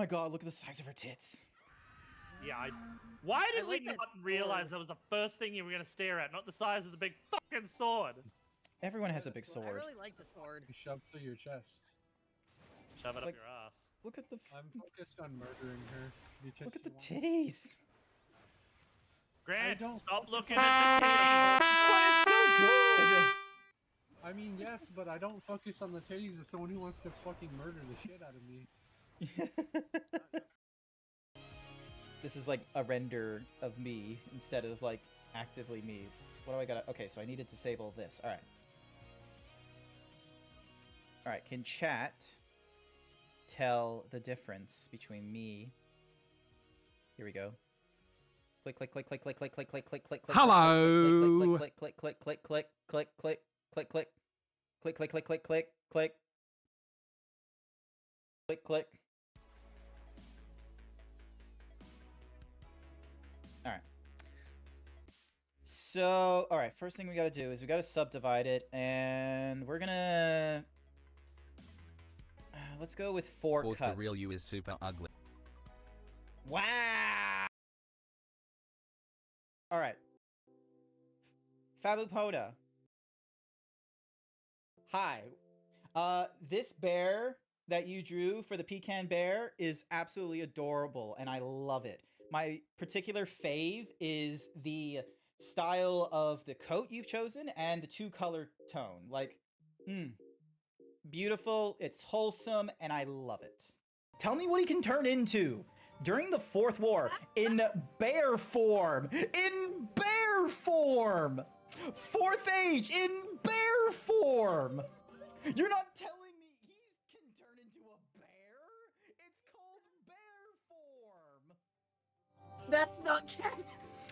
my god, look at the size of her tits. Yeah, Why did we like that not realize that was the first thing you were going to stare at, not the size of the big fucking sword? Everyone has a big sword. I really like the sword. You shove through your chest. Shove it Like- up your ass. Look at the I'm focused on murdering her. look at the titties. Grant, don't stop focus looking on at the titties. But it's so good. I mean, yes, but I don't focus on the titties as someone who wants to fucking murder the shit out of me. This is like a render of me instead of like actively me. What do I gotta? Okay, so I need to disable this. All right. All right. Can chat tell the difference between me? Here we go. Click, click, click, click, click, click, click, click, click, click, click. Hello. Click, click, click, click, click, click, click, click, click, click, click, click, click, click, click, click, click. Alright. So, alright, first thing we gotta do is we gotta subdivide it, and we're gonna... let's go with 4 cuts. The real you is super ugly. Wow! Alright. Fabupona. Hi. This bear that you drew for the pecan bear is absolutely adorable, and I love it. My particular fave is the style of the coat you've chosen and the 2-color tone. Like, beautiful, it's wholesome, and I love it. Tell me what he can turn into during the 4th war in bear form. In bear form! 4th age in bear form! You're not telling me he can turn into a bear? It's called bear form. That's not canon.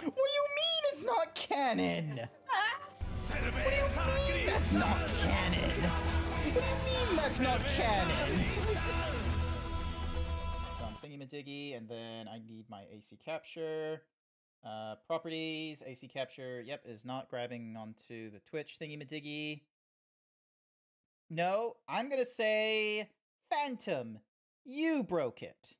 What do you mean it's not canon? What do you mean that's not canon? What do you mean that's not canon? Done thingy-majiggy, and then I need my AC capture. Properties, AC capture, yep, is not grabbing onto the Twitch thingy-majiggy. No, I'm gonna say, Phantom, you broke it.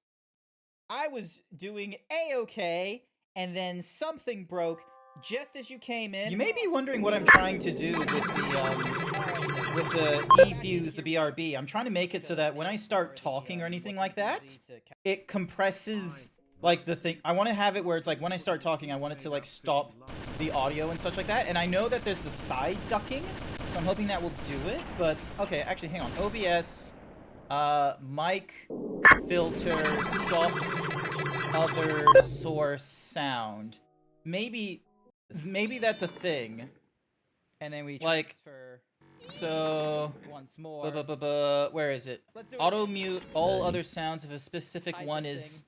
I was doing a-okay, and then something broke just as you came in. You may be wondering what I'm trying to do with the E-Fuse, the BRB. I'm trying to make it so that when I start talking or anything like that, it compresses, like, the thing. I want to have it where it's like, when I start talking, I want it to, like, stop the audio and such like that. And I know that there's the side ducking, so I'm hoping that will do it. But, okay, actually, hang on. OBS... mic filter stops other source sound. Maybe that's a thing. And then we transfer. So once more. Where is it? Auto mute all other sounds if a specific one is.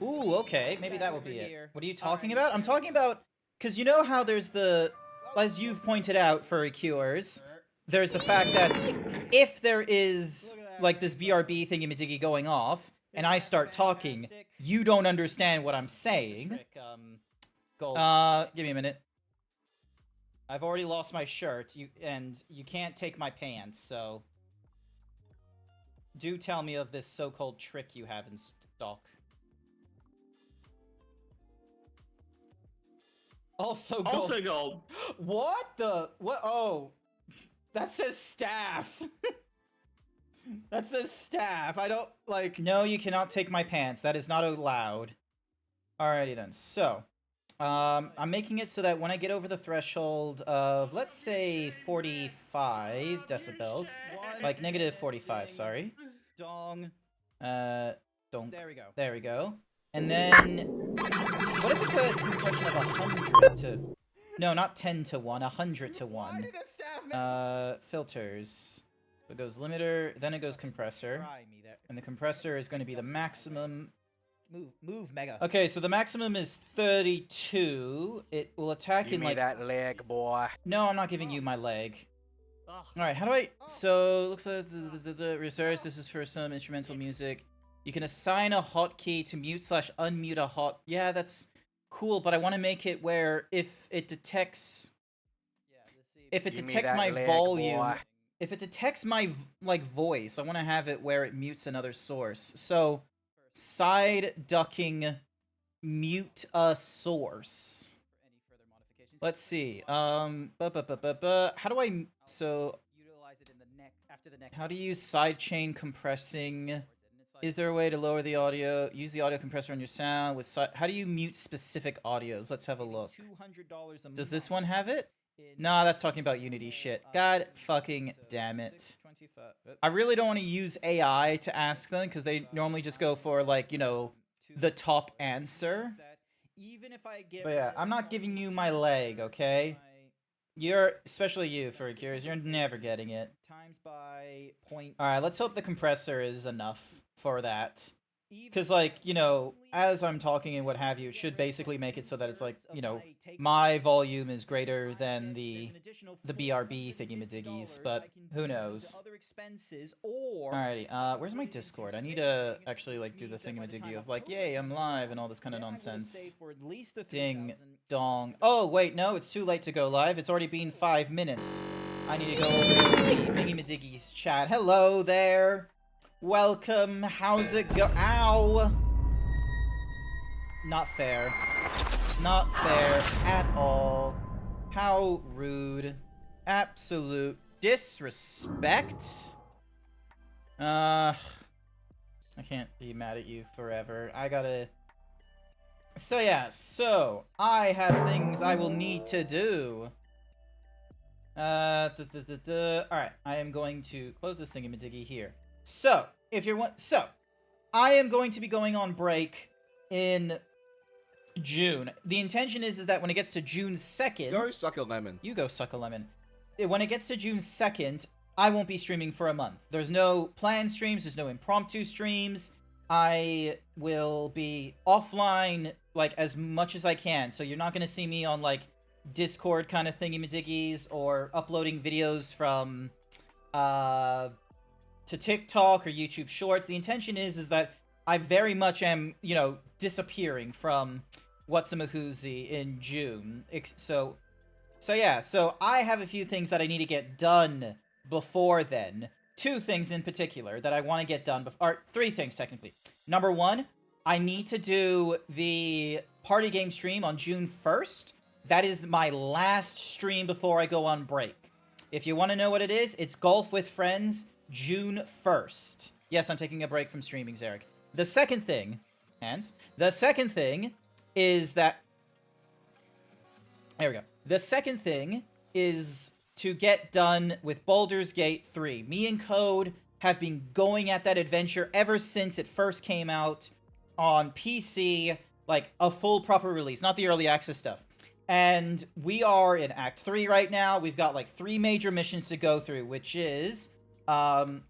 Ooh, okay. Maybe that will be it. What are you talking about? I'm talking about, because you know how there's the, as you've pointed out, furry cures, there's the fact that if there is like this BRB thingy-majiggy going off, and I start talking, you don't understand what I'm saying. Give me a minute. I've already lost my shirt, and you can't take my pants, so... Do tell me of this so-called trick you have in stock. Also gold. Also gold. What the... What? Oh. That says staff. That says staff. I don't, like... No, you cannot take my pants. That is not allowed. Alrighty then. So, I'm making it so that when I get over the threshold of, let's say, 45 decibels. Like, negative 45, sorry. Dong. Donk. There we go. There we go. And then... What if it's a compression of 100 to... No, not 10 to 1, 100 to 1. Filters. So it goes limiter, then it goes compressor. And the compressor is going to be the maximum. Move, Mega. Okay, so the maximum is 32. It will attack in like... Give me that leg, boy. No, I'm not giving you my leg. Alright, how do I... So, looks like the reserves, this is for some instrumental music. You can assign a hotkey to mute/unmute a hot... Yeah, that's... cool, but I want to make it where if it detects my volume, if it detects my like voice, I want to have it where it mutes another source. So Side ducking mute a source. Let's see. How do I how do you use sidechain compressing? Is there a way to lower the audio? Use the audio compressor on your sound with how do you mute specific audios? Let's have a look. Does this one have it? Nah, that's talking about Unity shit. God fucking damn it. I really don't want to use AI to ask them because they normally just go for, like, you know, the top answer. But yeah, I'm not giving you my leg, okay? You're, especially you, Furikurs, you're never getting it. Alright, let's hope the compressor is enough for that. Because, like, you know, as I'm talking and what have you, it should basically make it so that it's like, you know, my volume is greater than the BRB thingy-majiggies, but who knows. Alrighty, where's my Discord? I need to actually, like, do the thingy-majiggy of, like, yay, I'm live and all this kind of nonsense. Ding dong. Oh, wait, no, it's too late to go live. It's already been 5 minutes. I need to go over to the thingy-majiggies chat. Hello there. Welcome, how's it go- Ow! Not fair. Not fair at all. How rude. Absolute disrespect. I can't be mad at you forever. I gotta... So yeah, so, I have things I will need to do. Alright, I am going to close this thingy-majiggy here. So, I am going to be going on break in June. The intention is that when it gets to June 2nd... Go suck a lemon. You go suck a lemon. When it gets to June 2nd, I won't be streaming for a month. There's no planned streams, there's no impromptu streams. I will be offline, like, as much as I can. So you're not going to see me on, like, Discord kind of thingy-majiggies or uploading videos from, to TikTok or YouTube Shorts. The intention is that I very much am, you know, disappearing from Whatsamahoozy in June. So yeah, so I have a few things that I need to get done before then. 2 things in particular that I want to get done, or 3 things technically. Number 1, I need to do the party game stream on June 1st. That is my last stream before I go on break. If you want to know what it is, it's Golf with Friends, June 1st. Yes, I'm taking a break from streaming, Zarek. The second thing, the second thing is that... There we go. The second thing is to get done with Baldur's Gate 3. Me and Code have been going at that adventure ever since it first came out on PC, like a full proper release, not the early access stuff. And we are in Act 3 right now. We've got like 3 major missions to go through, which is going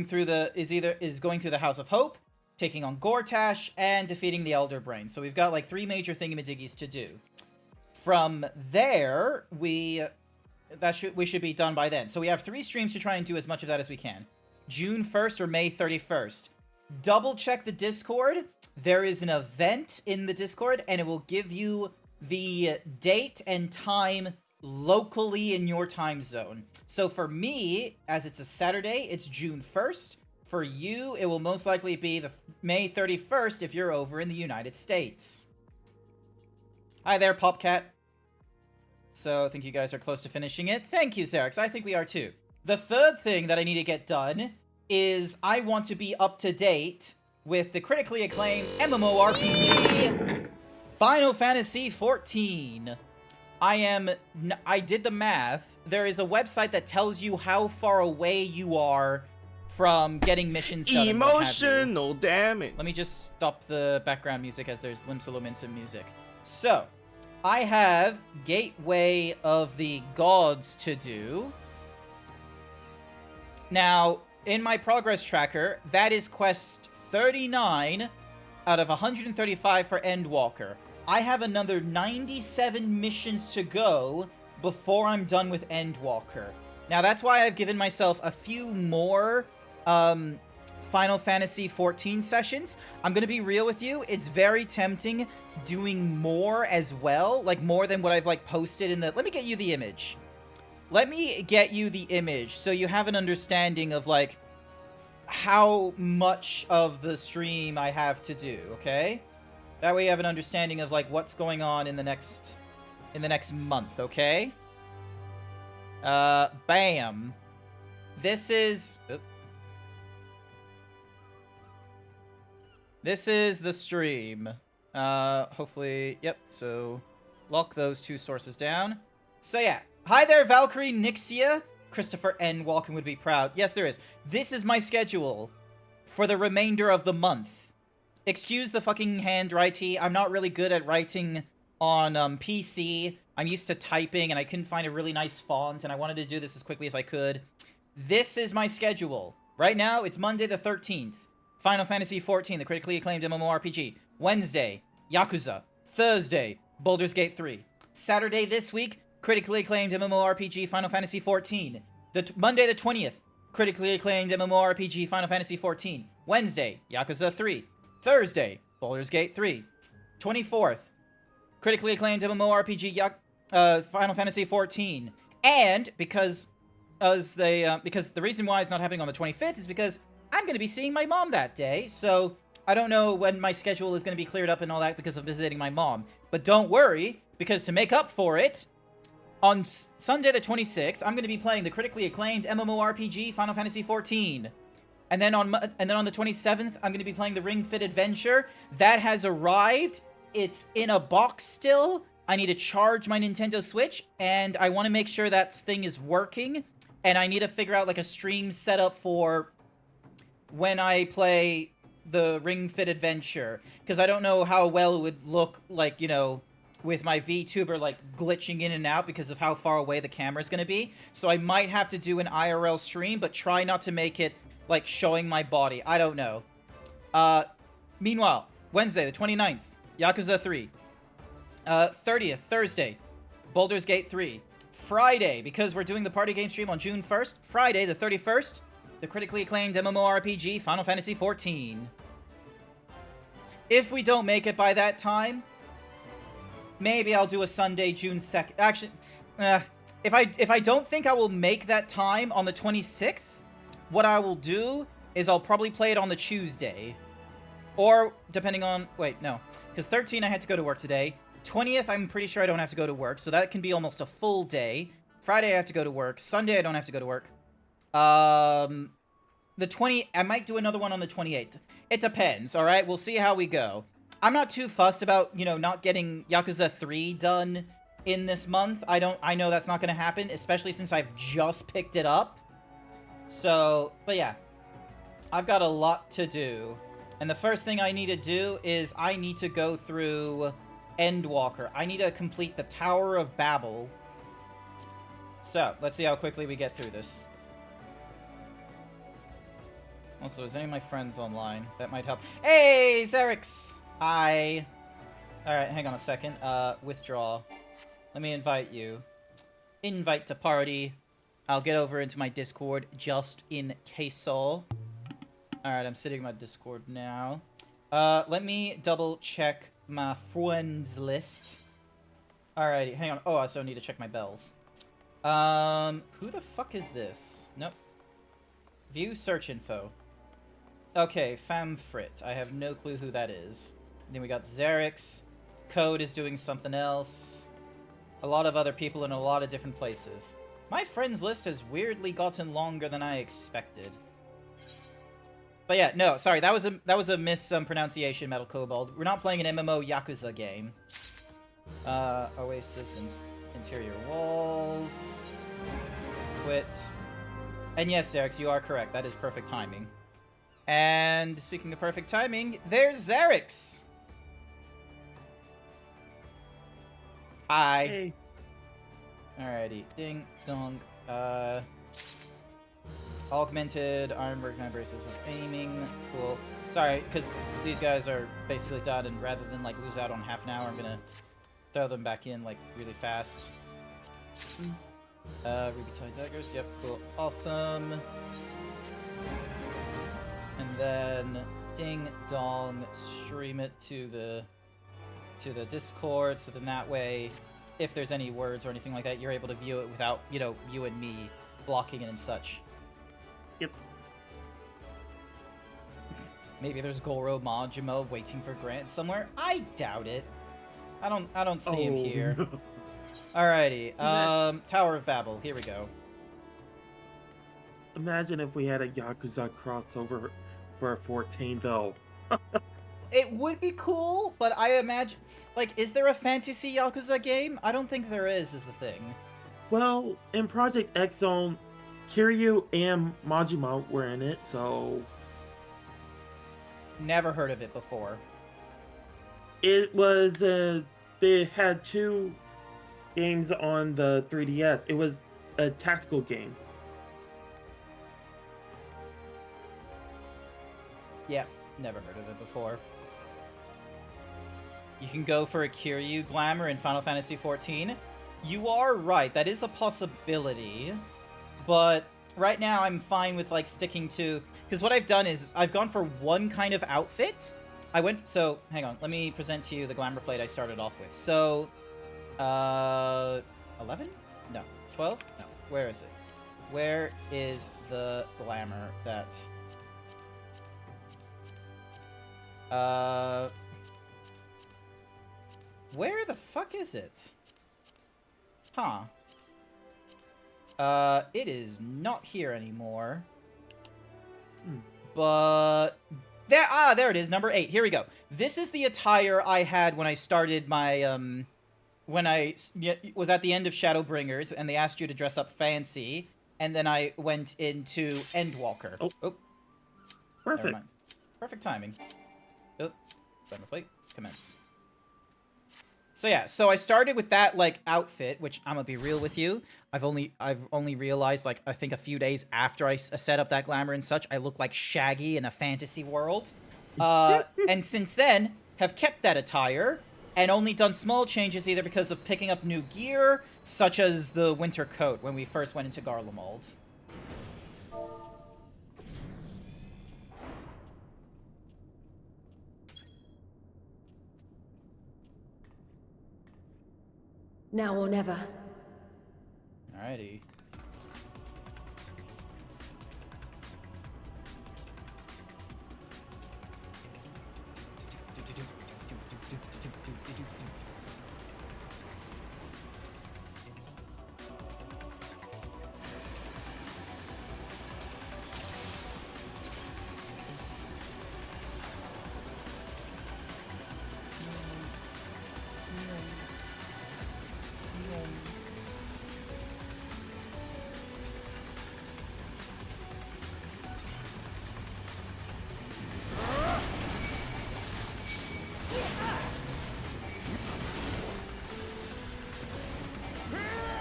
through the House of Hope, taking on Gortash, and defeating the Elder Brain. So we've got like 3 major thingamajiggies to do. From there, we should be done by then. So we have 3 streams to try and do as much of that as we can. June 1st or May 31st. Double check the Discord. There is an event in the Discord, and it will give you the date and time locally in your time zone. So for me, as it's a Saturday, it's June 1st. For you, it will most likely be the May 31st if you're over in the United States. Hi there, Popcat. So I think you guys are close to finishing it. Thank you, Xerix. I think we are too. The third thing that I need to get done is I want to be up to date with the critically acclaimed MMORPG Final Fantasy XIV. I did the math. There is a website that tells you how far away you are from getting missions done. Emotional damage. Let me just stop the background music as there's Limsolominson music. So, I have Gateway of the Gods to do. Now, in my progress tracker, that is quest 39 out of 135 for Endwalker. I have another 97 missions to go before I'm done with Endwalker. Now, that's why I've given myself a few more Final Fantasy XIV sessions. I'm gonna be real with you, it's very tempting doing more as well, like more than what I've like posted in the... Let me get you the image. Let me get you the image so you have an understanding of like how much of the stream I have to do, okay? That way you have an understanding of, like, what's going on in the next month, okay? Bam. This is... This is the stream. Hopefully... Yep, so... Lock those two sources down. So yeah. Hi there, Valkyrie, Nixia. Christopher N. Walken would be proud. Yes, there is. This is my schedule for the remainder of the month. Excuse the fucking handwriting. I'm not really good at writing on PC. I'm used to typing, and I couldn't find a really nice font, and I wanted to do this as quickly as I could. This is my schedule. Right now, it's Monday the 13th. Final Fantasy XIV, the critically acclaimed MMORPG. Wednesday, Yakuza. Thursday, Baldur's Gate 3. Saturday this week, critically acclaimed MMORPG Final Fantasy XIV. Monday the 20th, critically acclaimed MMORPG Final Fantasy XIV. Wednesday, Yakuza 3. Thursday, Baldur's Gate 3. 24th, critically acclaimed MMORPG Final Fantasy XIV. And because the reason why it's not happening on the 25th is because I'm going to be seeing my mom that day. So I don't know when my schedule is going to be cleared up and all that because of visiting my mom. But don't worry, because to make up for it, on Sunday the 26th, I'm going to be playing the critically acclaimed MMORPG Final Fantasy XIV. And then on the 27th, I'm going to be playing the Ring Fit Adventure. That has arrived. It's in a box still. I need to charge my Nintendo Switch, and I want to make sure that thing is working. And I need to figure out like a stream setup for when I play the Ring Fit Adventure, because I don't know how well it would look like, you know, with my VTuber, like, glitching in and out because of how far away the camera's gonna be. So I might have to do an IRL stream, but try not to make it, like, showing my body. I don't know. Meanwhile, Wednesday, the 29th, Yakuza 3. 30th, Thursday, Baldur's Gate 3. Friday, because we're doing the party game stream on June 1st, Friday, the 31st, the critically acclaimed MMORPG Final Fantasy XIV. If we don't make it by that time, maybe I'll do a Sunday, June 2nd. Actually, if I don't think I will make that time on the 26th, what I will do is I'll probably play it on the Tuesday. Or, depending on... Wait, no. Because 13, I had to go to work today. 20th, I'm pretty sure I don't have to go to work, so that can be almost a full day. Friday, I have to go to work. Sunday, I don't have to go to work. The 20... I might do another one on the 28th. It depends, alright? We'll see how we go. I'm not too fussed about, you know, not getting Yakuza 3 done in this month. I know that's not going to happen, especially since I've just picked it up. So, but yeah. I've got a lot to do. And the first thing I need to do is I need to go through Endwalker. I need to complete the Tower of Babel. So, let's see how quickly we get through this. Also, is any of my friends online? That might help. Hey, Xerix! Hi. Alright, hang on a second. Withdraw. Let me invite you. Invite to party. I'll get over into my Discord just in case all. Alright, I'm sitting in my Discord now. Let me double check my friends list. Alrighty, hang on. Oh, I also need to check my bells. Who the fuck is this? Nope. View search info. Okay, Famfrit. I have no clue who that is. Then we got Xerix. Code is doing something else. A lot of other people in a lot of different places. My friends list has weirdly gotten longer than I expected. But yeah, no, sorry, that was a mispronunciation, Metal Kobold. We're not playing an MMO Yakuza game. Oasis and interior walls. Quit. And yes, Xerix, you are correct. That is perfect timing. And speaking of perfect timing, there's Xerix. Hi. Hey. Alrighty. Ding dong. Augmented armor braces of aiming. Cool. Sorry, because these guys are basically done, and rather than like lose out on half an hour, I'm gonna throw them back in like really fast. Ruby tie daggers. Yep. Cool. Awesome. And then ding dong, stream it to the Discord, so then that way, if there's any words or anything like that, you're able to view it without, you know, you and me blocking it and such. Yep. Maybe there's Goro Majima waiting for Grant somewhere. I doubt it. I don't see him here. no. Alrighty. Tower of Babel. Here we go. Imagine if we had a Yakuza crossover for 14, though. It would be cool, but I imagine... Like, is there a fantasy Yakuza game? I don't think there is the thing. Well, in Project X Zone, Kiryu and Majima were in it, so... Never heard of it before. It was, they had 2 games on the 3DS. It was a tactical game. Yeah, never heard of it before. You can go for a Kiryu glamour in Final Fantasy XIV. You are right, that is a possibility. But right now I'm fine with like sticking to... Because what I've done is I've gone for one kind of outfit. So, hang on, let me present to you the glamour plate I started off with. So, 11? No. 12? No. Where is it? Where is the glamour that... Where the fuck is it? Huh. It is not here anymore. But... there it is, number 8. Here we go. This is the attire I had when I started my, when I was at the end of Shadowbringers, and they asked you to dress up fancy, and then I went into Endwalker. Oh. Perfect. Never mind. Perfect timing. Oh, glamour plate, commence. So yeah, so I started with that like outfit, which I'm gonna be real with you. I've only realized like I think a few days after I set up that glamour and such, I look like Shaggy in a fantasy world. And since then, have kept that attire and only done small changes either because of picking up new gear, such as the winter coat when we first went into Garlemald. Now or never. Alrighty.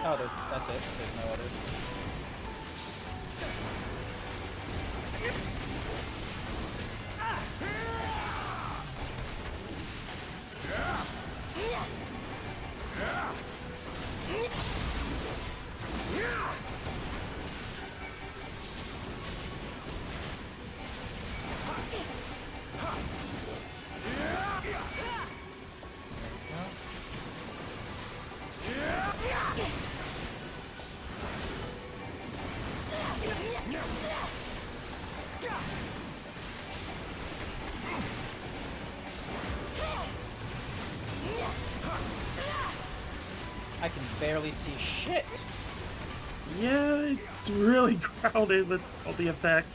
Oh, that's it. There's no others. I can barely see shit. Yeah, it's really crowded with all the effects.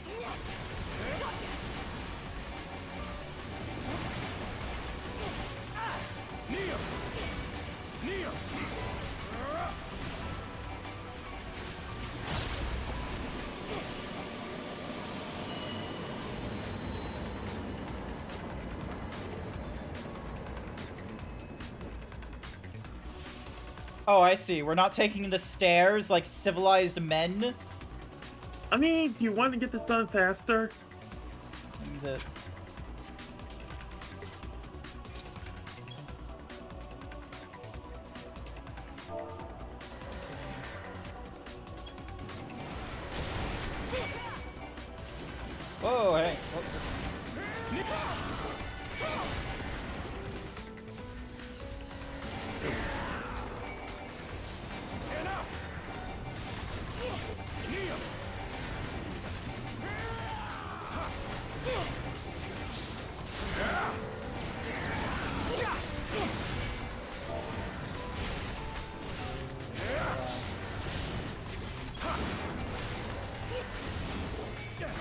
Oh, I see. We're not taking the stairs like civilized men. I mean, do you want to get this done faster? Whoa, hey.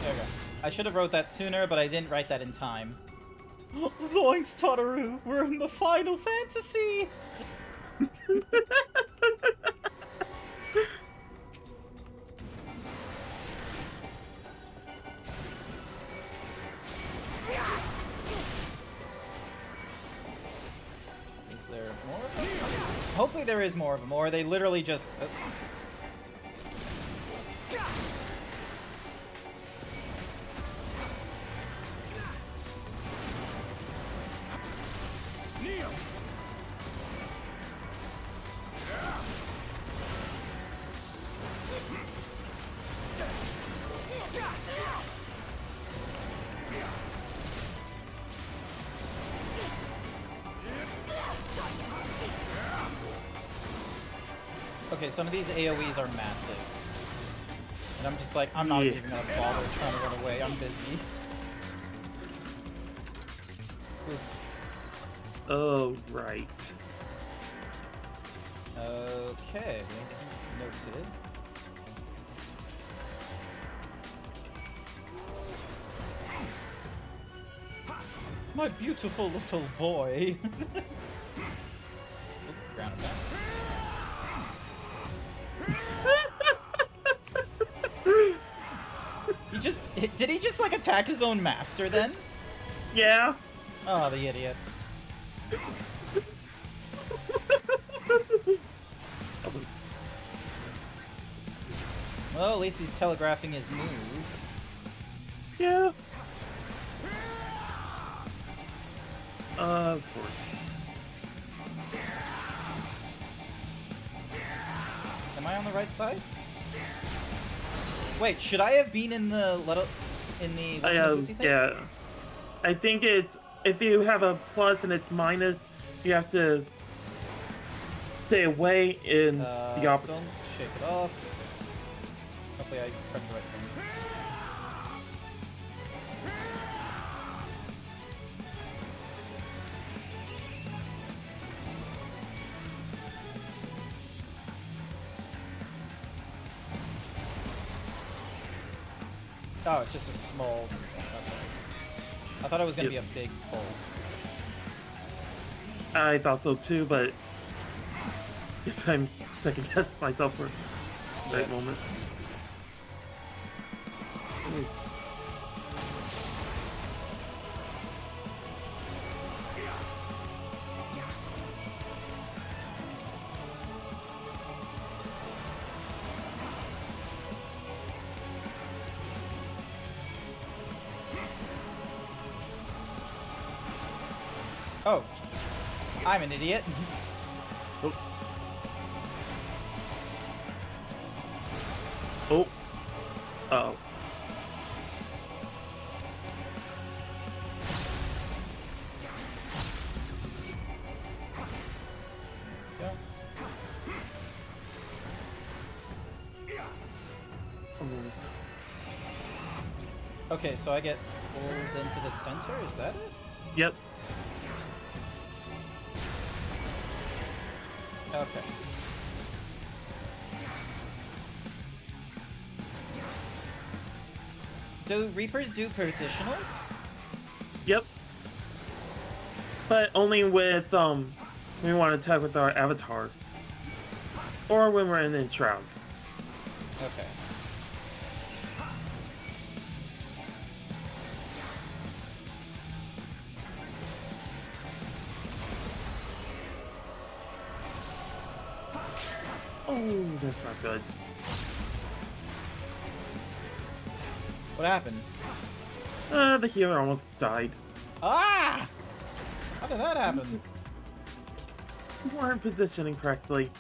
There we go. I should have wrote that sooner, but I didn't write that in time. Zoinks, Totaru! We're in the Final Fantasy! Is there more of them? Hopefully there is more of them, or they literally just... Okay, some of these AoEs are massive. And I'm just like, I'm not even gonna bother trying to run away. I'm busy. Oof. Oh, right. Okay. Noted. My beautiful little boy. Oop, ground him down. Did he just like attack his own master then? Yeah. Oh, the idiot. Well, at least he's telegraphing his moves. Yeah. Of course. Am I on the right side? Wait, should I have been in the what's thing? Yeah. I think it's if you have a plus and it's minus, you have to stay away in the opposite. Don't shake it off. Hopefully I press the right thing. Oh, it's just a small... Okay. I thought it was going to be a big pull. I thought so too, but this time second guessed myself for that moment. Ooh. Oh, I'm an idiot. Oh. Oh. Uh-oh. Yeah. Okay, so I get pulled into the center, is that it? Yep. Okay. Do Reapers do positionals? Yep. But only with when we want to attack with our avatar. Or when we're in the shroud. Okay. Oh, that's not good. What happened? The healer almost died. Ah! How did that happen? We weren't positioning correctly.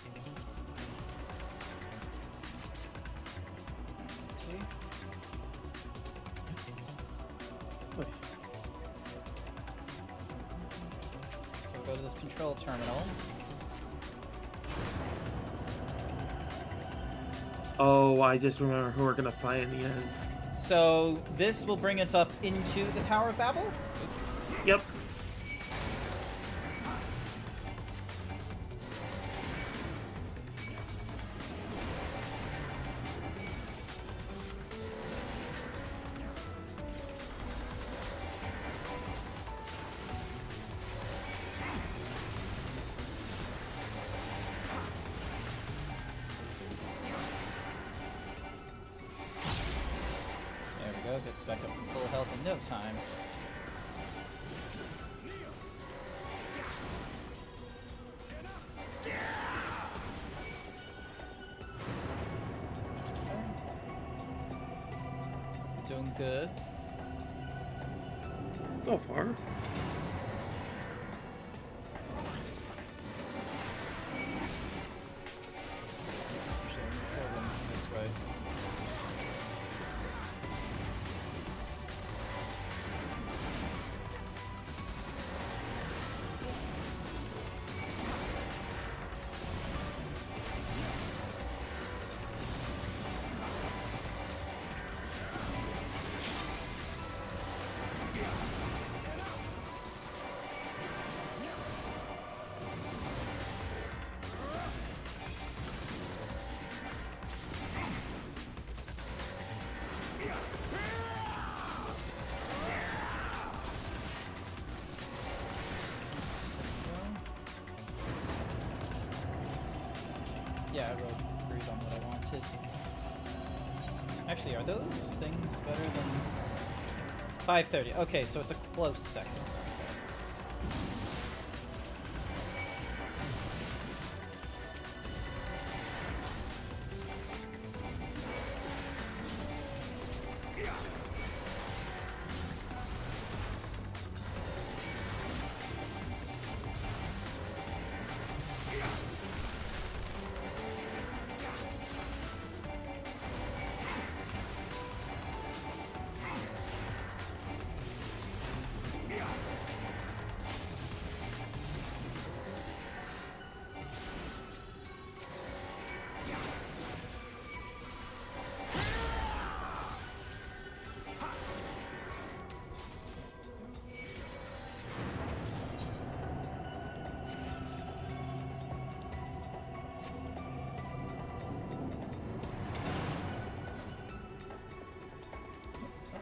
See? Wait. So we'll go to this control terminal. Oh, I just remember who we're gonna fight in the end. So this will bring us up into the Tower of Babel? Yep. we go. Gets back up to full health in no time. We're doing good. So far. This way. Yeah, I rolled agreed on what I wanted. Actually, are those things better than 530? Okay, so it's a close second.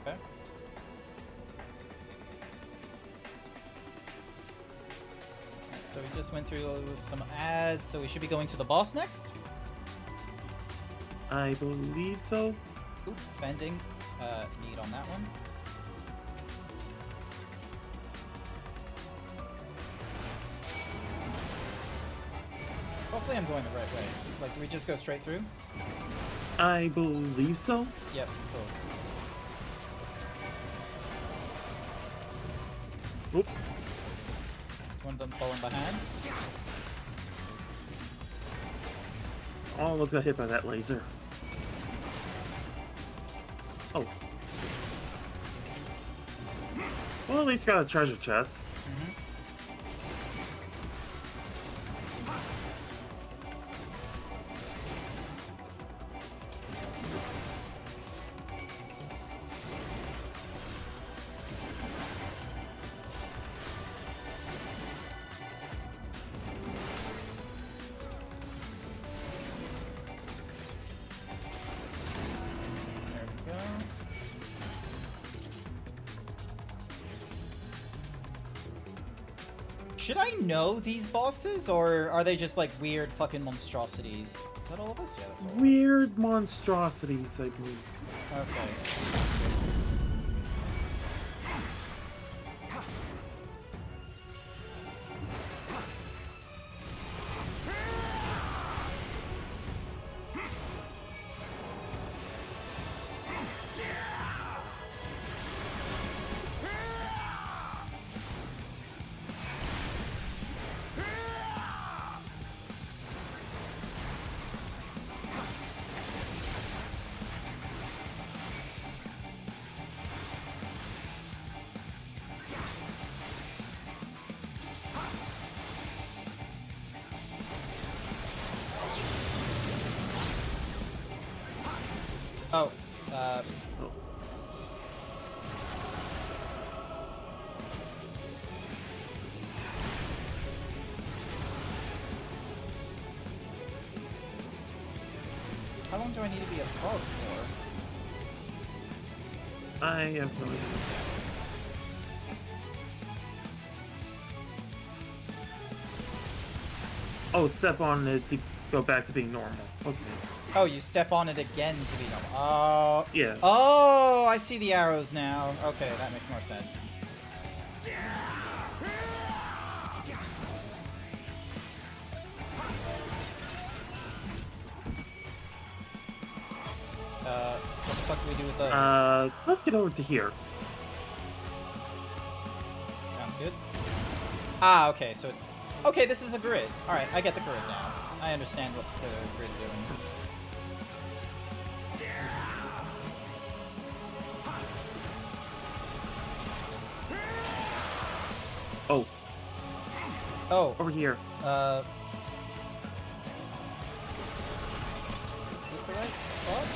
Okay. So we just went through some ads, so we should be going to the boss next? I believe so. Ooh, fending. Need on that one. Hopefully I'm going the right way. Like, we just go straight through? I believe so. Yes, cool. Oop. Is one of them falling behind? Almost got hit by that laser. Oh. Well, at least got a treasure chest. There we go. Should I know these bosses, or are they just like weird fucking monstrosities? Is that all of us? Yeah, that's all of us. Weird monstrosities, I believe. Okay. Oh, Oh. how long do I need to be above for? I have no idea. Oh, step on it to go back to being normal. Okay. Oh, you step on it again to be normal. Oh. Yeah. Oh, I see the arrows now. Okay, that makes more sense. What the fuck do we do with those? Let's get over to here. Sounds good. Ah, okay, so it's... Okay, this is a grid. Alright, I get the grid now. I understand what's the grid doing. Oh, Oh, over here. Is this the right spot?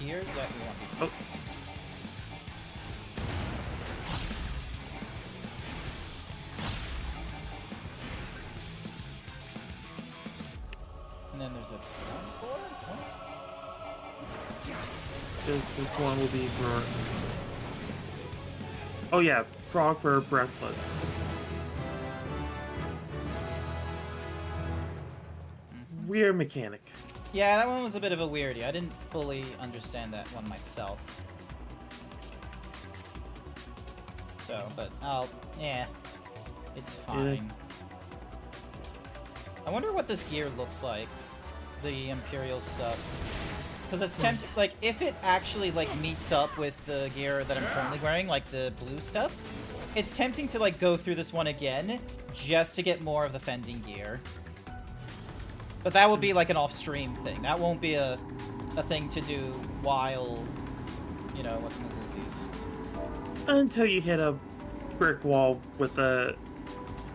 Here? Yeah, we want to. Oh. And then there's a floor? This one will be for... Oh yeah, frog for breathless. Weird mechanic. Yeah, that one was a bit of a weirdie. I didn't fully understand that one myself. So, but yeah, it's fine. I wonder what this gear looks like, the Imperial stuff. Because it's tempting, like, if it actually, like, meets up with the gear that I'm currently wearing, like the blue stuff, it's tempting to, like, go through this one again, just to get more of the fending gear. But that would be like an off-stream thing. That won't be a thing to do while, you know, what's in the Lucy's. Until you hit a brick wall with the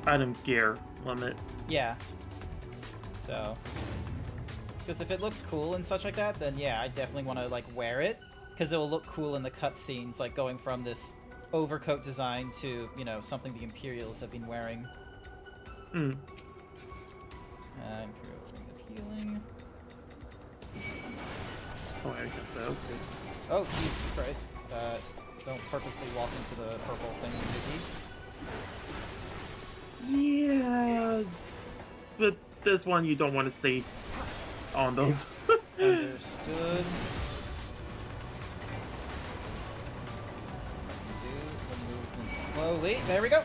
item gear limit. Yeah. So, because if it looks cool and such like that, then yeah, I definitely want to like wear it, because it will look cool in the cutscenes, like going from this overcoat design to, you know, something the Imperials have been wearing. Hmm. Improving the healing. Oh, I got that. Okay. Oh, Jesus Christ. Don't purposely walk into the purple thing, Vicky. Yeah. But this one, you don't want to stay on those. Understood. Do the movement slowly. There we go.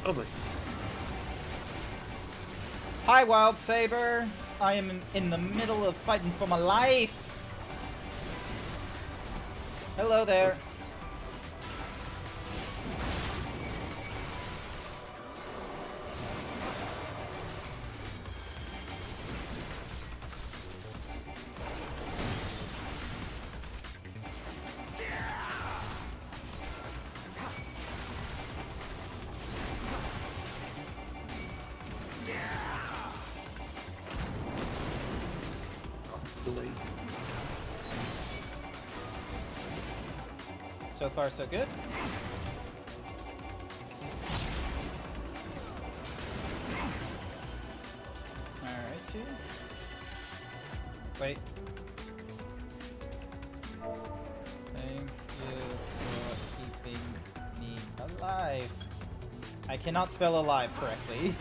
Oh, boy. Hi, Wild Saber. I am in the middle of fighting for my life. Hello there. So far, so good. Alrighty. Wait. Thank you for keeping me alive. I cannot spell alive correctly.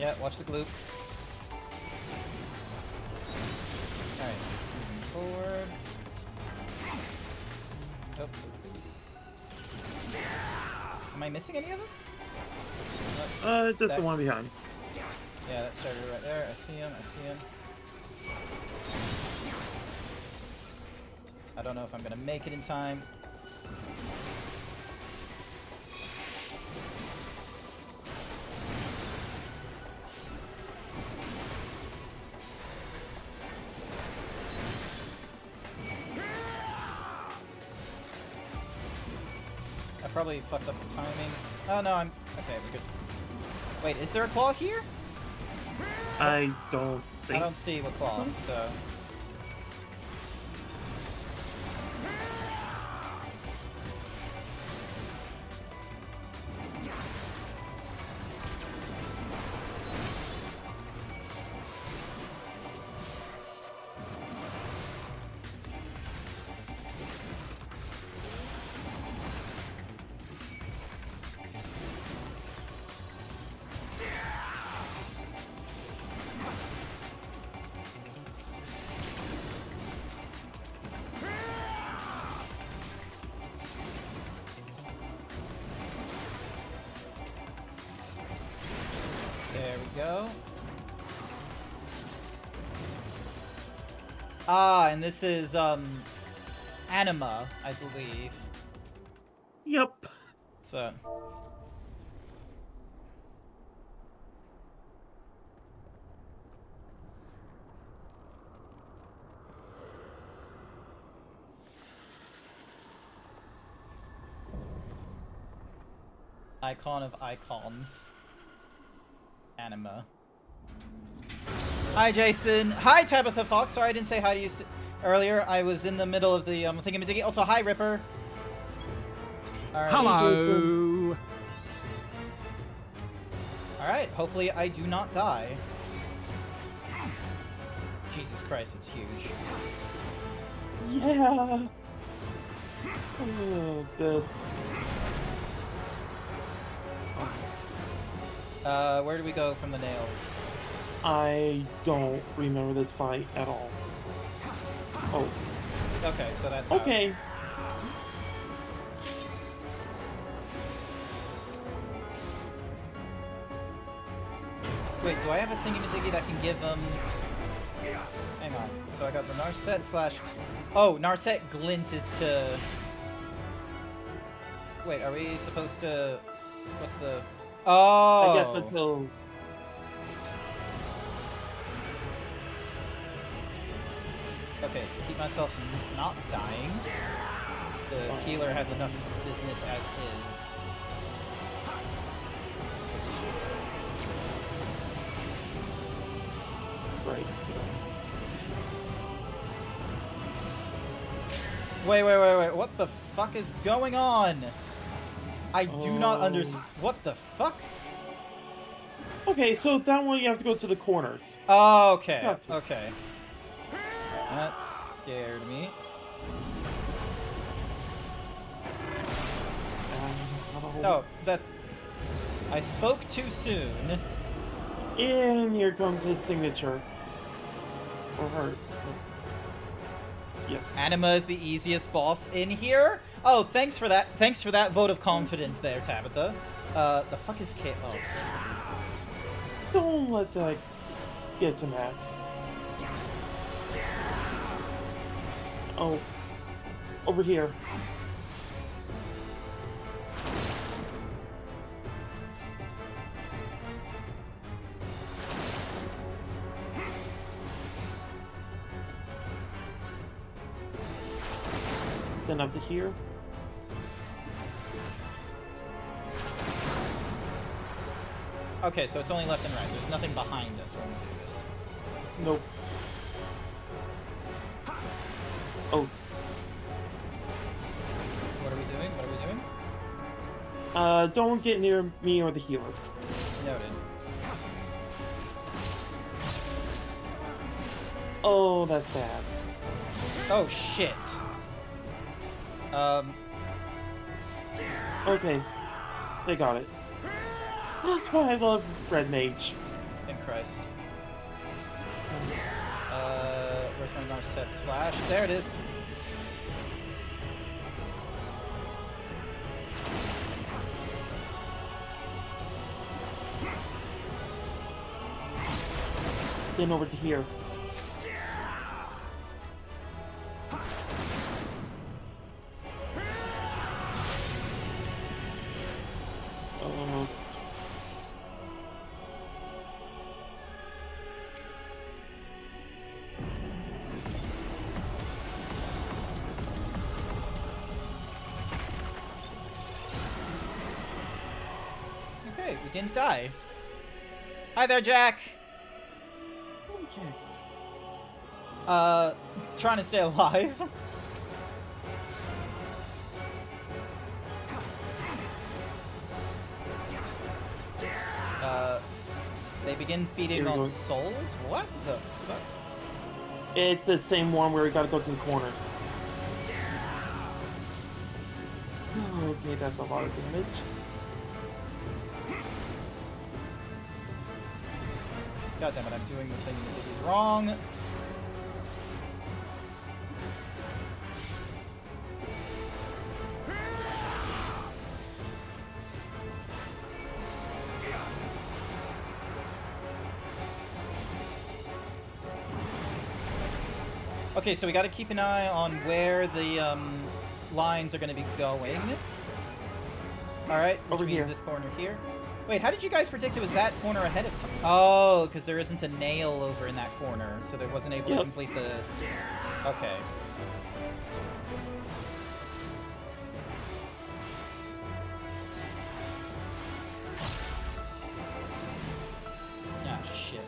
Yeah, watch the gloop. Alright, moving forward. Oh. Am I missing any of them? Nope. Just the one behind. Yeah, that started right there. I see him, I see him. I don't know if I'm gonna make it in time. probably fucked up the timing. Oh no, I'm okay. We're good. Wait, is there a claw here? I don't think. I don't see a claw, so. There we go. Ah, and this is, Anima, I believe. Yep. So. Icon of icons. Anima. Hi, Jason. Hi, Tabitha Fox. Sorry I didn't say hi to you earlier. I was in the middle of the thingamajiggy. Also, hi, Ripper. Alright. Hello. Alright, hopefully I do not die. Jesus Christ, it's huge. Yeah. Oh, this. Where do we go from the nails? I don't remember this fight at all. Oh. Okay, so that's out. Okay. Wait, do I have a thingamajiggy that can give Hang on. So I got the Narset Flash. Oh, Narset Glint is to... Wait, are we supposed to... What's the... Oh! I guess until... Okay, keep myself from not dying. The healer has enough business as is. Right. Wait. What the fuck is going on? I do not understand. What the fuck? Okay, so that one you have to go to the corners. Oh, okay. Gotcha. Okay. That scared me. No, that's... I spoke too soon. And here comes his signature. Or her. Yep. Anima is the easiest boss in here? Oh, thanks for that. Thanks for that vote of confidence there, Tabitha. The fuck is K... Oh, Jesus. Don't let that get to Max. Oh. Over here. Then up to here. Okay, so it's only left and right. There's nothing behind us when we do this. Nope. Oh. What are we doing? What are we doing? Don't get near me or the healer. Noted. Oh, that's bad. Oh, shit. Okay. They got it. That's why I love Red Mage. Thank Christ. Where's my Narset's flash? There it is. Then over to here. we didn't die. Hi there, Jack. Okay. Trying to stay alive. They begin feeding Here we on go. souls? What the fuck? It's the same one where we gotta go to the corners. Okay, that's a lot of damage. God damn it, I'm doing the thing that is wrong. Okay, so we gotta keep an eye on where the lines are gonna be going. Alright, which Over means here. this corner here. Wait, how did you guys predict it was that corner ahead of time? Oh, because there isn't a nail over in that corner, so they wasn't able to Yep. complete the... Okay. Ah, shit.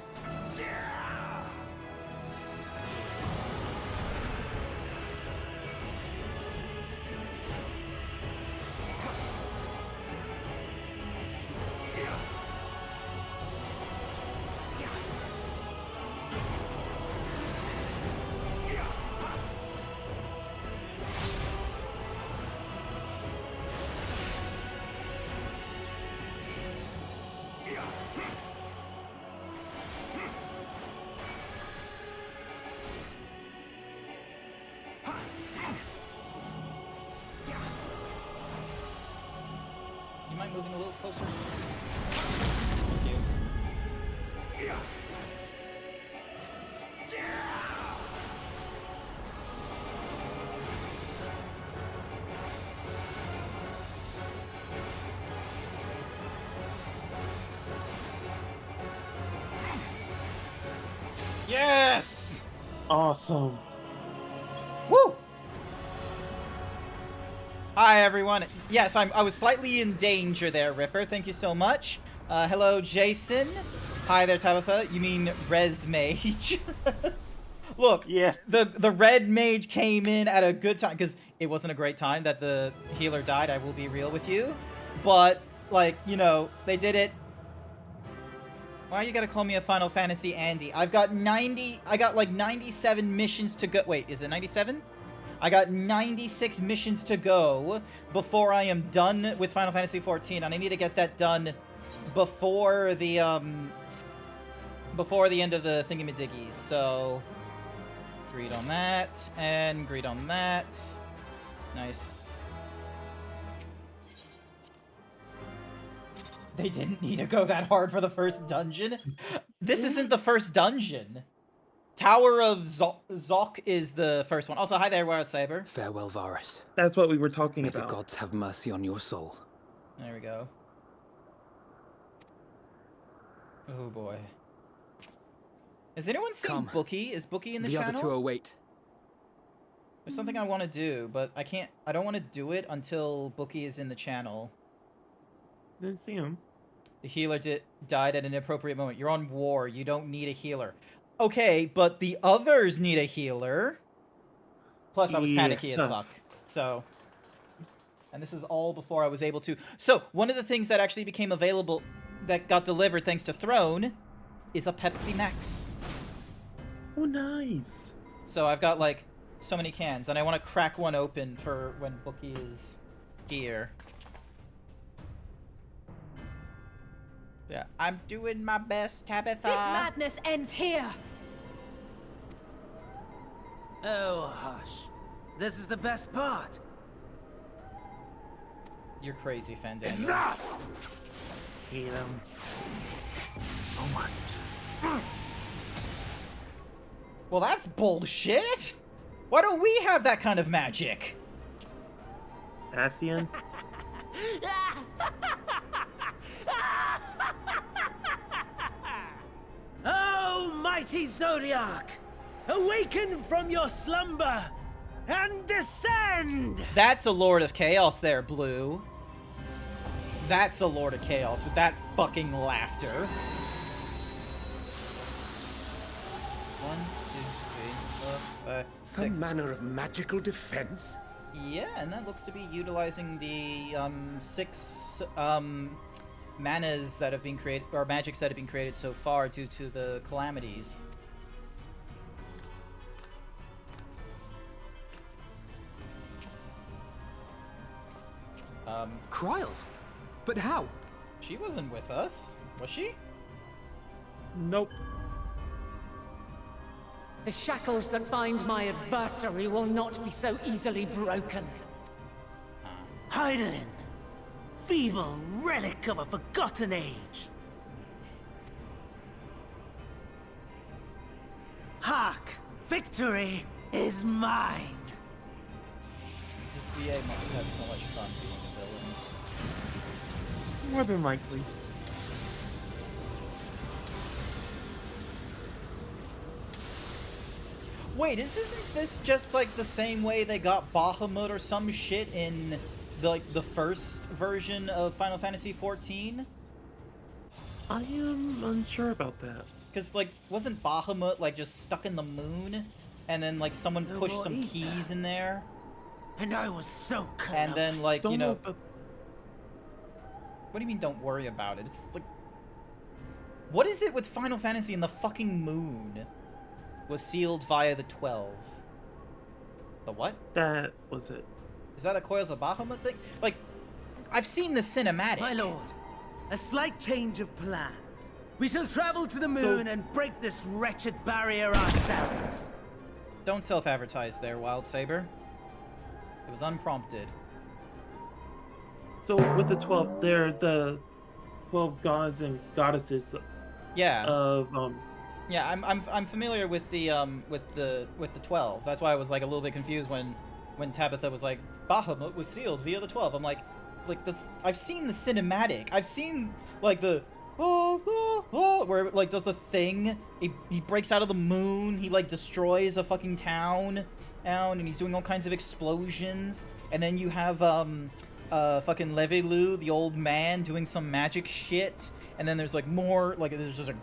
You mind moving a little closer? Thank you. Yes! Awesome. Woo! Hi, everyone. Yes, I was slightly in danger there, Ripper. Thank you so much. Hello, Jason. Hi there, Tabitha. You mean Res Mage. Look, Yeah. the Red Mage came in at a good time, because it wasn't a great time that the healer died, I will be real with you. But, like, you know, they did it. Why you gotta call me a Final Fantasy Andy? I got like 97 missions to go. Wait, is it 97? I got 96 missions to go before I am done with Final Fantasy XIV, and I need to get that done before the end of the thingamadiggies. So, greed on that, and greed on that. Nice. They didn't need to go that hard for the first dungeon. This isn't the first dungeon. Tower of Zok is the first one. Also, hi there, Wild Saber. Farewell, Varus. That's what we were talking May the about. gods have mercy on your soul. There we go. Oh boy. Has anyone seen Come. Bookie? Is Bookie in the The channel? other two await. There's something I want to do, but I can't. I don't want to do it until Bookie is in the channel. Didn't see him. The healer died at an appropriate moment. You're on war. You don't need a healer. Okay, but the others need a healer. Plus, I was panicky as fuck. So, and this is all before I was able to. So, one of the things that actually became available, that got delivered thanks to Throne, is a Pepsi Max. Oh, nice. So I've got like so many cans, and I want to crack one open for when Bookie is here. Yeah, I'm doing my best, Tabitha. This madness ends here. Oh, hush. This is the best part. You're crazy, Fandango. Enough! Hate him. Well, that's bullshit. Why don't we have that kind of magic? Bastion? Oh, mighty Zodiac! Awaken from your slumber and descend! That's a Lord of Chaos there, Blue. That's a Lord of Chaos with that fucking laughter. 1, 2, 3, 4, 5, 6. Some manner of magical defense? Yeah, and that looks to be utilizing the 6 manas that have been created, or magics that have been created so far due to the calamities. Kryl? But how? She wasn't with us, was she? Nope. The shackles that bind my adversary will not be so easily broken. Hydaelyn! Feeble relic of a forgotten age! Hark! Victory is mine! This VA must have had so much fun being a villain. More than likely. Wait, isn't this just like the same way they got Bahamut or some shit in the first version of Final Fantasy XIV? I am unsure about that. Because, like, wasn't Bahamut, like, just stuck in the moon? And then, like, someone No pushed more some ether. keys in there? And I was so close. And then, like, you know... Don't What do you mean, don't worry about it? It's like... What is it with Final Fantasy and the fucking moon? Was sealed via the 12. The what? That was it. Is that a Coils of Bahamut thing? Like, I've seen the cinematic. My lord, a slight change of plans. We shall travel to the moon and break this wretched barrier ourselves. Don't self-advertise there, Wild Saber. It was unprompted. So with the 12, they're the 12 gods and goddesses Yeah. of Yeah, I'm familiar with the 12. That's why I was like a little bit confused when Tabitha was like Bahamut was sealed via the 12. I'm like I've seen the cinematic. I've seen like the where it like does the thing. He breaks out of the moon. He like destroys a fucking town, and he's doing all kinds of explosions. And then you have fucking Levelu, the old man, doing some magic shit. And then there's like more, like there's just like,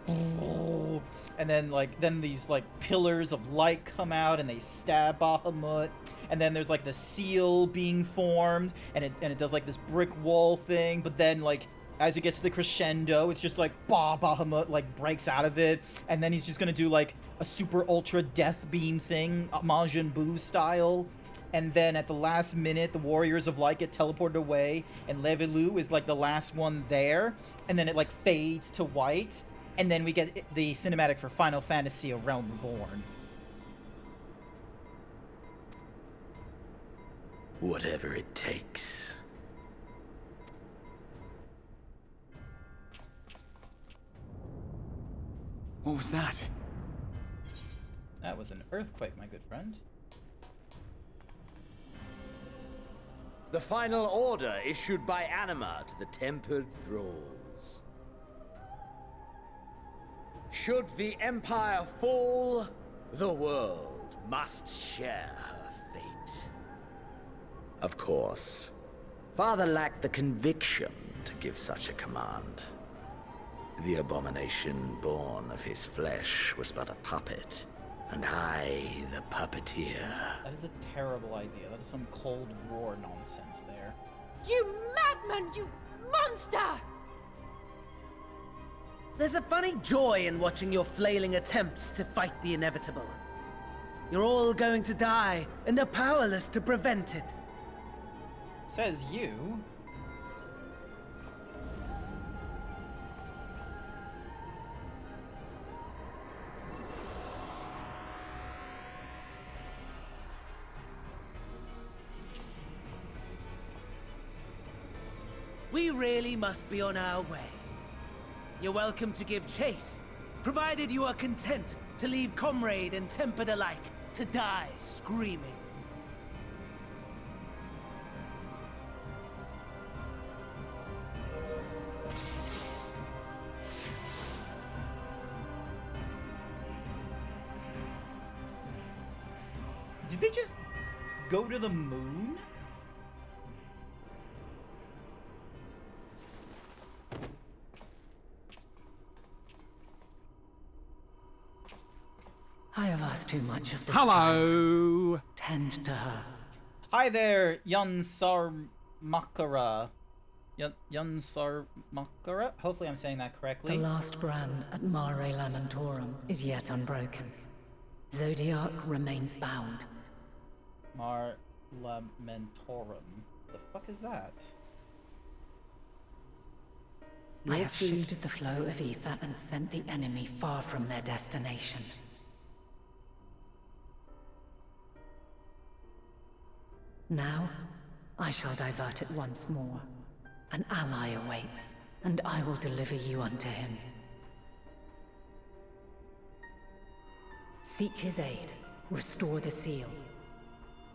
and then these like pillars of light come out and they stab Bahamut. And then there's like the seal being formed, and it does like this brick wall thing. But then like as it gets to the crescendo, it's just like Bahamut like breaks out of it, and then he's just gonna do like a super ultra death beam thing, Majin Buu style. And then at the last minute, the Warriors of Light get teleported away, and Levelu is like the last one there. And then it like fades to white, and then we get the cinematic for Final Fantasy: A Realm Reborn. Whatever it takes. What was that? That was an earthquake, my good friend. The final order issued by Anima to the Tempered Thralls. Should the Empire fall, the world must share her fate. Of course, Father lacked the conviction to give such a command. The abomination born of his flesh was but a puppet, and I the puppeteer. That is a terrible idea. That is some Cold War nonsense there. You madman, you monster! There's a funny joy in watching your flailing attempts to fight the inevitable. You're all going to die, and are powerless to prevent it. Says you. We really must be on our way. You're welcome to give chase, provided you are content to leave comrade and tempered alike to die screaming. Did they just go to the moon? I have asked too much of this Hello. child. Tend to her. Hi there, Yunsar Makara. Yunsar Makara? Hopefully I'm saying that correctly. The last brand at Mare Lamentorum is yet unbroken. Zodiac remains bound. Mar Lamentorum. The fuck is that? I have shifted the flow of ether and sent the enemy far from their destination. Now, I shall divert it once more. An ally awaits, and I will deliver you unto him. Seek his aid. Restore the seal.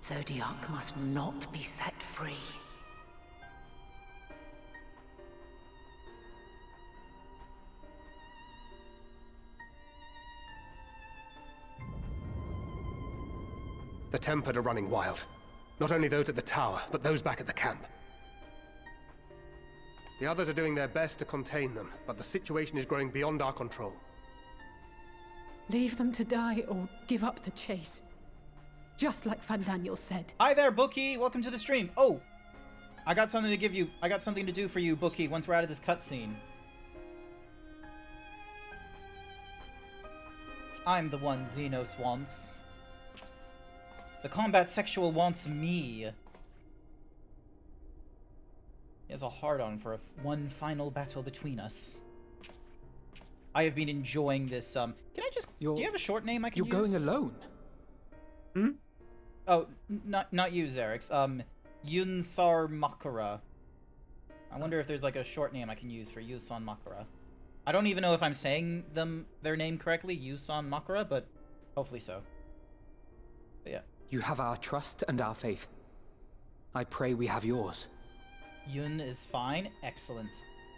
Zodiac must not be set free. The Tempered are running wild. Not only those at the tower, but those back at the camp. The others are doing their best to contain them, but the situation is growing beyond our control. Leave them to die or give up the chase. Just like Van Daniel said. Hi there, Bookie. Welcome to the stream. Oh, I got something to give you. I got something to do for you, Bookie, once we're out of this cutscene. I'm the one Xenos wants. The combat sexual wants me. He has a hard-on for one final battle between us. I have been enjoying this, can I just... do you have a short name I can use? You're going alone? Hmm? Oh, not you, Xerix. Yunsar Makara. I wonder if there's like a short name I can use for Yusan Makara. I don't even know if I'm saying their name correctly, Yusan Makara, but hopefully so. But yeah. You have our trust and our faith. I pray we have yours. Yun is fine. Excellent.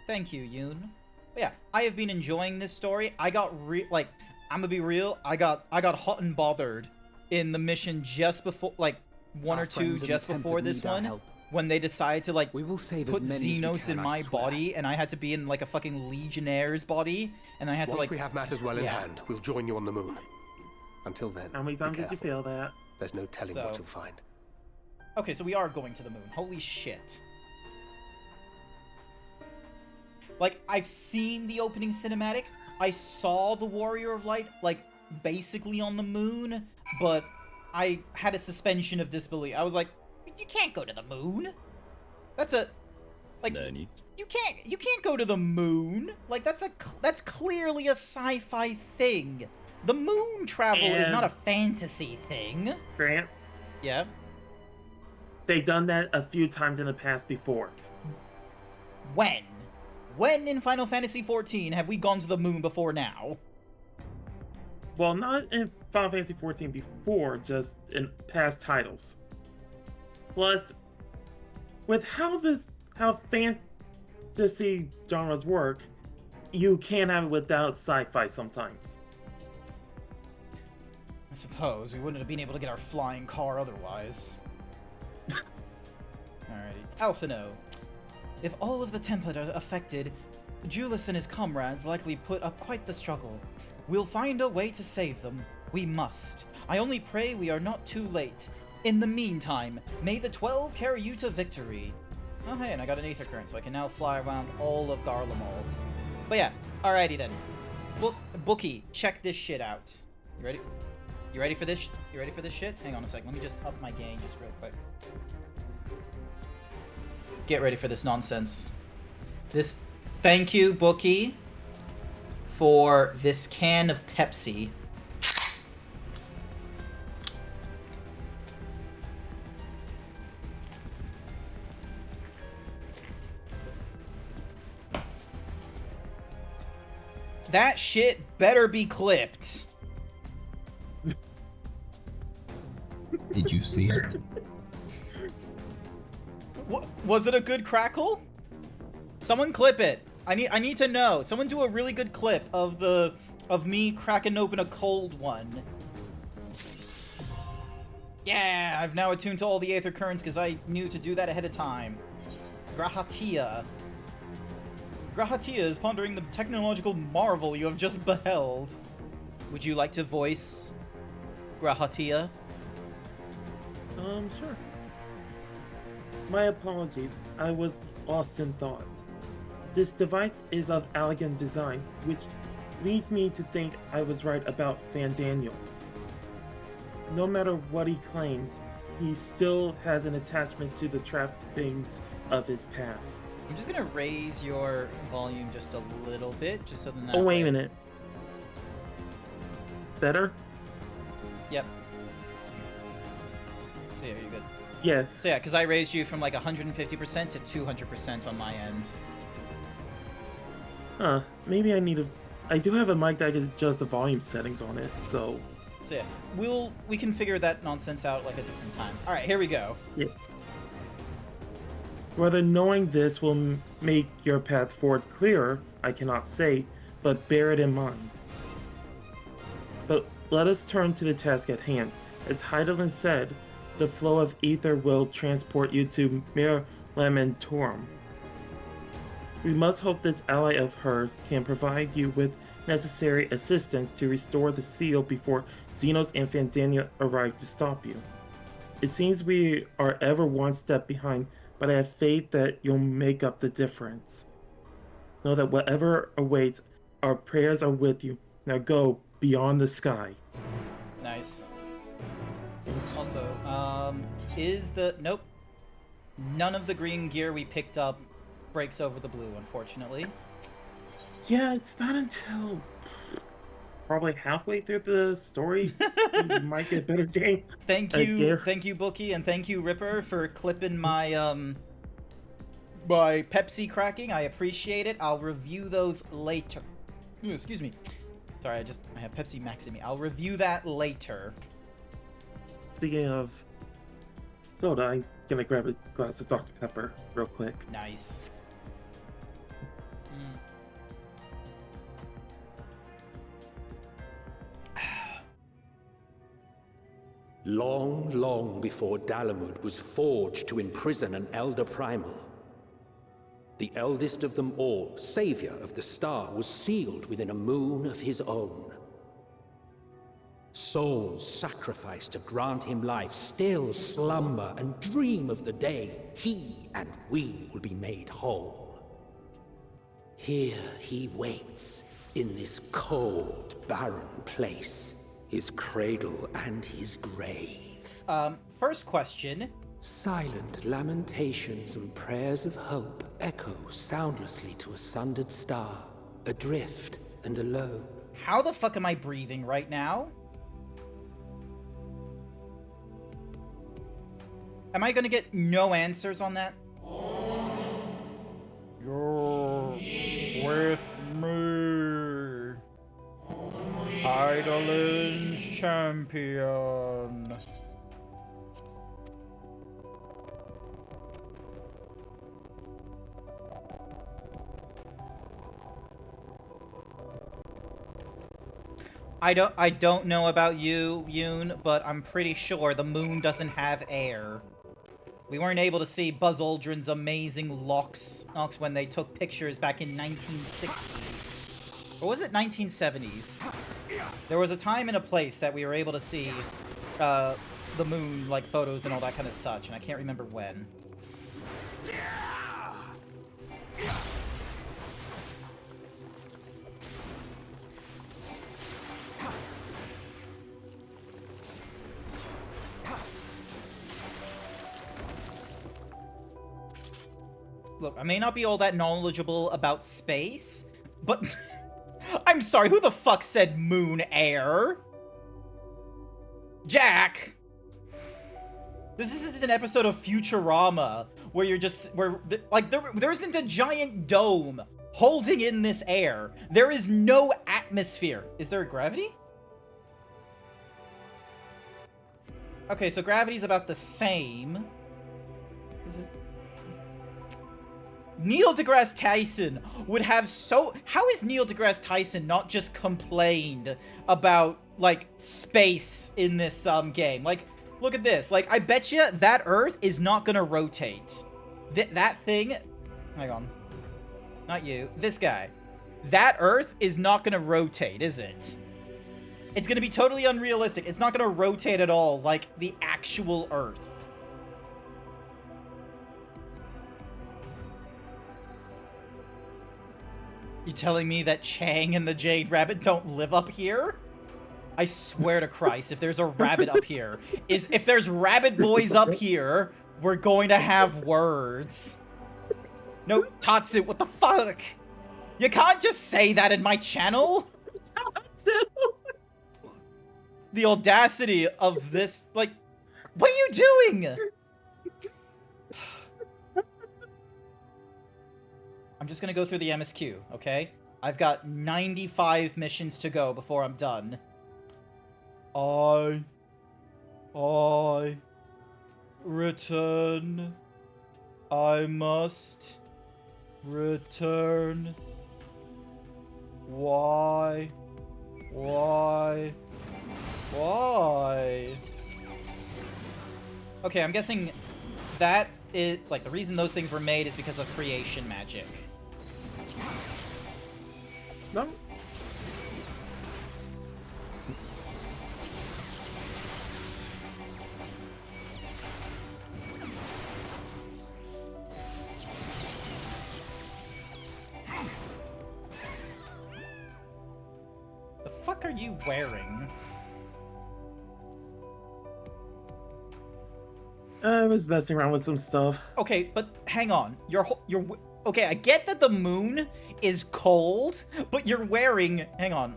Thank you, Yun. But yeah, I have been enjoying this story. I got I'm gonna be real, I got hot and bothered in the mission just before, like, one or two just before this one, when they decide to, like, we will save put as many as we Xenos in can, my body, and I had to be in, like, a fucking Legionnaire's body, and I had to, like... Once we have matters well in hand, we'll join you on the moon. Until then, how many times did you feel that? There's no telling what you'll find. Okay, so we are going to the moon. Holy shit. Like, I've seen the opening cinematic. I saw the Warrior of Light, like, basically on the moon, but I had a suspension of disbelief. I was like, you can't go to the moon. That's a... like, Nani? You can't go to the moon. Like, that's clearly a sci-fi thing. The moon travel is not a fantasy thing. Grant? Yeah? They've done that a few times in the past before. When? When in Final Fantasy XIV have we gone to the moon before now? Well, not in Final Fantasy XIV before, just in past titles. Plus, with how fantasy genres work, you can't have it without sci-fi sometimes. I suppose we wouldn't have been able to get our flying car otherwise. Alrighty. Alphino. If all of the Template are affected, Julius and his comrades likely put up quite the struggle. We'll find a way to save them. We must. I only pray we are not too late. In the meantime, may the 12 carry you to victory. Oh hey, and I got an Aether Current, so I can now fly around all of Garlemald. But yeah, alrighty then. Bookie, check this shit out. You ready? You ready for this? You ready for this shit? Hang on a sec. Let me just up my gain just real quick. Get ready for this nonsense. Thank you, Bookie, for this can of Pepsi. That shit better be clipped. Did you see it? Was it a good crackle? Someone clip it. I need to know. Someone do a really good clip of me cracking open a cold one. Yeah, I've now attuned to all the Aether Currents because I knew to do that ahead of time. Grahatia. Grahatia is pondering the technological marvel you have just beheld. Would you like to voice Grahatia? Sure. My apologies. I was lost in thought. This device is of elegant design, which leads me to think I was right about FANTASY. No matter what he claims, he still has an attachment to the trappings of his past. I'm just gonna raise your volume just a little bit, just so then that Oh, wait a way- minute. Better? Yep. So yeah, you're good. Yeah. So yeah, because I raised you from like 150% to 200% on my end. Huh. Maybe I need a... I do have a mic that can adjust the volume settings on it, so... So yeah, we can figure that nonsense out like a different time. All right, here we go. Yeah. Whether knowing this will make your path forward clearer, I cannot say, but bear it in mind. But let us turn to the task at hand. As Heidelin said, the flow of ether will transport you to Mir Lamentorum. We must hope this ally of hers can provide you with necessary assistance to restore the seal before Xenos and FANTASY arrive to stop you. It seems we are ever one step behind, but I have faith that you'll make up the difference. Know that whatever awaits, our prayers are with you. Now go beyond the sky. Nice. Also, is the... Nope. None of the green gear we picked up breaks over the blue, unfortunately. Yeah, it's not until probably halfway through the story you might get a better game. Thank you, Bookie, and thank you, Ripper, for clipping my my Pepsi cracking. I appreciate it. I'll review those later. Excuse me. Sorry, I have Pepsi Max in me. I'll review that later. Speaking of soda, I'm gonna grab a glass of Dr. Pepper real quick. Nice. Long, long before Dalamud was forged to imprison an Elder Primal, the eldest of them all, savior of the star, was sealed within a moon of his own. Souls sacrificed to grant him life still slumber and dream of the day he and we will be made whole. Here he waits, in this cold, barren place, his cradle and his grave. First question. Silent lamentations and prayers of hope echo soundlessly to a sundered star, adrift and alone. How the fuck am I breathing right now? Am I gonna get no answers on that? You're with me. Heidelin's champion. I don't know about you, Yoon, but I'm pretty sure the moon doesn't have air. We weren't able to see Buzz Aldrin's amazing locks when they took pictures back in 1960s. Or was it 1970s? There was a time and a place that we were able to see the moon, like, photos and all that kind of such, and I can't remember when. Look, I may not be all that knowledgeable about space, but... I'm sorry, who the fuck said moon air? Jack! This isn't an episode of Futurama where you're just... there isn't a giant dome holding in this air. There is no atmosphere. Is there gravity? Okay, so gravity's about the same. This is... Neil deGrasse Tyson would have so... How is Neil deGrasse Tyson not just complained about, like, space in this, game? Like, look at this. Like, I bet you that Earth is not gonna rotate. That thing... Hang on. Not you. This guy. That Earth is not gonna rotate, is it? It's gonna be totally unrealistic. It's not gonna rotate at all like the actual Earth. You telling me that Chang and the Jade Rabbit don't live up here? I swear to Christ, if there's a rabbit up here, if there's rabbit boys up here, we're going to have words. No, Tatsu, what the fuck? You can't just say that in my channel. Tatsu. The audacity of this, like, what are you doing? I'm just gonna go through the MSQ, okay? I've got 95 missions to go before I'm done. I return. I must return. Why? Okay, I'm guessing that is, like, the reason those things were made is because of creation magic. No. The fuck are you wearing? I was messing around with some stuff. Okay, but hang on. Okay, I get that the moon is cold, but you're wearing... Hang on.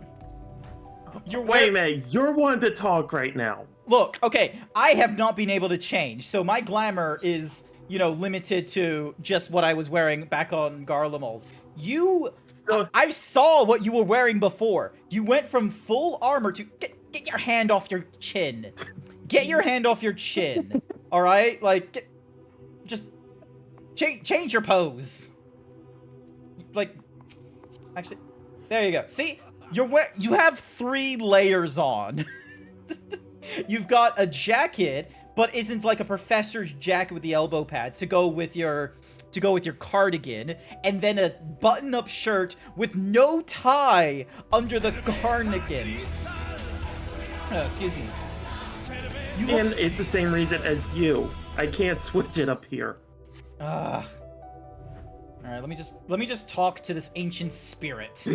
Wait a minute, you're one to talk right now. Look, okay, I have not been able to change, so my glamour is, you know, limited to just what I was wearing back on Garlemald. I saw what you were wearing before. You went from full armor to... Get your hand off your chin. Get your hand off your chin. Alright? Like, just... Change your pose. Like, actually, there you go. See? You have 3 layers on. You've got a jacket, but isn't like a professor's jacket with the elbow pads to go with your cardigan, and then a button-up shirt with no tie under the cardigan. Oh, excuse me. And it's the same reason as you. I can't switch it up here. All right, let me just talk to this ancient spirit.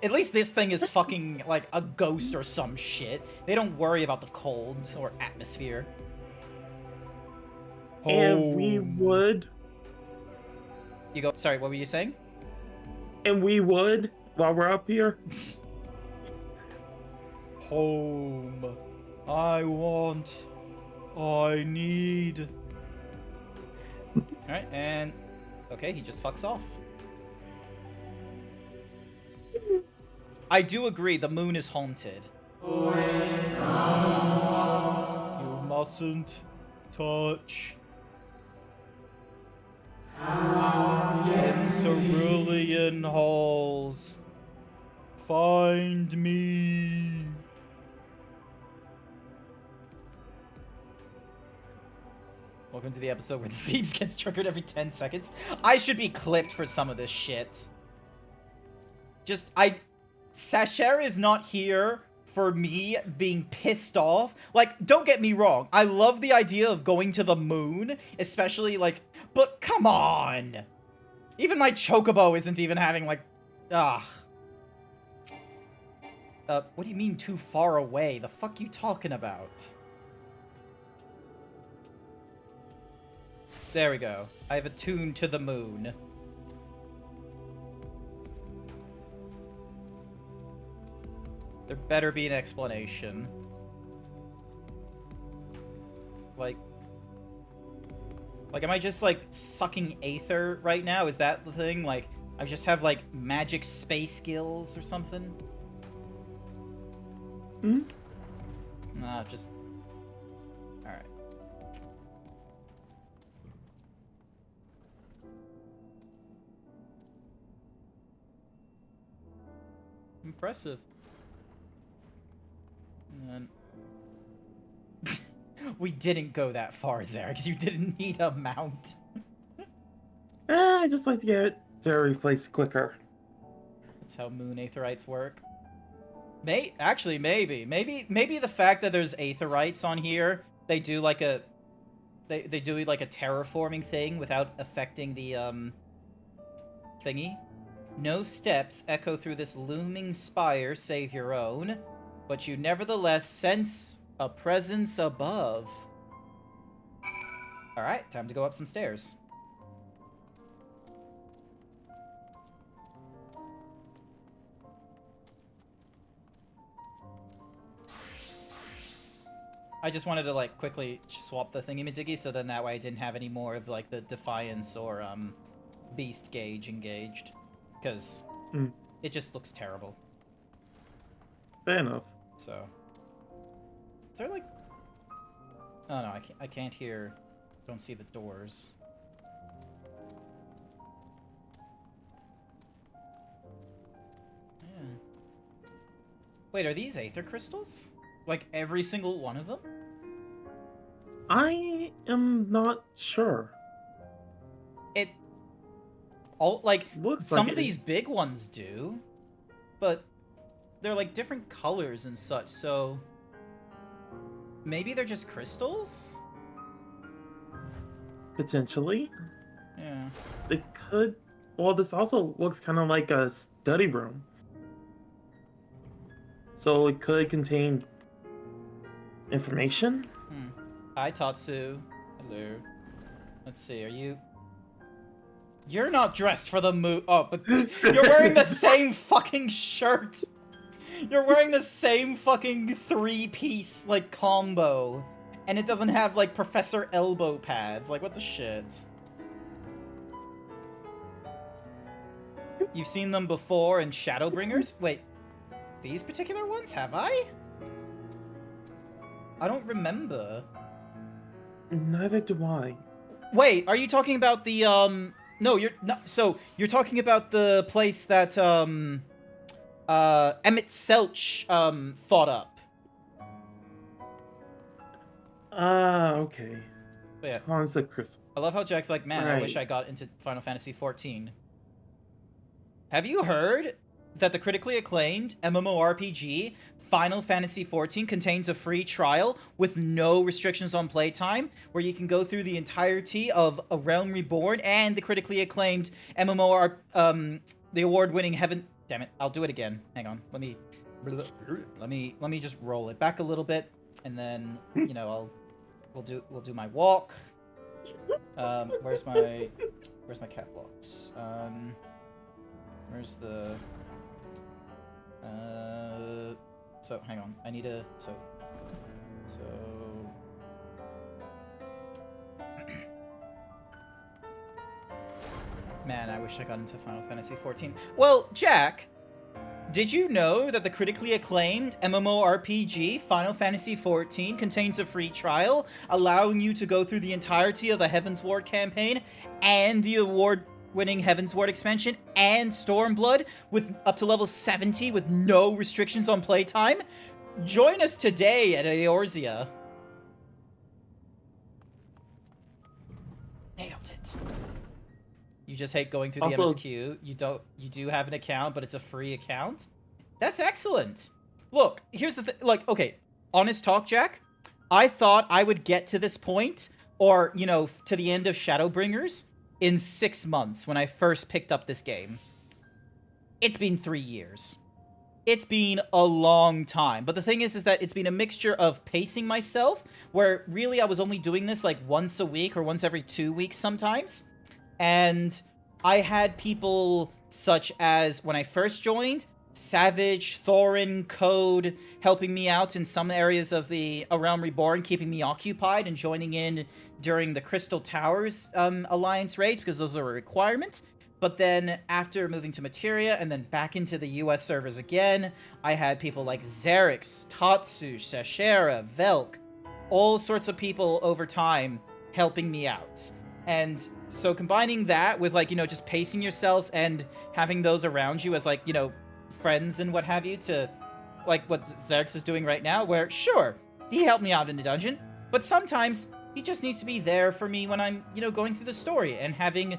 At least this thing is fucking like a ghost or some shit. They don't worry about the cold or atmosphere. And we would. You go. Sorry, what were you saying? And we would while we're up here. Home. I want. I need. Alright, and... Okay, he just fucks off. I do agree, the moon is haunted. You mustn't touch... in cerulean halls. Find me. Welcome to the episode where the Zeebs gets triggered every 10 seconds. I should be clipped for some of this shit. Sacher is not here for me being pissed off. Like, don't get me wrong. I love the idea of going to the moon, especially, like, but come on. Even my chocobo isn't even having, like, what do you mean too far away? The fuck you talking about? There we go. I have attuned to the moon. There better be an explanation. Like, am I just, like, sucking aether right now? Is that the thing? Like, I just have, like, magic space skills or something? Hmm? Nah, just... Alright. Impressive. And we didn't go that far, Xerix. You didn't need a mount. I just like to get to every place quicker. That's how moon aetherites work. Actually, maybe the fact that there's aetherites on here, they do like a terraforming thing without affecting the thingy. No steps echo through this looming spire save your own, but you nevertheless sense a presence above. All right, time to go up some stairs. I just wanted to, like, quickly swap the thingy-majiggy, so then that way I didn't have any more of, like, the Defiance or, Beast gauge engaged. Because it just looks terrible. Fair enough. So. Is there, like... Oh, no, I can't hear... Don't see the doors. Yeah. Wait, are these Aether Crystals? Like, every single one of them? I am not sure. Some of these big ones do, but they're like different colors and such, so maybe they're just crystals? Potentially. Yeah. It could... Well, this also looks kind of like a study room. So it could contain information? Hi, Tatsu. Hello. Let's see, are you... You're not dressed for the Oh, but you're wearing the same fucking shirt! You're wearing the same fucking three-piece, like, combo. And it doesn't have, like, Professor Elbow pads. Like, what the shit? You've seen them before in Shadowbringers? Wait, these particular ones? Have I? I don't remember. Neither do I. Wait, are you talking about the, No, you're not. So, you're talking about the place that, Emmett Selch, fought up. Okay. But yeah. Hans of Chris. I love how Jack's like, man, I wish I got into Final Fantasy XIV. Have you heard that the critically acclaimed MMORPG Final Fantasy XIV contains a free trial with no restrictions on playtime, where you can go through the entirety of A Realm Reborn and the critically acclaimed the award-winning Heaven... Damn it, I'll do it again. Hang on, let me just roll it back a little bit, and then, you know, we'll do my walk. Where's my cat walks? Where's the... So, hang on. I need to... So... Man, I wish I got into Final Fantasy XIV. Well, Jack, did you know that the critically acclaimed MMORPG Final Fantasy XIV contains a free trial, allowing you to go through the entirety of the Heavensward campaign and the award-winning Heavensward expansion and Stormblood with up to level 70 with no restrictions on playtime? Join us today at Eorzea. Nailed it. You just hate going through the MSQ. You do have an account, but it's a free account? That's excellent. Look, here's the thing. Like, okay, honest talk, Jack. I thought I would get to this point, or, you know, to the end of Shadowbringers in 6 months when I first picked up this game. It's been 3 years. It's been a long time. But the thing is that it's been a mixture of pacing myself, where really I was only doing this like once a week or once every 2 weeks sometimes. And I had people such as, when I first joined, Savage, Thorin, Code, helping me out in some areas of the A Realm Reborn, keeping me occupied and joining in during the Crystal Towers Alliance raids, because those are a requirement. But then, after moving to Materia, and then back into the US servers again, I had people like Xerix, Tatsu, Sashera, Velk, all sorts of people over time helping me out. And so combining that with, like, you know, just pacing yourselves and having those around you as, like, you know, friends and what have you, to, like, what Xerix is doing right now, where, sure, he helped me out in the dungeon, but sometimes he just needs to be there for me when I'm, you know, going through the story and having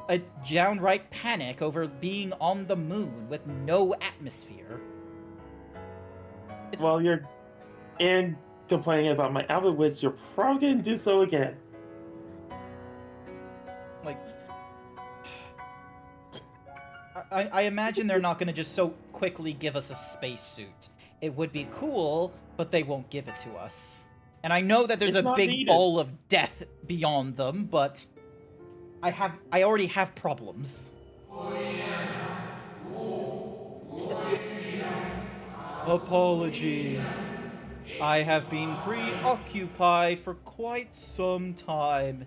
a downright panic over being on the moon with no atmosphere. while you're in complaining about my outfit, which you're probably gonna do so again. Like, I imagine they're not gonna just so quickly give us a spacesuit. It would be cool, but they won't give it to us. And I know that there's It's a not big needed. ball of death beyond them, but I already have problems. Apologies. I have been preoccupied for quite some time,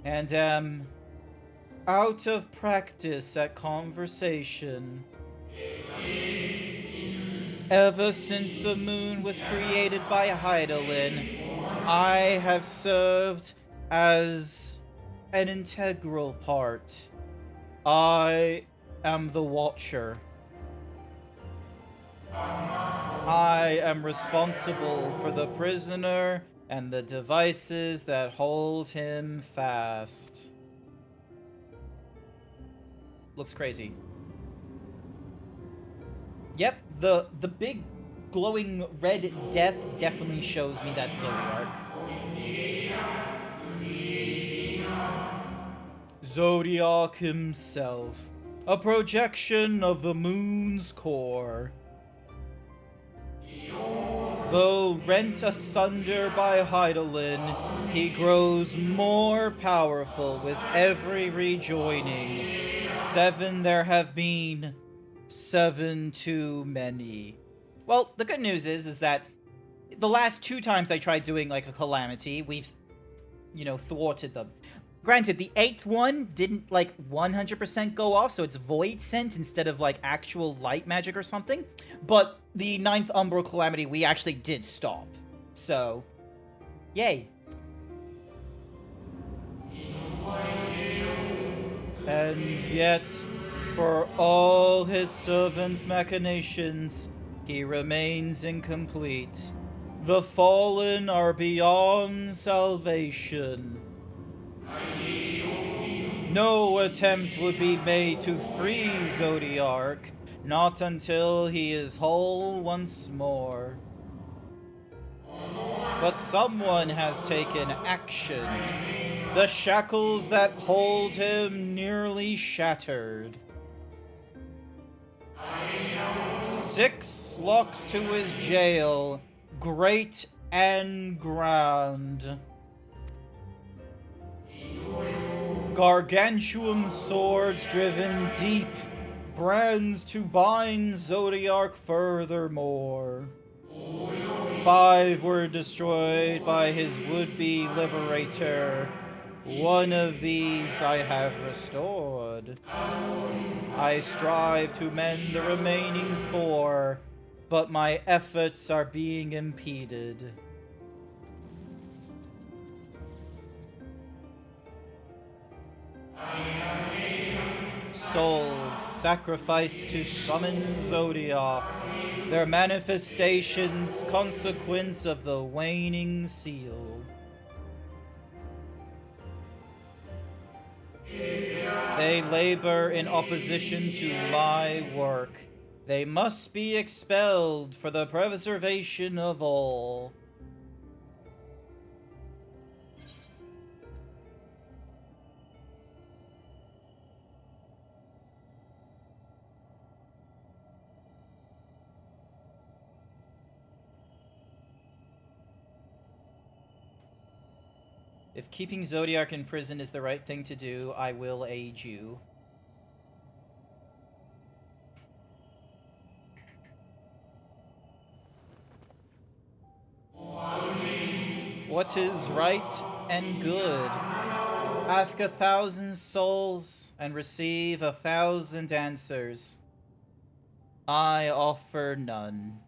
and am out of practice at conversation. Ever since the moon was created by Hydaelyn, I have served as an integral part. I am the Watcher. I am responsible for the prisoner and the devices that hold him fast. Looks crazy. Yep, the big glowing red death definitely shows me that Zodiark. Zodiark himself, a projection of the moon's core. Though rent asunder by Hydaelyn, he grows more powerful with every rejoining. 7 there have been, 7 too many. Well, the good news is that the last 2 times I tried doing like a calamity, we've, you know, thwarted them. Granted, the 8th one didn't like 100% go off, so it's void sent instead of like actual light magic or something. But the 9th Umbral Calamity we actually did stop. So, yay. And yet, for all his servants' machinations, he remains incomplete. The fallen are beyond salvation. No attempt would be made to free Zodiark, not until he is whole once more. But someone has taken action. The shackles that hold him nearly shattered. 6 locks to his jail, great and grand. Gargantuan swords driven deep, brands to bind Zodiark furthermore. 5 were destroyed by his would-be liberator. 1 of these I have restored. I strive to mend the remaining 4, but my efforts are being impeded. Souls sacrificed to summon Zodiark, their manifestations consequence of the waning seal. They labor in opposition to my work. They must be expelled for the preservation of all. If keeping Zodiark in prison is the right thing to do, I will aid you. What is right and good? Ask 1,000 souls and receive 1,000 answers. I offer none.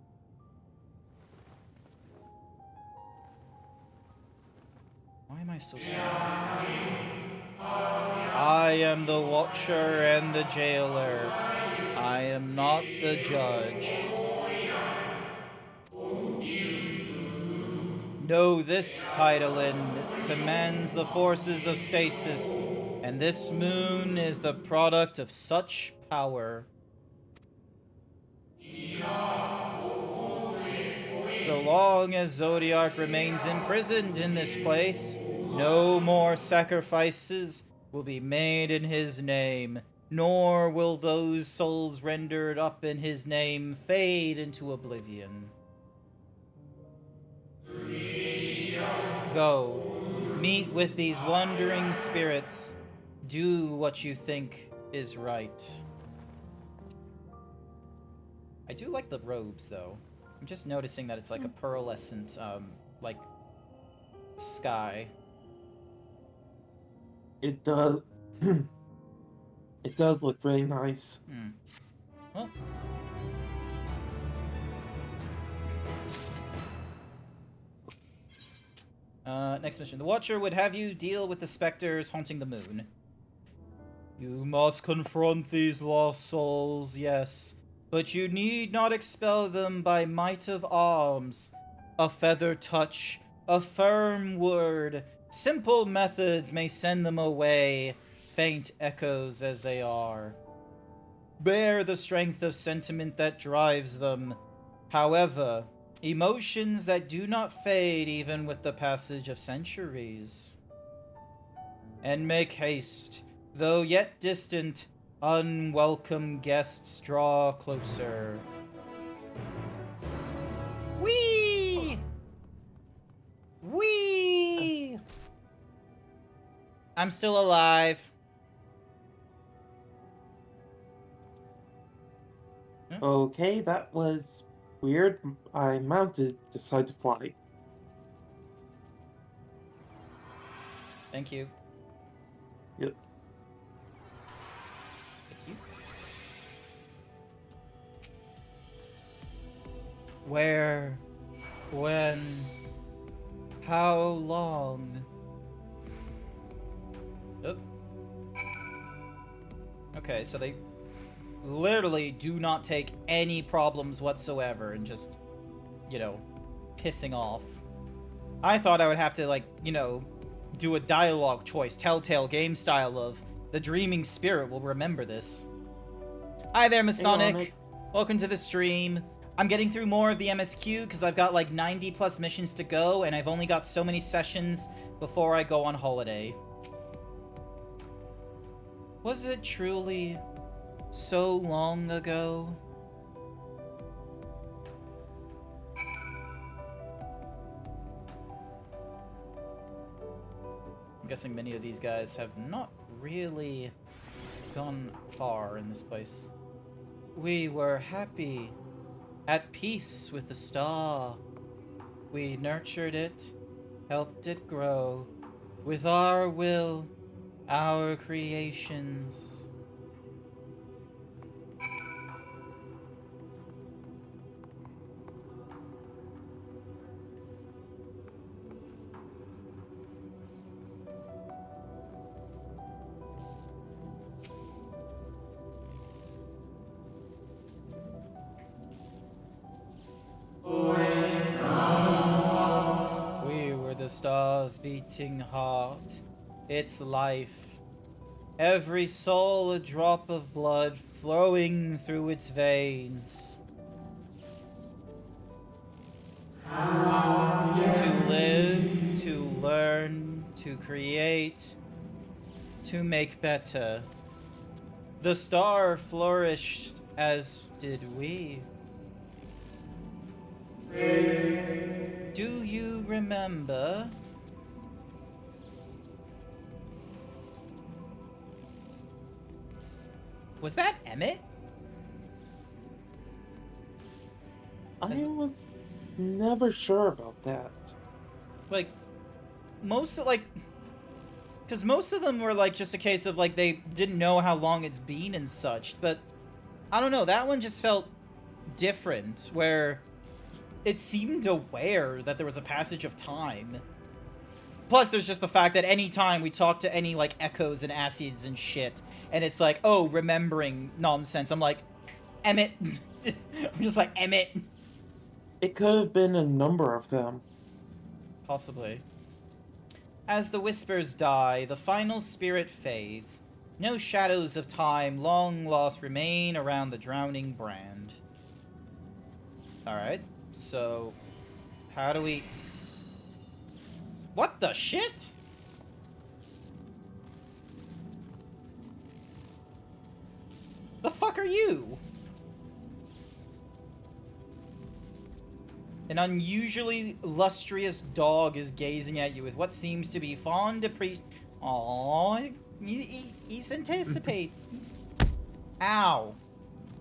Why am I so sad? I am the Watcher and the Jailer. I am not the Judge. Know this, Hydaelyn commands the forces of stasis, and this moon is the product of such power. So long as Zodiac remains imprisoned in this place, no more sacrifices will be made in his name, nor will those souls rendered up in his name fade into oblivion. Go, meet with these wandering spirits, do what you think is right. I do like the robes, though. I'm just noticing that it's like a pearlescent, like, sky. It does. It does look really nice. Well. Next mission. The Watcher would have you deal with the specters haunting the moon. You must confront these lost souls, yes. But you need not expel them by might of arms. A feather touch, a firm word, simple methods may send them away, faint echoes as they are. Bear the strength of sentiment that drives them. However, emotions that do not fade even with the passage of centuries. And make haste, though yet distant, unwelcome guests draw closer. Whee! Whee! I'm still alive. Okay, that was weird. I mounted, decided to fly. Thank you. Yep. Thank you. Where? When? How long? Oh. Okay, so they literally do not take any problems whatsoever and just, you know, pissing off. I thought I would have to, like, you know, do a dialogue choice, Telltale game style of the dreaming spirit will remember this. Hi there, Masonic. Welcome to the stream. I'm getting through more of the MSQ because I've got like 90 plus missions to go and I've only got so many sessions before I go on holiday. Was it truly so long ago? I'm guessing many of these guys have not really gone far in this place. We were happy, at peace with the star. We nurtured it, helped it grow, with our will, our creations. We were the star's beating heart, its life. Every soul a drop of blood flowing through its veins. To live, to learn, to create, to make better. The star flourished as did we. Do you remember? Was that Emmett? I was never sure about that. Like, most of, like, because most of them were, like, just a case of, like, they didn't know how long it's been and such, but I don't know, that one just felt different, where it seemed aware that there was a passage of time. Plus, there's just the fact that any time we talk to any, like, echoes and acids and shit, and it's like, oh, remembering nonsense, I'm like, Emmett. I'm just like, Emmett. It could have been a number of them. Possibly. As the whispers die, the final spirit fades. No shadows of time long lost remain around the drowning brand. Alright, so How do we... What the shit? The fuck are you? An unusually lustrous dog is gazing at you with what seems to be fond appreciation. Aww, he's anticipates. Ow.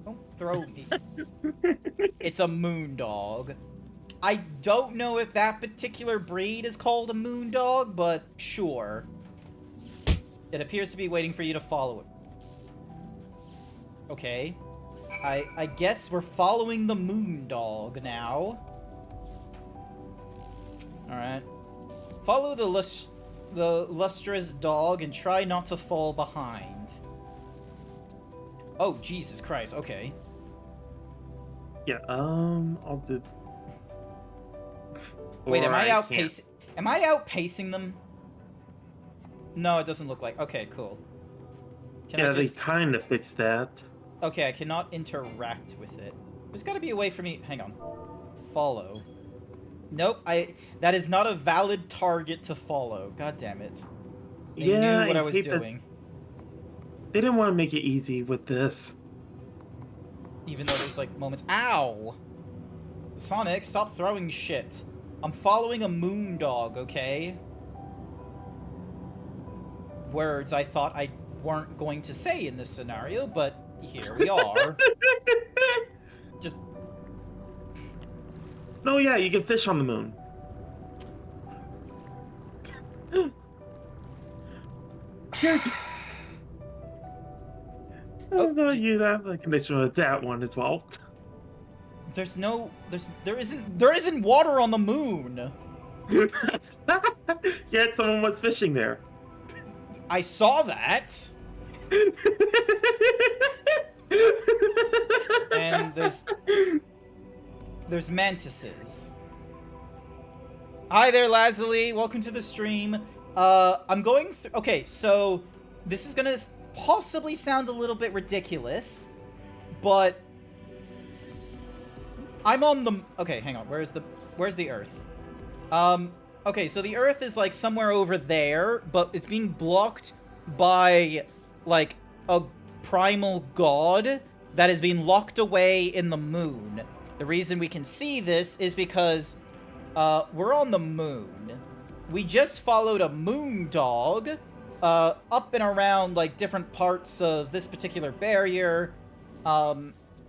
Don't throw me. It's a moon dog. I don't know if that particular breed is called a moon dog, but sure. It appears to be waiting for you to follow it. Okay. I guess we're following the moon dog now. Alright. Follow the lustrous dog and try not to fall behind. Oh, Jesus Christ, okay. Yeah, I'll do... Wait, am Or I can't. outpacing... Am I outpacing them? No, it doesn't look like... Okay, cool. Can Yeah, I just... they kind of fixed that. Okay, I cannot interact with it. There's gotta be a way for me... Hang on. Follow. Nope, that is not a valid target to follow. God damn it. They knew what I was doing. They didn't want to make it easy with this. Even though there's like moments... Ow! Sonic, stop throwing shit. I'm following a moon dog, okay? Words I thought I weren't going to say in this scenario, but here we are. Just... No, yeah, you can fish on the moon. I don't know, you have a connection with that one as well. There isn't water on the moon. Yet someone was fishing there. I saw that. And there's mantises. Hi there, Lazuli. Welcome to the stream. I'm going through... Okay, so this is gonna possibly sound a little bit ridiculous, but I'm on the... Okay, hang on. Where's the Earth? Okay, so the Earth is, like, somewhere over there, but it's being blocked by, like, a primal god that is being locked away in the moon. The reason we can see this is because, we're on the moon. We just followed a moon dog, up and around, like, different parts of this particular barrier.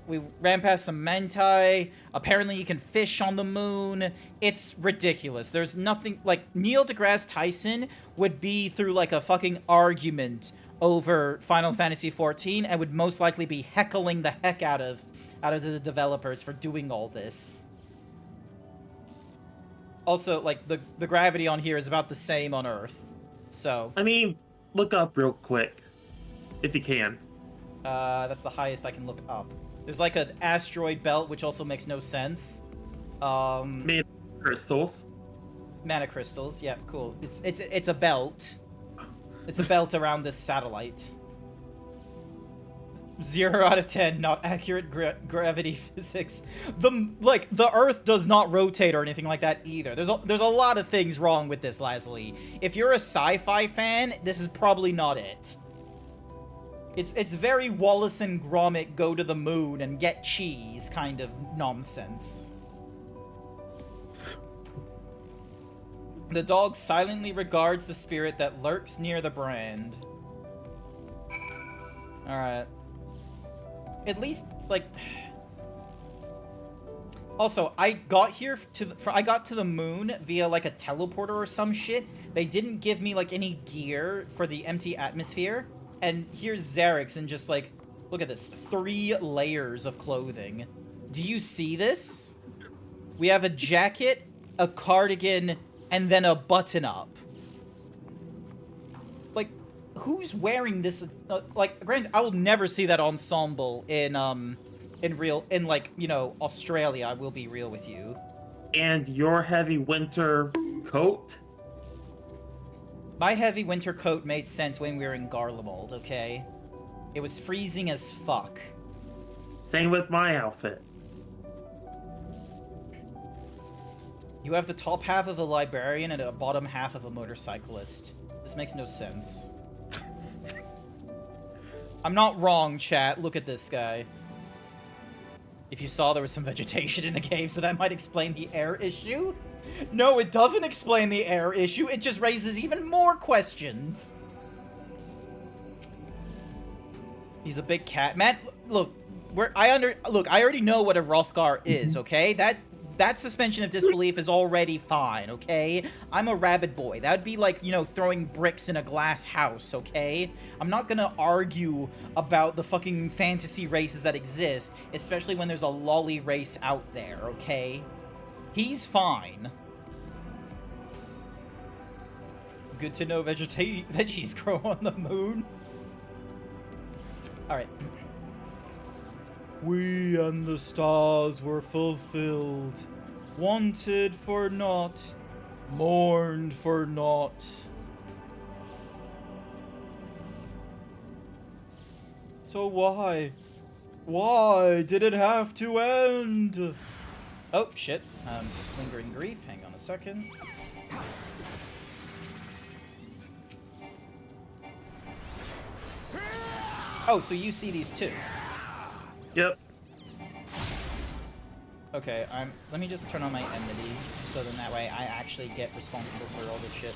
We ran past some manti. Apparently you can fish on the moon. It's ridiculous. There's nothing... Like, Neil deGrasse Tyson would be through, like, a fucking argument over Final Fantasy XIV and would most likely be heckling the heck out of the developers for doing all this. Also, like, the gravity on here is about the same on Earth. So... I mean, look up real quick. If you can. That's the highest I can look up. There's like an asteroid belt, which also makes no sense. Mana crystals. Mana crystals, yeah, cool. It's a belt. It's a belt around this satellite. 0 out of 10, not accurate gravity physics. The Earth does not rotate or anything like that either. There's a lot of things wrong with this, Lazuli. If you're a sci-fi fan, this is probably not it. It's very Wallace and Gromit go to the moon and get cheese kind of nonsense. The dog silently regards the spirit that lurks near the brand. Alright. At least, like... Also, I got here I got to the moon via, like, a teleporter or some shit. They didn't give me, like, any gear for the empty atmosphere. And here's Xerix and just, like, look at this. 3 layers of clothing. Do you see this? We have a jacket, a cardigan, and then a button-up. Like, who's wearing this? Like, granted, I will never see that ensemble in like, you know, Australia, I will be real with you. And your heavy winter coat? My heavy winter coat made sense when we were in Garlemald, okay? It was freezing as fuck. Same with my outfit. You have the top half of a librarian and a bottom half of a motorcyclist. This makes no sense. I'm not wrong, chat. Look at this guy. If you saw, there was some vegetation in the cave, so that might explain the air issue. No, it doesn't explain the air issue. It just raises even more questions. He's a big cat. Man, look, I already know what a Hrothgar is, okay? That suspension of disbelief is already fine, okay? I'm a rabbit boy. That would be like, you know, throwing bricks in a glass house, okay? I'm not gonna argue about the fucking fantasy races that exist, especially when there's a lolly race out there, okay? He's fine. Good to know veggies grow on the moon. Alright. We and the stars were fulfilled, wanted for naught, mourned for naught. So why did it have to end? Oh, shit. Lingering grief. Hang on a second. Oh, so you see these too? Yep. Okay, let me just turn on my enmity, so then that way I actually get responsible for all this shit.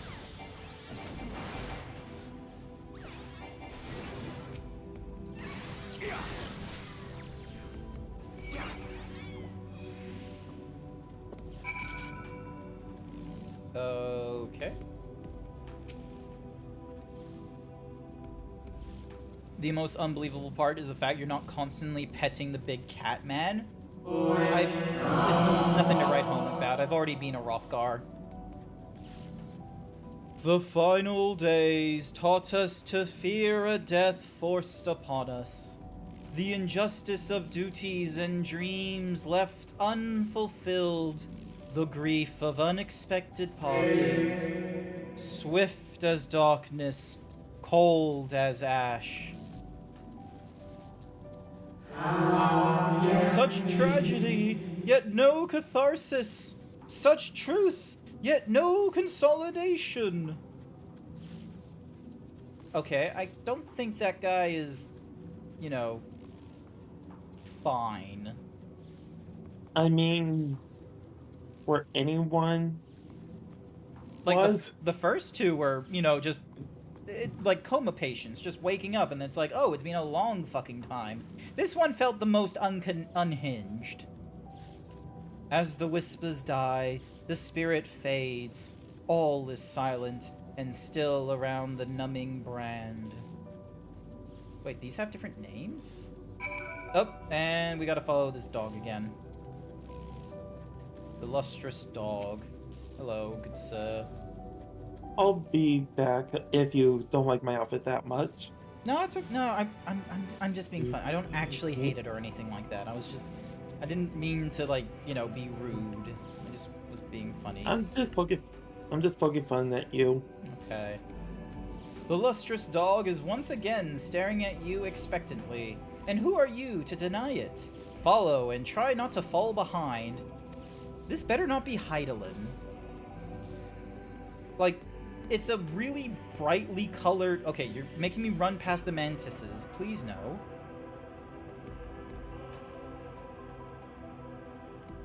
Okay. The most unbelievable part is the fact you're not constantly petting the big cat man. It's nothing to write home about. I've already been a Hrothgar. The final days taught us to fear a death forced upon us. The injustice of duties and dreams left unfulfilled. The grief of unexpected partings. Swift as darkness, cold as ash. Such tragedy, yet no catharsis. Such truth, yet no consolidation. Okay, I don't think that guy is, you know, fine. I mean, were anyone... Like, the first two were, you know, just, like, coma patients, just waking up, and it's like, oh, it's been a long fucking time. This one felt the most unhinged. As the whispers die, the spirit fades, all is silent and still around the numbing brand. Wait, these have different names? Oh, and we gotta follow this dog again. The lustrous dog. Hello, good sir. I'll be back if you don't like my outfit that much. No, it's okay. No, I'm just being fun. I don't actually hate it or anything like that. I didn't mean to, like, you know, be rude. I just was being funny. I'm just poking fun at you. Okay. The lustrous dog is once again staring at you expectantly. And who are you to deny it? Follow and try not to fall behind. This better not be Hydaelyn. Like, it's a really brightly colored... Okay, you're making me run past the mantises. Please no.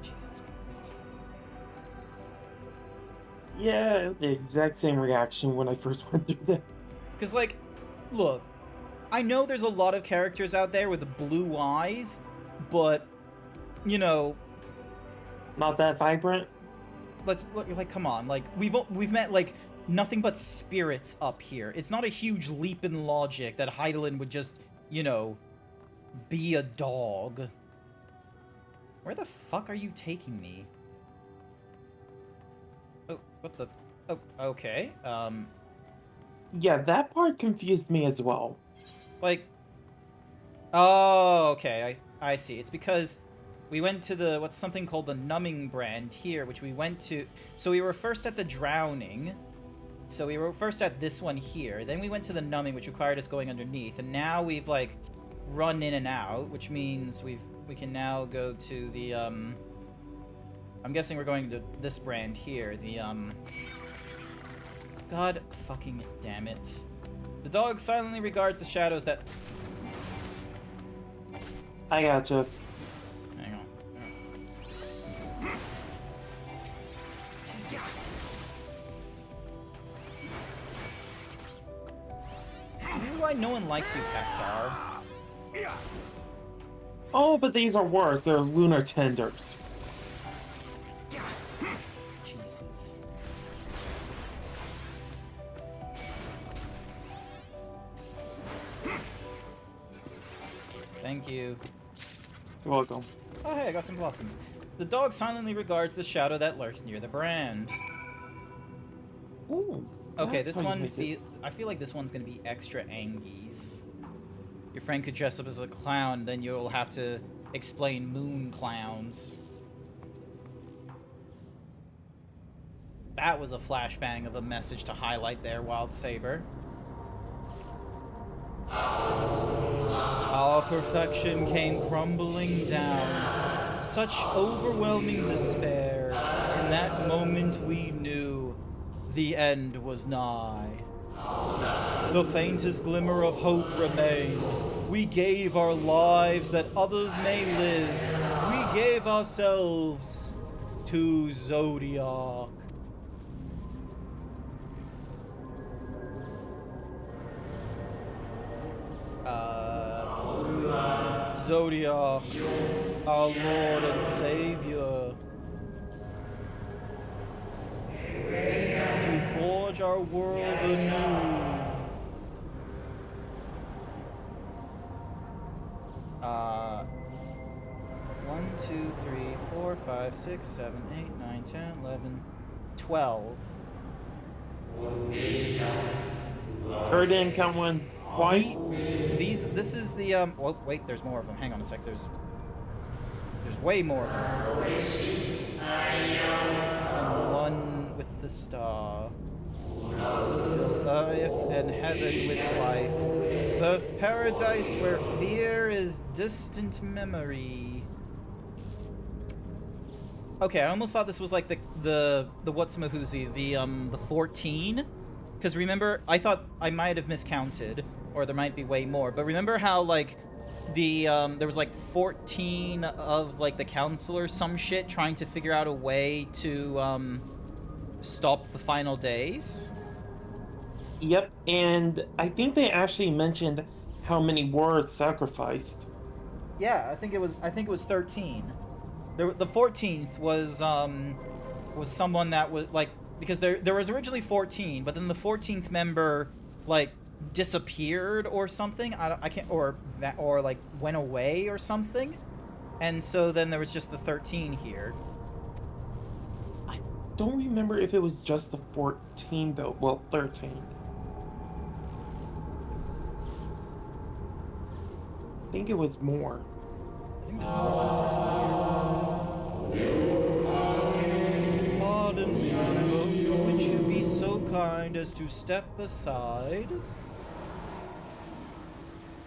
Jesus Christ. Yeah, the exact same reaction when I first went through that. Because, like, look, I know there's a lot of characters out there with blue eyes, but, you know... Not that vibrant? Like, come on, like, we've met, like, nothing but spirits up here. It's not a huge leap in logic that Hydaelyn would just, you know, be a dog. Where the fuck are you taking me? Oh, what the... Oh, okay, Yeah, that part confused me as well. Like... Oh, okay, I see. It's because... we went to the, what's something called the numbing brand here, which we went to... So we were first at the drowning. So we were first at this one here. Then we went to the numbing, which required us going underneath. And now we've, like, run in and out, which means we can now go to the, I'm guessing we're going to this brand here, the, God fucking damn it. The dog silently regards the shadows that... I gotcha. Hang on. Jesus Christ. This is why no one likes you, Cactar. Oh, but these are worse. They're lunar tenders. Jesus. Thank you. You're welcome. Oh hey, I got some blossoms. The dog silently regards the shadow that lurks near the brand. Ooh. Okay, that's this how you one, make it. I feel like this one's gonna be extra Angies. Your friend could dress up as a clown, then you'll have to explain moon clowns. That was a flashbang of a message to highlight there, Wild Saber. Our perfection came crumbling down. Such overwhelming despair. In that moment we knew the end was nigh. The faintest glimmer of hope remained. We gave our lives that others may live. We gave ourselves to Zodiac. Zodiac, our Lord and Savior, to forge our world anew. 1, 2, 3, 4, 5, 6, 7, 8, 9, 10, 11, 12. Third in, count one. Twice. This is the well, wait, there's more of them. Hang on a sec. There's way more of them. And one with the star. Fill earth and heaven with life. Birth paradise where fear is distant memory. Okay, I almost thought this was like the what's-mahoozy, the 14. Because remember, I thought I might have miscounted, or there might be way more. But remember how, like, there was, like, 14 of, like, the counselors, some shit, trying to figure out a way to, stop the final days? Yep, and I think they actually mentioned how many were sacrificed. Yeah, I think it was 13. The 14th was someone that was, like, because there was originally 14, but then the 14th member, like, disappeared or something. I can't, or like went away or something, and so then there was just the 13 here. I don't remember if it was just the 14 though. Well, 13. I think it was more. I think there's more than 14 here. Pardon me, would you be so kind as to step aside?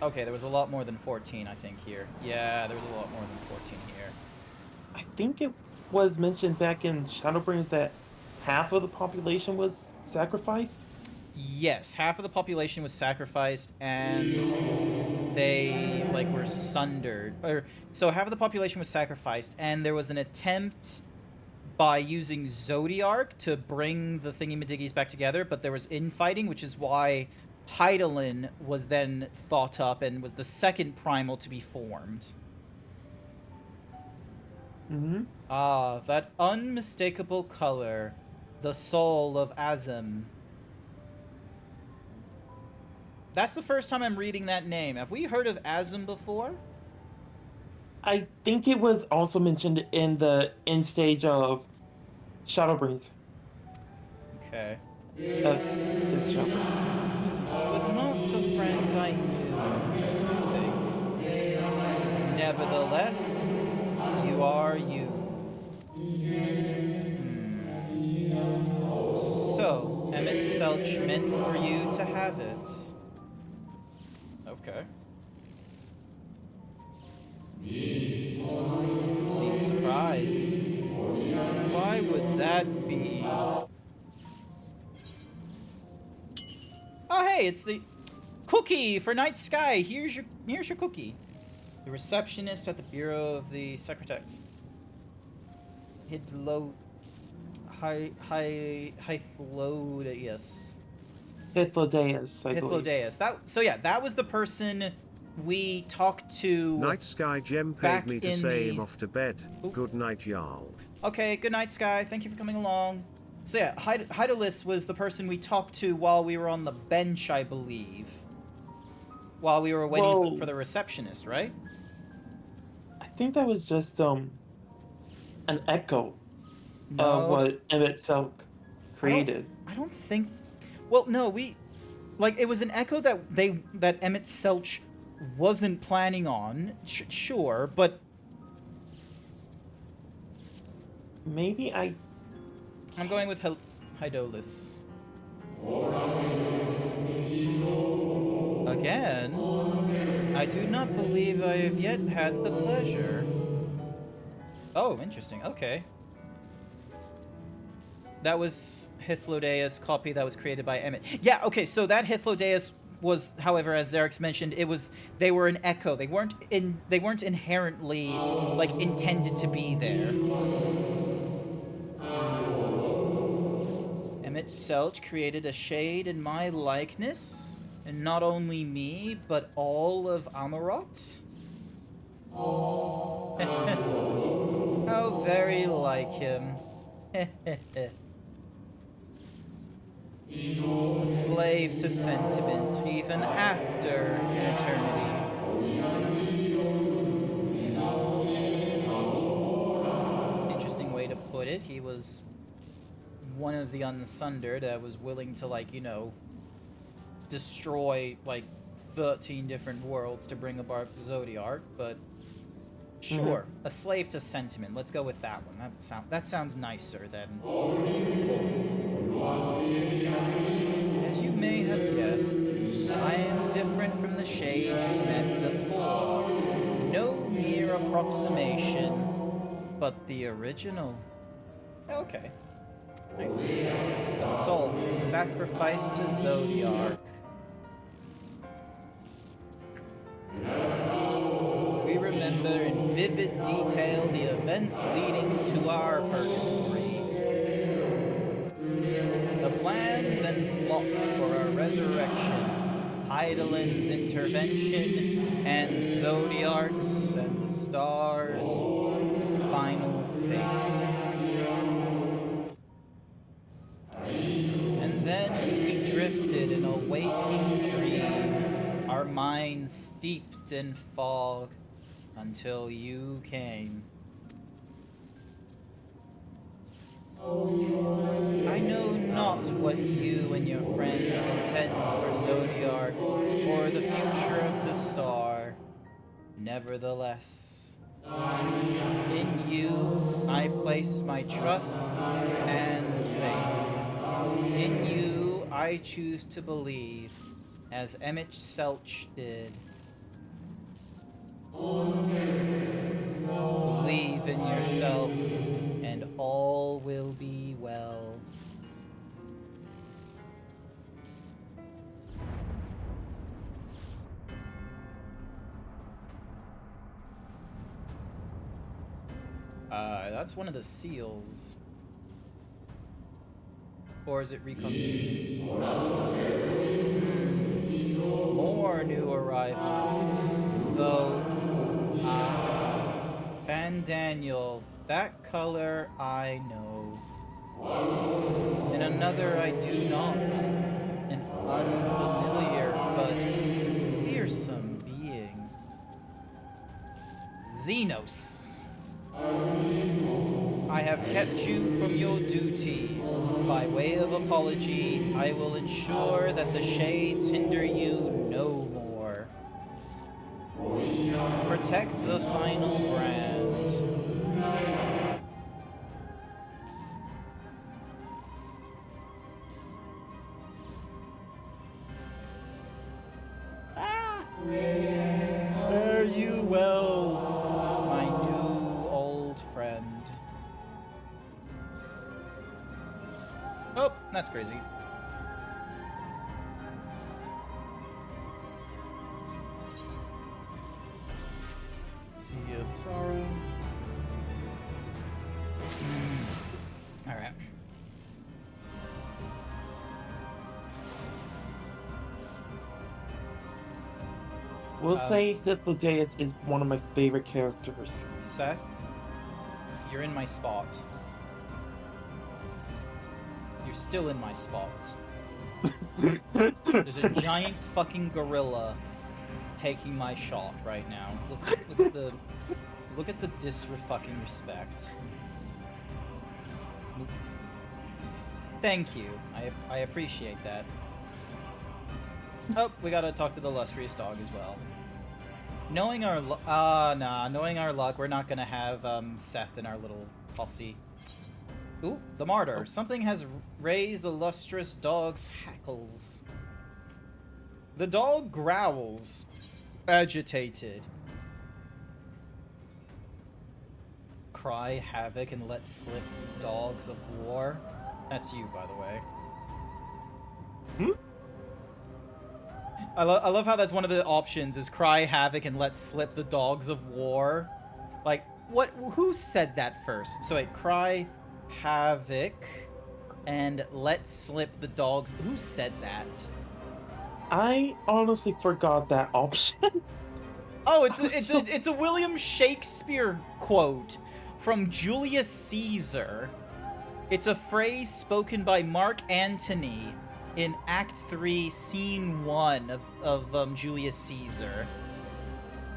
Okay, there was a lot more than 14, I think, here. Yeah, there was a lot more than 14 here. I think it was mentioned back in Shadowbringers that half of the population was sacrificed? Yes, half of the population was sacrificed, and they, like, were sundered. So half of the population was sacrificed, and there was an attempt by using Zodiark to bring the thingy-majiggies back together, but there was infighting, which is why Hydaelyn was then thought up and was the second primal to be formed. Mm-hmm. Ah, that unmistakable color, the soul of Azem. That's the first time I'm reading that name. Have we heard of Azem before? I think it was also mentioned in the end stage of Shadowbringers. Okay. Just Shadowbringers. But not the friend I knew, I think. Nevertheless, you are you. So, Emmett Selch meant for you to have it. Okay. Seems surprised. that be? Oh, hey, it's the cookie for Night Sky. Here's your cookie. The receptionist at the Bureau of the Secretex. Hythlodeus. Hythlodeus, I believe. Hythlodeus. That was the person we talked to. Night Sky Gem paid me to say him off to bed. Good night, Jarl. Okay, good night, Sky. Thank you for coming along. So yeah, Hydalis was the person we talked to while we were on the bench, I believe. While we were waiting for the receptionist, right? I think that was just an echo of what Emmett Selk created. I don't think. Well, no, it was an echo that Emmett Selch wasn't planning on. Sure, but maybe I'm going with Hydalis. Again, I do not believe I have yet had the pleasure. Oh, interesting. Okay. That was Hythlodeus copy that was created by Emmett. Yeah, okay, so that Hythlodeus was, however, as Xerix mentioned, they were an echo. They weren't inherently like intended to be there. Emmett Selch created a shade in my likeness, and not only me, but all of Amarot. How very like him. A slave to sentiment, even after an eternity. Interesting way to put it. He was one of the Unsundered that was willing to, like, you know, destroy, like, 13 different worlds to bring about Zodiark, but sure, a slave to sentiment. Let's go with that one. That sounds nicer than... As you may have guessed, I am different from the shade you met before. No mere approximation, but the original. Okay. Nice. A soul sacrificed to Zodiark. We remember in vivid detail the events leading to our purgatory. The plans and plot for our resurrection, Hydalin's intervention, and Zodiark's and the stars' final fate. And then we drifted in a waking dream, our minds steeped in fog, until you came. I know not what you and your friends intend for Zodiark or the future of the star. Nevertheless, in you I place my trust and faith. In you I choose to believe, as Emmett Selch did. Believe in yourself, and all will be well. That's one of the seals. Or is it reconstitution? More new arrivals. Though, FANDANIEL, that color I know. And another I do not. An unfamiliar but fearsome being. Xenos. I have kept you from your duty. By way of apology, I will ensure that the shades hinder you no more. Protect the final brand. Fare you well, my new old friend. That's crazy. Sea of Sorrow. Alright. We'll say that Ledeus is one of my favorite characters. Seth, you're in my spot. You're still in my spot. There's a giant fucking gorilla taking my shot right now. Look at the disfucking respect. Thank you. I appreciate that. Oh, we gotta talk to the illustrious dog as well. Knowing our knowing our luck, we're not gonna have Seth in our little posse. Ooh, the martyr. Oh. Something has raised the lustrous dog's hackles. The dog growls, agitated. Cry havoc and let slip dogs of war. That's you, by the way. Hmm? I love how that's one of the options is cry havoc and let slip the dogs of war. Like, what? Who said that first? So wait, cry havoc and let slip the dogs. Who said that? I honestly forgot that option. Oh, it's a William Shakespeare quote from Julius Caesar. It's a phrase spoken by Mark Antony in Act 3, Scene 1 of Julius Caesar.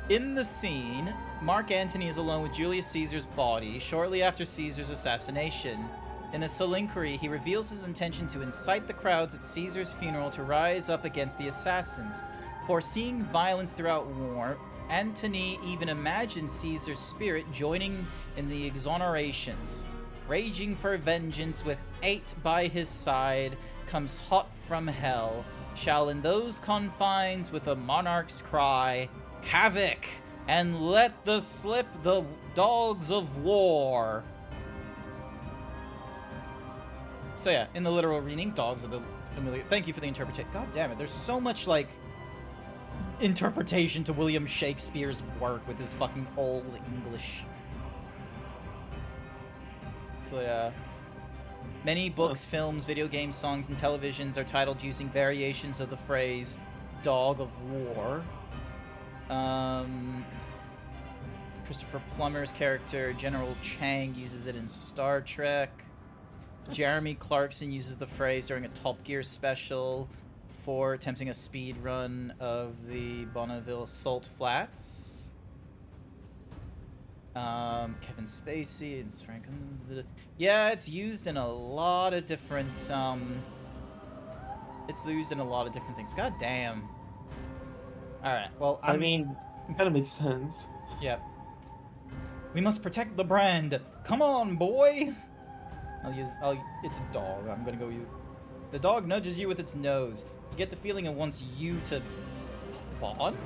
In the scene, Mark Antony is alone with Julius Caesar's body shortly after Caesar's assassination. In a soliloquy, he reveals his intention to incite the crowds at Caesar's funeral to rise up against the assassins. Foreseeing violence throughout war, Antony even imagined Caesar's spirit joining in the exonerations. Raging for vengeance with 8 by his side, comes hot from hell, shall in those confines with a monarch's cry, havoc, and let the slip the dogs of war. So yeah, in the literal reading, dogs are the familiar. Thank you for the interpretation. God damn it, there's so much like interpretation to William Shakespeare's work with his fucking old English. So yeah. Many books, films, video games, songs, and televisions are titled using variations of the phrase dog of war. Christopher Plummer's character, General Chang, uses it in Star Trek. Jeremy Clarkson uses the phrase during a Top Gear special for attempting a speed run of the Bonneville Salt Flats. Kevin Spacey and Franklin. Yeah, it's used in a lot of different. It's used in a lot of different things. God damn. All right. Well, I mean, it kind of makes sense. Yep. We must protect the brand. Come on, boy. It's a dog. I'm gonna go use. The dog nudges you with its nose. You get the feeling it wants you to spawn.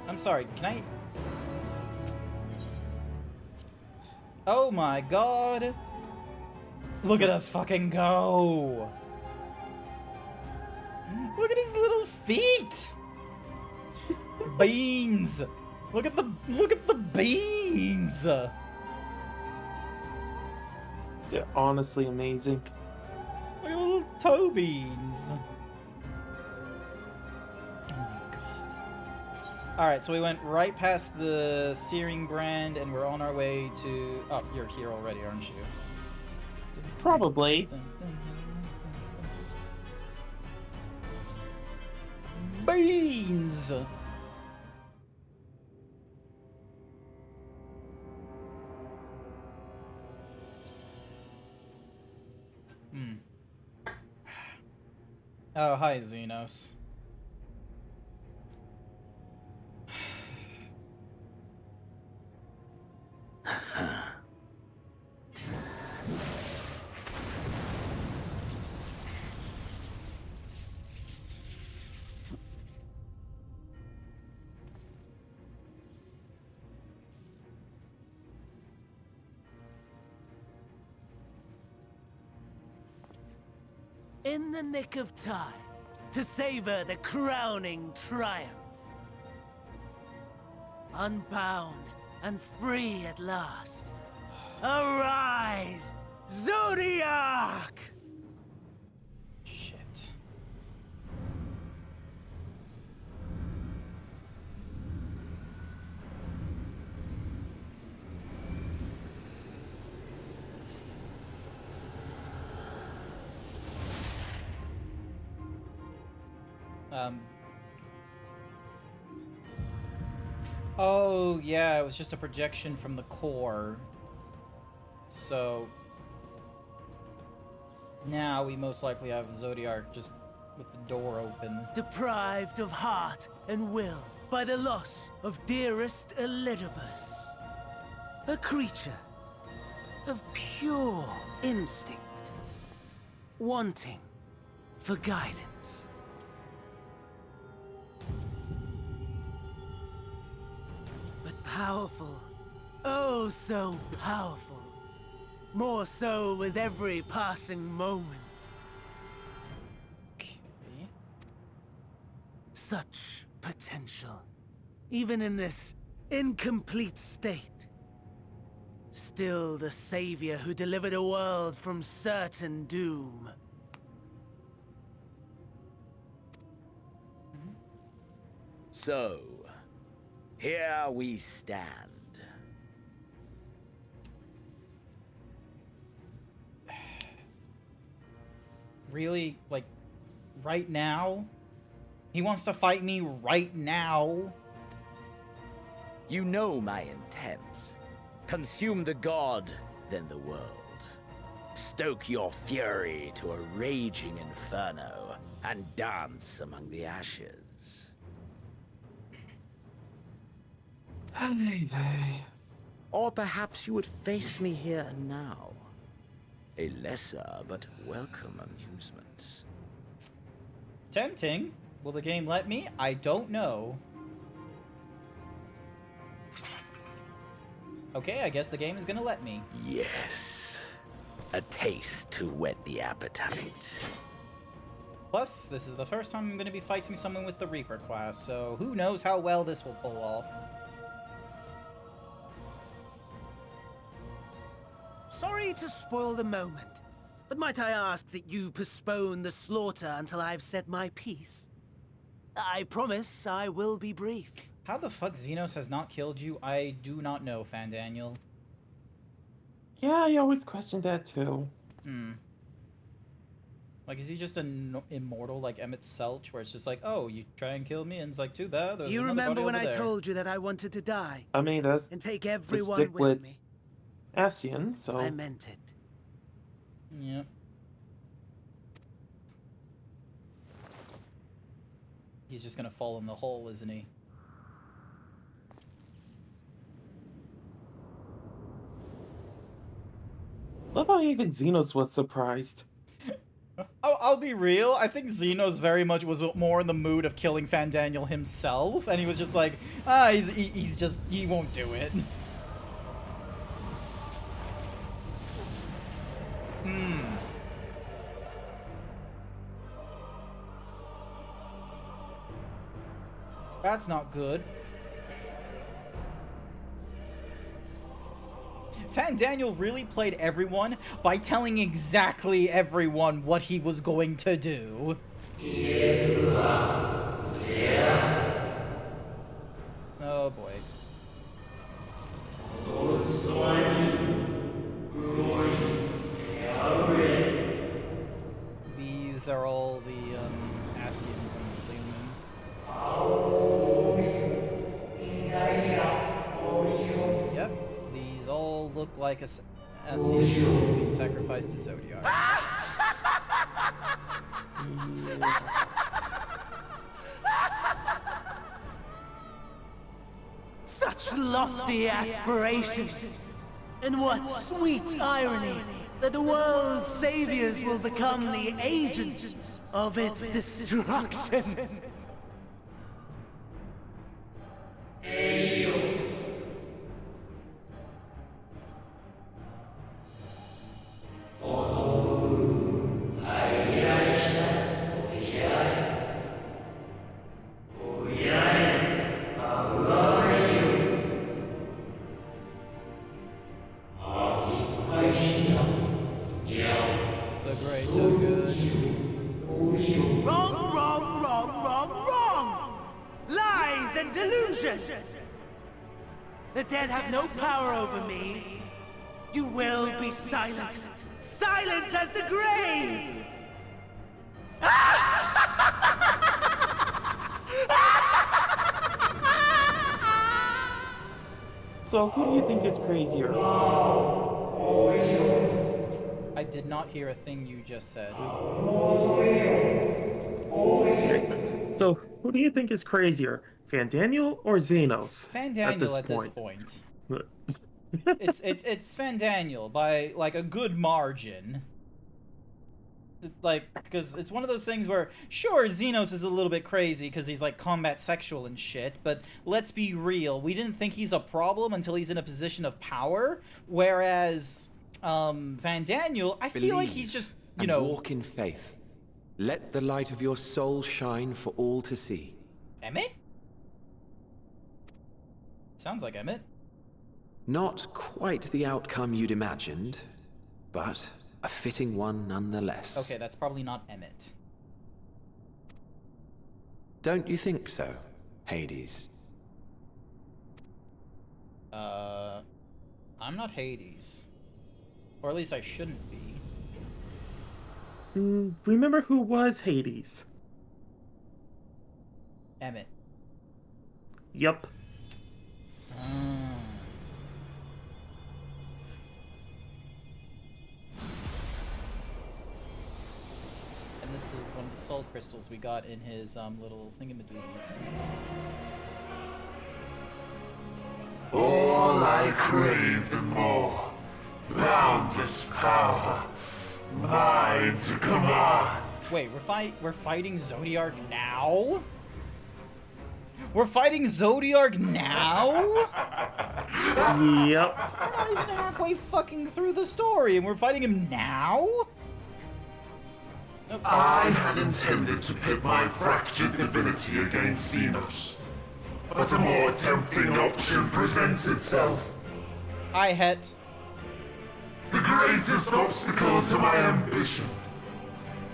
I'm sorry. Can I? Oh my god. Look at us fucking go. Look at his little feet. Beans. Look at the beans. They're honestly amazing. Look at the little toe beans. Alright, so we went right past the Searing Brand, and we're on our way to... Oh, you're here already, aren't you? Probably. Beans! Oh, hi, Xenos. in the nick of time to savor the crowning triumph. Unbound and free at last. Arise, Zodiac! Shit. Oh, yeah, it was just a projection from the core. So now we most likely have Zodiac just with the door open. Deprived of heart and will by the loss of dearest Elidibus. A creature of pure instinct, wanting for guidance. But powerful, oh so powerful. More so with every passing moment. Okay. Such potential, even in this incomplete state. Still the savior who delivered a world from certain doom. So, here we stand. Really? Like, right now? He wants to fight me right now? You know my intent. Consume the god, then the world. Stoke your fury to a raging inferno, and dance among the ashes. Hey. Or perhaps you would face me here and now. A lesser but welcome amusement. Tempting. Will the game let me? I don't know. Okay, I guess the game is gonna let me. Yes. A taste to whet the appetite. Plus, this is the first time I'm gonna be fighting someone with the Reaper class, so who knows how well this will pull off. Sorry to spoil the moment, but might I ask that you postpone the slaughter until I've said my piece? I promise I will be brief. How the fuck Xenos has not killed you, I do not know, FanDaniel. Yeah, I always questioned that too. Like, is he just an immortal like Emmett Selch, where it's just like, oh, you try and kill me, and it's like, too bad. Do you remember when I told you that I wanted to die? I mean, that's and take everyone stick with me? Ascian, so I meant it. Yep. He's just gonna fall in the hole, isn't he? love how even Xenos was surprised. I'll be real. I think Xenos very much was more in the mood of killing FanDaniel himself, and he was just like, he won't do it. That's not good. FanDaniel really played everyone by telling exactly everyone what he was going to do. Oh boy. These are all the Ascians, I'm assuming. Yep, these all look like Ascians that have been sacrificed to Zodiac. Such lofty aspirations! And what sweet irony that the world's saviors will become the agents of its destruction! and delusion! The dead have no power over me. You will be silent. Silent as the grave! So who do you think is crazier? I did not hear a thing you just said. So who do you think is crazier, Fandaniel or Xenos? Fandaniel at this point. It's Fandaniel by like a good margin. Like, because it's one of those things where, sure, Xenos is a little bit crazy because he's like combat sexual and shit, but let's be real, we didn't think he's a problem until he's in a position of power, whereas Fandaniel, I feel like he's just, you know... walk in faith. Let the light of your soul shine for all to see. Emmett? Sounds like Emmett. Not quite the outcome you'd imagined, but a fitting one nonetheless. Okay, that's probably not Emmett. Don't you think so, Hades? I'm not Hades. Or at least I shouldn't be. Remember who was Hades? Emmett. Yep. And this is one of the soul crystals we got in his little thingamadoodies. All I craved and more. Boundless power. Mine to command. Wait, we're fighting Zodiark now? We're fighting Zodiark now? Yep. We're not even halfway fucking through the story and we're fighting him now? Nope. I had intended to pit my fractured divinity against Xenos, but a more tempting option presents itself. I had... The greatest obstacle to my ambition.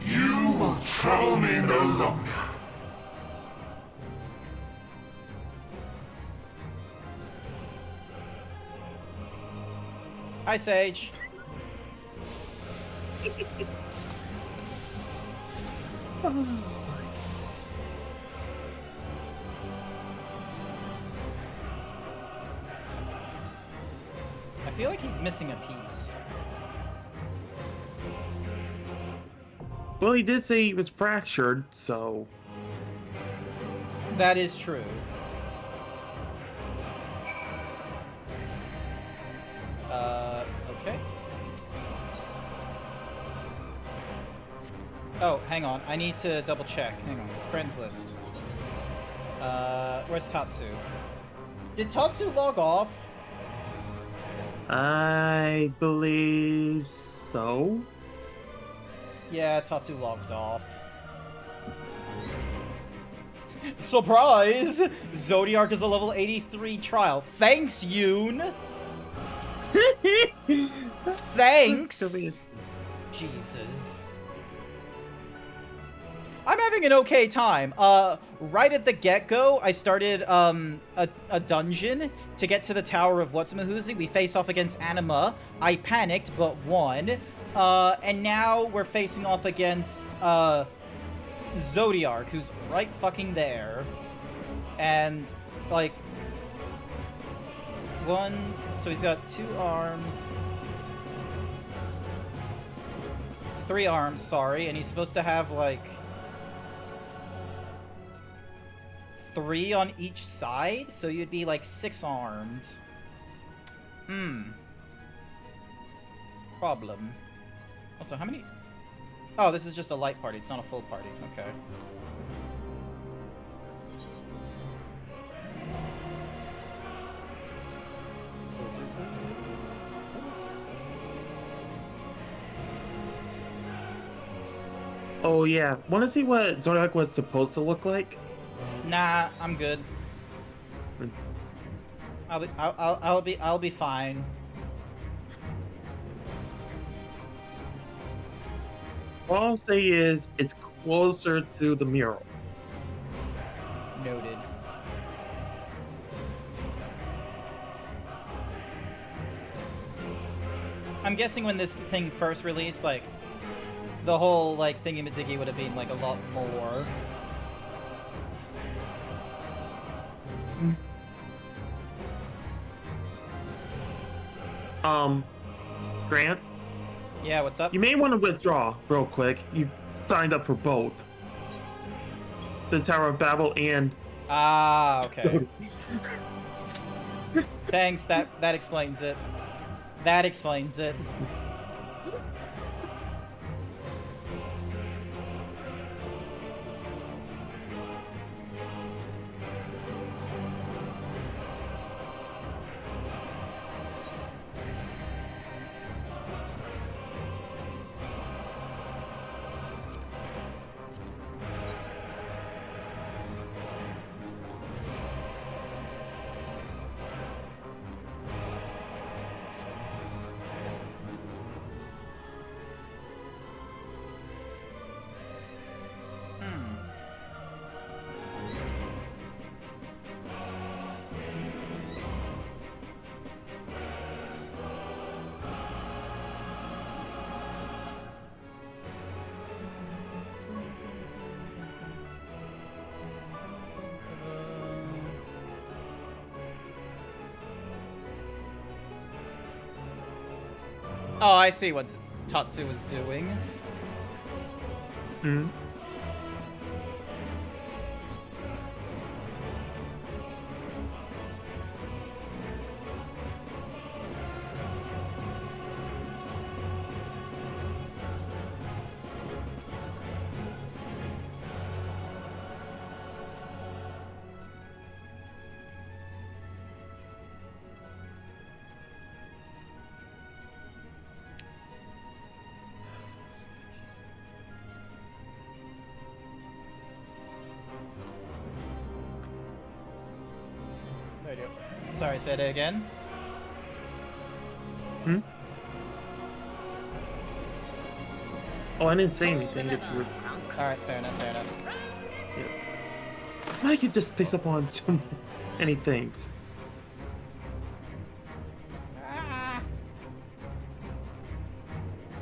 You will trouble me no longer. Hi, Sage. I feel like he's missing a piece. Well, he did say he was fractured, so... That is true. Okay. Oh, hang on. I need to double check. Hang on. Friends list. Where's Tatsu? Did Tatsu log off? I believe so. Yeah, Tatsu logged off. Surprise! Zodiark is a level 83 trial. Thanks, Yoon! Thanks! Jesus. I'm having an okay time. Right at the get-go, I started a dungeon to get to the Tower of What's-Mahoozy. We faced off against Anima. I panicked, but won. And now we're facing off against Zodiark, who's right fucking there. And, like, so he's got 2 arms. 3 arms, sorry, and he's supposed to have, like, 3 on each side, so you'd be, like, 6-armed. Problem. Also, how many... Oh, this is just a light party, it's not a full party, okay. Oh yeah, want to see what Zodiac was supposed to look like? Nah, I'm good. I'll be fine. All I'll say is it's closer to the mural. Noted. I'm guessing when this thing first released, like, the whole, like, thingy-majiggy would have been, like, a lot more. Grant? Yeah, what's up? You may want to withdraw real quick. You signed up for both. The Tower of Babel and... Ah, okay. Thanks, that explains it. That explains it. Oh, I see what Tatsu was doing. Hmm. Sorry, say that again. Hmm? Oh, I didn't say anything. It's rude. Alright, fair enough, fair enough. Yeah. I could just pick up on too many things.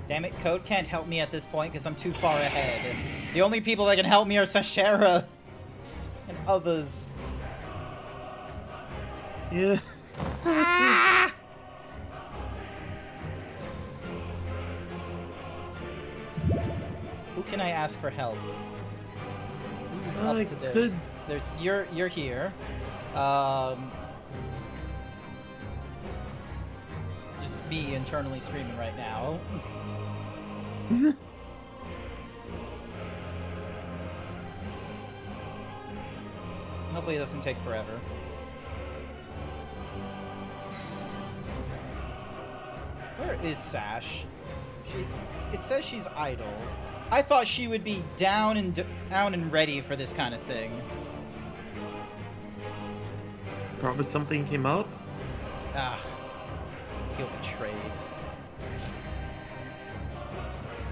Damn it, Code can't help me at this point because I'm too far ahead. And the only people that can help me are Sashera and others. Yeah. Who can I ask for help? Who's up to date? Could... There's you're here. Just me internally screaming right now. Hopefully it doesn't take forever. Where is Sash? It says she's idle. I thought she would be down and ready for this kind of thing. Probably something came up. Ah, feel betrayed.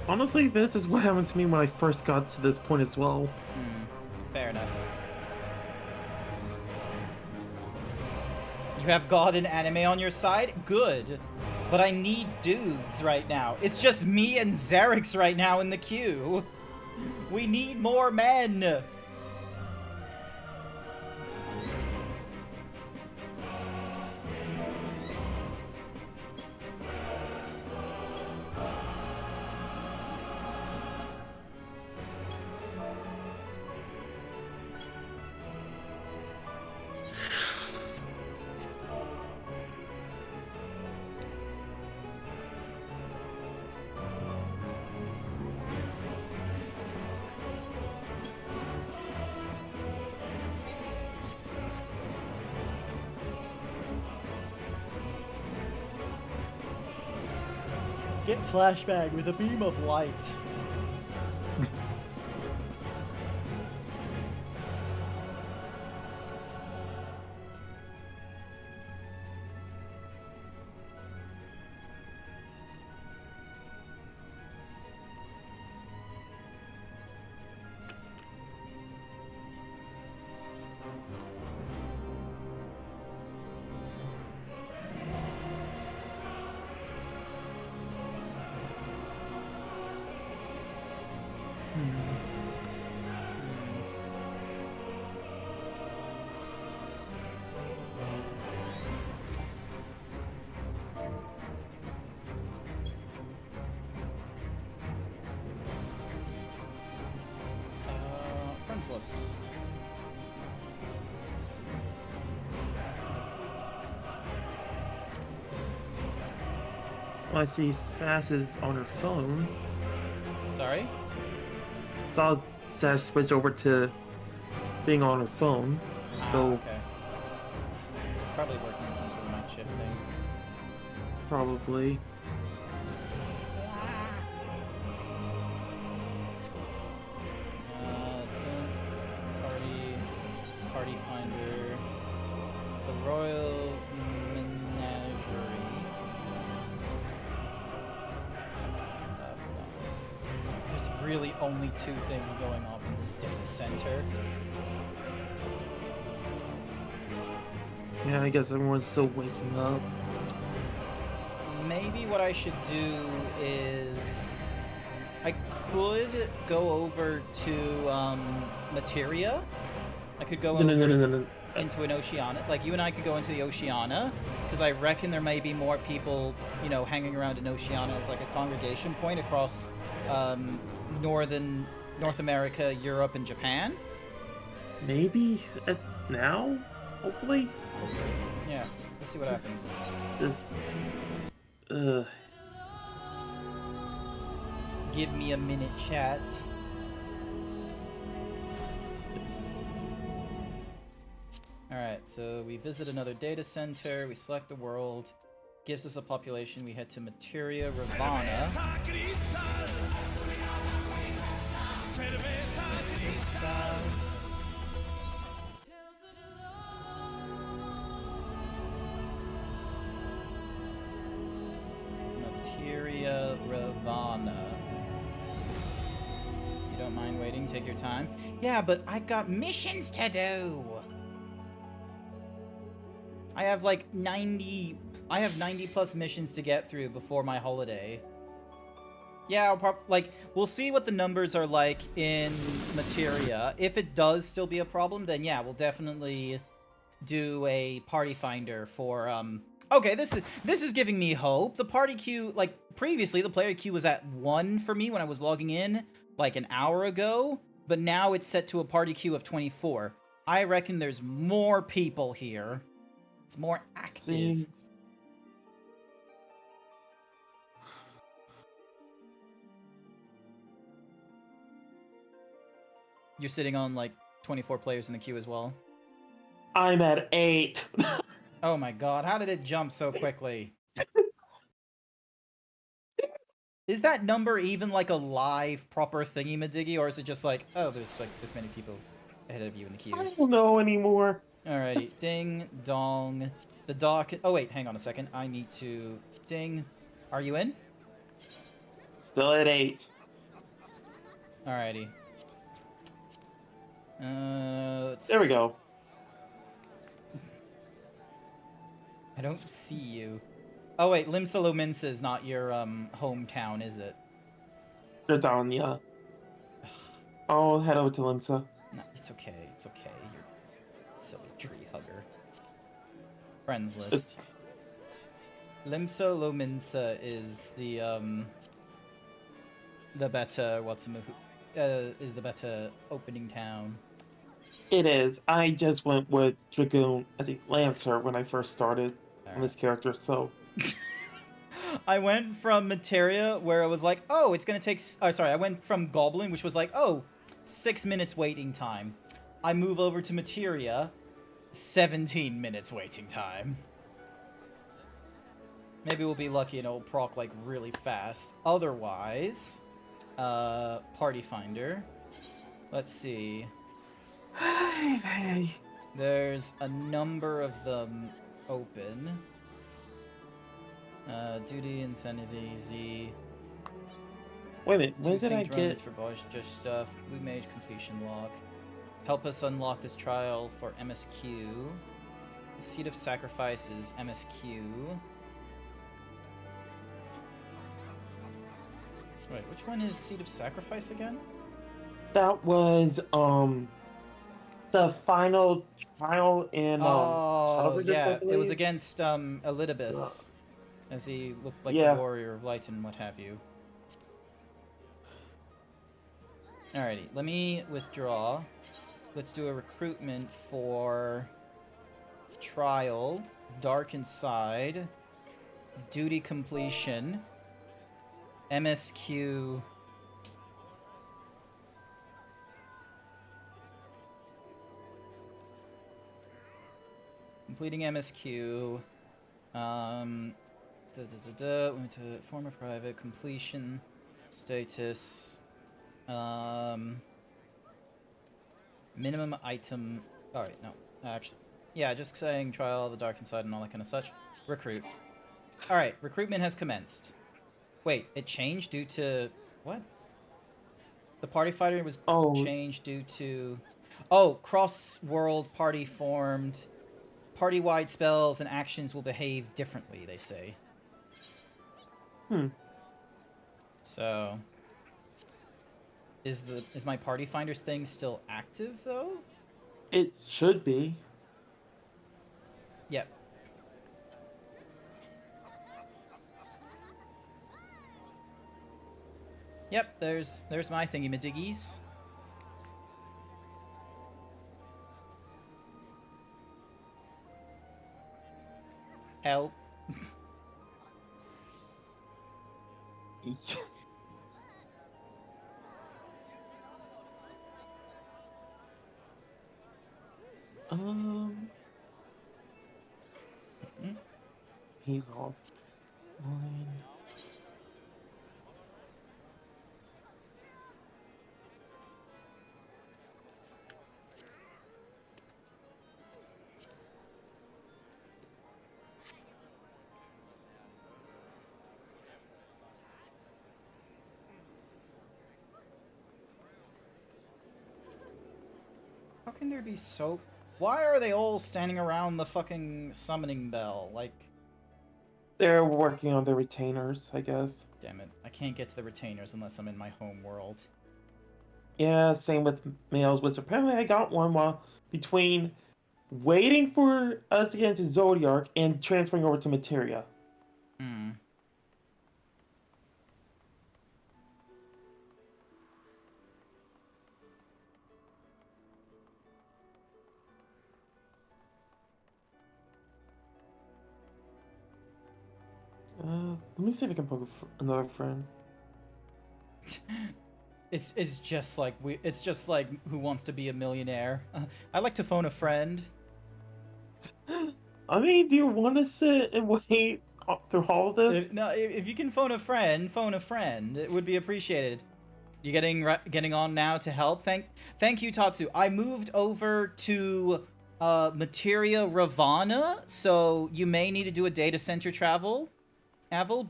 Honestly, this is what happened to me when I first got to this point as well. Fair enough. You have God and anime on your side? Good. But I need dudes right now. It's just me and Xerix right now in the queue. We need more men. Get flashbang with a beam of light. Friends list. Well, I see Sash is on her phone. Sorry? Saw Sash switch over to being on her phone. So Okay. Probably working on some sort of night shift thing. probably. It's done. Party Finder. The Royal Menagerie. There's really only two things going on in this data center. Yeah, I guess everyone's still waking up. Maybe what I should do is I could go over to Materia. I could go over into an Oceana. Like, you and I could go into the Oceana, because I reckon there may be more people, you know, hanging around in Oceana as like a congregation point across North America, Europe, and Japan. Maybe now, hopefully. Yeah, let's see what happens. Give me a minute, chat. Alright, so we visit another data center, we select the world, gives us a population, we head to Materia Ravana. Materia Ravana. You don't mind waiting, take your time. Yeah, but I got missions to do! I have like 90 plus missions to get through before my holiday. Yeah, we'll see what the numbers are like in Materia. If it does still be a problem, then yeah, we'll definitely do a party finder for, okay, this is giving me hope. The party queue, like, previously the player queue was at 1 for me when I was logging in, like, an hour ago, but now it's set to a party queue of 24. I reckon there's more people here. It's more active. You're sitting on, like, 24 players in the queue as well? I'm at 8. Oh my god, how did it jump so quickly? Is that number even, like, a live, proper thingy-madiggy, or is it just like, oh, there's, like, this many people ahead of you in the queue? I don't know anymore. Alrighty, ding, dong, the dock. Oh wait, hang on a second. I need to ding. Are you in? Still at 8. Alrighty. There we go. I don't see you. Oh wait, Limsa Lominsa is not your hometown, is it? They're down, yeah. I'll head over to Limsa. No, it's okay. It's okay. You're a silly tree hugger. Friends list. Limsa Lominsa is the better is the better opening town. It is. I just went with Dragoon, I think Lancer, when I first started on this character, so. I went from Materia, where it was like, oh, it's gonna take. Oh, sorry, I went from Goblin, which was like, oh, 6 minutes waiting time. I move over to Materia, 17 minutes waiting time. Maybe we'll be lucky and it'll proc like really fast. Otherwise, Party Finder. Let's see. There's a number of them open. Duty, Insanity, Z. Wait a minute, when did I get... for Bosch, just stuff. Blue Mage completion log. Help us unlock this trial for MSQ. The Seat of Sacrifice is MSQ. Wait, which one is Seat of Sacrifice again? That was, the final trial in, oh, yeah, it was against, Elidibus. As he looked like a warrior of light and what have you. Alrighty, let me withdraw. Let's do a recruitment for Trial, Dark Inside, Duty Completion, MSQ. Completing MSQ. Limited former private completion status. Minimum item. Alright, no. Actually, yeah, just saying trial, the dark inside, and all that kind of such. Recruit. Alright, recruitment has commenced. Wait, it changed due to. What? The party fighter was changed due to. Oh, cross-world party formed. Party-wide spells and actions will behave differently, they say. So. Is my party finders thing still active though? It should be. Yep. Yep, there's my thingy-madiggies. Help. He's off. Line. How can there be so... Why are they all standing around the fucking summoning bell? Like... They're working on the retainers, I guess. Damn it. I can't get to the retainers unless I'm in my home world. Yeah, same with males, which apparently I got one while between waiting for us to get into Zodiark and transferring over to Materia. Let me see if I can poke another friend. It's just like Who Wants to Be a Millionaire. I'd like to phone a friend. I mean, do you want to sit and wait through all of this? If you can phone a friend, phone a friend. It would be appreciated. You getting on now to help? Thank you, Tatsu. I moved over to Materia Ravana, so you may need to do a data center travel,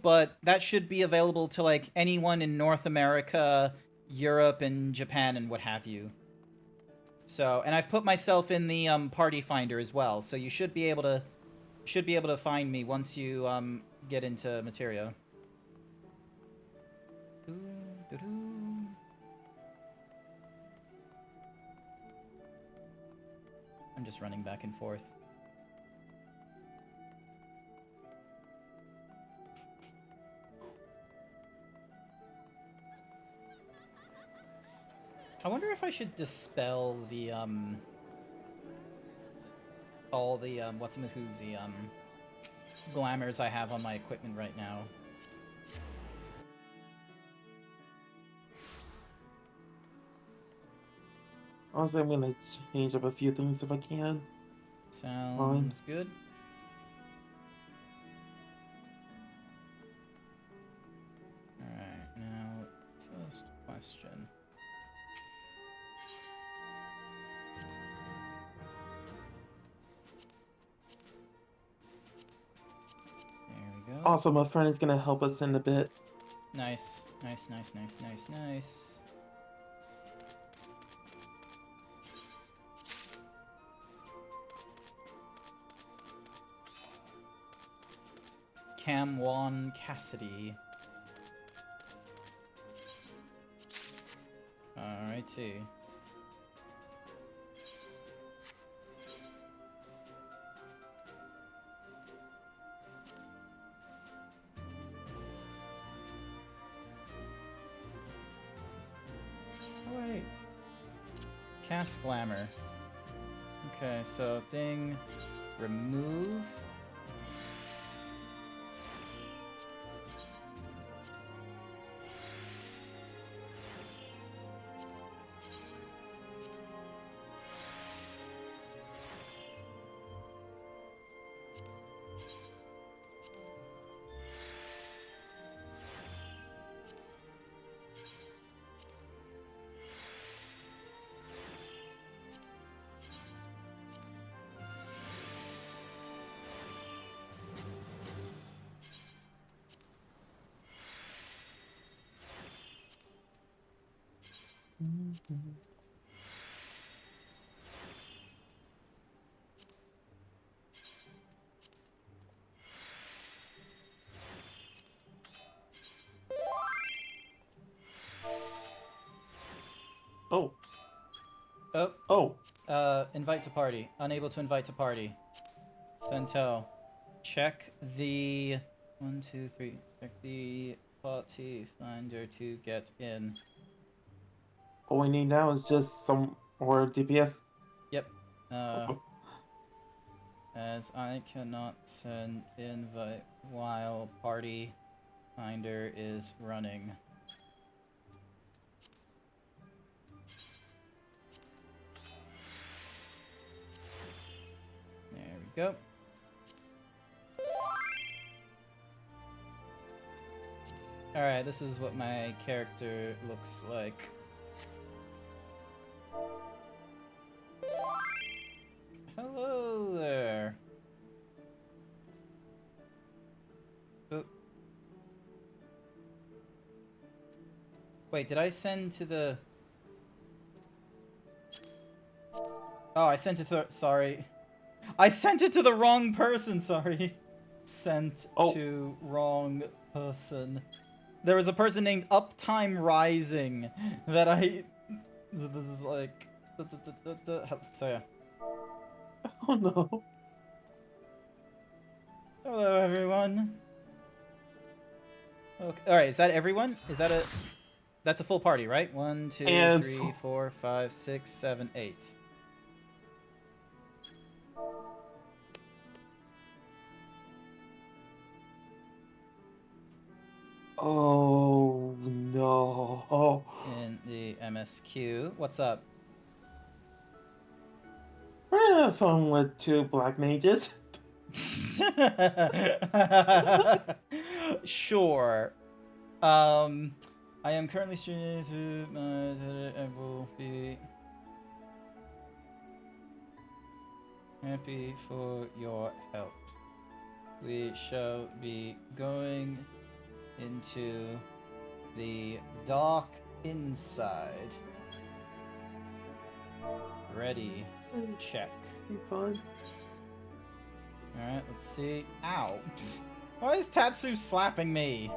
but that should be available to like anyone in North America, Europe, and Japan, and what have you. So, and I've put myself in the party finder as well, so you should be able to find me once you get into Materia. I'm just running back and forth. I wonder if I should dispel the all the what's-a-mahoozy glamours I have on my equipment right now. Honestly, I'm gonna change up a few things if I can. Sounds good. Alright, now, first question. There we go. Awesome, my friend is gonna help us in a bit. Nice, nice, nice, nice, nice, nice. Camwan Cassidy. Alrighty. Cast Glamour. Okay, so ding, remove. Oh. Oh. Oh. Invite to party. Unable to invite to party. Centel. Check the 1, 2, 3. Check the party finder to get in. All we need now is just some more DPS. Yep. As I cannot send invite while party finder is running. There we go. Alright, this is what my character looks like. Hello there. Oh. Wait, did I send to the... Oh, I sent it to... Sorry. I sent it to the wrong person, sorry. Sent to wrong person. There was a person named Uptime Rising that I... This is like... So yeah. Oh no. Hello everyone. Okay. Alright, is that everyone? Is that a... That's a full party, right? 1, 2, 3, 4, 5, 6, 7, 8. Oh no. In the MSQ. What's up? We're gonna have fun with 2 black mages. Sure. I am currently streaming through my... I will be happy for your help. We shall be going into the dark inside. Ready. Check. Be fun. Alright, let's see. Ow. Why is Tatsu slapping me?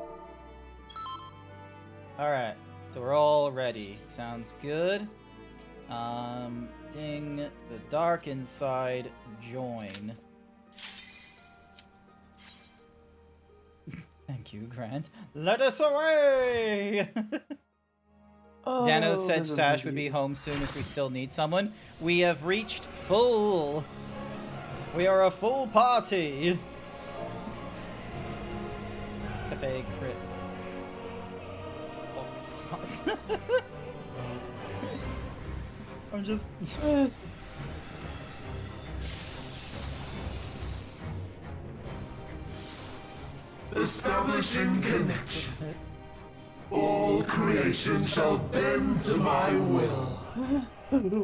Alright, so we're all ready. Sounds good. Ding. The dark inside. Join. Thank you, Grant. Let us away! Dano said Sash would be home soon if we still need someone. We have reached full. We are a full party. Pepe crit. Oh, spots. I'm just... Establishing connection. All creation shall bend to my will. Alrighty.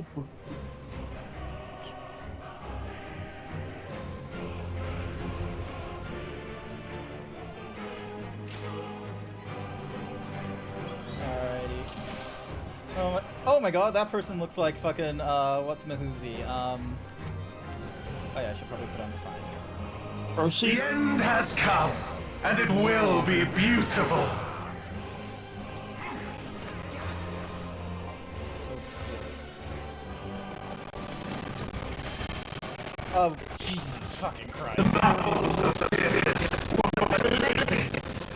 Oh my god, that person looks like fucking, what's Mahuzi? Oh yeah, I should probably put on Defiance. The end has come, and it will be beautiful. Oh, Jesus fucking Christ. The battles of Sirius were latest.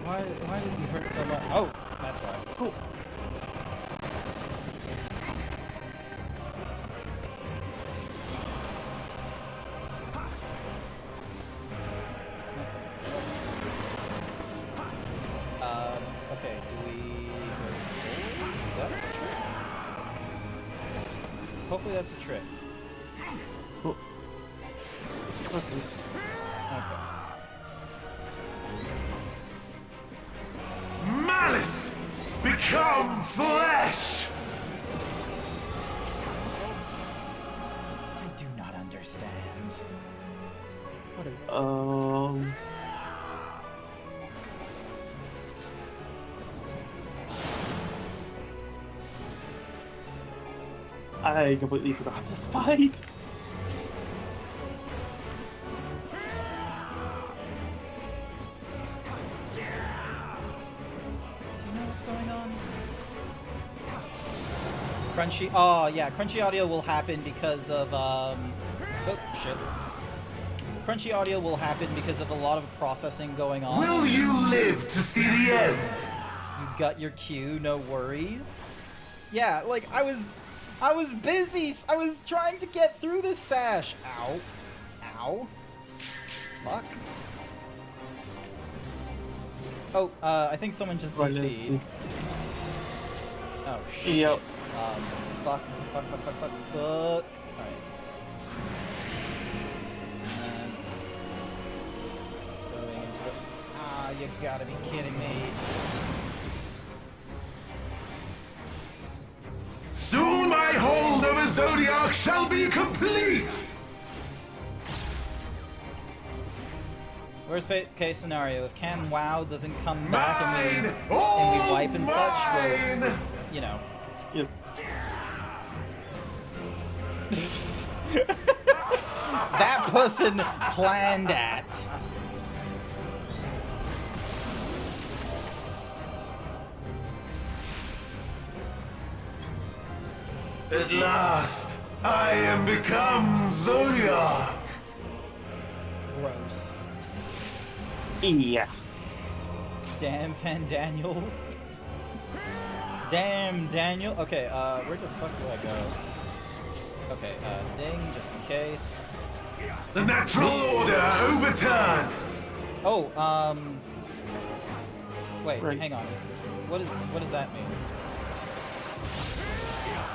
Why Why did you hurt so much? Oh, that's why. Cool. Okay, do we go forwards? Is that the trick? Hopefully that's the trick. Cool. Okay. Okay. Malice! Become flesh! I do not understand. What is I completely forgot this fight. Do you know what's going on? Crunchy. Oh, yeah. Crunchy audio will happen because of, oh, shit. Crunchy audio will happen because of a lot of processing going on. Will you live to see the end? You got your cue, no worries. Yeah, like, I was busy. I was trying to get through this sash. Ow. Ow. Fuck. Oh, I think someone just DC'd. Oh, shit. Yep. Fuck. Alright. Going into the... Ah, you gotta be kidding me. Soon my hold over Zodiac shall be complete! Worst case scenario, if Cam Wow doesn't come back and we wipe and such, well, you know. Yep. That person planned at. At last, I am become Zodiac! Gross. Yeah. Damn, Daniel. Damn, Daniel. Okay, where the fuck do I go? Okay, ding, just in case. The natural order overturned! Oh, wait, Right. hang on. What does that mean?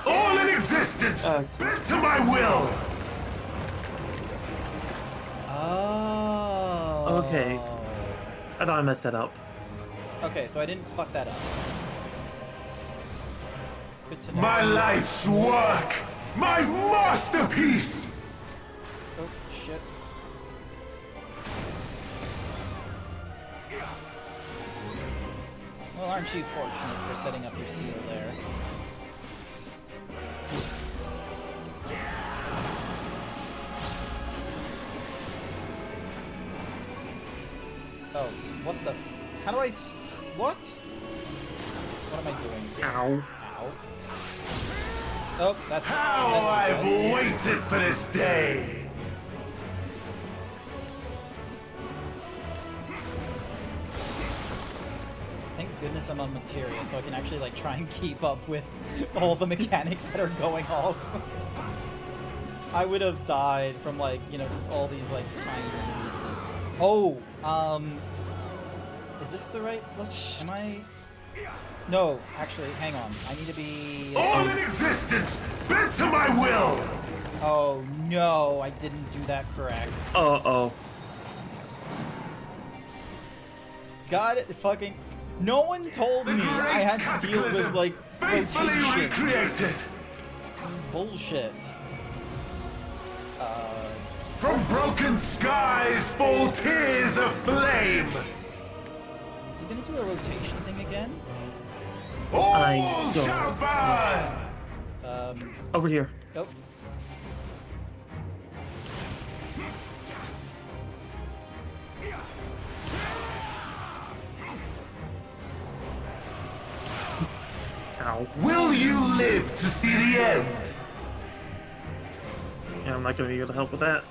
All in existence, bent to my will! Oh. Okay. I thought I messed that up. Okay, so I didn't fuck that up. Good to know. My life's work! My masterpiece! Oh, shit. Well, aren't you fortunate for setting up your seal there? Oh, what the how do I what? What am I doing? Ow. Ow. Oh, that's I've good. waited for this day! Thank goodness I'm on materia, so I can actually like try and keep up with all the mechanics that are going off. I would have died from like, you know, just all these like tiny pieces. Oh, is this the right look? Am I? No, actually, hang on. I need to be. All in existence, bent to my will! Oh no, I didn't do that correct. Uh-oh. God fucking. No one told me I had to deal with like faithfully rotation. recreated! Bullshit. From broken skies fall tears of flame! Is he gonna do a rotation thing again? All I don't shall burn! Over here. Oh. Ow. Will you live to see the end? Yeah, I'm not gonna be able to help with that.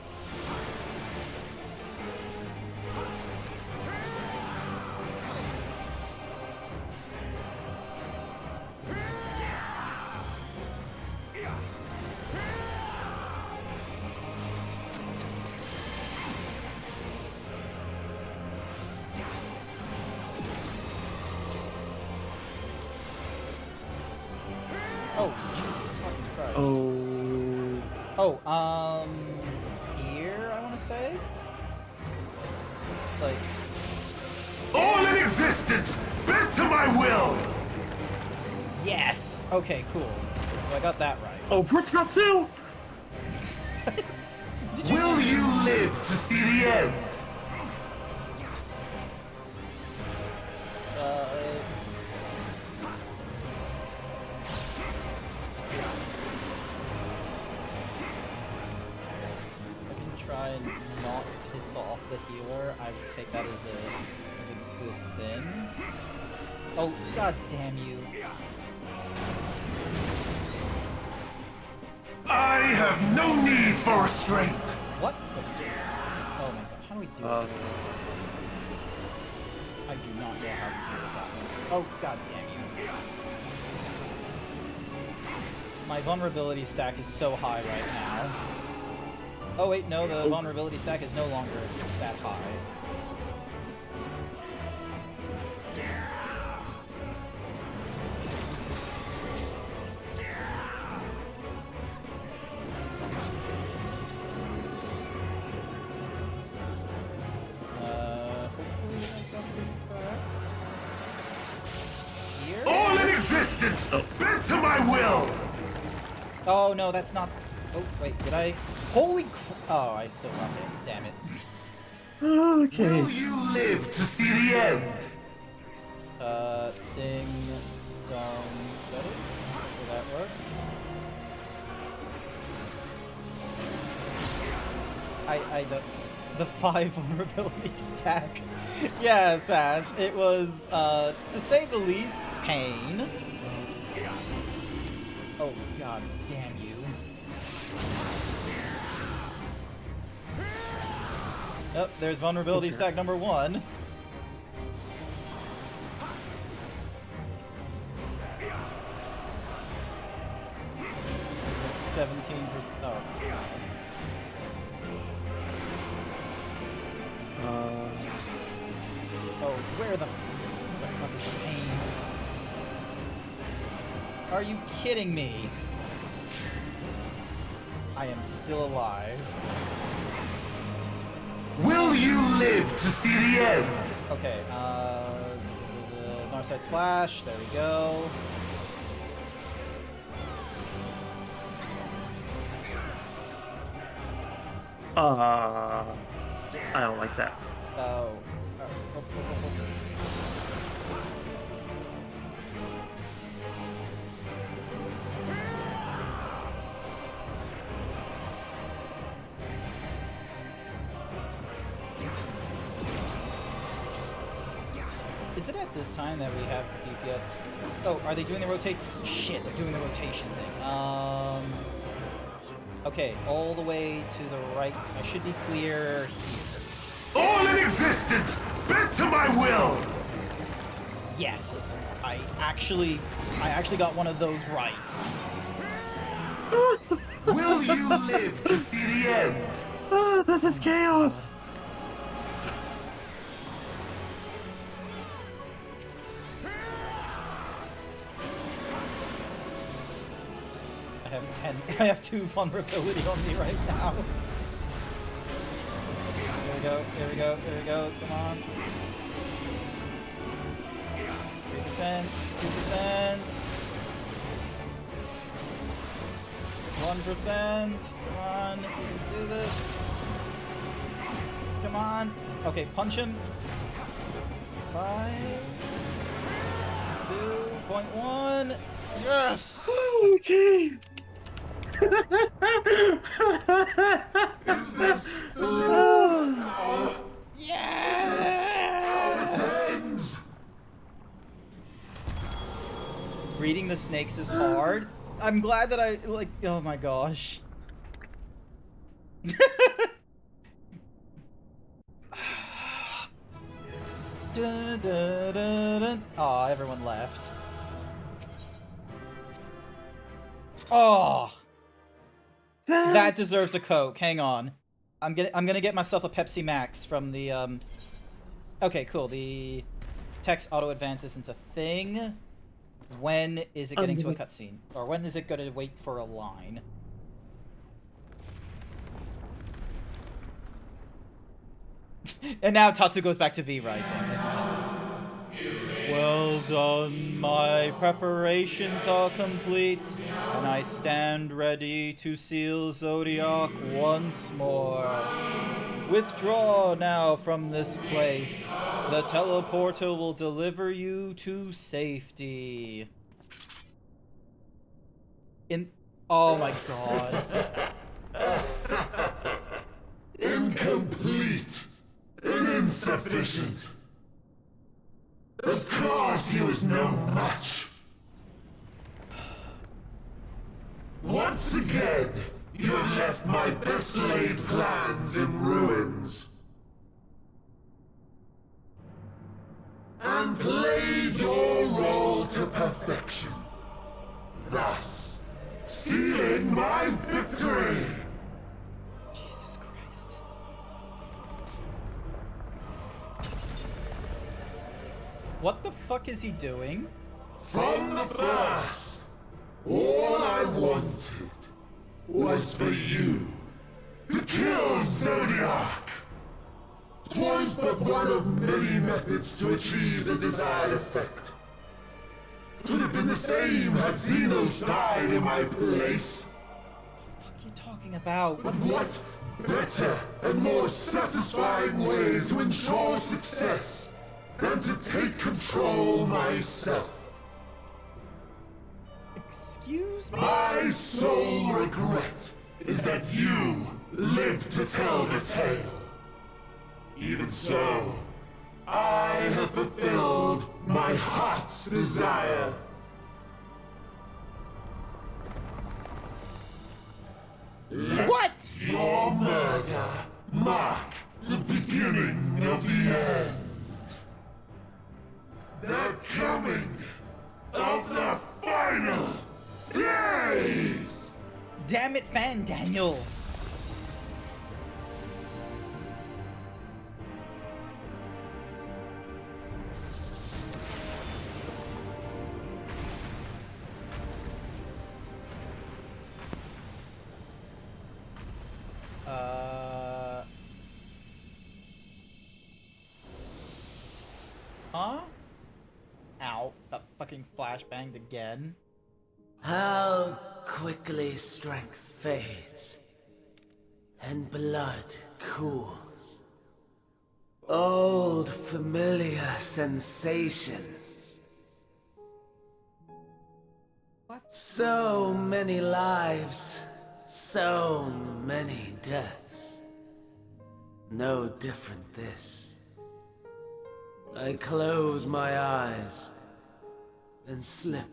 Jesus fucking Christ. Oh. Oh, here, I want to say? Like... All in existence, bent to my will! Yes! Okay, cool. So I got that right. Oh, Protatsu! Will you live to see the end? Try and not piss off the healer, I would take that as a good thing. Oh, god damn you. I have no need for restraint. What the? Oh my god, how do we do it? I do not know how to deal with that one. Oh, god damn you. My vulnerability stack is so high right now. Oh wait, no, the vulnerability stack is no longer that high. Hopefully I got this correct. Here? All in existence, bent to my will! Oh no, that's not... Oh, wait, did I... Holy oh, I still got it. Damn it. Okay. Will you live to see the end? Ding... Dong... That is? So that worked. I don't... The 5 vulnerability stack. Yeah, Sash, it was, to say the least, pain. Oh, god damn you. Oh, there's vulnerability stack number 1. It's 17%. Oh. Oh, where the fuck is the pain? Are you kidding me? I am still alive. Will you live to see the end? Okay, the Narset Splash, there we go. I don't like that. Oh. Is it at this time that we have DPS? Oh, are they doing the rotate? Shit, they're doing the rotation thing. Okay, all the way to the right. I should be clear here. All in existence, bent to my will! Yes, I actually got one of those right. Will you live to see the end? Oh, this is chaos! I have 2 vulnerability on me right now. Here we go, here we go, here we go, come on. 3%, 2%. 1%. Come on, you can do this. Come on. Okay, punch him. 5. 2.1. Yes! Okay! Yes! Reading the snakes is hard. I'm glad that I, like, oh my gosh. Dun, dun, dun, dun. Oh, everyone left. Oh! That deserves a Coke. Hang on. I'm gonna get myself a Pepsi Max from the, Okay, cool. The text auto advance isn't a thing. when is it getting to a cutscene? Or when is it going to wait for a line? And now Tatsu goes back to V Rising, as intended. Well done, my preparations are complete, and I stand ready to seal Zodiac once more. Withdraw now from this place. The teleporter will deliver you to safety. Oh my god. Incomplete and insufficient. Of course he was no match. Once again, you have left my best laid plans in ruins. And played your role to perfection. Thus, sealing my victory. Jesus Christ. What the fuck is he doing? From the first, all I wanted was for you to kill Zodiac. 'Twas but one of many methods to achieve the desired effect. 'Twould have been the same had Xenos died in my place. What the fuck are you talking about? But what better and more satisfying way to ensure success than to take control myself? Excuse me? My sole regret is that you lived to tell the tale. Even so, I have fulfilled my heart's desire. Let your murder mark the beginning of the end. The coming of the final days! Damn it, Fan Daniel! Huh? Ow, that fucking flashbanged again. How quickly strength fades and blood cools. Old familiar sensations. What? So many lives, so many deaths. No different this. I close my eyes and slip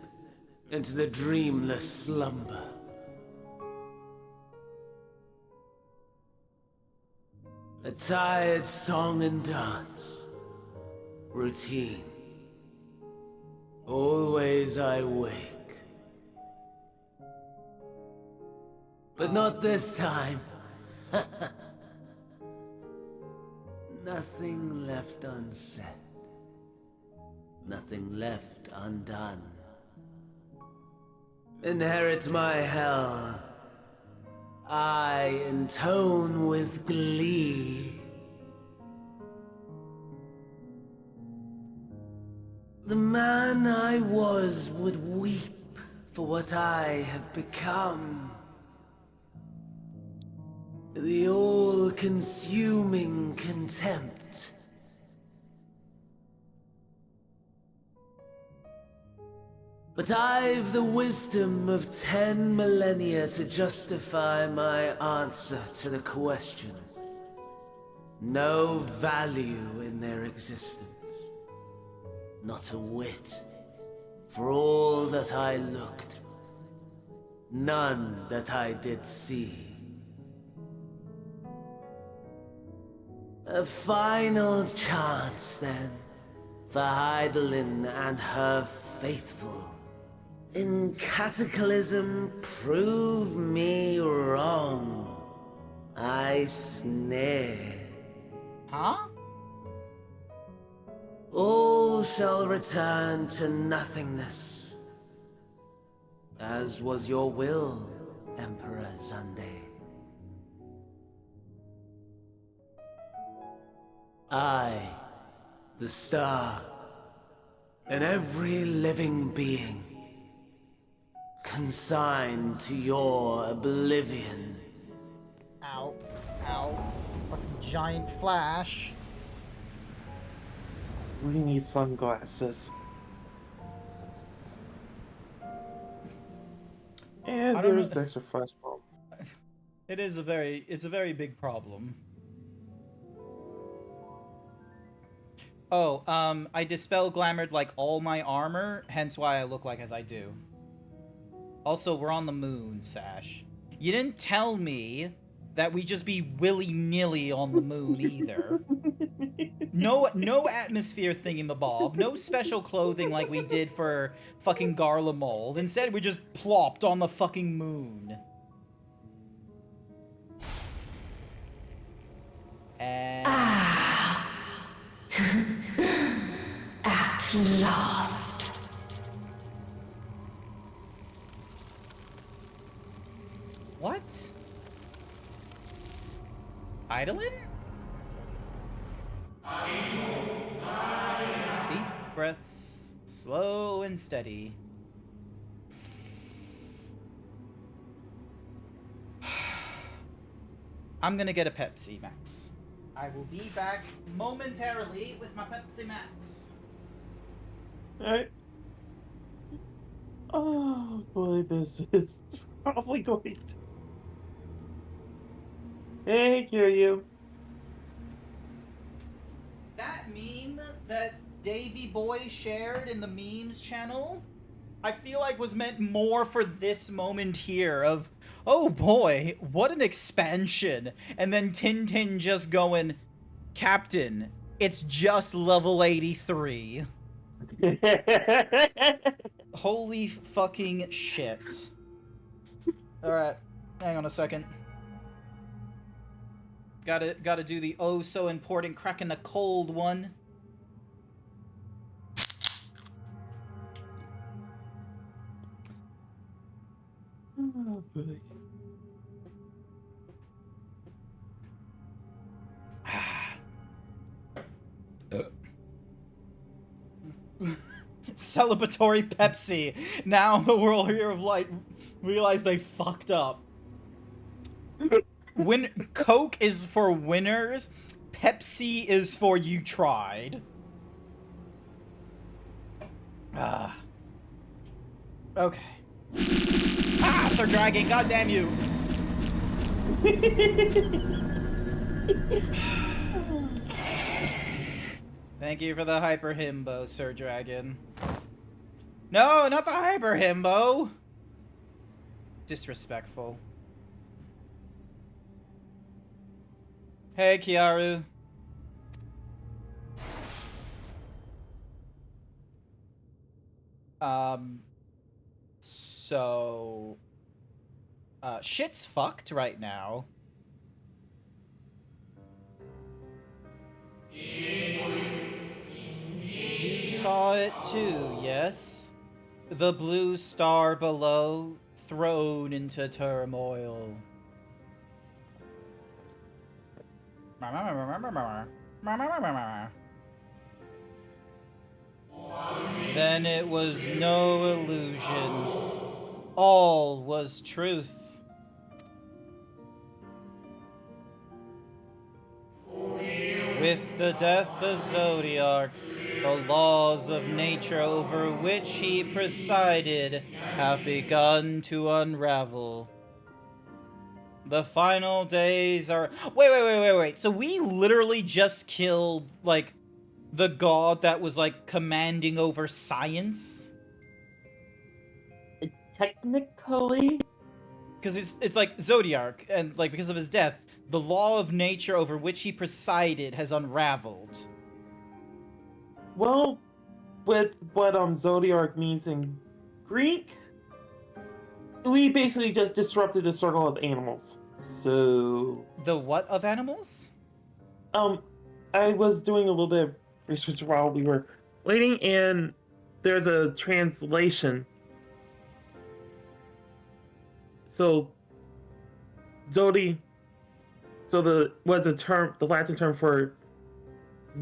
into the dreamless slumber. A tired song and dance. Routine. Always I wake. But not this time. Nothing left unsaid. Nothing left undone. Inherit my hell. I intone with glee. The man I was would weep for what I have become. The all-consuming contempt. But I've the wisdom of 10 millennia to justify my answer to the question. No value in their existence. Not a whit. For all that I looked. None that I did see. A final chance, then, for Heidelin and her faithful. In Cataclysm, prove me wrong. I snare. Huh? All shall return to nothingness, As was your will, Emperor Zande. I, the star, and every living being, consigned to your oblivion. Ow. Ow. It's a fucking giant flash. We need sunglasses. And there's the extra flash bulb. It's a very big problem. Oh, I dispel glamored like all my armor, hence why I look like as I do. Also, we're on the moon, Sash. You didn't tell me that we just be willy-nilly on the moon either. No atmosphere thingamabob, no special clothing like we did for fucking Garlemald. Instead, we just plopped on the fucking moon. And... At last. What? Eidolon? Deep breaths, slow and steady. I'm gonna get a Pepsi Max. I will be back momentarily with my Pepsi Max. Alright. Oh boy, this is probably going to... Hey, Kiryu. That meme that Davey Boy shared in the memes channel, I feel like was meant more for this moment here of, oh boy, what an expansion. And then Tintin just going, Captain, it's just level 83. Holy fucking shit. Alright, hang on a second. Gotta do the oh so important cracking a cold one. Oh boy. Celebratory Pepsi. Now the World Hero of Light realize they fucked up. When Coke is for winners, Pepsi is for you tried. Ah. Okay. Ah, Sir Dragon, goddamn you! Thank you for the hyper himbo, Sir Dragon. No, not the hyper himbo! Disrespectful. Hey, Kiaru. So... shit's fucked right now. You saw it too, yes? The blue star below, thrown into turmoil. Then it was no illusion. All was truth. With the death of Zodiac, the laws of nature over which he presided have begun to unravel. The final days are... Wait. So we literally just killed, like, the god that was, like, commanding over science? Technically? Because it's like Zodiac, and, like, because of his death, the law of nature over which he presided has unraveled. Well, with what Zodiac means in Greek, we basically just disrupted the circle of animals. So... The what of animals? I was doing a little bit of research while we were waiting, and there's a translation So the Latin term for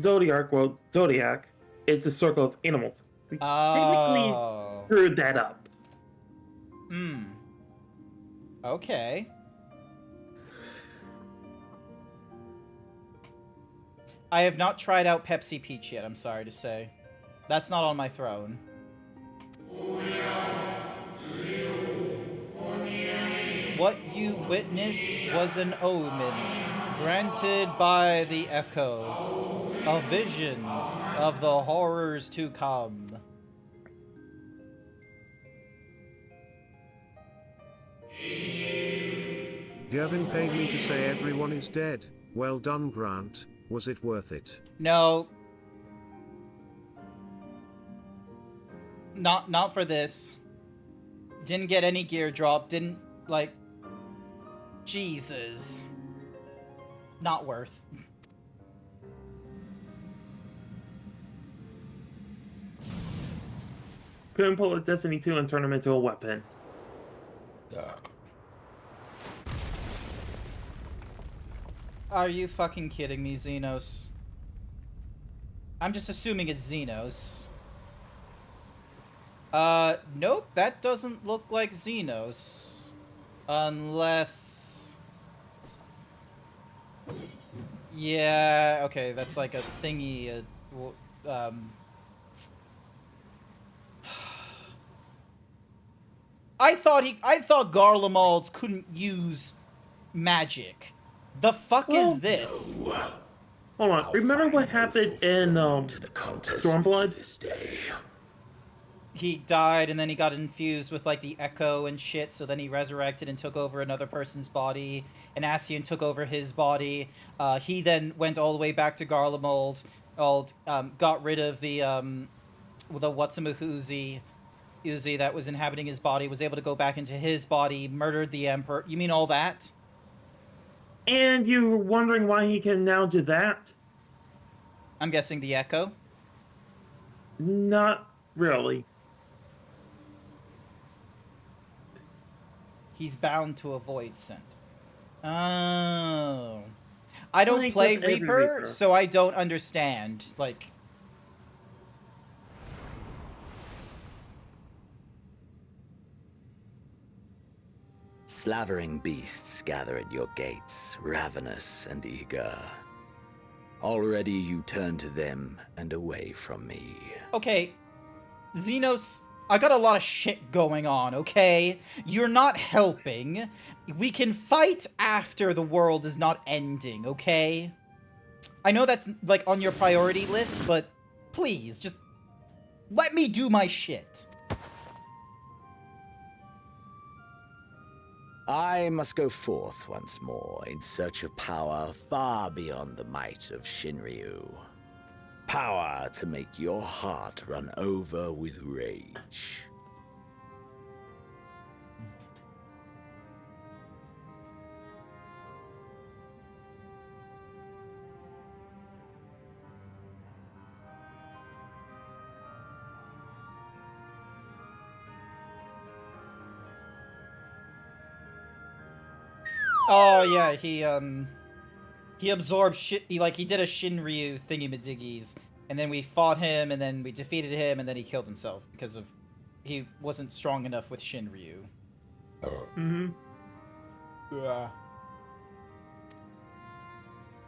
zodiac, well, zodiac is the circle of animals. We technically screwed that up. Okay. I have not tried out Pepsi Peach yet, I'm sorry to say. That's not on my throne. What you witnessed was an omen, granted by the echo. A vision of the horrors to come. Gavin paid me to say everyone is dead. Well done, Grant. Was it worth it? No. Not for this. Didn't get any gear drop. Didn't, like... Jesus. Not worth. Couldn't pull a Destiny 2 and turn him into a weapon. Are you fucking kidding me, Xenos? I'm just assuming it's Xenos. Nope, that doesn't look like Xenos. Unless... Yeah, okay, that's like a thingy, I thought Garlemald's couldn't use magic. The fuck is this? Hold on, remember what happened in Stormblood? He died and then he got infused with like the echo and shit, so then he resurrected and took over another person's body, and Ascian took over his body. He then went all the way back to Garlemald, got rid of the Whatsamahoozy Uzi that was inhabiting his body, was able to go back into his body, murdered the Emperor. You mean all that? And you were wondering why he can now do that? I'm guessing the echo? Not really. He's bound to avoid scent. Oh. I don't play Reaper, so I don't understand. Like... Slavering beasts gather at your gates, ravenous and eager. Already you turn to them and away from me. Okay, Xenos, I got a lot of shit going on, okay? You're not helping. We can fight after the world is not ending, okay? I know that's, like, on your priority list, but please, just let me do my shit. I must go forth once more in search of power far beyond the might of Shinryu. Power to make your heart run over with rage. Oh yeah, he absorbed shit. He did a Shinryu thingy-majiggies, and then we fought him, and then we defeated him, and then he killed himself because of he wasn't strong enough with Shinryu. Yeah.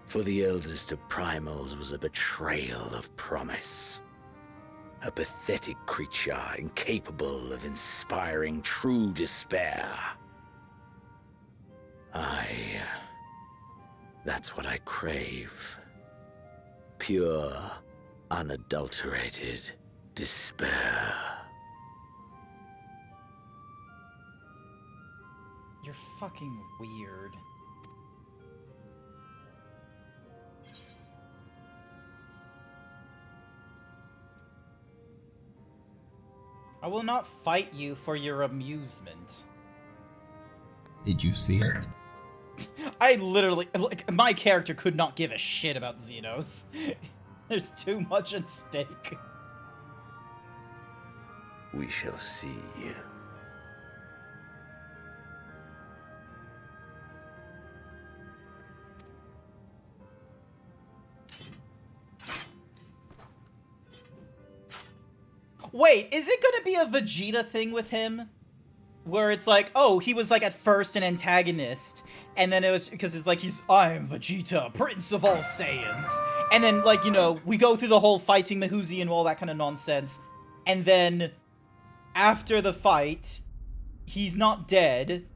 For the eldest of primals was a betrayal of promise. A pathetic creature incapable of inspiring true despair. That's what I crave. Pure, unadulterated despair. You're fucking weird. I will not fight you for your amusement. Did you see it? I literally, like, my character could not give a shit about Xenos. There's too much at stake. We shall see. Wait, is it gonna be a Vegeta thing with him? Where it's like, oh, he was like at first an antagonist, and then it was because it's like I am Vegeta, Prince of all Saiyans, and then like, you know, we go through the whole fighting Mahuzi and all that kind of nonsense, and then after the fight, he's not dead,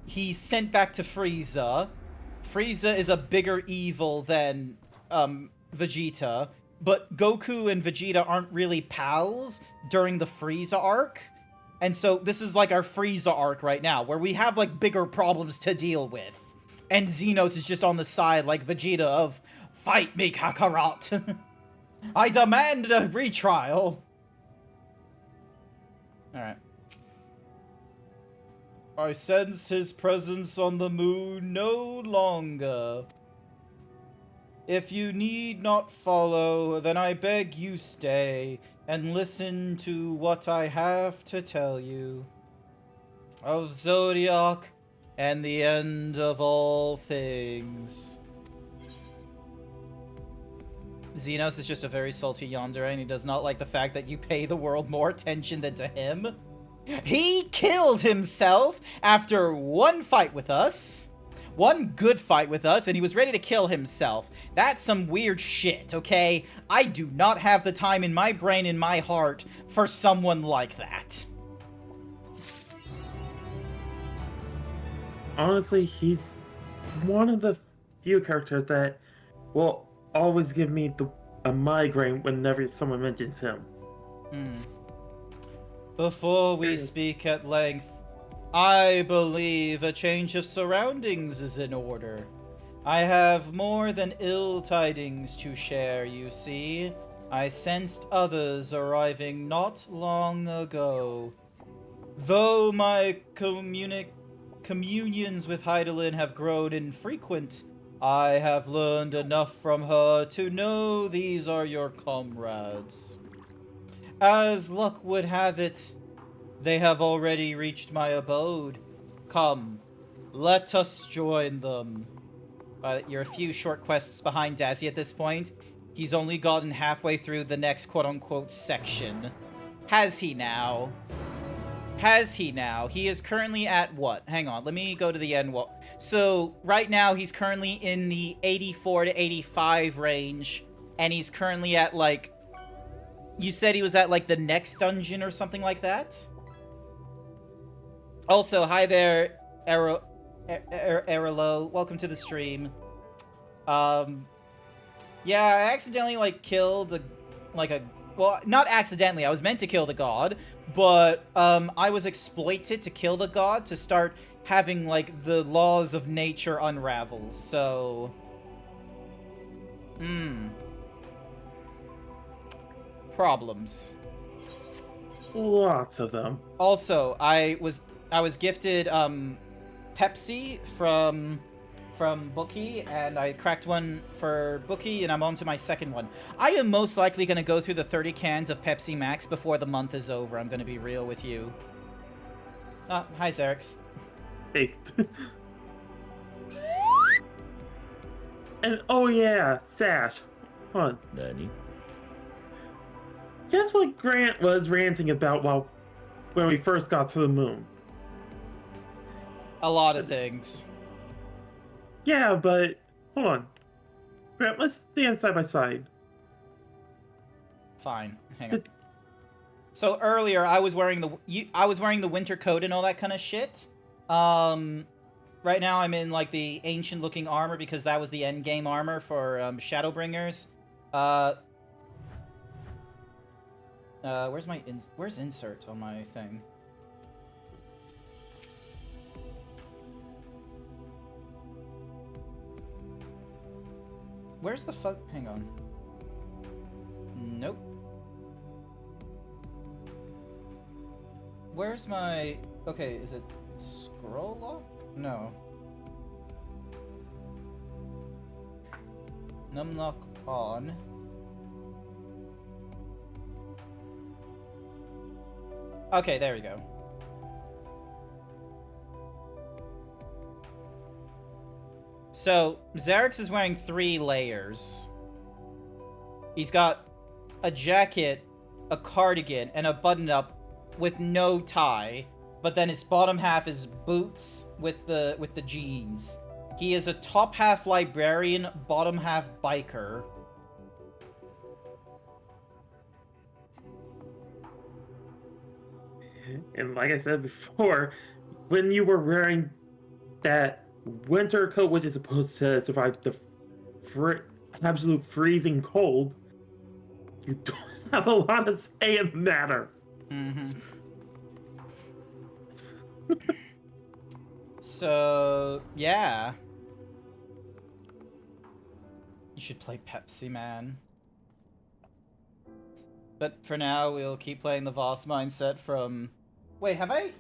he's sent back to Frieza. Frieza is a bigger evil than Vegeta, but Goku and Vegeta aren't really pals during the Frieza arc. And so this is like our Frieza arc right now, where we have like bigger problems to deal with. And Xenos is just on the side like Vegeta of, fight me, Kakarot. I demand a retrial. Alright. I sense his presence on the moon no longer. If you need not follow, then I beg you stay and listen to what I have to tell you. Of Zodiac and the end of all things. Xenos is just a very salty yandere, and he does not like the fact that you pay the world more attention than to him. He killed himself after one fight with us. One good fight with us, and he was ready to kill himself. That's some weird shit, okay? I do not have the time in my brain, in my heart, for someone like that. Honestly, he's one of the few characters that will always give me a migraine whenever someone mentions him. Before we speak at length, I believe a change of surroundings is in order. I have more than ill tidings to share, you see. I sensed others arriving not long ago. Though my communions with Heidelin have grown infrequent, I have learned enough from her to know these are your comrades. As luck would have it, they have already reached my abode. Come, let us join them. You're a few short quests behind Dazzy at this point. He's only gotten halfway through the next quote-unquote section. Has he now? Has he now? He is currently at what? Hang on, let me go to the end. So, right now, he's currently in the 84 to 85 range, and he's currently at, like... You said he was at, like, the next dungeon or something like that? Also, hi there, Erilo. Welcome to the stream. Yeah, I accidentally, like, killed well, not accidentally, I was meant to kill the god, but, I was exploited to kill the god to start having, like, the laws of nature unravel, so... Problems. Lots of them. Also, I was gifted Pepsi from Bookie, and I cracked one for Bookie, and I'm on to my second one. I am most likely going to go through the 30 cans of Pepsi Max before the month is over. I'm going to be real with you. Hi, Xerix. Hey. And oh yeah, Sash. Hold on. Nani? Guess what Grant was ranting about when we first got to the moon? A lot of things. Yeah, but hold on. Grant, let's stand side by side. Fine. Hang on. So earlier I was wearing the winter coat and all that kind of shit. Right now I'm in like the ancient looking armor because that was the end game armor for Shadowbringers. Where's insert on my thing? Where's the fuck? Hang on. Nope. Where's my... Okay, is it scroll lock? No. Numlock on. Okay, there we go. So, Xerix is wearing 3 layers. He's got a jacket a cardigan and a button-up with no tie, but then his bottom half is boots with the jeans. He is a top half librarian, bottom half biker. And like I said before, when you were wearing that winter coat, which is supposed to survive the absolute freezing cold, you don't have a lot to say in the matter. So, yeah. You should play Pepsi, man. But for now, we'll keep playing the Voss mindset from... Wait, have I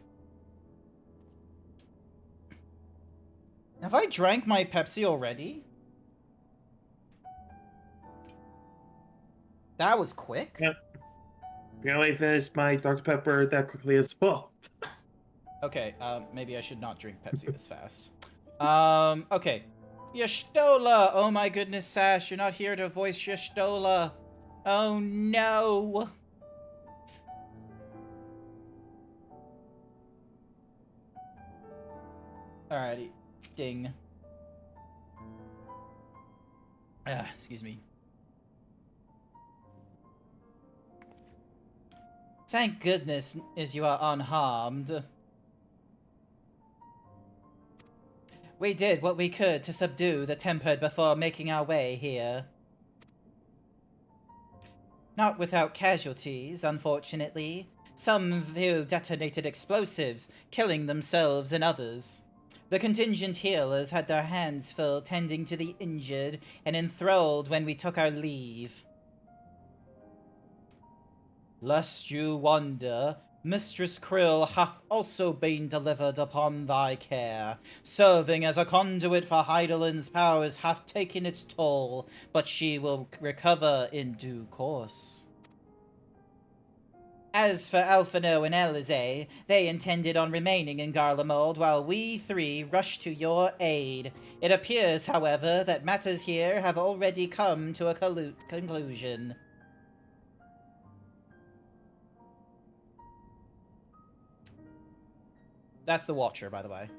drank my Pepsi already? That was quick. Yep. Apparently finished my Dr. Pepper that quickly as well. Okay, maybe I should not drink Pepsi this fast. Okay. Y'shtola! Oh my goodness, Sash, you're not here to voice Y'shtola. Oh no! Alrighty. Ding. Excuse me. Thank goodness is you are unharmed. We did what we could to subdue the Tempered before making our way here. Not without casualties, unfortunately. Some of you detonated explosives, killing themselves and others. The contingent healers had their hands full tending to the injured and enthralled when we took our leave. Lest you wonder, Mistress Krill hath also been delivered upon thy care. Serving as a conduit for Heidelin's powers hath taken its toll, but she will recover in due course. As for Alphino and Elize, they intended on remaining in Garlemald while we three rushed to your aid. It appears, however, that matters here have already come to a conclusion. That's the Watcher, by the way.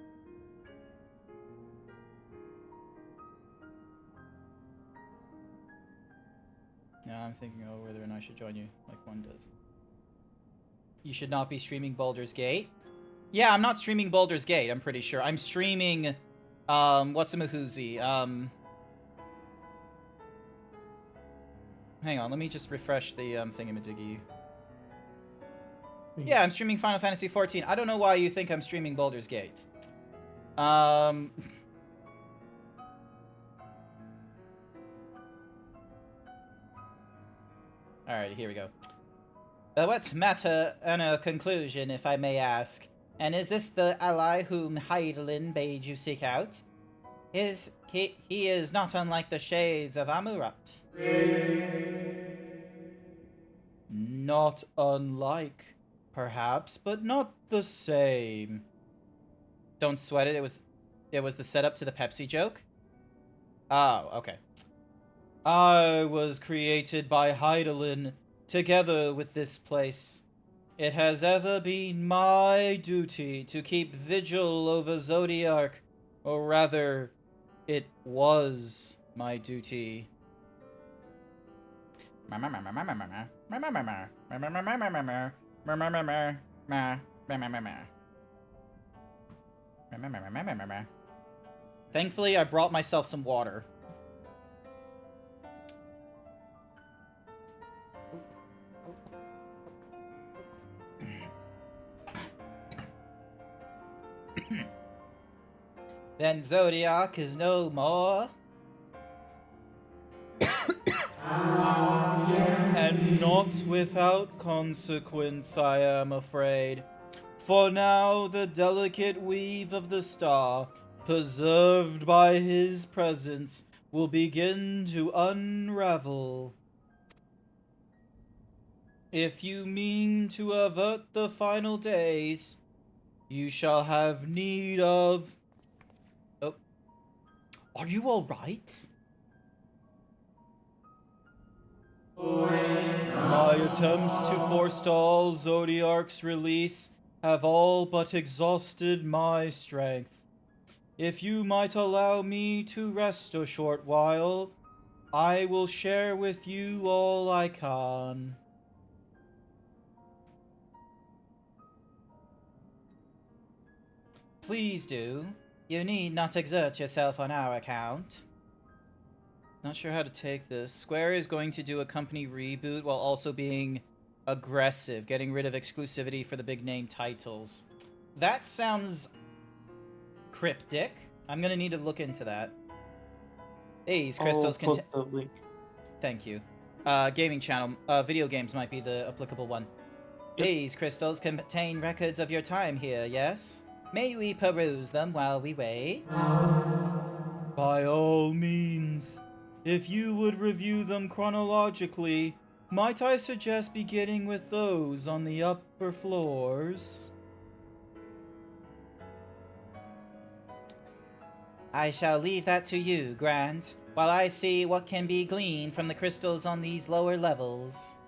Now I'm thinking over whether or not I should join you, like one does. You should not be streaming Baldur's Gate. Yeah, I'm not streaming Baldur's Gate, I'm pretty sure. I'm streaming, what's-a-mahoozy, hang on, let me just refresh the, thingamadiggy. Yeah, I'm streaming Final Fantasy XIV. I don't know why you think I'm streaming Baldur's Gate. Alright, here we go. What matter in a conclusion, if I may ask? And is this the ally whom Heidelin bade you seek out? He is not unlike the shades of Amurat. Not unlike, perhaps, but not the same. Don't sweat it, it was the setup to the Pepsi joke? Oh, okay. I was created by Heidelin, together with this place. It has ever been my duty to keep vigil over Zodiark, or rather, it was my duty. Thankfully, I brought myself some water. Then Zodiac is no more. And not without consequence, I am afraid. For now, the delicate weave of the star, preserved by his presence, will begin to unravel. If you mean to avert the final days, you shall have need of... Oh. Are you alright? My attempts to forestall Zodiark's release have all but exhausted my strength. If you might allow me to rest a short while, I will share with you all I can. Please do. You need not exert yourself on our account. Not sure how to take this. Square is going to do a company reboot while also being aggressive, getting rid of exclusivity for the big name titles. That sounds cryptic. I'm gonna need to look into that. These crystals can. Post the link. Thank you. Gaming channel. Video games might be the applicable one. Yep. These crystals contain records of your time here, yes? May we peruse them while we wait? By all means. If you would review them chronologically, might I suggest beginning with those on the upper floors? I shall leave that to you, Grant, while I see what can be gleaned from the crystals on these lower levels.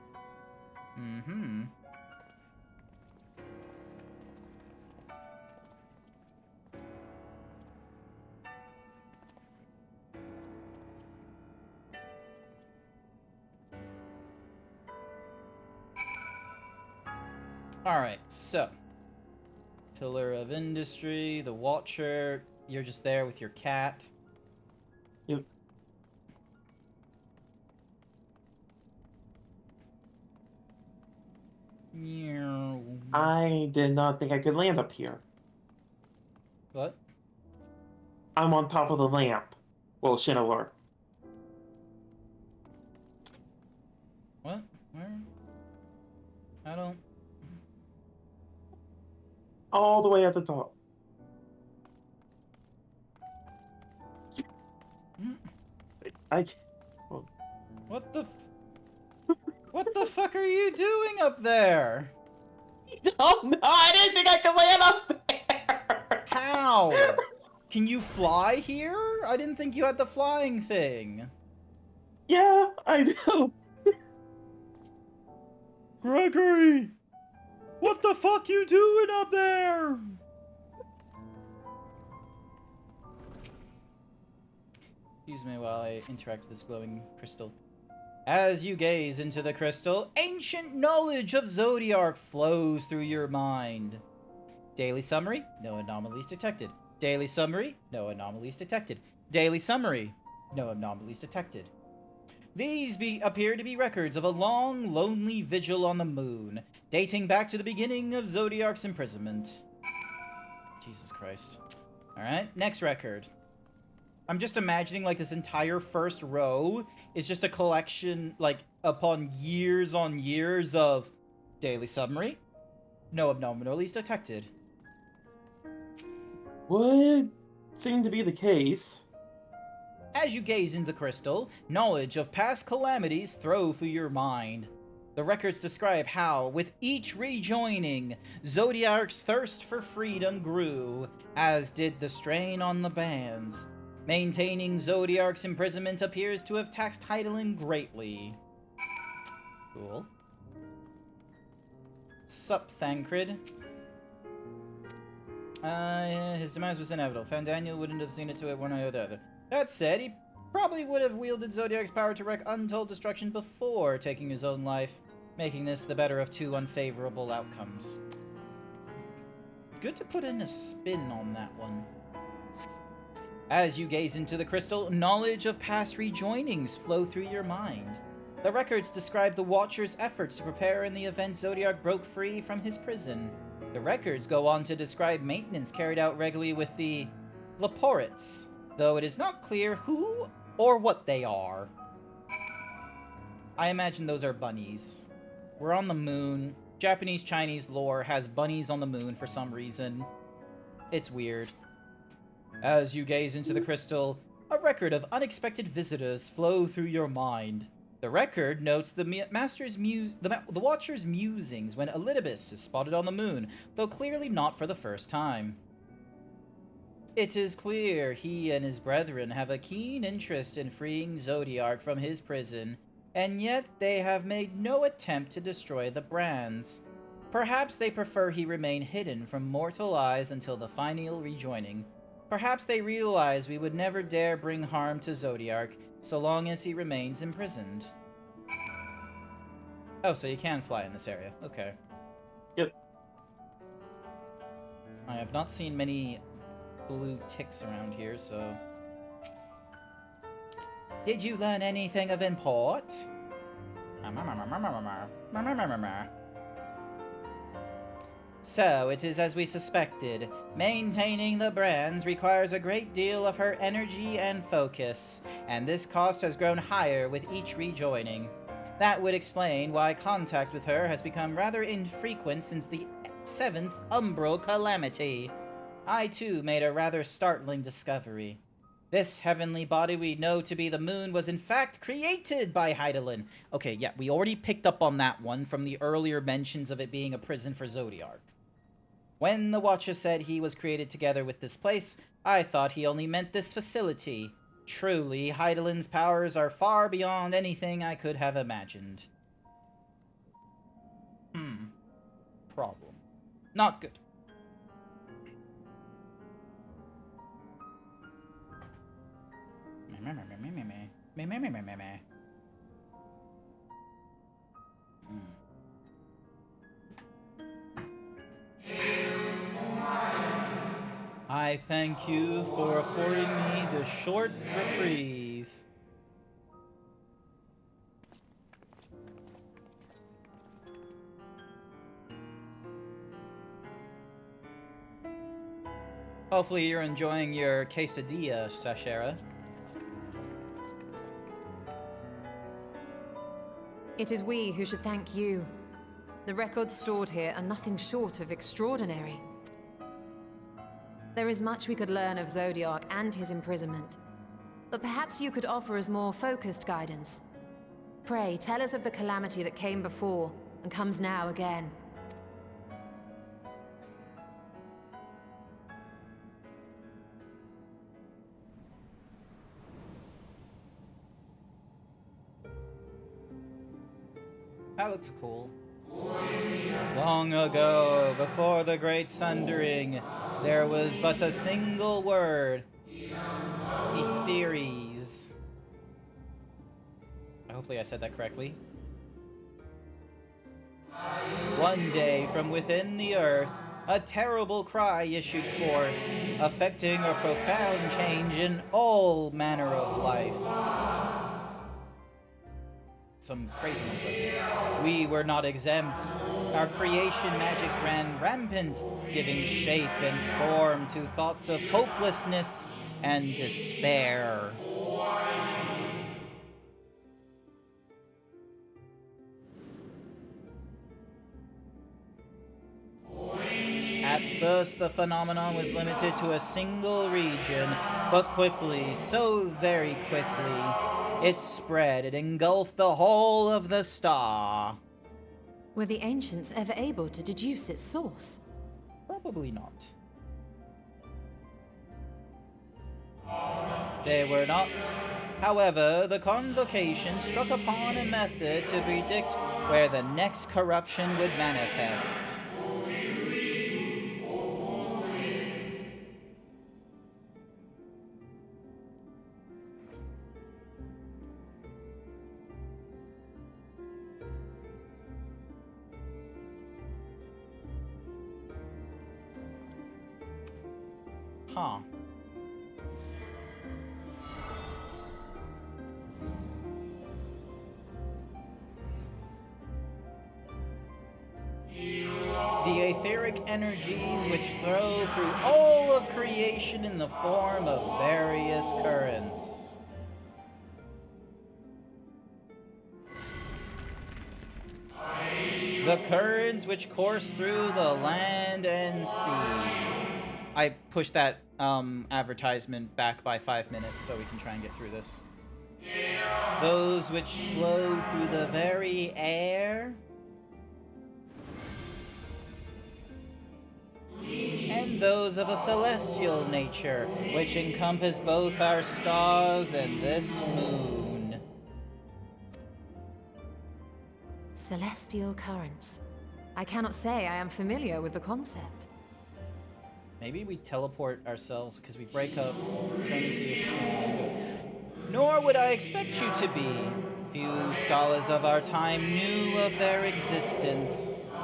Mm-hmm. Alright, so. Pillar of Industry, the Watcher. You're just there with your cat. Yep. I did not think I could land up here. What? I'm on top of the lamp. Well, Shinalor. What? Where? I don't... All the way at the top. What the what the fuck are you doing up there? Oh no, I didn't think I could land up there! How? Can you fly here? I didn't think you had the flying thing. Yeah, I do. Gregory! What the fuck you doing up there? Excuse me while I interact with this glowing crystal. As you gaze into the crystal, ancient knowledge of Zodiark flows through your mind. Daily summary, no anomalies detected. Daily summary, no anomalies detected. Daily summary, no anomalies detected. These appear to be records of a long, lonely vigil on the moon, dating back to the beginning of Zodiark's imprisonment. Jesus Christ. Alright, next record. I'm just imagining, like, this entire first row is just a collection, like, upon years on years of daily summary. No anomalies detected. Would seem to be the case. As you gaze into the crystal, knowledge of past calamities throw through your mind. The records describe how, with each rejoining, Zodiark's thirst for freedom grew, as did the strain on the bands. Maintaining Zodiark's imprisonment appears to have taxed Heidelin greatly. Cool. Sup, Thancred. His demise was inevitable. Fandaniel wouldn't have seen it to it one way or the other. That said, he probably would have wielded Zodiark's power to wreak untold destruction before taking his own life, making this the better of two unfavorable outcomes. Good to put in a spin on that one. As you gaze into the crystal, knowledge of past rejoinings flow through your mind. The records describe the Watcher's efforts to prepare in the event Zodiark broke free from his prison. The records go on to describe maintenance carried out regularly with the Laporits, though it is not clear who or what they are. I imagine those are bunnies. We're on the moon. Japanese-Chinese lore has bunnies on the moon for some reason. It's weird. As you gaze into the crystal, a record of unexpected visitors flow through your mind. The record notes the Watcher's musings when Elidibus is spotted on the moon, though clearly not for the first time. It is clear he and his brethren have a keen interest in freeing Zodiark from his prison, and yet they have made no attempt to destroy the brands. Perhaps they prefer he remain hidden from mortal eyes until the final rejoining. Perhaps they realize we would never dare bring harm to Zodiark so long as he remains imprisoned. Oh, so you can fly in this area. Okay. Yep. I have not seen many blue ticks around here, so... Did you learn anything of import? So, it is as we suspected. Maintaining the brands requires a great deal of her energy and focus, and this cost has grown higher with each rejoining. That would explain why contact with her has become rather infrequent since the 7th Umbral Calamity. I too made a rather startling discovery. This heavenly body we know to be the moon was in fact created by Hydaelyn. Okay, yeah, we already picked up on that one from the earlier mentions of it being a prison for Zodiark. When the Watcher said he was created together with this place, I thought he only meant this facility. Truly, Hydaelyn's powers are far beyond anything I could have imagined. Problem. Not good. I thank you for affording me the short reprieve. Hopefully you're enjoying your quesadilla, Sashera. It is we who should thank you. The records stored here are nothing short of extraordinary. There is much we could learn of Zodiark and his imprisonment, but perhaps you could offer us more focused guidance. Pray, tell us of the calamity that came before and comes now again. That looks cool. Long ago, before the Great Sundering, there was but a single word. Etheres. Hopefully I said that correctly. One day, from within the earth, a terrible cry issued forth, affecting a profound change in all manner of life. Some crazy instructions. We were not exempt. Our creation magics ran rampant, giving shape and form to thoughts of hopelessness and despair. At first, the phenomenon was limited to a single region, but quickly, so very quickly, it spread. It engulfed the whole of the star. Were the ancients ever able to deduce its source? Probably not. They were not. However, the Convocation struck upon a method to predict where the next corruption would manifest. Huh. The etheric energies which flow through all of creation in the form of various currents. The currents which course through the land and seas. I pushed that advertisement back by 5 minutes so we can try and get through this. Those which flow through the very air. And those of a celestial nature, which encompass both our stars and this moon. Celestial currents. I cannot say I am familiar with the concept. Maybe we teleport ourselves because we break up, turn into the extreme. Nor would I expect you to be. Few scholars of our time knew of their existence.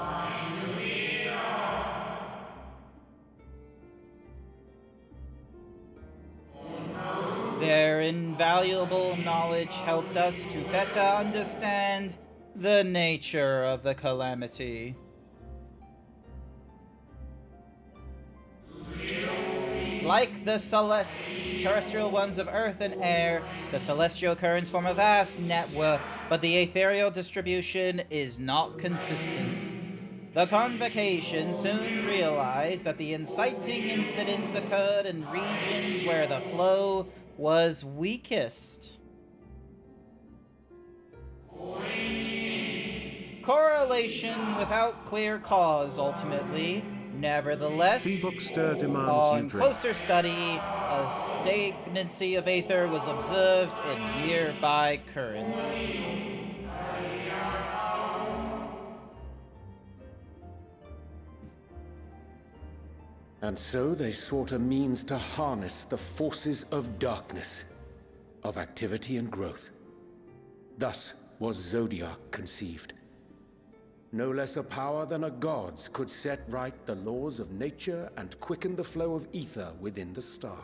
Their invaluable knowledge helped us to better understand the nature of the calamity. Like the terrestrial ones of earth and air, the celestial currents form a vast network, but the ethereal distribution is not consistent. The Convocation soon realized that the inciting incidents occurred in regions where the flow was weakest. Correlation without clear cause, ultimately. Nevertheless, T-Bookster demands on you drink. closer study, a stagnancy of aether was observed in nearby currents. And so they sought a means to harness the forces of darkness, of activity and growth. Thus was Zodiac conceived. No less a power than a god's could set right the laws of nature and quicken the flow of ether within the star.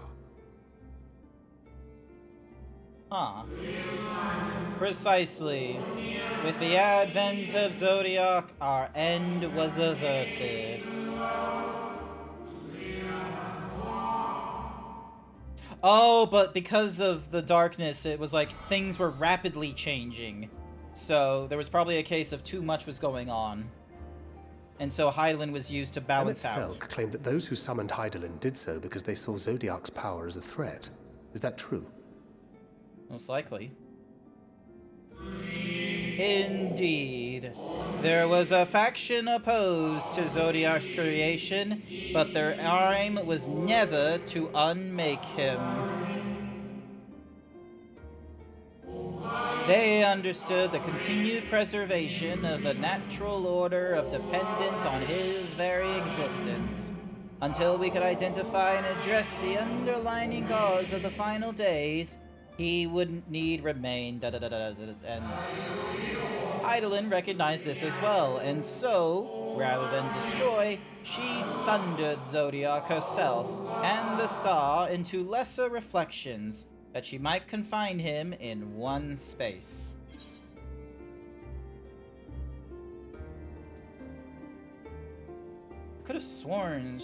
Huh. Precisely. With the advent of Zodiac, our end was averted. Oh, but because of the darkness, it was like things were rapidly changing. So there was probably a case of too much was going on. And so Hydaelyn was used to balance out. Selk claimed that those who summoned Hydaelyn did so because they saw Zodiac's power as a threat. Is that true? Most likely. Indeed. There was a faction opposed to Zodiac's creation, but their aim was never to unmake him. They understood the continued preservation of the natural order of dependent on his very existence. Until we could identify and address the underlying cause of the final days, he wouldn't need remain. And Hydaelyn recognized this as well, and so, rather than destroy, she sundered Zodiac herself and the star into lesser reflections, that she might confine him in one space. Could have sworn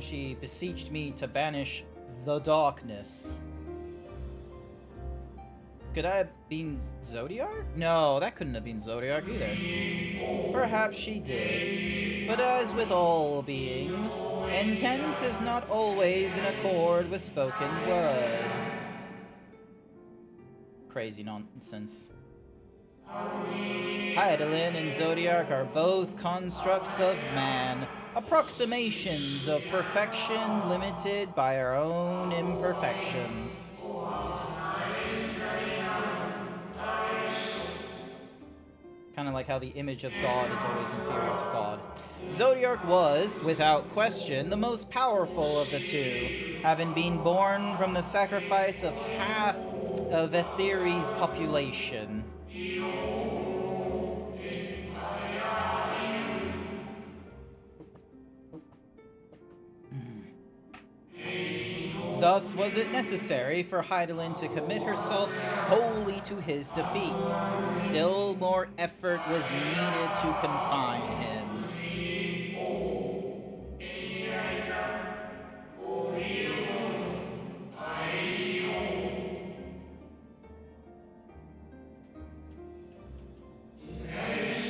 she beseeched me to banish the darkness. Could that have been Zodiac? No, that couldn't have been Zodiac either. Perhaps she did. But as with all beings, intent is not always in accord with spoken word. Crazy nonsense. Hydaelyn and Zodiac are both constructs of man, approximations of perfection limited by our own imperfections. Kind of like how the image of God is always inferior to God. Zodiac was, without question, the most powerful of the two, having been born from the sacrifice of half of Etheri's population. Thus was it necessary for Hydaelyn to commit herself wholly to his defeat. Still more effort was needed to confine him.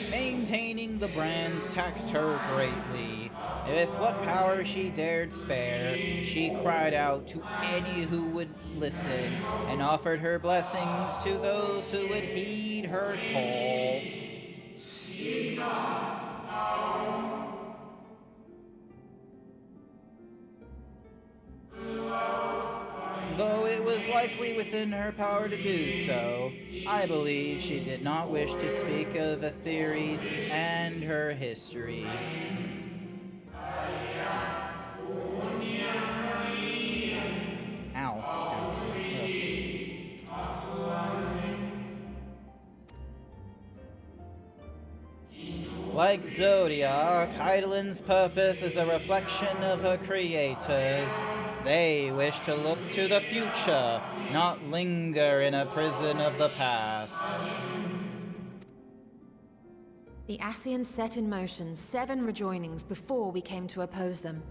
Maintaining the brands taxed her greatly. With what power she dared spare, she cried out to any who would listen, and offered her blessings to those who would heed her call. Though it was likely within her power to do so, I believe she did not wish to speak of Atheres and her history. Ow. Ow. Like Zodiac, Heidelin's purpose is a reflection of her creators. They wish to look to the future, not linger in a prison of the past. The Ascians set in motion 7 rejoinings before we came to oppose them.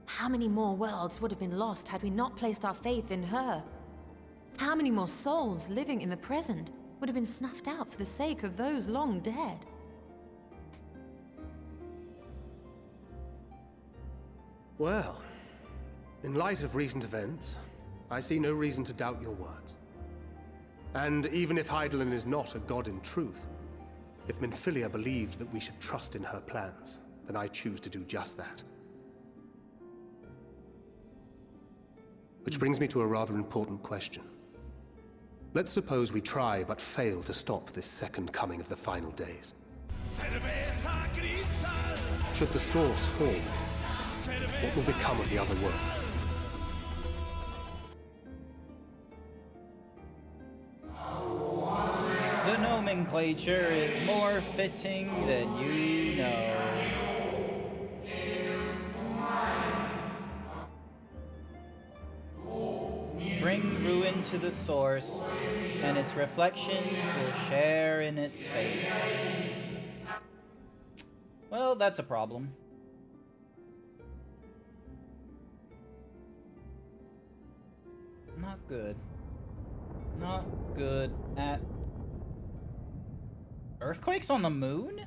How many more worlds would have been lost had we not placed our faith in her? How many more souls living in the present would have been snuffed out for the sake of those long dead? Well, in light of recent events, I see no reason to doubt your words. And even if Heidelin is not a god in truth, if Minfilia believed that we should trust in her plans, then I choose to do just that. Which brings me to a rather important question. Let's suppose we try but fail to stop this second coming of the final days. Should the source fall, what will become of the other worlds? The nomenclature is more fitting than you know. Bring ruin to the source, and its reflections will share in its fate. Well, that's a problem. Not good. Not good at... Earthquakes on the moon?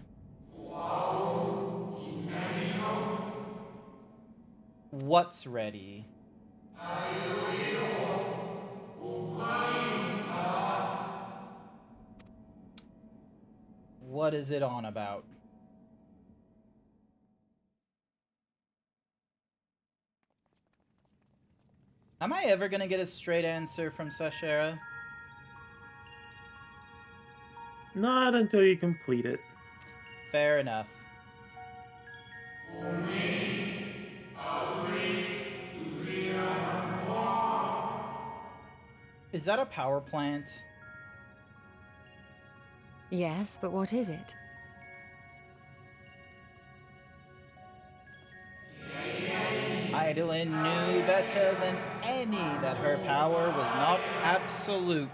What's ready? What is it on about? Am I ever gonna get a straight answer from Sashera? Not until you complete it. Fair enough. Is that a power plant? Yes, but what is it? Heidelin knew better than any that her power was not absolute.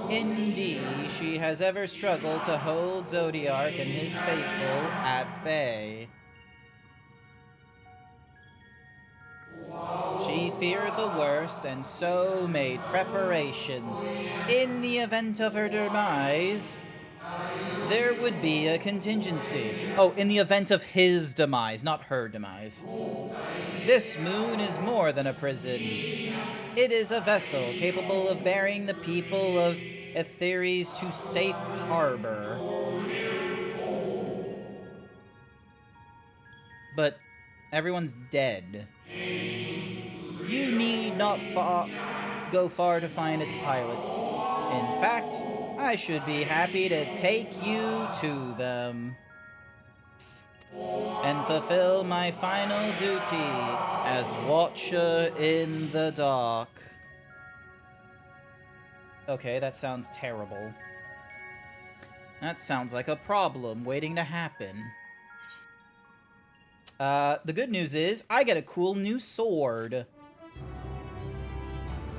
Indeed, she has ever struggled to hold Zodiac and his faithful at bay. She feared the worst and so made preparations. In the event of her demise, there would be a contingency. Oh, in the event of his demise, not her demise. This moon is more than a prison. It is a vessel capable of bearing the people of Atheres to safe harbor. But everyone's dead. You need not go far to find its pilots. In fact, I should be happy to take you to them and fulfill my final duty as Watcher in the Dark. Okay, that sounds terrible. That sounds like a problem waiting to happen. The good news is, I get a cool new sword.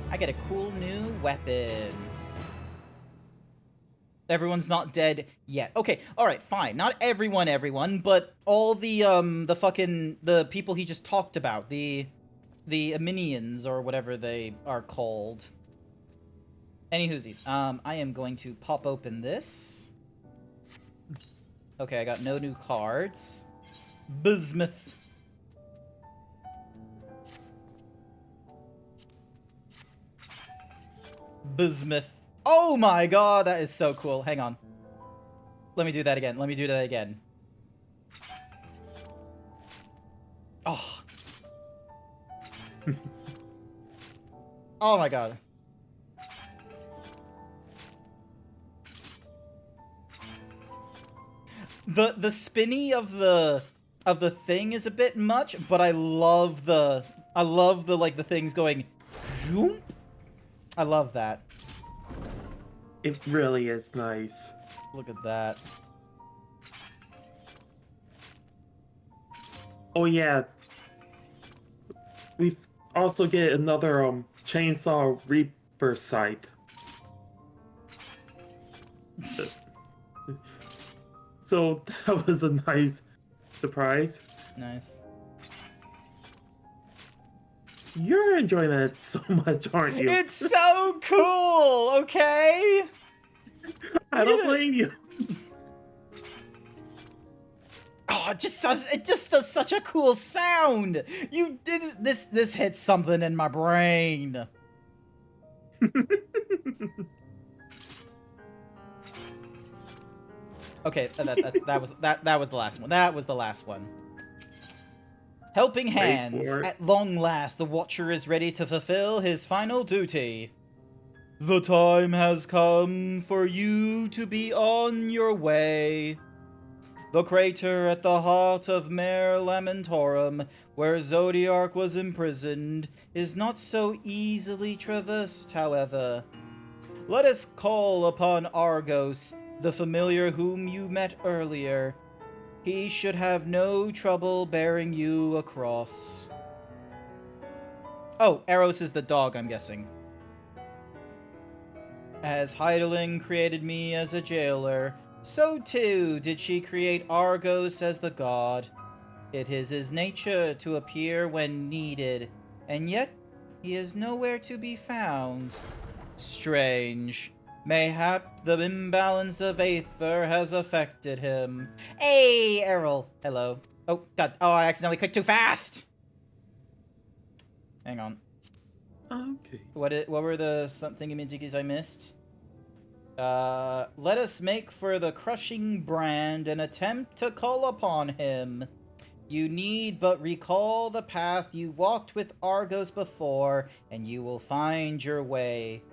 I get a cool new weapon. Everyone's not dead yet. Okay, alright, fine. Not everyone, but all the people he just talked about. The minions, or whatever they are called. Anywhoosies, I am going to pop open this. Okay, I got no new cards. Bismuth. Bismuth. Oh my god, that is so cool. Hang on. Let me do that again. Let me do that again. Oh. Oh my god. The spinny of the thing is a bit much, but I love the like the things going zoom. I love that. It really is nice. Look at that. Oh yeah. We also get another chainsaw reaper scythe. So that was a nice surprise. Nice. You're enjoying that so much, aren't you? It's so cool, okay? I don't blame you. Oh, it just does such a cool sound. This hits something in my brain. Okay, that was the last one. That was the last one. Helping hands. At long last, the Watcher is ready to fulfill his final duty. The time has come for you to be on your way. The crater at the heart of Mare Lamentorum, where Zodiark was imprisoned, is not so easily traversed, however. Let us call upon Argos, the familiar whom you met earlier. He should have no trouble bearing you across. Oh, Eros is the dog, I'm guessing. As Heidelin created me as a jailer, so too did she create Argos as the god. It is his nature to appear when needed, and yet he is nowhere to be found. Strange. Mayhap the imbalance of Aether has affected him. Hey, Errol. Hello. Oh, God. Oh, I accidentally clicked too fast! Hang on. Okay. What were the thingamajiggies I missed? Let us make for the crushing brand and attempt to call upon him. You need but recall the path you walked with Argos before, and you will find your way.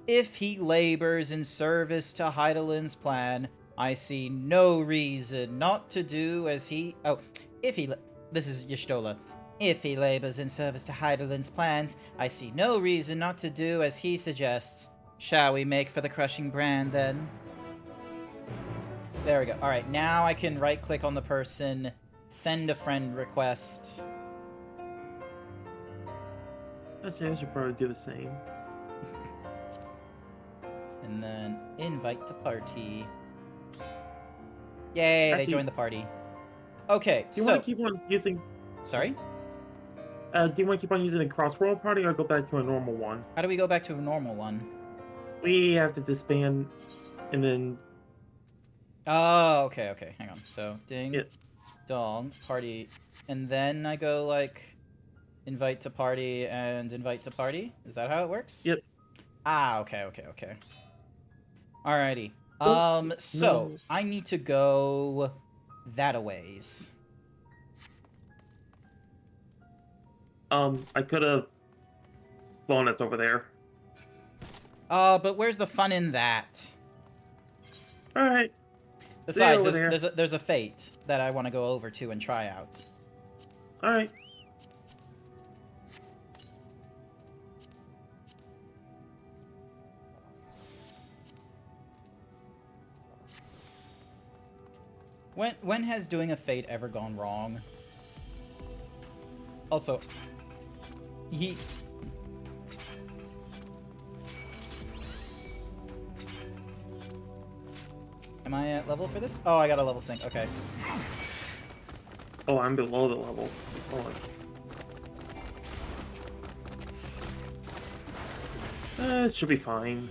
If he labors in service to Heidelin's plan, I see no reason not to do as he... Oh, this is Y'shtola. If he labors in service to Heidelin's plans, I see no reason not to do as he suggests. Shall we make for the crushing brand, then? There we go. Alright, now I can right-click on the person, send a friend request. Actually, I should probably do the same. And then invite to party. Yay, they joined the party. Okay, do you want to keep on using... Sorry? Do you want to keep on using a cross-world party or go back to a normal one? How do we go back to a normal one? We have to disband and then... Oh, okay. Hang on. So, ding, dong, party. And then I go, like, invite to party and invite to party? Is that how it works? Yep. Ah, okay. Alrighty. So, no. I need to go that-a-ways. I could have flown us over there. But where's the fun in that? Alright. Besides, there's a fate that I want to go over to and try out. Alright. When has doing a fate ever gone wrong? Also, Am I at level for this? Oh, I got a level sync. Okay. Oh, I'm below the level. Hold on. It should be fine.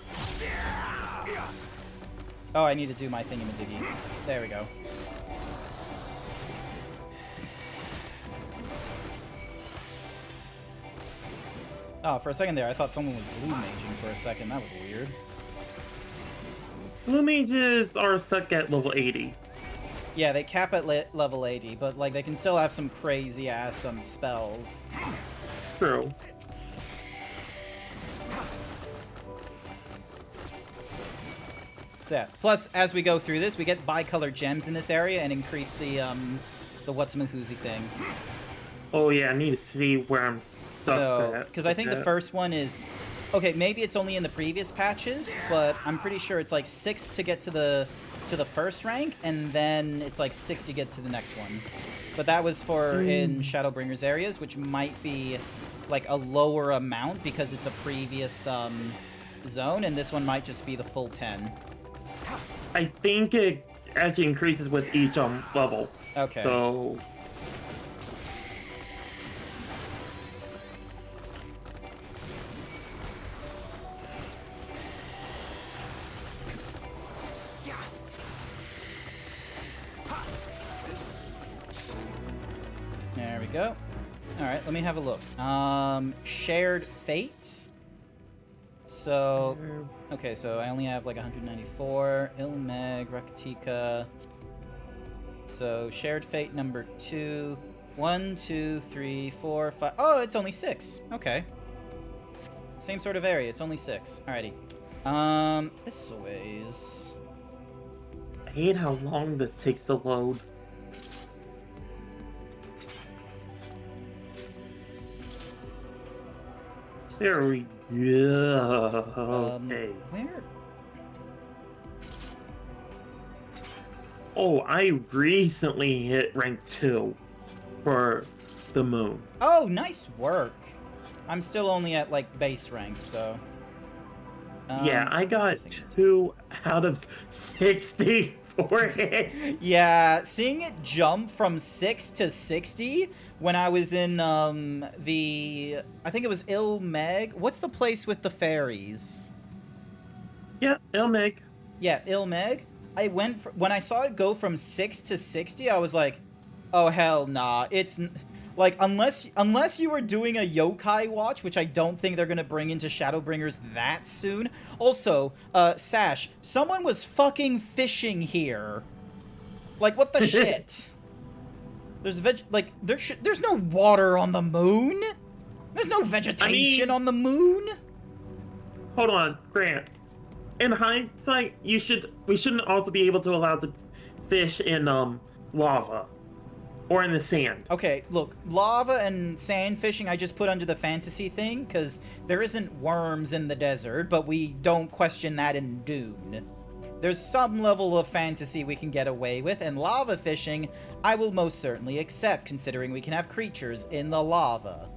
Oh, I need to do my thingamadiggy. There we go. Oh, for a second there, I thought someone was blue maging for a second. That was weird. Blue mages are stuck at level 80. Yeah, they cap at level 80, but like they can still have some crazy ass spells. True. So yeah. Plus, as we go through this, we get bi-colored gems in this area and increase the what's-mahoozy thing. Oh yeah, I need to see where I'm stuck. So, because I think the first one is... Okay, maybe it's only in the previous patches, but I'm pretty sure it's like 6 to get to the first rank, and then it's like 6 to get to the next one. But that was for in Shadowbringers areas, which might be like a lower amount because it's a previous zone, and this one might just be the full 10. I think it actually increases with each level. Okay. So... There we go. Alright, let me have a look. Shared Fate. So, okay, so I only have like 194. Ilmeg, Raktika. So, Shared Fate number 2. 1, 2, 3, 4, 5. Oh, it's only 6. Okay. Same sort of area, it's only 6. Alrighty. This ways. I hate how long this takes to load. There we go. Okay. Where? Oh, I recently hit rank 2 for the moon. Oh, nice work. I'm still only at like base rank, so. Yeah, I got 2 out of 60 for it. Yeah, seeing it jump from 6 to 60 when I was in I think it was Ilmeg. What's the place with the fairies? Yeah, Ilmeg. Yeah, Ilmeg. I went when I saw it go from 6 to 60, I was like, oh hell nah. It's like unless you were doing a yokai watch, which I don't think they're gonna bring into Shadowbringers that soon. Also, Sash, someone was fucking fishing here. Like, what the shit? There's there's no water on the moon. There's no vegetation on the moon. Hold on, Grant. In hindsight, we shouldn't also be able to allow to fish in lava or in the sand. Okay, look, lava and sand fishing I just put under the fantasy thing because there isn't worms in the desert, but we don't question that in Dune. There's some level of fantasy we can get away with, and lava fishing I will most certainly accept, considering we can have creatures in the lava.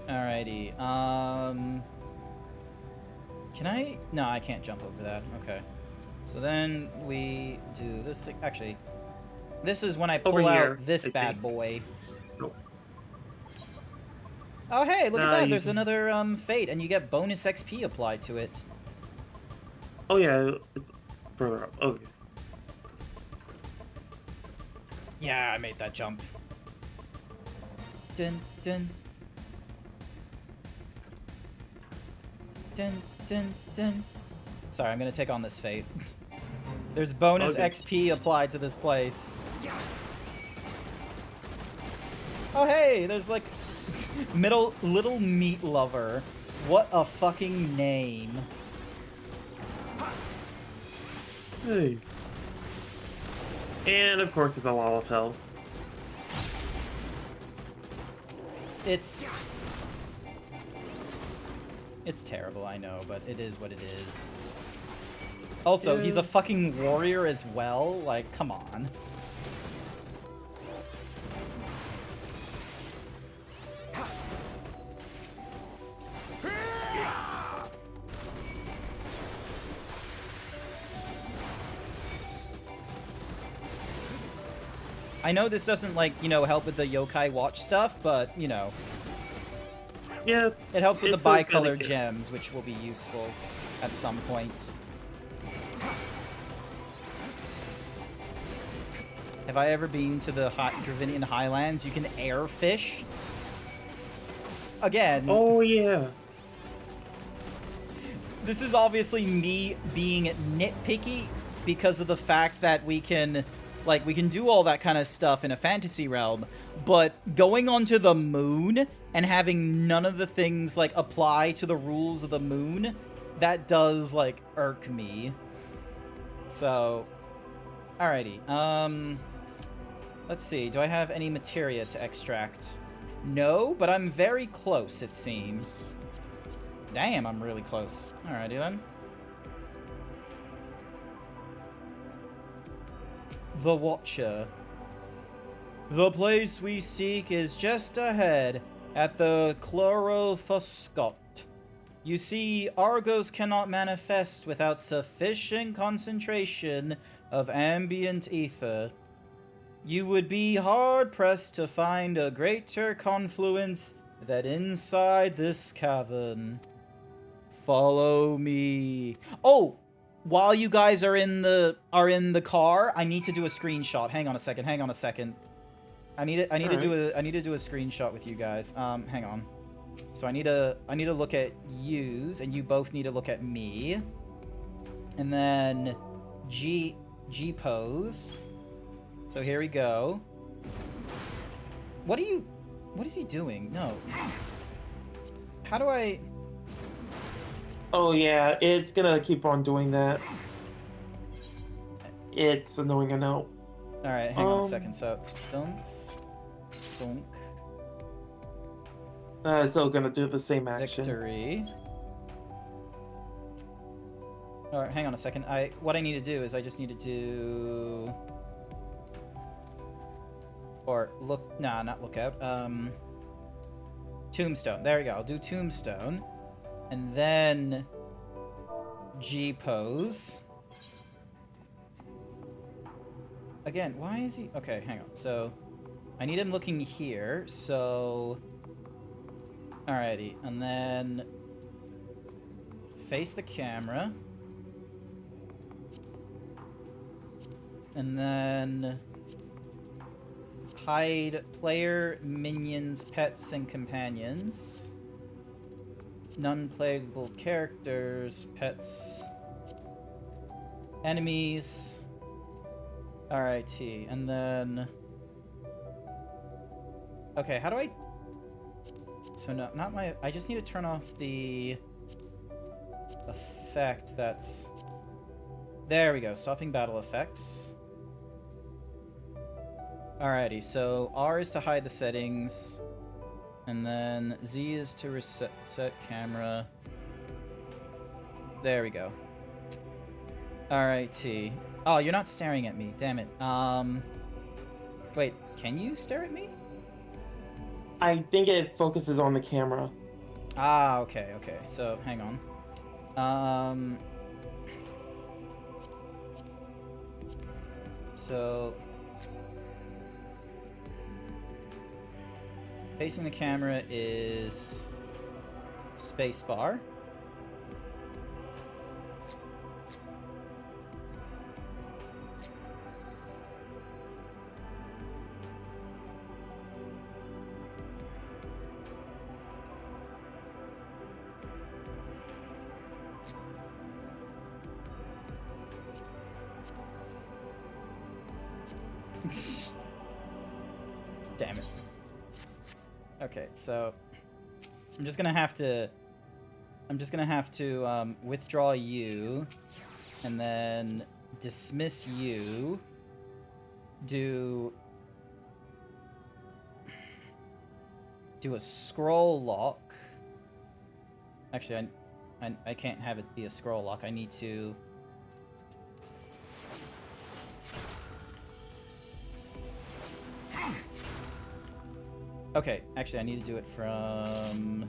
Alrighty, can I? No, I can't jump over that. Okay. So then we do this thing. Actually, this is when I pull out this bad boy. Oh, hey, look at that. There's another fate, and you get bonus XP applied to it. Oh, yeah. It's further up. Okay. Yeah, I made that jump. Dun, dun. Dun, dun, dun. Sorry, I'm gonna take on this fate. There's bonus XP applied to this place. Oh, hey, there's like little meat lover. What a fucking name. Hey. And of course it's a Lalafell. It's terrible, I know, but it is what it is. Also, he's a fucking warrior as well. Like, come on. I know this doesn't, like, you know, help with the yokai watch stuff, but, you know. Yeah. It helps with the bi-colored gems, which will be useful at some point. Have I ever been to the Dravinian Highlands? You can air fish. Again. Oh, yeah. This is obviously me being nitpicky because of the fact that we can do all that kind of stuff in a fantasy realm, but going onto the moon and having none of the things, like, apply to the rules of the moon, that does, like, irk me. So, alrighty. Let's see. Do I have any materia to extract? No, but I'm very close, it seems. Damn, I'm really close. Alrighty, then. The Watcher. The place we seek is just ahead, at the Chlorophyskot. You see, Argos cannot manifest without sufficient concentration of ambient ether. You would be hard-pressed to find a greater confluence than inside this cavern. Follow me. Oh! While you guys are in the car, I need to do a screenshot. Hang on a second. I need to do a screenshot with you guys. Hang on. So I need to look at yous, and you both need to look at me. And then G pose. So here we go. What is he doing? No. How do I... Oh yeah, it's gonna keep on doing that. It's annoying, I know. Alright, hang on a second. So, don't. Still gonna do the same action. Victory. Alright, hang on a second. What I need to do is I just need to do... Or look... Nah, not lookout. Tombstone. There we go. I'll do Tombstone. And then... G-pose. Again, why is he... Okay, hang on. So, I need him looking here, so... Alrighty, and then... Face the camera. And then... Hide player, minions, pets, and companions. Non-playable characters, pets, enemies. Alrighty, and then... Okay, how do I... So no, not my... I just need to turn off the effect that's... There we go, stopping battle effects. Alrighty, so R is to hide the settings. And then Z is to set camera. There we go. Alrighty. Oh, you're not staring at me. Damn it. Wait, can you stare at me? I think it focuses on the camera. Ah, okay, okay. So, hang on. So... Facing the camera is spacebar. Damn it. Okay, so I'm just gonna have to withdraw you and then dismiss you. Do a scroll lock. Actually, I can't have it be a scroll lock. I need to... Okay, actually, I need to do it from...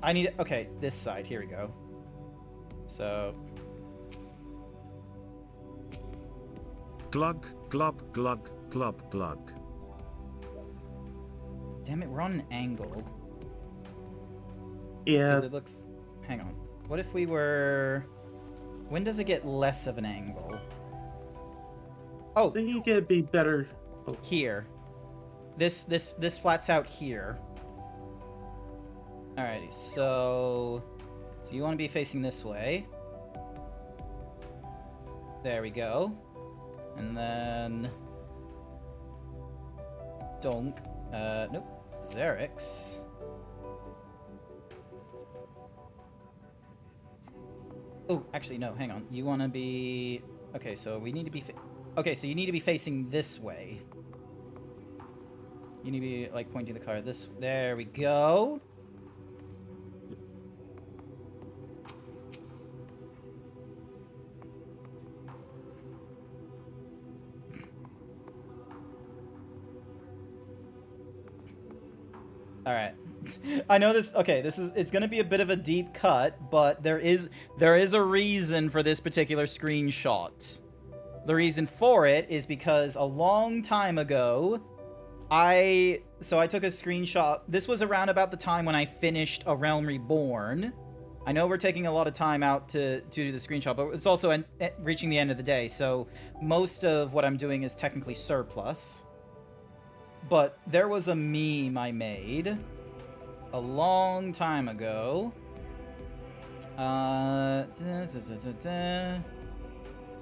Okay, this side. Here we go. So... Glug, glub, glug, glub, glug. Damn it, we're on an angle. Yeah. Because it looks... Hang on. What if we were... When does it get less of an angle? Oh! I think you could be better... Oh. Here. This flats out here. Alrighty, so you want to be facing this way. There we go. And then... Donk. Nope. Xerix. Oh, actually, no, hang on. You want to be... Okay, so we need to be... Okay, so you need to be facing this way. You need to be, like, pointing the car this... There we go. All right. I know this. Okay, it's going to be a bit of a deep cut, but there is a reason for this particular screenshot. The reason for it is because a long time ago, I took a screenshot. This was around about the time when I finished A Realm Reborn. I know we're taking a lot of time out to do the screenshot, but it's also reaching the end of the day, so most of what I'm doing is technically surplus. But there was a meme I made a long time ago.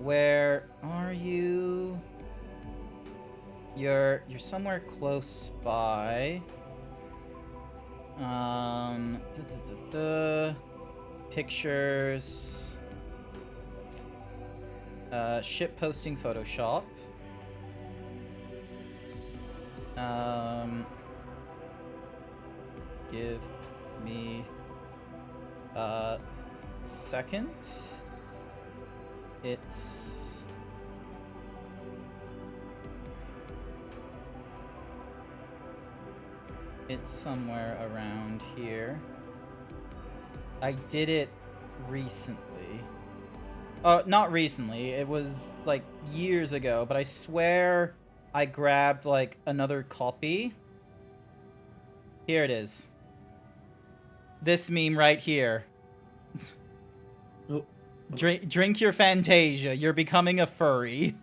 Where are you? You're somewhere close by. Pictures. Ship posting Photoshop. Give me a second. It's somewhere around here. I did it recently. Not recently. It was like years ago, but I swear I grabbed like another copy. Here it is. This meme right here. Drink your Fantasia. You're becoming a furry.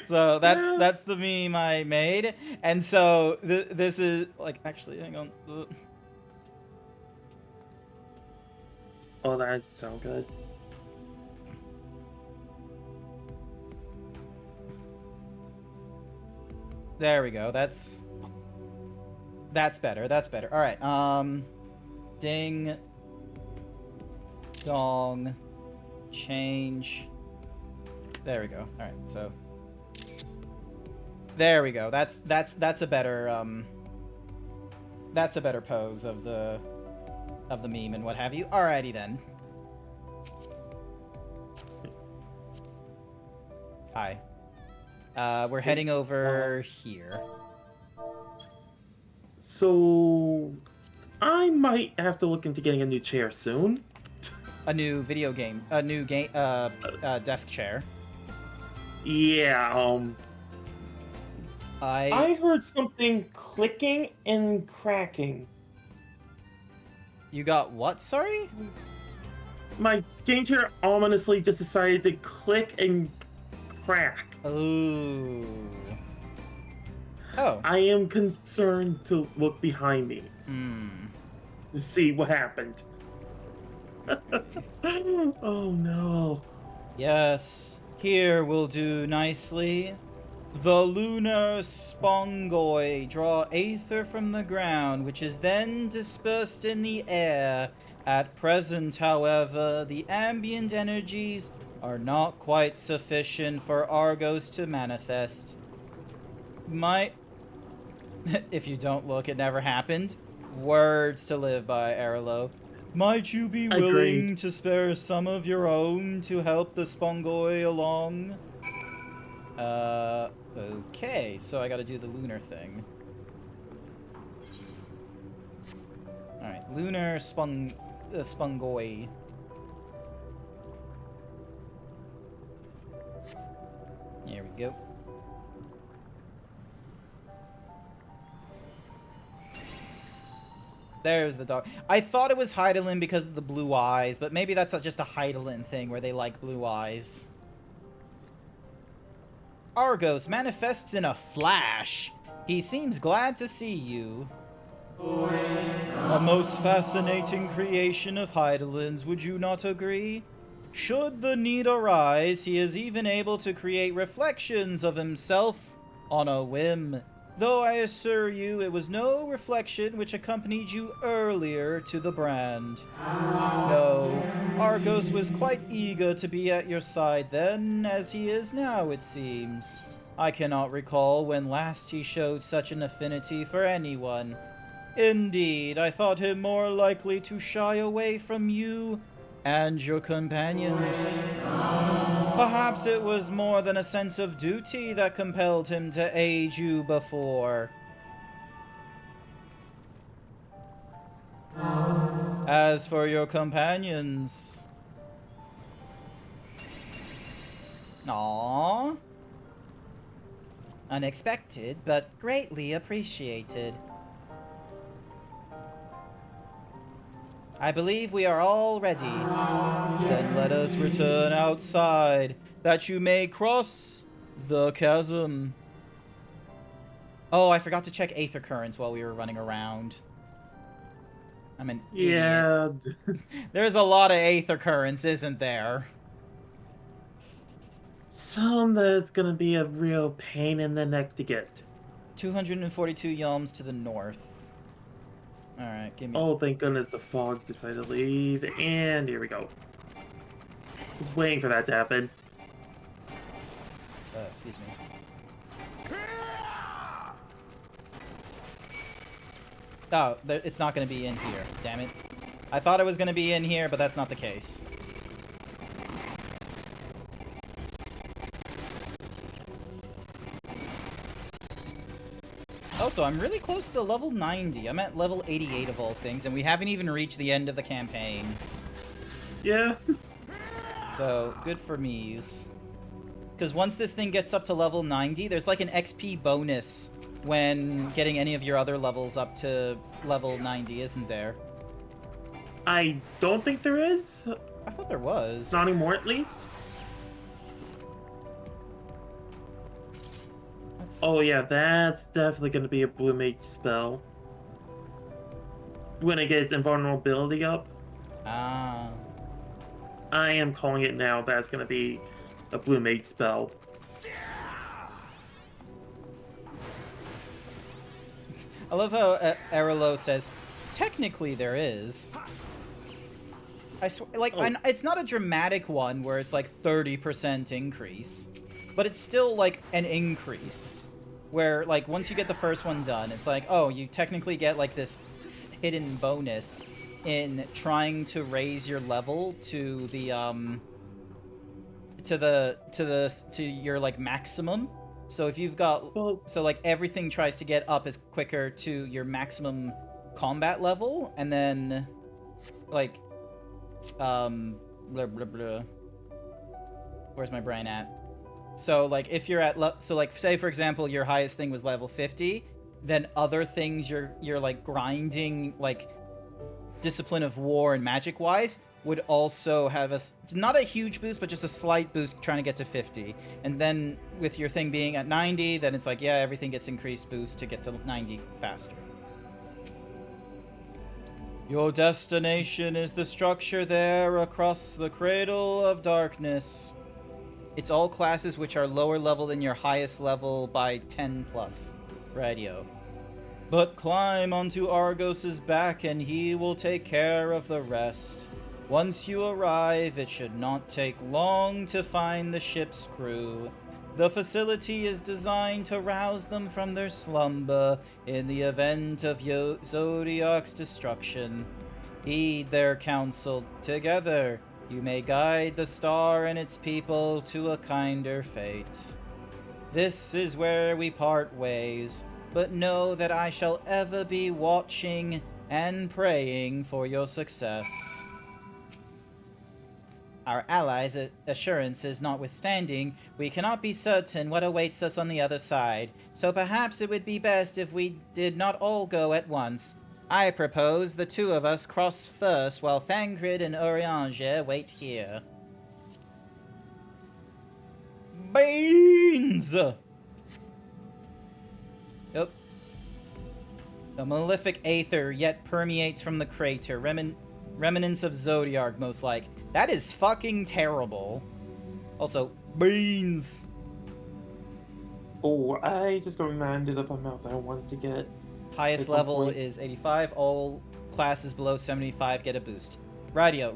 So that's the meme I made, and so this is like actually hang on. Oh, that sounds good. There we go. That's better. That's better. All right. Ding dong change. There we go. All right. So there we go. That's a better pose of the meme and what have you. Alrighty then. Hi. We're heading over here. So I might have to look into getting a new chair soon. A new desk chair. Yeah, I heard something clicking and cracking. You got what, sorry? My game chair ominously just decided to click and crack. Ooh. Oh. I am concerned to look behind me. To see what happened. Oh no. Yes, here will do nicely. The lunar spongoi draw aether from the ground, which is then dispersed in the air. At present, however, the ambient energies are not quite sufficient for Argos to manifest. If you don't look, it never happened. Words to live by, Arlo. Might you be willing to spare some of your own to help the spongoi along? Okay, so I gotta do the lunar thing. Alright, lunar spongoi. Here we go. There's the dog. I thought it was Hydaelyn because of the blue eyes, but maybe that's just a Hydaelyn thing where they like blue eyes. Argos manifests in a flash. He seems glad to see you. A most fascinating creation of Hydaelyn's, would you not agree? Should the need arise, he is even able to create reflections of himself on a whim. though I assure you it was no reflection which accompanied you earlier to the brand. No, Argos was quite eager to be at your side then, as he is now, it seems. I cannot recall when last he showed such an affinity for anyone. Indeed, I thought him more likely to shy away from you and your companions. Perhaps it was more than a sense of duty that compelled him to aid you before. As for your companions... Aww. Unexpected, but greatly appreciated. I believe we are all ready. Then let us return outside, that you may cross the chasm. Oh, I forgot to check Aether Currents while we were running around. I'm an idiot. There's a lot of Aether Currents, isn't there? Some that's gonna be a real pain in the neck to get. 242 yalms to the north. Alright, give me... Oh, thank goodness the fog decided to leave, and here we go. Just waiting for that to happen. Excuse me. Oh, it's not going to be in here. Damn it. I thought it was going to be in here, but that's not the case. Also, I'm really close to level 90. I'm at level 88 of all things, and we haven't even reached the end of the campaign. Yeah. So, good for me's. Because once this thing gets up to level 90, there's like an XP bonus when getting any of your other levels up to level 90, isn't there? I don't think there is. I thought there was. Not anymore, at least. Oh yeah, that's definitely going to be a Blue Mage spell. When it gets invulnerability up. Ah. I am calling it now. That's going to be a Blue Mage spell. I love how Arilo says, technically there is. I swear, like, it's not a dramatic one where it's like 30% increase, but it's still like an increase. Where, like, once you get the first one done, it's like, oh, you technically get like this hidden bonus in trying to raise your level to the to your like maximum. So if you've got, so like everything tries to get up as quicker to your maximum combat level, and then like blah blah blah. Where's my brain at? So like if you're at so like say for example your highest thing was level 50, then other things you're like grinding, like Discipline of War and magic wise, would also have not a huge boost, but just a slight boost trying to get to 50. And then with your thing being at 90, then it's like, yeah, everything gets increased boost to get to 90 faster. Your destination is the structure there across the Cradle of Darkness. It's all classes which are lower level than your highest level by 10 plus. Radio. But climb onto Argos's back and he will take care of the rest. Once you arrive, it should not take long to find the ship's crew. The facility is designed to rouse them from their slumber in the event of Zodiac's destruction. Heed their counsel. Together, you may guide the star and its people to a kinder fate. This is where we part ways, but know that I shall ever be watching and praying for your success. Our allies' assurances notwithstanding, we cannot be certain what awaits us on the other side, so perhaps it would be best if we did not all go at once. I propose the two of us cross first while Thangrid and Urianger wait here. Beans! Yep. The malefic aether yet permeates from the crater, remnants of Zodiark most like. That is fucking terrible. Also, beans. Oh, I just got reminded of a map that I wanted to get. Highest at some level point. is 85. All classes below 75 get a boost. Radio.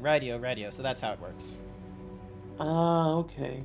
So that's how it works. Ah, okay.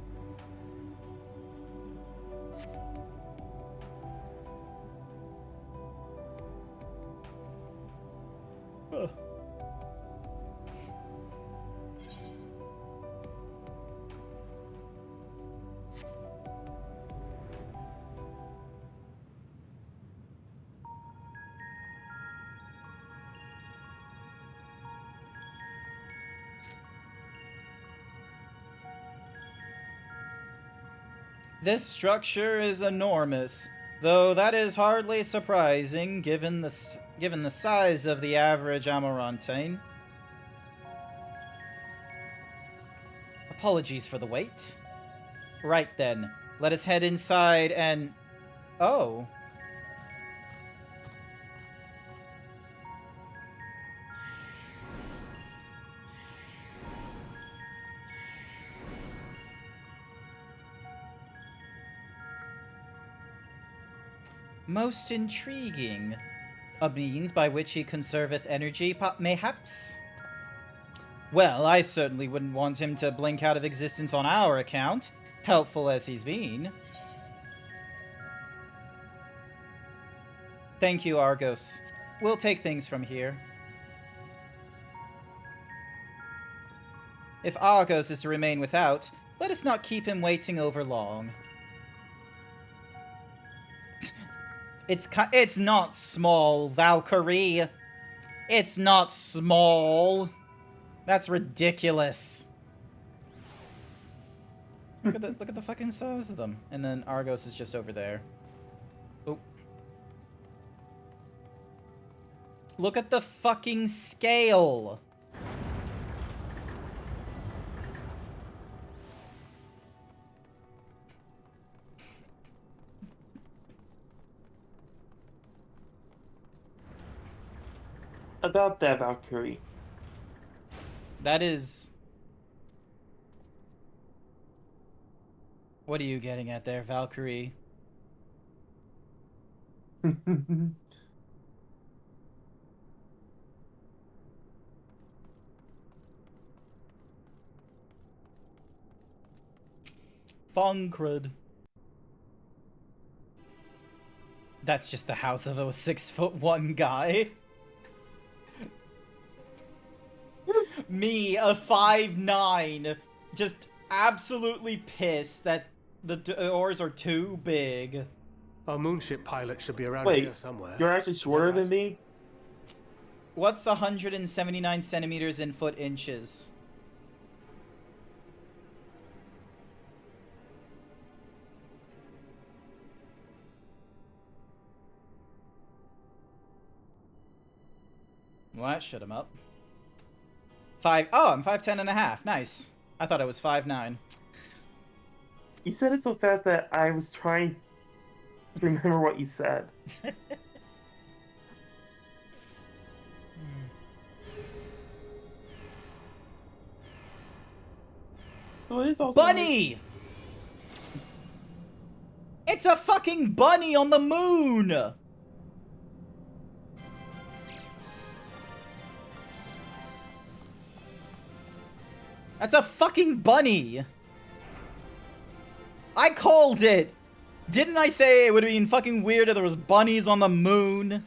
This structure is enormous, though that is hardly surprising given the size of the average Amarantine. Apologies for the wait. Right then, let us head inside and... Oh. Most intriguing. A means by which he conserveth energy, mayhaps? Well, I certainly wouldn't want him to blink out of existence on our account, helpful as he's been. Thank you, Argos. We'll take things from here. If Argos is to remain without, let us not keep him waiting over long. It's not small, Valkyrie. It's not small. That's ridiculous. Look at the fucking size of them. And then Argos is just over there. Oh. Look at the fucking scale. About that, Valkyrie. That is... What are you getting at there, Valkyrie? Fongcrud. That's just the house of a 6'1" guy. Me, a 5'9", just absolutely pissed that the doors are too big. Our moonship pilot should be around Wait, here somewhere. you're actually shorter than me? What's 179 centimeters in foot inches? Well, that shut him up. I'm 5'10" and a half. Nice. I thought I was 5'9". You said it so fast that I was trying to remember what you said. So it is also Bunny! It's a fucking bunny on the moon! That's a fucking bunny! I called it! Didn't I say it would have been fucking weird if there was bunnies on the moon?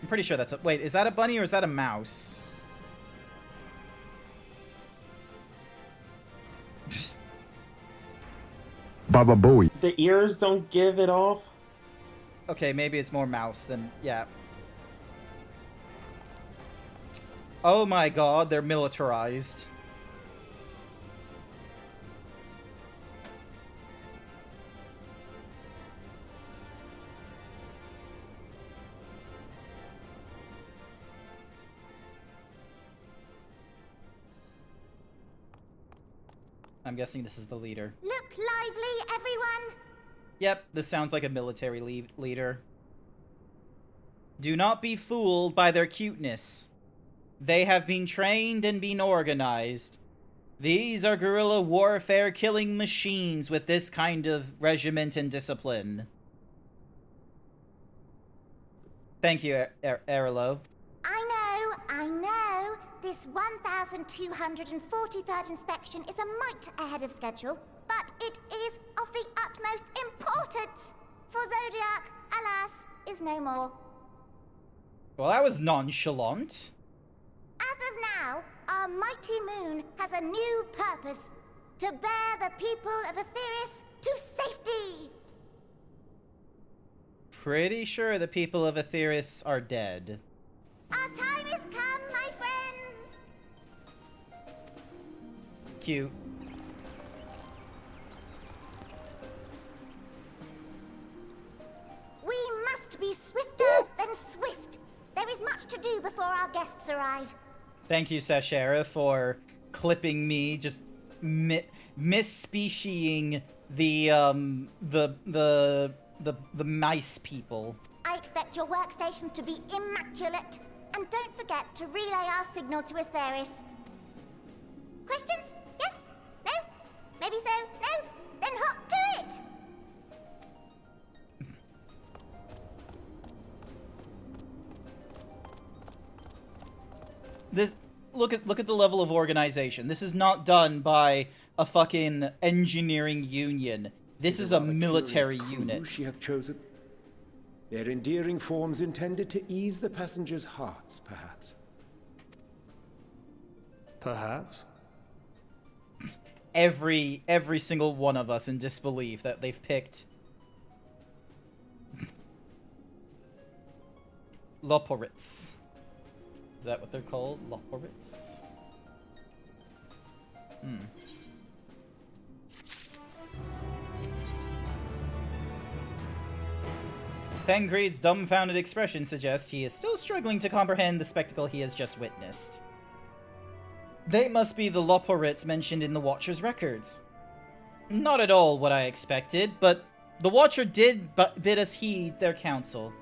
I'm pretty sure that's a... Wait, is that a bunny or is that a mouse? Baba Booey. The ears don't give it off? Okay, maybe it's more mouse than... Yeah. Oh my god, they're militarized. I'm guessing this is the leader. Look lively, everyone! Yep, this sounds like a military leader. Do not be fooled by their cuteness. They have been trained and been organized. These are guerrilla warfare killing machines with this kind of regiment and discipline. Thank you, Arilo. I know. This 1243rd inspection is a mite ahead of schedule, but it is of the utmost importance. For Zodiac, alas, is no more. Well, that was nonchalant. As of now, our mighty moon has a new purpose. To bear the people of Aetheris to safety. Pretty sure the people of Aetheris are dead. Our time has come, my friends. Cute. We must be swifter than swift. There is much to do before our guests arrive. Thank you, Sashera, for clipping me, just misspeciesing the mice people. I expect your workstations to be immaculate. And don't forget to relay our signal to Aetheris. Questions? Yes? No? Maybe so? No? Then hop to it! This look at the level of organization. This is not done by a fucking engineering union. This is a military unit. She hath chosen. Their endearing forms intended to ease the passengers' hearts, perhaps. Perhaps. Every single one of us in disbelief that they've picked Loporits. Is that what they're called? Loporits? Thangreed's dumbfounded expression suggests he is still struggling to comprehend the spectacle he has just witnessed. They must be the Loporits mentioned in the Watcher's records. Not at all what I expected, but the Watcher did bid us heed their counsel.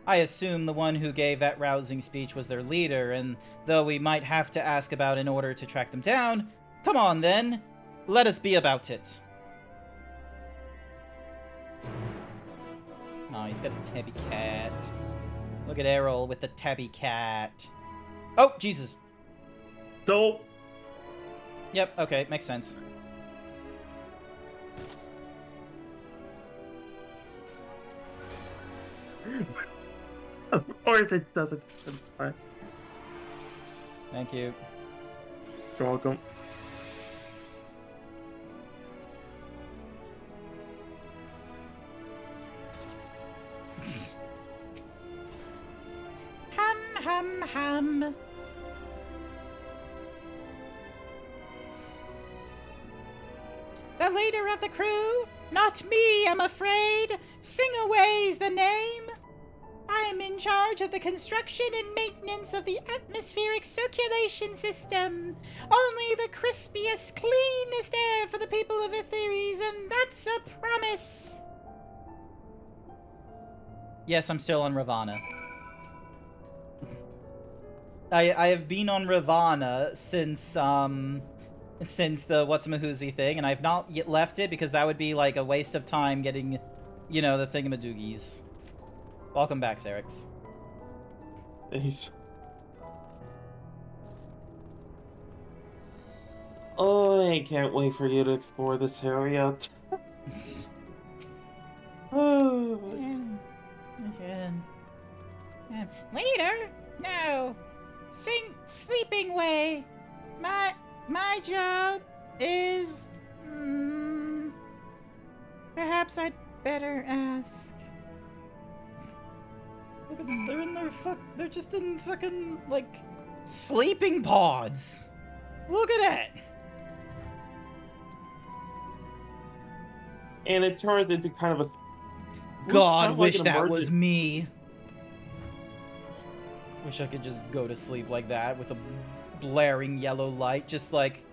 I assume the one who gave that rousing speech was their leader, and though we might have to ask about in order to track them down, come on then, let us be about it. Oh, he's got a tabby cat. Look at Errol with the tabby cat. Oh, Jesus. Dope. Yep, okay, makes sense. Of course it doesn't. Thank you. You're welcome. Hum. The leader of the crew? Not me, I'm afraid. Sing away's the name. I'm in charge of the construction and maintenance of the atmospheric circulation system. Only the crispiest, cleanest air for the people of Aetheris, and that's a promise. Yes, I'm still on Ravana. I have been on Ravana since the Whatsamahoozy thing, and I've not yet left it because that would be like a waste of time getting, you know, the thingamadoogies. Welcome back, Serix. Thanks. Oh, I can't wait for you to explore this area. Oh. Again. Leader? No. Sleeping way. My job is... perhaps I'd better ask. Look at them, they're in their they're just in fucking, like, sleeping pods. Look at that. And it turns into kind of a... God, wish that was me. Wish I could just go to sleep like that with a blaring yellow light, just like,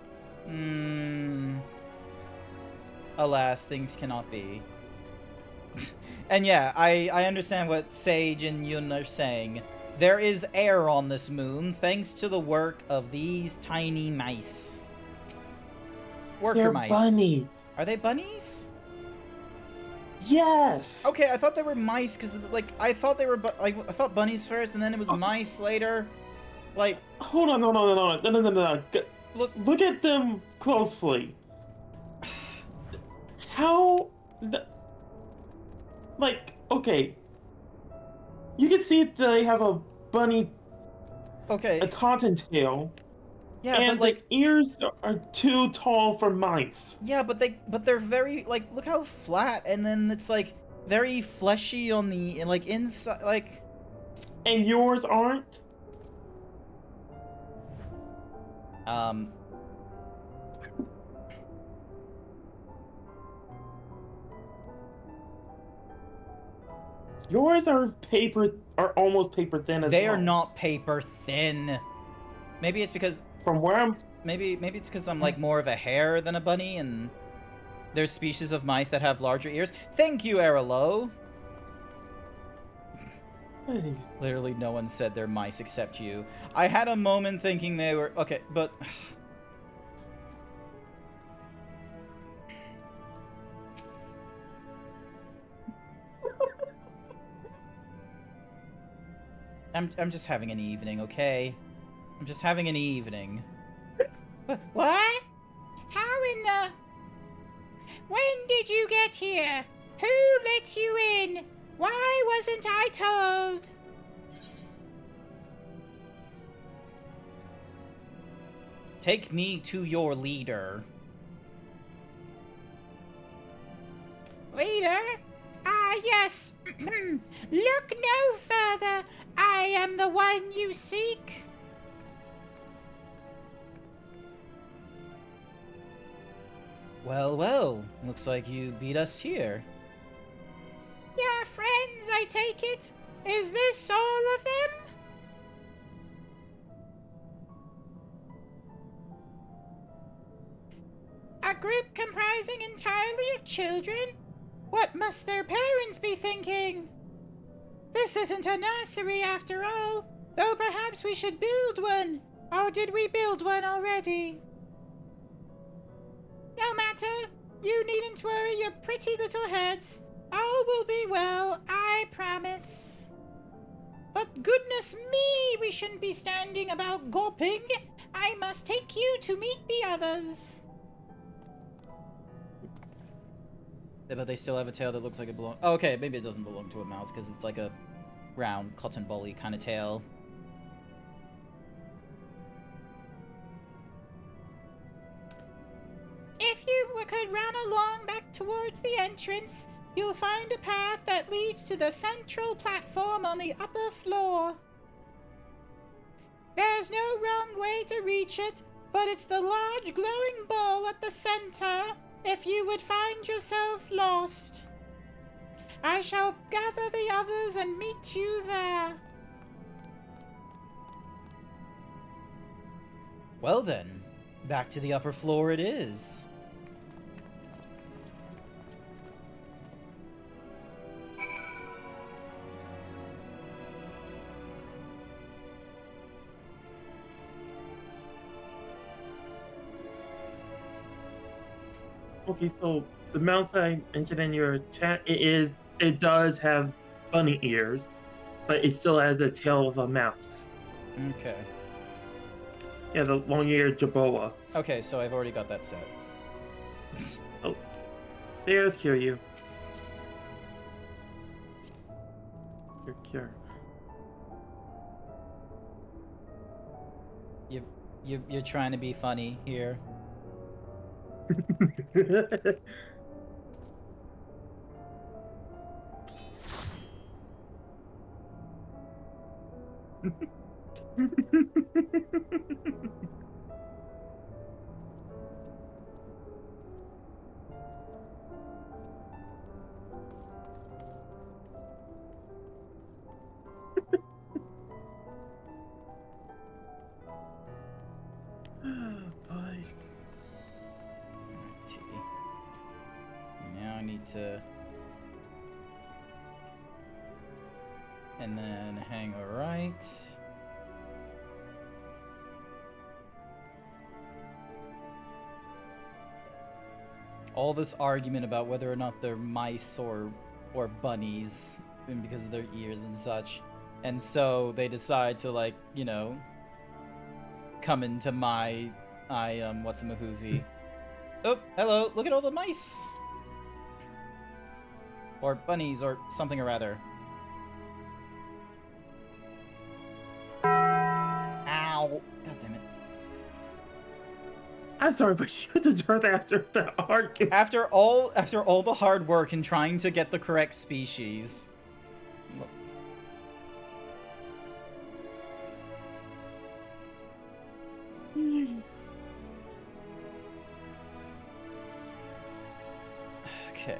alas, things cannot be. And yeah, I understand what Sage and Yun are saying. There is air on this moon thanks to the work of these tiny mice. worker They're mice. bunnies. Are they bunnies? Yes. Okay, I thought they were mice because like I thought they were I thought bunnies first and then it was mice later. Like, hold on, no. Look at them closely. How? Like, okay. You can see they have a bunny. Okay. A cottontail. Yeah, and but like the ears are too tall for mice. Yeah, but they're very like look how flat, and then it's like very fleshy on the like inside, like. And yours aren't. Yours are almost paper thin as well. They are not paper thin. Maybe it's because from where I'm. Maybe it's because I'm like more of a hare than a bunny, and there's species of mice that have larger ears. Thank you, Aralo. Hey. Literally, no one said they're mice except you. I had a moment thinking they were okay, but. I'm just having an evening, okay? I'm just having an evening. What? How in the... When did you get here? Who let you in? Why wasn't I told? Take me to your leader. Leader? Ah, yes. Look no further. I am the one you seek. Well, well. Looks like you beat us here. Your friends, I take it? Is this all of them? A group comprising entirely of children? What must their parents be thinking? This isn't a nursery after all, though perhaps we should build one. Or did we build one already? No matter. You needn't worry your pretty little heads. All will be well, I promise. But goodness me, we shouldn't be standing about gawping. I must take you to meet the others. But they still have a tail that looks like it belongs... Oh, okay, maybe it doesn't belong to a mouse, because it's like a round, cotton ball-y kind of tail. If you could run along back towards the entrance, you'll find a path that leads to the central platform on the upper floor. There's no wrong way to reach it, but it's the large glowing ball at the center if you would find yourself lost. I shall gather the others and meet you there. Well then, back to the upper floor it is. Okay, so the mouse I mentioned in your chat, it does have bunny ears, but it still has the tail of a mouse. Okay. Yeah, the long-eared Jaboa. Okay, so I've already got that set. Oh, there's Kiryu. Cure. You're trying to be funny here. Bye. Now I need to... And then hang a right. All this argument about whether or not they're mice or bunnies, and because of their ears and such. And so they decide to, like, you know, come into my what's-a-mahoozy. Oh, hello, look at all the mice! Or bunnies, or something or other. Ow! God damn it. I'm sorry, but you deserve after the argument. After all the hard work in trying to get the correct species. Okay.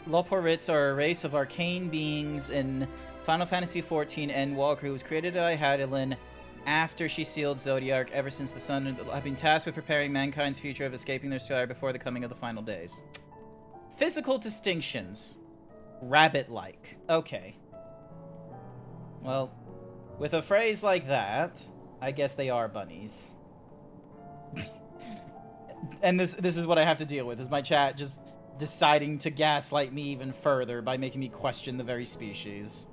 Loporits are a race of arcane beings in Final Fantasy XIV Endwalker who was created by Hydaelyn after she sealed Zodiark. Ever since the Sun have been tasked with preparing mankind's future of escaping their star before the coming of the final days. Physical distinctions. Rabbit-like. Okay. Well, with a phrase like that, I guess they are bunnies. And this is what I have to deal with, is my chat just deciding to gaslight me even further by making me question the very species.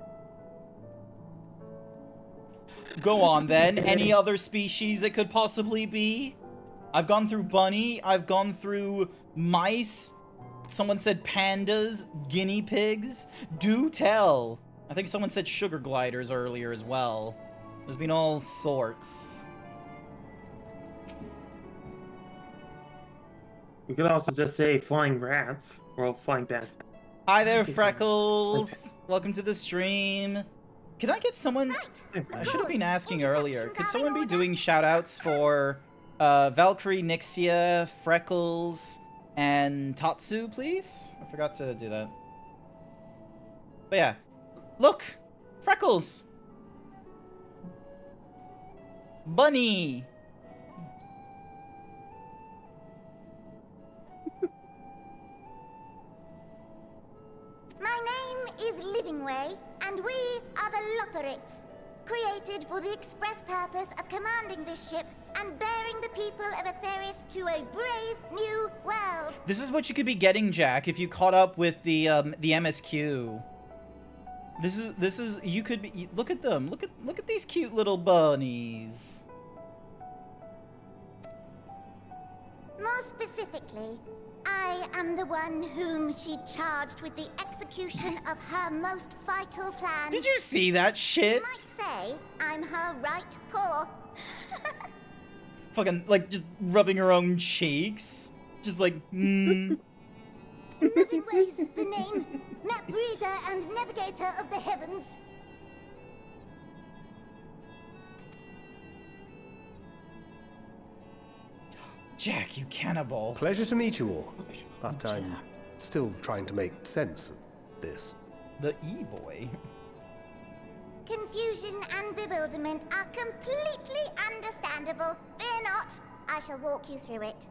Go on, then. Any other species it could possibly be? I've gone through bunny. I've gone through mice. Someone said pandas, guinea pigs. Do tell. I think someone said sugar gliders earlier as well. There's been all sorts. We could also just say flying rats. Or flying bats. Hi there, Freckles. Welcome to the stream. Can I get someone... I should have been asking earlier. Could someone be doing shoutouts for Valkyrie, Nixia, Freckles, and Tatsu, please? I forgot to do that. But yeah. Look! Freckles! Bunny! My name is Livingway, and we are the Loporits, created for the express purpose of commanding this ship and bearing the people of Aetheris to a brave new world. This is what you could be getting, Jack, if you caught up with the MSQ. This is you could be, look at them. Look at these cute little bunnies. More specifically, I am the one whom she charged with the execution of her most vital plan. Did you see that shit? You might say I'm her right paw. Fucking, like, just rubbing her own cheeks. Just like, Livingway's the name, map reader and navigator of the heavens. Jack, you cannibal. Pleasure to meet you all, but I'm still trying to make sense of this. The E-boy. Confusion and bewilderment are completely understandable. Fear not, I shall walk you through it.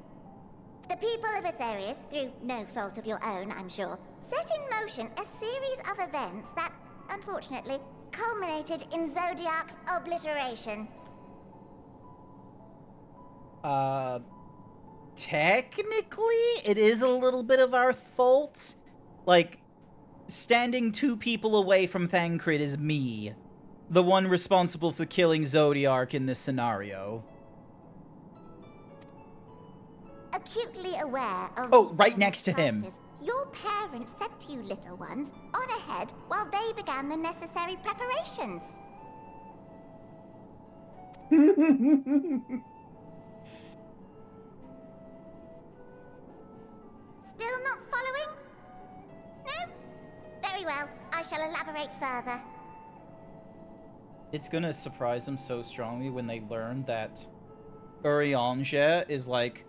The people of Aetheris, through no fault of your own, I'm sure, set in motion a series of events that, unfortunately, culminated in Zodiark's obliteration. Technically, it is a little bit of our fault. Like, standing 2 people away from Thancred is me. The one responsible for killing Zodiark in this scenario. Acutely aware of... Oh, right next to him. Your parents sent you little ones on ahead while they began the necessary preparations. Still not following? No? Very well. I shall elaborate further. It's gonna surprise them so strongly when they learn that Urianger is, like,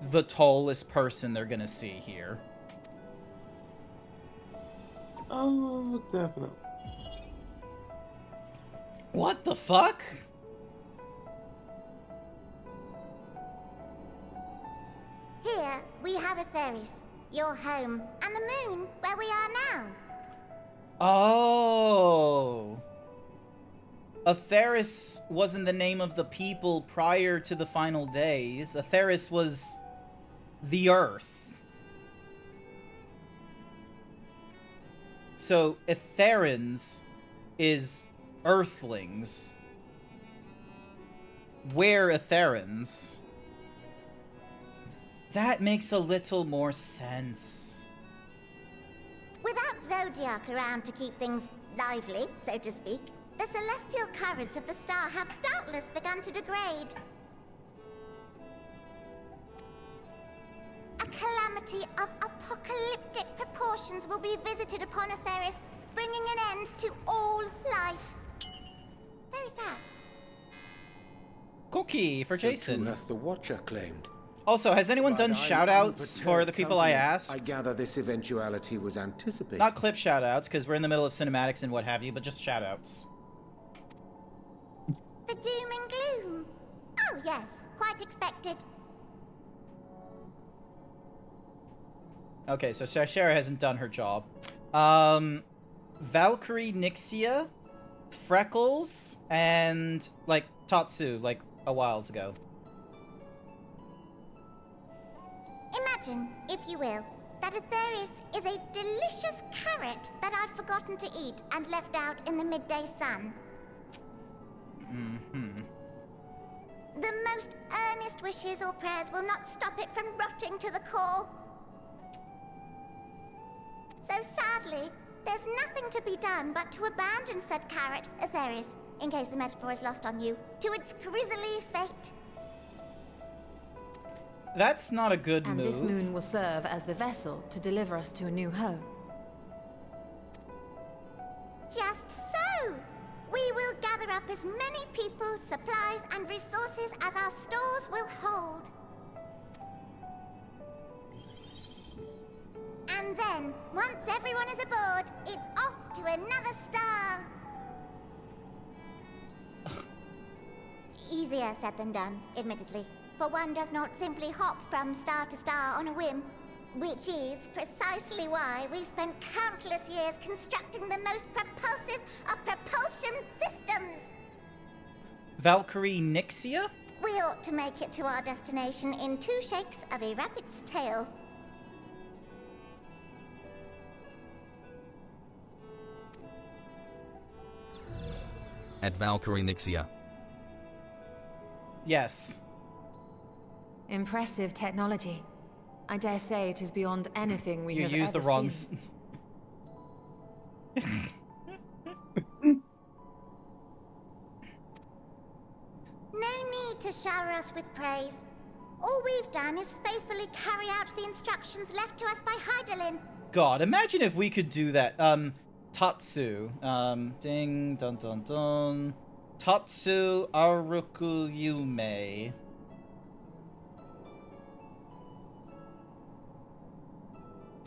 the tallest person they're gonna see here. Oh, definitely. What the fuck? Here, we have Aetheris, your home, and the moon, where we are now. Oh. Aetheris wasn't the name of the people prior to the final days. Aetheris was the Earth. So Etherans is Earthlings. We're Etherans. That makes a little more sense. Without Zodiac around to keep things lively, so to speak, the celestial currents of the star have doubtless begun to degrade. A calamity of apocalyptic proportions will be visited upon Etheris, bringing an end to all life. Very sad. Cookie for Jason. Too hath the Watcher claimed. Also, has anyone done I'm shoutouts for the people I countenance. asked? I gather this eventuality was anticipated. Not clip shoutouts, because we're in the middle of cinematics and what have you, but just shoutouts. The doom and gloom. Oh yes, quite expected. Okay, so Sarshara hasn't done her job. Valkyrie, Nixia, Freckles, and, like, Tatsu, like, a whiles ago. Imagine, if you will, that Etheris is a delicious carrot that I've forgotten to eat and left out in the midday sun. Mm-hmm. The most earnest wishes or prayers will not stop it from rotting to the core. So sadly, there's nothing to be done but to abandon said carrot, Etheris, in case the metaphor is lost on you, to its grisly fate. That's not a good And move. this moon will serve as the vessel to deliver us to a new home. Just so! We will gather up as many people, supplies, and resources as our stores will hold. And then, once everyone is aboard, it's off to another star. Easier said than done, admittedly. For one does not simply hop from star to star on a whim. Which is precisely why we've spent countless years constructing the most propulsive of propulsion systems. Valkyrie, Nixia? We ought to make it to our destination in 2 shakes of a rabbit's tail. At Valkyrie Nixia. Yes. Impressive technology. I dare say it is beyond anything we You have used the ever wrong. seen. No need to shower us with praise. All we've done is faithfully carry out the instructions left to us by Hydaelyn. God, imagine if we could do that. Tatsu. Ding, dun, dun, dun. Tatsu Aruku Yume.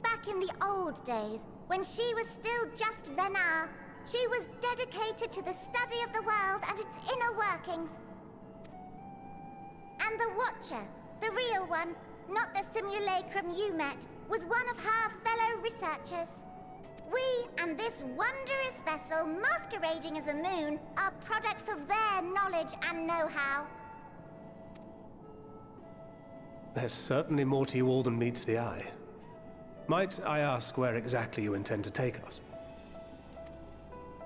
Back in the old days, when she was still just Venar, she was dedicated to the study of the world and its inner workings. And the Watcher, the real one, not the simulacrum you met, was one of her fellow researchers. We and this wondrous vessel masquerading as a moon are products of their knowledge and know-how. There's certainly more to you all than meets the eye. Might I ask where exactly you intend to take us?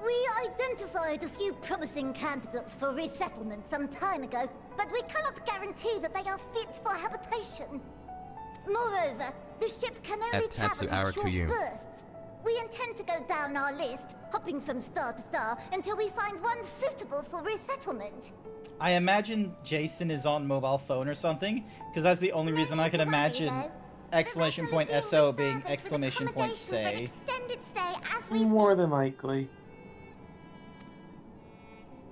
We identified a few promising candidates for resettlement some time ago, but we cannot guarantee that they are fit for habitation. Moreover, the ship can only Tatsu travel in short Arakuyu. bursts. We intend to go down our list, hopping from star to star, until we find one suitable for resettlement. I imagine Jason is on mobile phone or something, because that's the only reason I can imagine exclamation point SO being exclamation point say. Extended stay as we More than likely.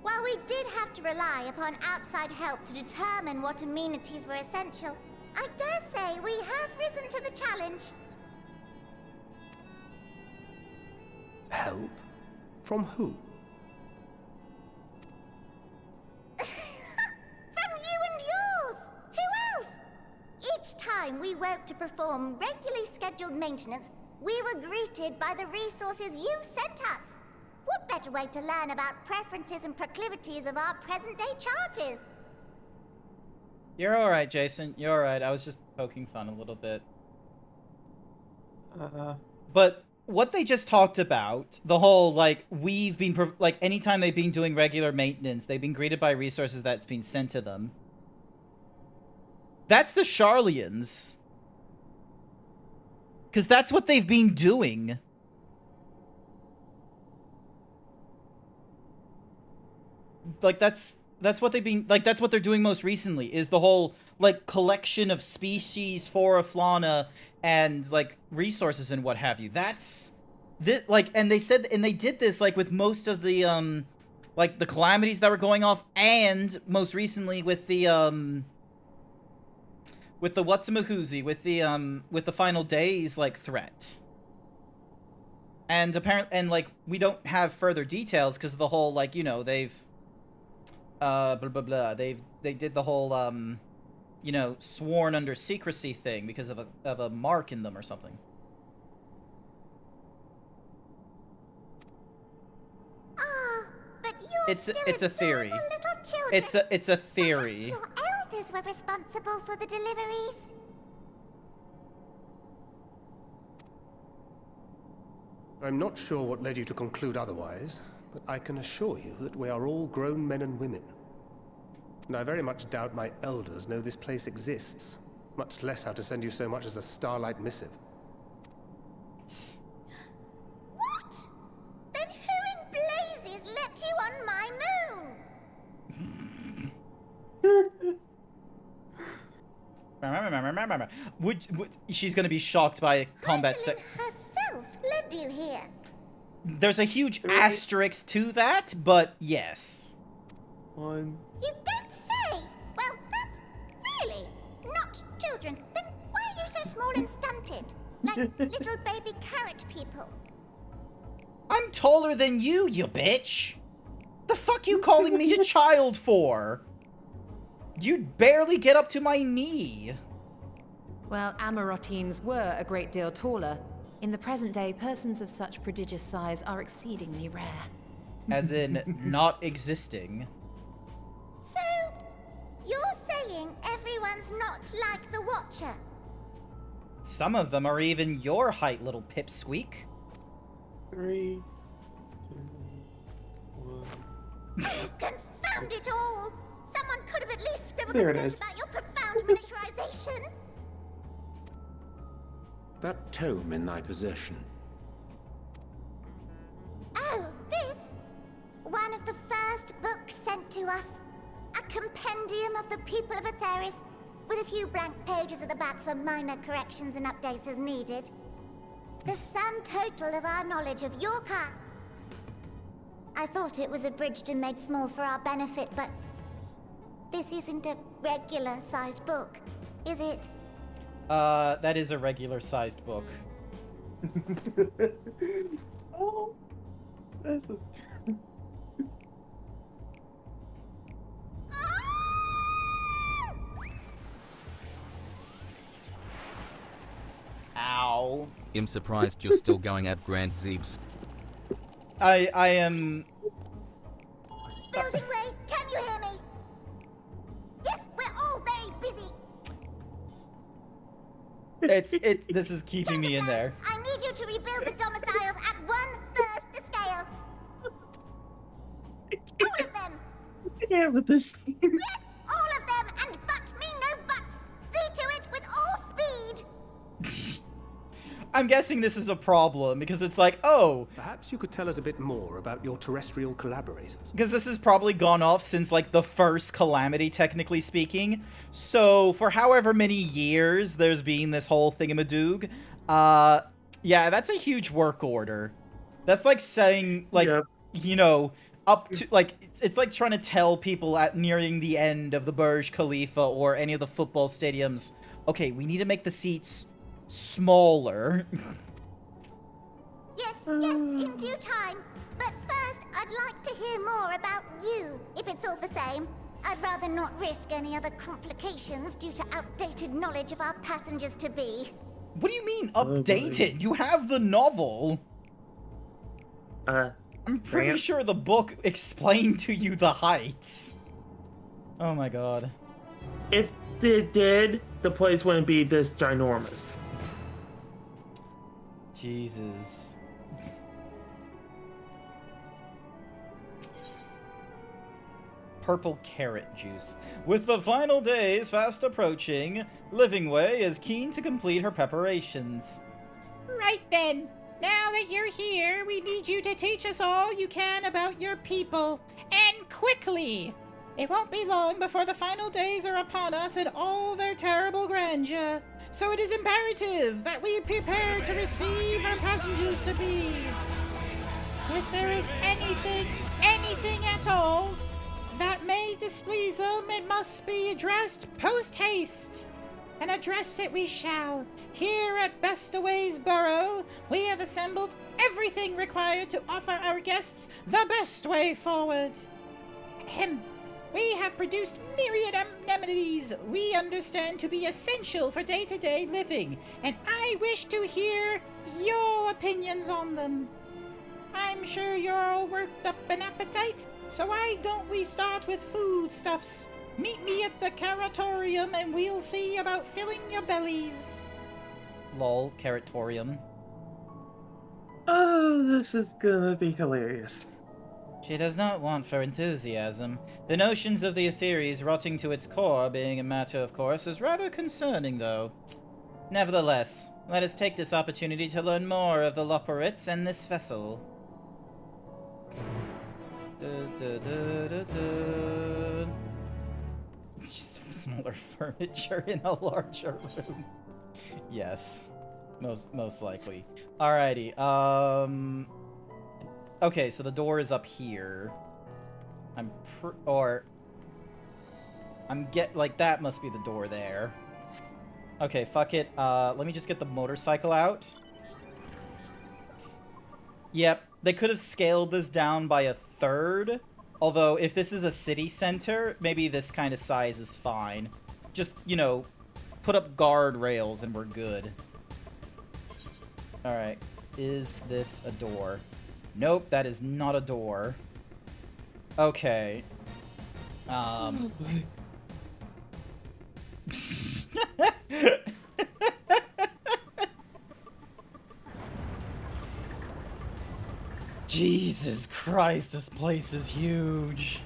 While we did have to rely upon outside help to determine what amenities were essential, I dare say we have risen to the challenge. Help? From who? From you and yours! Who else? Each time we woke to perform regularly scheduled maintenance, we were greeted by the resources you sent us. What better way to learn about preferences and proclivities of our present-day charges? You're alright, Jason. You're alright. I was just poking fun a little bit. But what they just talked about, the whole, like, we've been, like, anytime they've been doing regular maintenance, they've been greeted by resources that's been sent to them. That's the Sharlians. Because that's what they've been doing. Like, that's what they've been, like, that's what they're doing most recently, is the whole, like, collection of species, flora, fauna, and, like, resources and what have you. That's, this, like, and they said, and they did this, like, with most of the, like, the calamities that were going off, and most recently with the whatsamahoozy, with the final days, like, threat. And apparently, and, like, we don't have further details, because of the whole, like, you know, they've, blah, blah, blah. They did the whole, you know, sworn under secrecy thing because of a mark in them or something. Ah, but you're It's a theory. It's a theory. Perhaps your elders were responsible for the deliveries. I'm not sure what led you to conclude otherwise, but I can assure you that we are all grown men and women. And I very much doubt my elders know this place exists, much less how to send you so much as a starlight missive. What? Then who in blazes let you on my moon? She's gonna be shocked by a combat herself led you here. There's a huge asterisk to that, but yes. You don't say! Well, that's really not children. Then why are you so small and stunted? Like little baby carrot people. I'm taller than you bitch! The fuck you calling me a child for? You'd barely get up to my knee. Well, Amarotines were a great deal taller. In the present day, persons of such prodigious size are exceedingly rare. As in, not existing. So, you're saying everyone's not like the Watcher? Some of them are even your height, little pipsqueak. 3, 2, 1. Confound it all! Someone could have at least scribbled There a it note is. about your profound miniaturization. That tome in thy possession. Oh, this? One of the first books sent to us. A compendium of the people of Aetheris, with a few blank pages at the back for minor corrections and updates as needed. The sum total of our knowledge of Yorka. I thought it was abridged and made small for our benefit, but this isn't a regular-sized book, is it? That is a regular-sized book. Oh, this is... Ow. I'm surprised you're still going at GrantZeebs. I am... Building Way, can you hear me? Yes, we're all very busy. This is keeping me in there. I need you to rebuild the domiciles at 1/3 the scale. All of them. Yeah, with this. Yes, all of them, and but me no buts. See to it with all speed. I'm guessing this is a problem, because it's like, oh... Perhaps you could tell us a bit more about your terrestrial collaborators. Because this has probably gone off since, like, the first Calamity, technically speaking. So, for however many years there's been this whole thingamadoog, yeah, that's a huge work order. That's like saying, like, you know, up to, like, it's like trying to tell people at nearing the end of the Burj Khalifa or any of the football stadiums, okay, we need to make the seats smaller. Yes, in due time. But first, I'd like to hear more about you, if it's all the same. I'd rather not risk any other complications due to outdated knowledge of our passengers-to-be. What do you mean, updated? You have the novel. I'm pretty sure the book explained to you the heights. Oh my god. If it did, the place wouldn't be this ginormous. Jesus. Purple carrot juice. With the final days fast approaching, Livingway is keen to complete her preparations. Right then. Now that you're here, we need you to teach us all you can about your people. And quickly! It won't be long before the final days are upon us in all their terrible grandeur. So it is imperative that we prepare to receive our passengers to be. If there is anything at all, that may displease them, it must be addressed post-haste. And address it we shall. Here at Bestaway's Burrow, we have assembled everything required to offer our guests the best way forward. Ahem. We have produced myriad amenities we understand to be essential for day-to-day living, and I wish to hear your opinions on them. I'm sure you're all worked up an appetite, so why don't we start with foodstuffs? Meet me at the Caratorium and we'll see about filling your bellies. Lol, Caratorium. Oh, this is gonna be hilarious. She does not want for enthusiasm. The notions of the Aetheres rotting to its core being a matter of course is rather concerning, though. Nevertheless, let us take this opportunity to learn more of the Loporrits and this vessel. It's just smaller furniture in a larger room. Yes, most likely. Alrighty. Okay, so the door is up here. That must be the door there. Okay, fuck it. Let me just get the motorcycle out. Yep, they could have scaled this down by a third. Although, if this is a city center, maybe this kind of size is fine. Just, you know, put up guardrails and we're good. Alright, is this a door? Nope, that is not a door. Okay. Jesus Christ, this place is huge.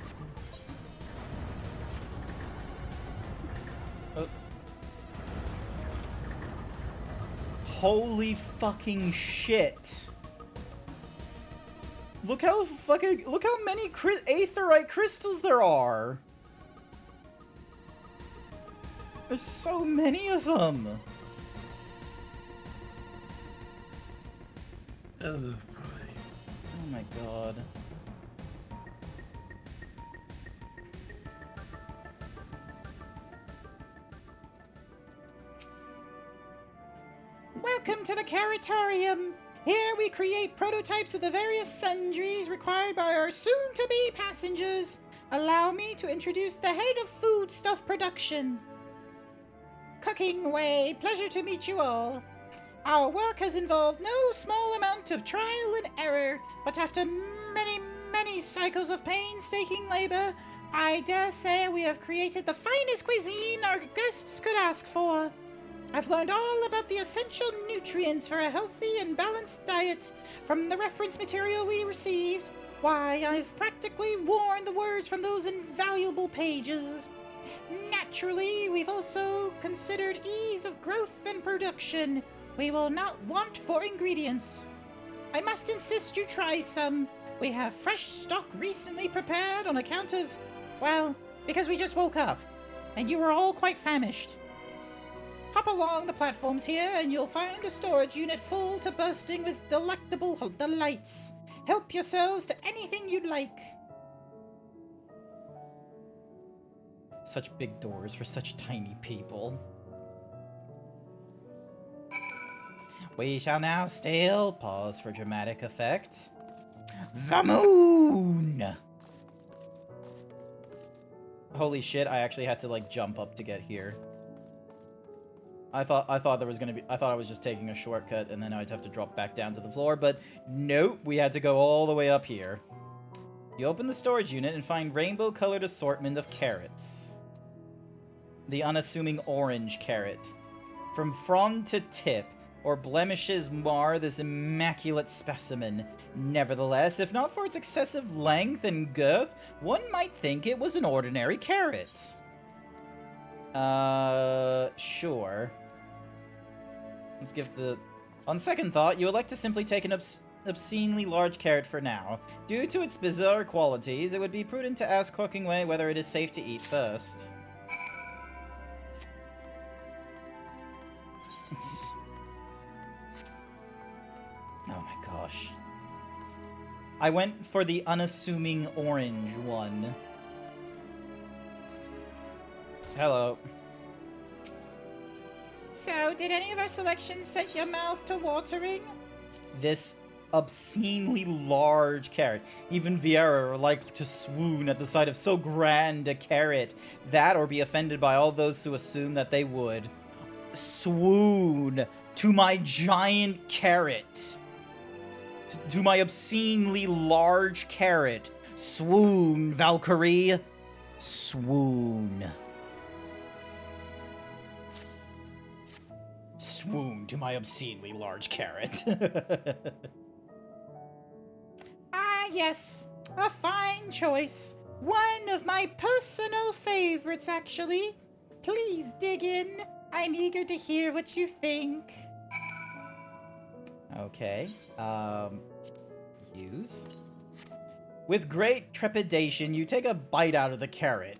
Holy fucking shit. Look how many aetheryte crystals there are. There's so many of them. Oh boy. Oh my god. Welcome to the Caratorium. Here we create prototypes of the various sundries required by our soon-to-be passengers. Allow me to introduce the head of foodstuff production. Cooking Way, pleasure to meet you all. Our work has involved no small amount of trial and error, but after many cycles of painstaking labor, I dare say we have created the finest cuisine our guests could ask for. I've learned all about the essential nutrients for a healthy and balanced diet from the reference material we received. Why, I've practically worn the words from those invaluable pages. Naturally, we've also considered ease of growth and production. We will not want for ingredients. I must insist you try some. We have fresh stock recently prepared on account of, well, because we just woke up, and you were all quite famished. Hop along the platforms here, and you'll find a storage unit full to bursting with delectable delights. Help yourselves to anything you'd like. Such big doors for such tiny people. We shall now still pause for dramatic effect. The moon! Holy shit, I actually had to like jump up to get here. I thought there was gonna be, I thought I was just taking a shortcut and then I'd have to drop back down to the floor, but nope, we had to go all the way up here. You open the storage unit and find rainbow-colored assortment of carrots. The unassuming orange carrot. From frond to tip, or blemishes mar this immaculate specimen. Nevertheless, if not for its excessive length and girth, one might think it was an ordinary carrot. Sure. Let's give the... On second thought, you elect to simply take an obscenely large carrot for now. Due to its bizarre qualities, it would be prudent to ask Hookingway whether it is safe to eat first. Oh my gosh. I went for the unassuming orange one. Hello. So, did any of our selections set your mouth to watering? This obscenely large carrot. Even Vieira are likely to swoon at the sight of so grand a carrot. That or be offended by all those who assume that they would. Swoon to my giant carrot. To my obscenely large carrot. Swoon, Valkyrie. Swoon. Swoon to my obscenely large carrot. Ah, yes. A fine choice. One of my personal favorites, actually. Please dig in. I'm eager to hear what you think. Okay. Use. With great trepidation, you take a bite out of the carrot.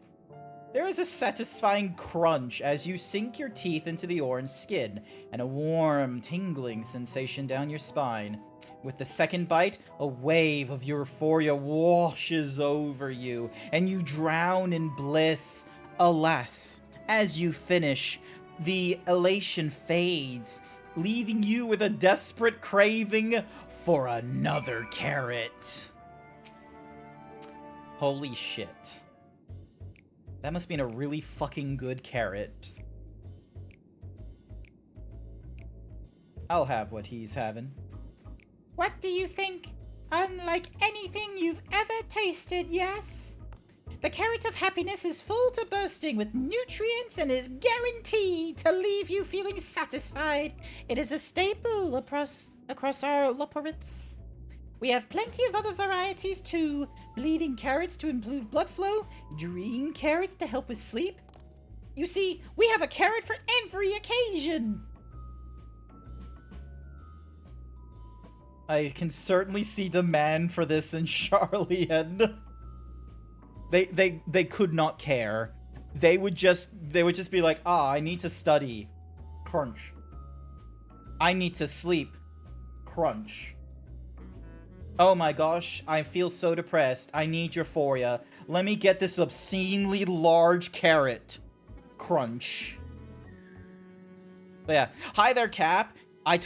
There is a satisfying crunch as you sink your teeth into the orange skin, and a warm, tingling sensation down your spine. With the second bite, a wave of euphoria washes over you, and you drown in bliss. Alas, as you finish, the elation fades, leaving you with a desperate craving for another carrot. Holy shit. That must mean a really fucking good carrot. I'll have what he's having. What do you think? Unlike anything you've ever tasted, yes? The carrot of happiness is full to bursting with nutrients and is guaranteed to leave you feeling satisfied. It is a staple across our loporits. We have plenty of other varieties too. Bleeding carrots to improve blood flow, dream carrots to help with sleep. You see, we have a carrot for every occasion. I can certainly see demand for this in Charlian. They could not care. They would just be like, I need to study. Crunch. I need to sleep. Crunch. Oh my gosh, I feel so depressed. I need euphoria. Let me get this obscenely large carrot. Crunch. But yeah. Hi there, Cap. I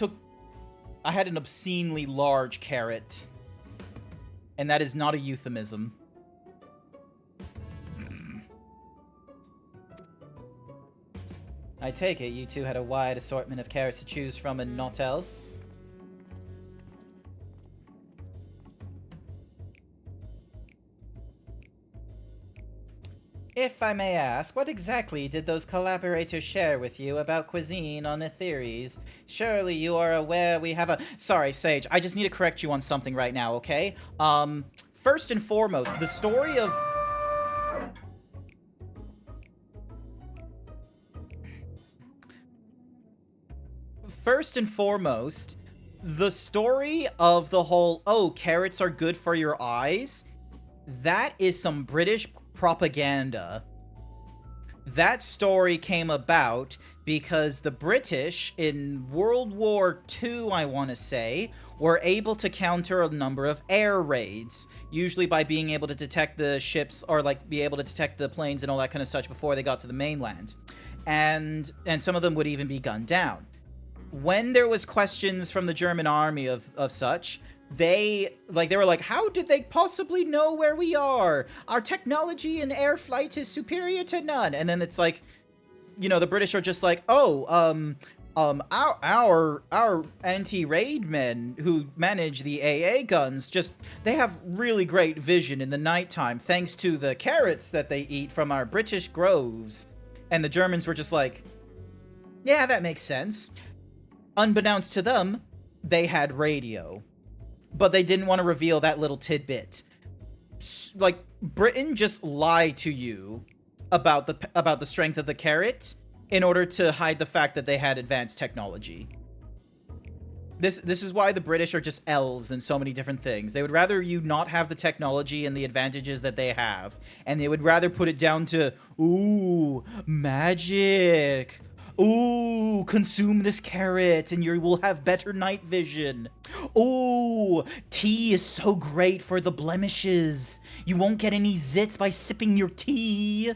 had an obscenely large carrot. And that is not a euphemism. I take it you two had a wide assortment of carrots to choose from and not else. If I may ask, what exactly did those collaborators share with you about cuisine on Etheres? Surely you are aware we have a... Sorry, Sage, I just need to correct you on something right now, okay? First and foremost, the story of... First and foremost, the story of the whole, oh, carrots are good for your eyes, that is some British propaganda. That story came about because the British in World War II, I want to say, were able to counter a number of air raids, usually by being able to detect the ships or like be able to detect the planes and all that kind of such before they got to the mainland. And some of them would even be gunned down. When there was questions from the German army of such, they were like, how did they possibly know where we are? Our technology in air flight is superior to none. And then it's like, you know, the British are just like, oh, our anti-raid men who manage the AA guns, they have really great vision in the nighttime thanks to the carrots that they eat from our British groves. And the Germans were just like, yeah, that makes sense. Unbeknownst to them, they had radio. But they didn't want to reveal that little tidbit. Like, Britain just lied to you about the strength of the carrot in order to hide the fact that they had advanced technology. This is why the British are just elves in so many different things. They would rather you not have the technology and the advantages that they have. And they would rather put it down to, ooh, magic. Ooh, consume this carrot and you will have better night vision. Ooh, tea is so great for the blemishes. You won't get any zits by sipping your tea.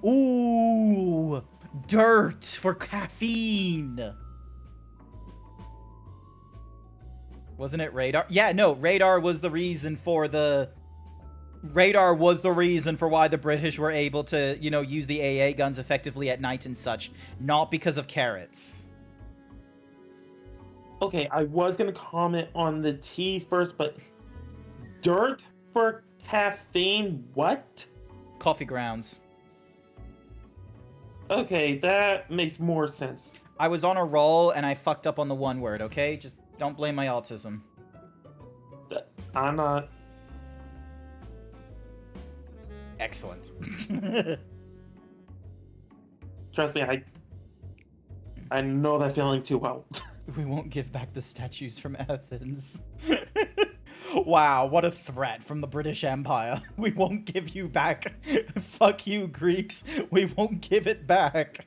Ooh, dirt for caffeine. Wasn't it radar? Yeah, no, radar was the reason for why the British were able to, you know, use the AA guns effectively at night and such, not because of carrots. Okay, I was gonna comment on the tea first, but dirt for caffeine? What? Coffee grounds. Okay, that makes more sense. I was on a roll and I fucked up on the one word, okay? Just don't blame my autism. I'm not. Excellent. Trust me, I know that feeling too well. We won't give back the statues from Athens. Wow, what a threat from the British Empire. We won't give you back. Fuck you, Greeks. We won't give it back.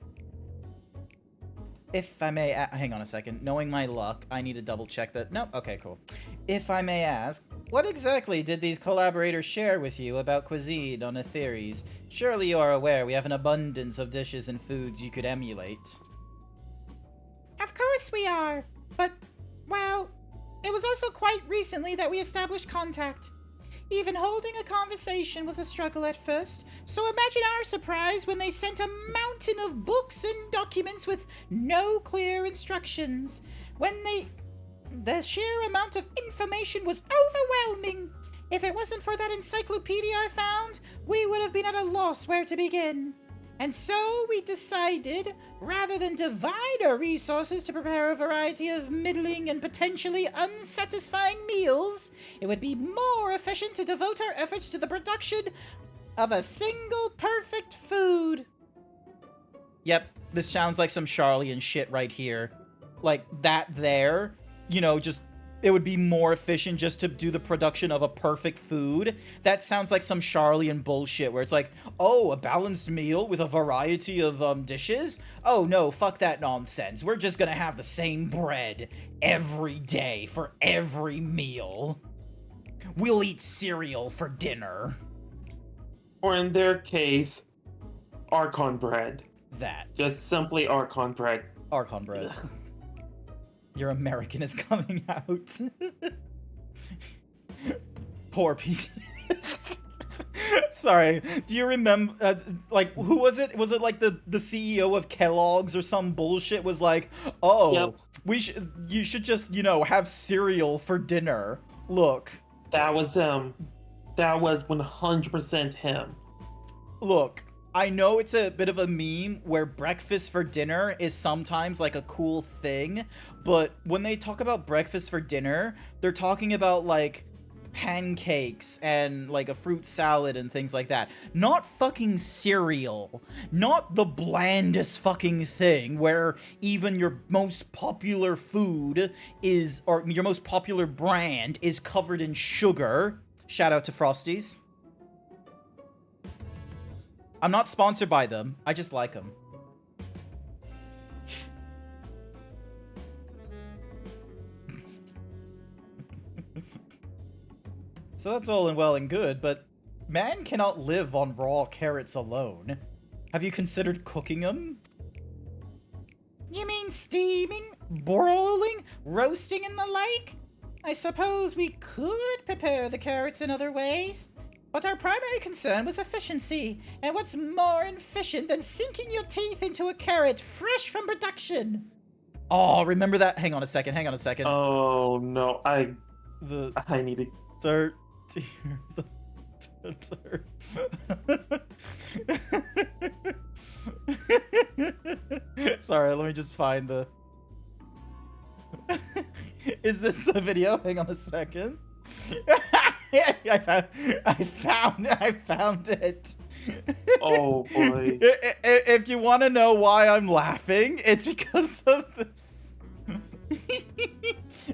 If I may, hang on a second. Knowing my luck, I need to double check that. No, okay, cool. If I may ask, what exactly did these collaborators share with you about cuisine on Atheres? Surely you are aware we have an abundance of dishes and foods you could emulate. Of course we are, but, well, it was also quite recently that we established contact. Even holding a conversation was a struggle at first, so imagine our surprise when they sent a mountain of books and documents with no clear instructions. The sheer amount of information was overwhelming. If it wasn't for that encyclopedia I found, we would have been at a loss where to begin. And so we decided, rather than divide our resources to prepare a variety of middling and potentially unsatisfying meals, it would be more efficient to devote our efforts to the production of a single perfect food. Yep, this sounds like some Charlian shit right here. Like, that there, you know, just... It would be more efficient just to do the production of a perfect food. That sounds like some Charlian bullshit where it's like, oh, a balanced meal with a variety of dishes? Oh no, fuck that nonsense. We're just gonna have the same bread every day for every meal. We'll eat cereal for dinner. Or in their case, Archon bread. That. Just simply Archon bread. Archon bread. Your American is coming out. Poor piece. Sorry. Do you remember, like, who was it? Was it like the CEO of Kellogg's or some bullshit was like, oh, yep. You should just, you know, have cereal for dinner. Look. That was him. That was 100% him. Look. I know it's a bit of a meme where breakfast for dinner is sometimes like a cool thing, but when they talk about breakfast for dinner, they're talking about like pancakes and like a fruit salad and things like that. Not fucking cereal. Not the blandest fucking thing where even your most popular food is, or your most popular brand is covered in sugar. Shout out to Frosties. I'm not sponsored by them. I just like them. So that's all well and good, but man cannot live on raw carrots alone. Have you considered cooking them? You mean steaming, broiling, roasting, and the like? I suppose we could prepare the carrots in other ways. But our primary concern was efficiency, and what's more efficient than sinking your teeth into a carrot fresh from production? Oh, remember that? Hang on a second. Oh no, I need to start to hear the Sorry, let me just find the... Is this the video? Hang on a second. I found it. Oh boy. If you want to know why I'm laughing, it's because of this.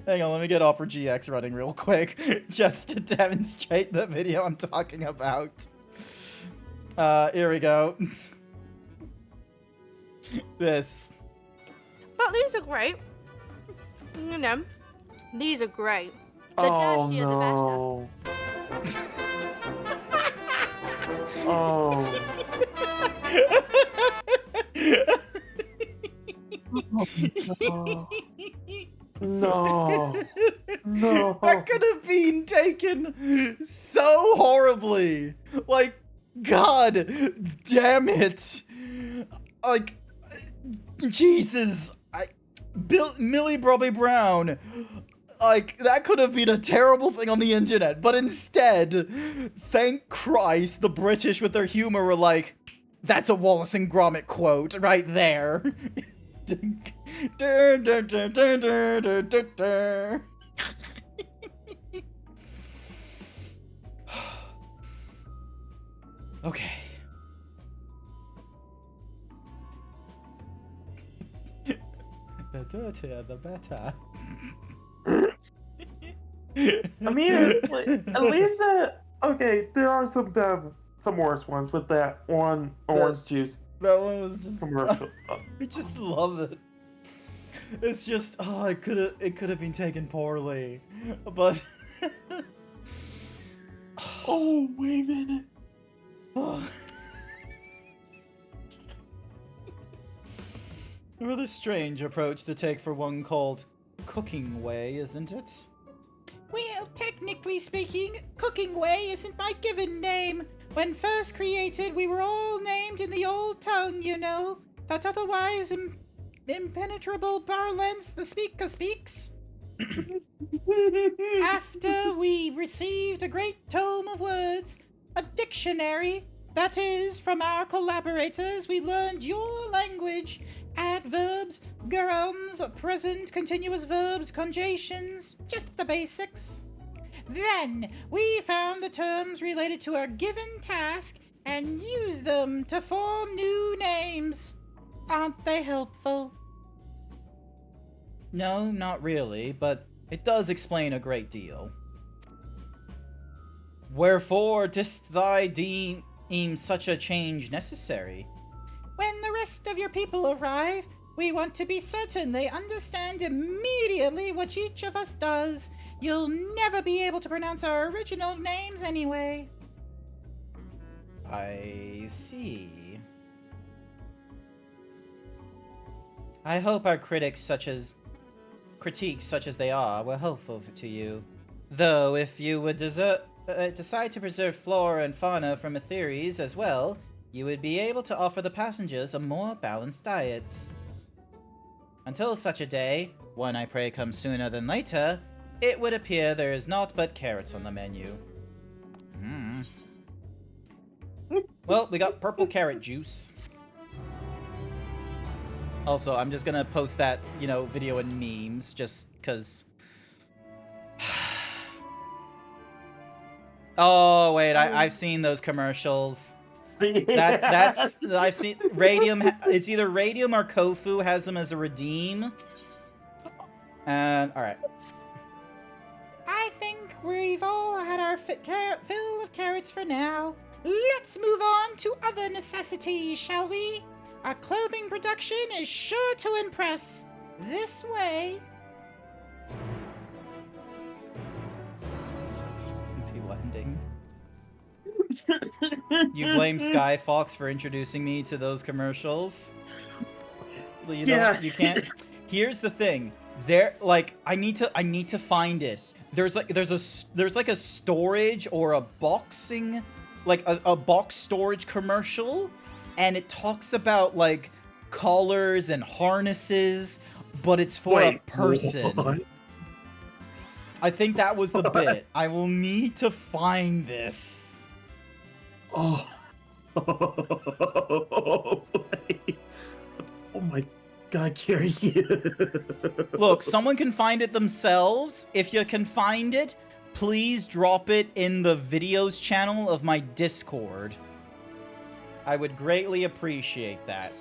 Hang on, let me get Opera GX running real quick, just to demonstrate the video I'm talking about. Here we go. This. But these are great. You know, these are great. The Oh dirtier no. Oh. No. No. That could have been taken so horribly. Like, God damn it. Like, Jesus. Millie Bobby Brown. Like, that could have been a terrible thing on the internet. But instead, thank Christ, the British with their humor were like, that's a Wallace and Gromit quote right there. Okay. The dirtier, the better. I mean, at least that. Okay, there are some worse ones with that orange juice. That one was just commercial. I just love it. It's just, oh, it could have been taken poorly, but. Oh, wait a minute. Oh. A rather strange approach to take for one called Cooking Way, isn't it? Well, technically speaking, Cooking Way isn't my given name. When first created, we were all named in the old tongue, you know. That otherwise impenetrable parlance the speaker speaks. After we received a great tome of words, a dictionary, that is, from our collaborators, we learned your language. Adverbs, gerunds, present, continuous verbs, conjugations, just the basics. Then, we found the terms related to a given task and used them to form new names. Aren't they helpful? No, not really, but it does explain a great deal. Wherefore didst thou deem such a change necessary? When the rest of your people arrive, we want to be certain they understand immediately what each of us does. You'll never be able to pronounce our original names anyway. I see. I hope our critiques such as they are were helpful to you. Though, if you would decide to preserve flora and fauna from Etheres as well, you would be able to offer the passengers a more balanced diet. Until such a day, one I pray comes sooner than later, it would appear there is naught but carrots on the menu. Well, we got purple carrot juice. Also, I'm just gonna post that, video in memes, just cause... Oh, wait, I've seen those commercials. I've seen Radium. It's either Radium or Kofu has them as a redeem. And all right. I think we've all had our fill of carrots for now. Let's move on to other necessities, shall we? Our clothing production is sure to impress. This way. The ending. You blame Sky Fox for introducing me to those commercials? Well, you can't. Here's the thing. I need to find it. There's like a storage or a boxing, like a box storage commercial, and it talks about like collars and harnesses, but it's for a person. What? I think that was the bit. I will need to find this. Oh. Oh, oh my God, Carrie. Look, someone can find it themselves. If you can find it, please drop it in the videos channel of my Discord. I would greatly appreciate that.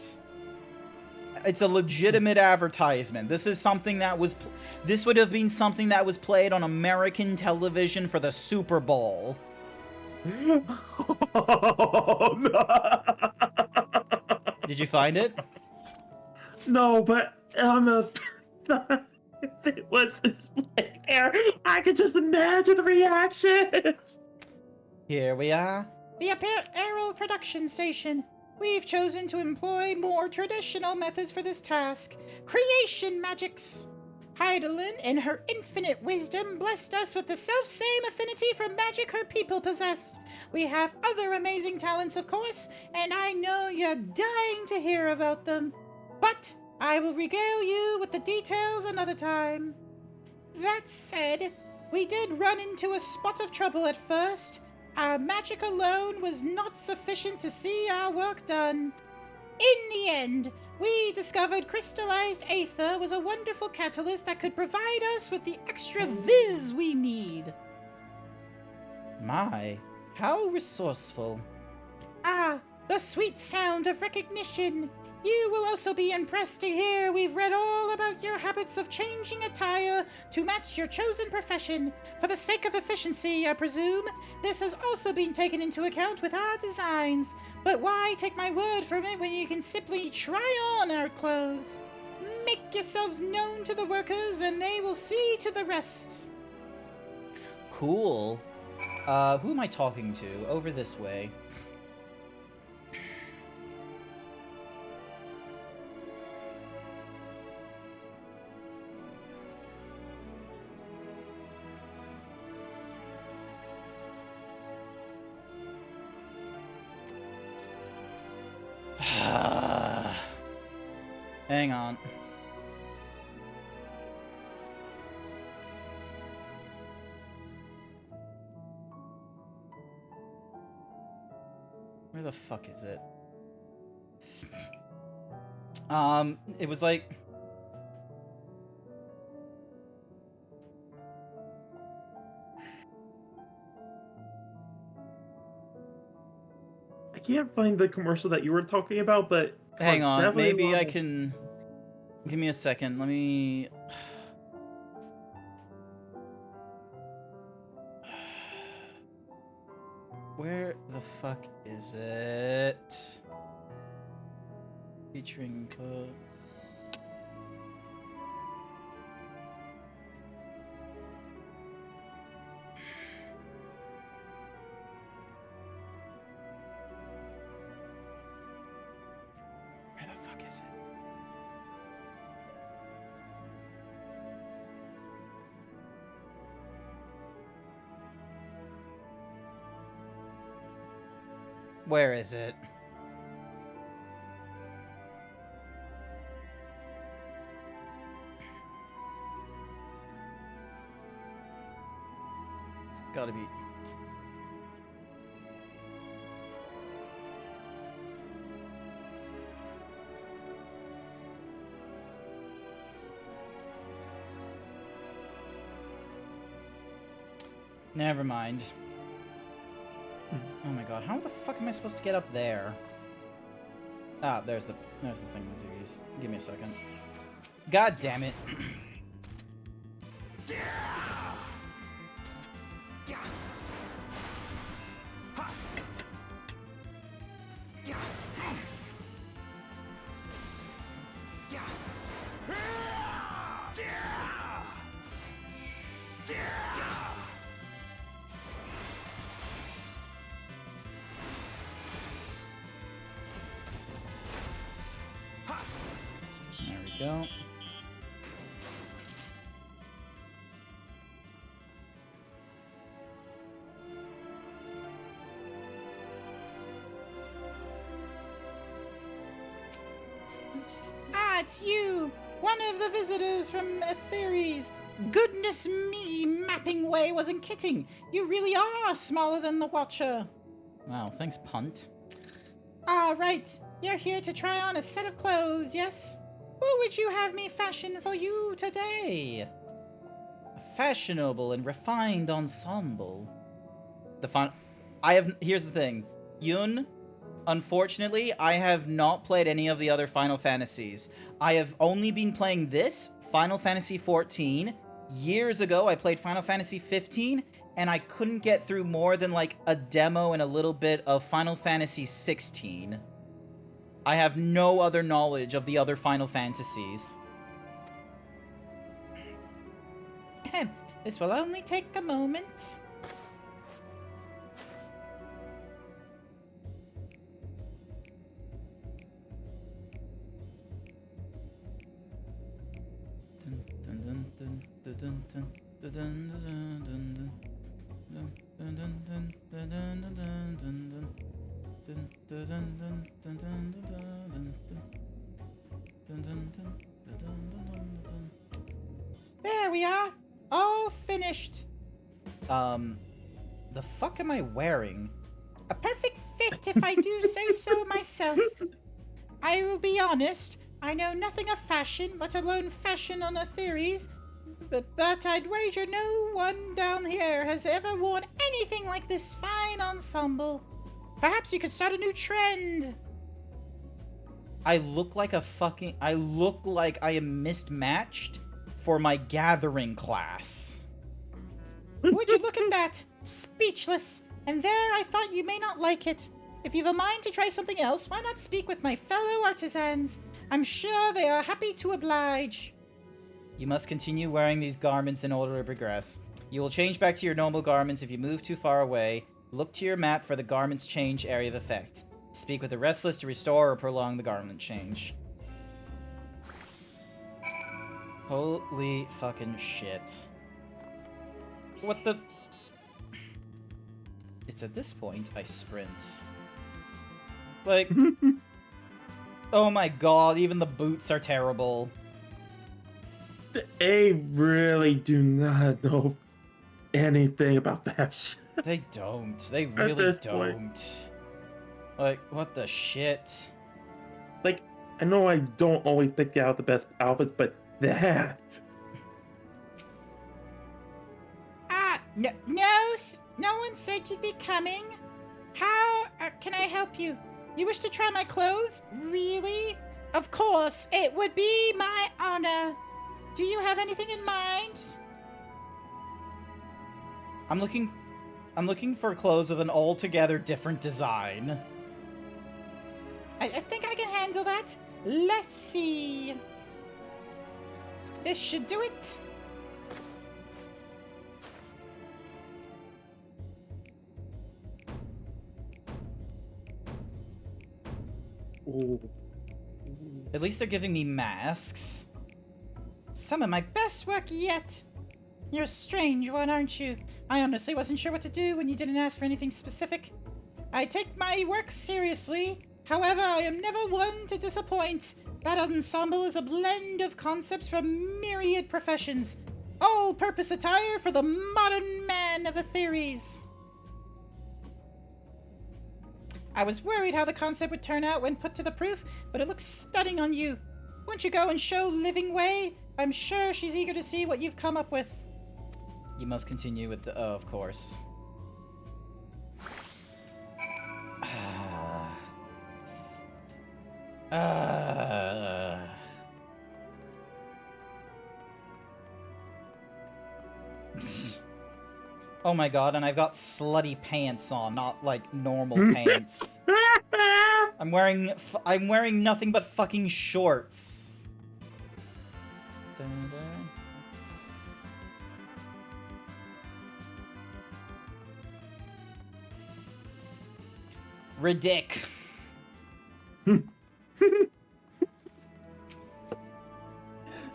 It's a legitimate advertisement. This is something that was... This would have been something that was played on American television for the Super Bowl. Oh, no. Did you find it? No, but if it was displayed there, I could just imagine the reactions. Here we are. The apparel production station. We've chosen to employ more traditional methods for this task. Creation magics. Heidelin, in her infinite wisdom, blessed us with the self-same affinity for magic her people possessed. We have other amazing talents, of course, and I know you're dying to hear about them. But I will regale you with the details another time. That said, we did run into a spot of trouble at first. Our magic alone was not sufficient to see our work done. In the end, we discovered crystallized aether was a wonderful catalyst that could provide us with the extra viz we need. My, how resourceful. Ah, the sweet sound of recognition. You will also be impressed to hear we've read all about your habits of changing attire to match your chosen profession. For the sake of efficiency, I presume, this has also been taken into account with our designs. But why take my word from it when you can simply try on our clothes? Make yourselves known to the workers and they will see to the rest. Cool. Who am I talking to? Over this way. Hang on. Where the fuck is it? It was like... I can't find the commercial that you were talking about, but... Hang on, definitely maybe I love it. can... Give me a second, let me... Where the fuck is it? Featuring... Where the fuck is it? Where is it? It's gotta be... Never mind. Oh my god, how the fuck am I supposed to get up there? Ah, there's the thing with duties. Give me a second. God damn it. There we go. Ah, it's you! One of the visitors from Atheres. Goodness me, Mapping Way wasn't kidding. You really are smaller than the Watcher. Wow, thanks, punt. All right, you're here to try on a set of clothes, yes? What would you have me fashion for you today? A fashionable and refined ensemble. Here's the thing. Yun, unfortunately, I have not played any of the other Final Fantasies. I have only been playing this, Final Fantasy XIV. Years ago, I played Final Fantasy 15, and I couldn't get through more than, like, a demo and a little bit of Final Fantasy 16. I have no other knowledge of the other Final Fantasies. This will only take a moment. There we are, all finished. The fuck am I wearing? A perfect fit, if I do say so myself. I will be honest, I know nothing of fashion, let alone fashion on a theories, but I'd wager no one down here has ever worn anything like this fine ensemble. Perhaps you could start a new trend. I look like I am mismatched for my gathering class. Would you look at that? Speechless. And there I thought you may not like it. If you've a mind to try something else, why not speak with my fellow artisans? I'm sure they are happy to oblige. You must continue wearing these garments in order to progress. You will change back to your normal garments if you move too far away. Look to your map for the garment's change area of effect. Speak with the restless to restore or prolong the garment change. Holy fucking shit. What the... It's at this point I sprint. Like... Oh my god, even the boots are terrible. They really do not know anything about fashion. They don't. They really don't. Like, what the shit? Like, I know I don't always pick out the best outfits, but that... No one said you'd be coming. How can I help you? You wish to try my clothes? Really? Of course, it would be my honor. Do you have anything in mind? I'm looking for clothes with an altogether different design. I think I can handle that. Let's see. This should do it. Ooh. At least they're giving me masks. Some of my best work yet. You're a strange one, aren't you? I honestly wasn't sure what to do when you didn't ask for anything specific. I take my work seriously. However, I am never one to disappoint. That ensemble is a blend of concepts from myriad professions. All-purpose attire for the modern man of Aetheres. I was worried how the concept would turn out when put to the proof, but it looks stunning on you. Won't you go and show Living Way? I'm sure she's eager to see what you've come up with. You must continue with the... Oh, of course. Oh my god, and I've got slutty pants on, not like normal pants. I'm wearing nothing but fucking shorts. Ridic.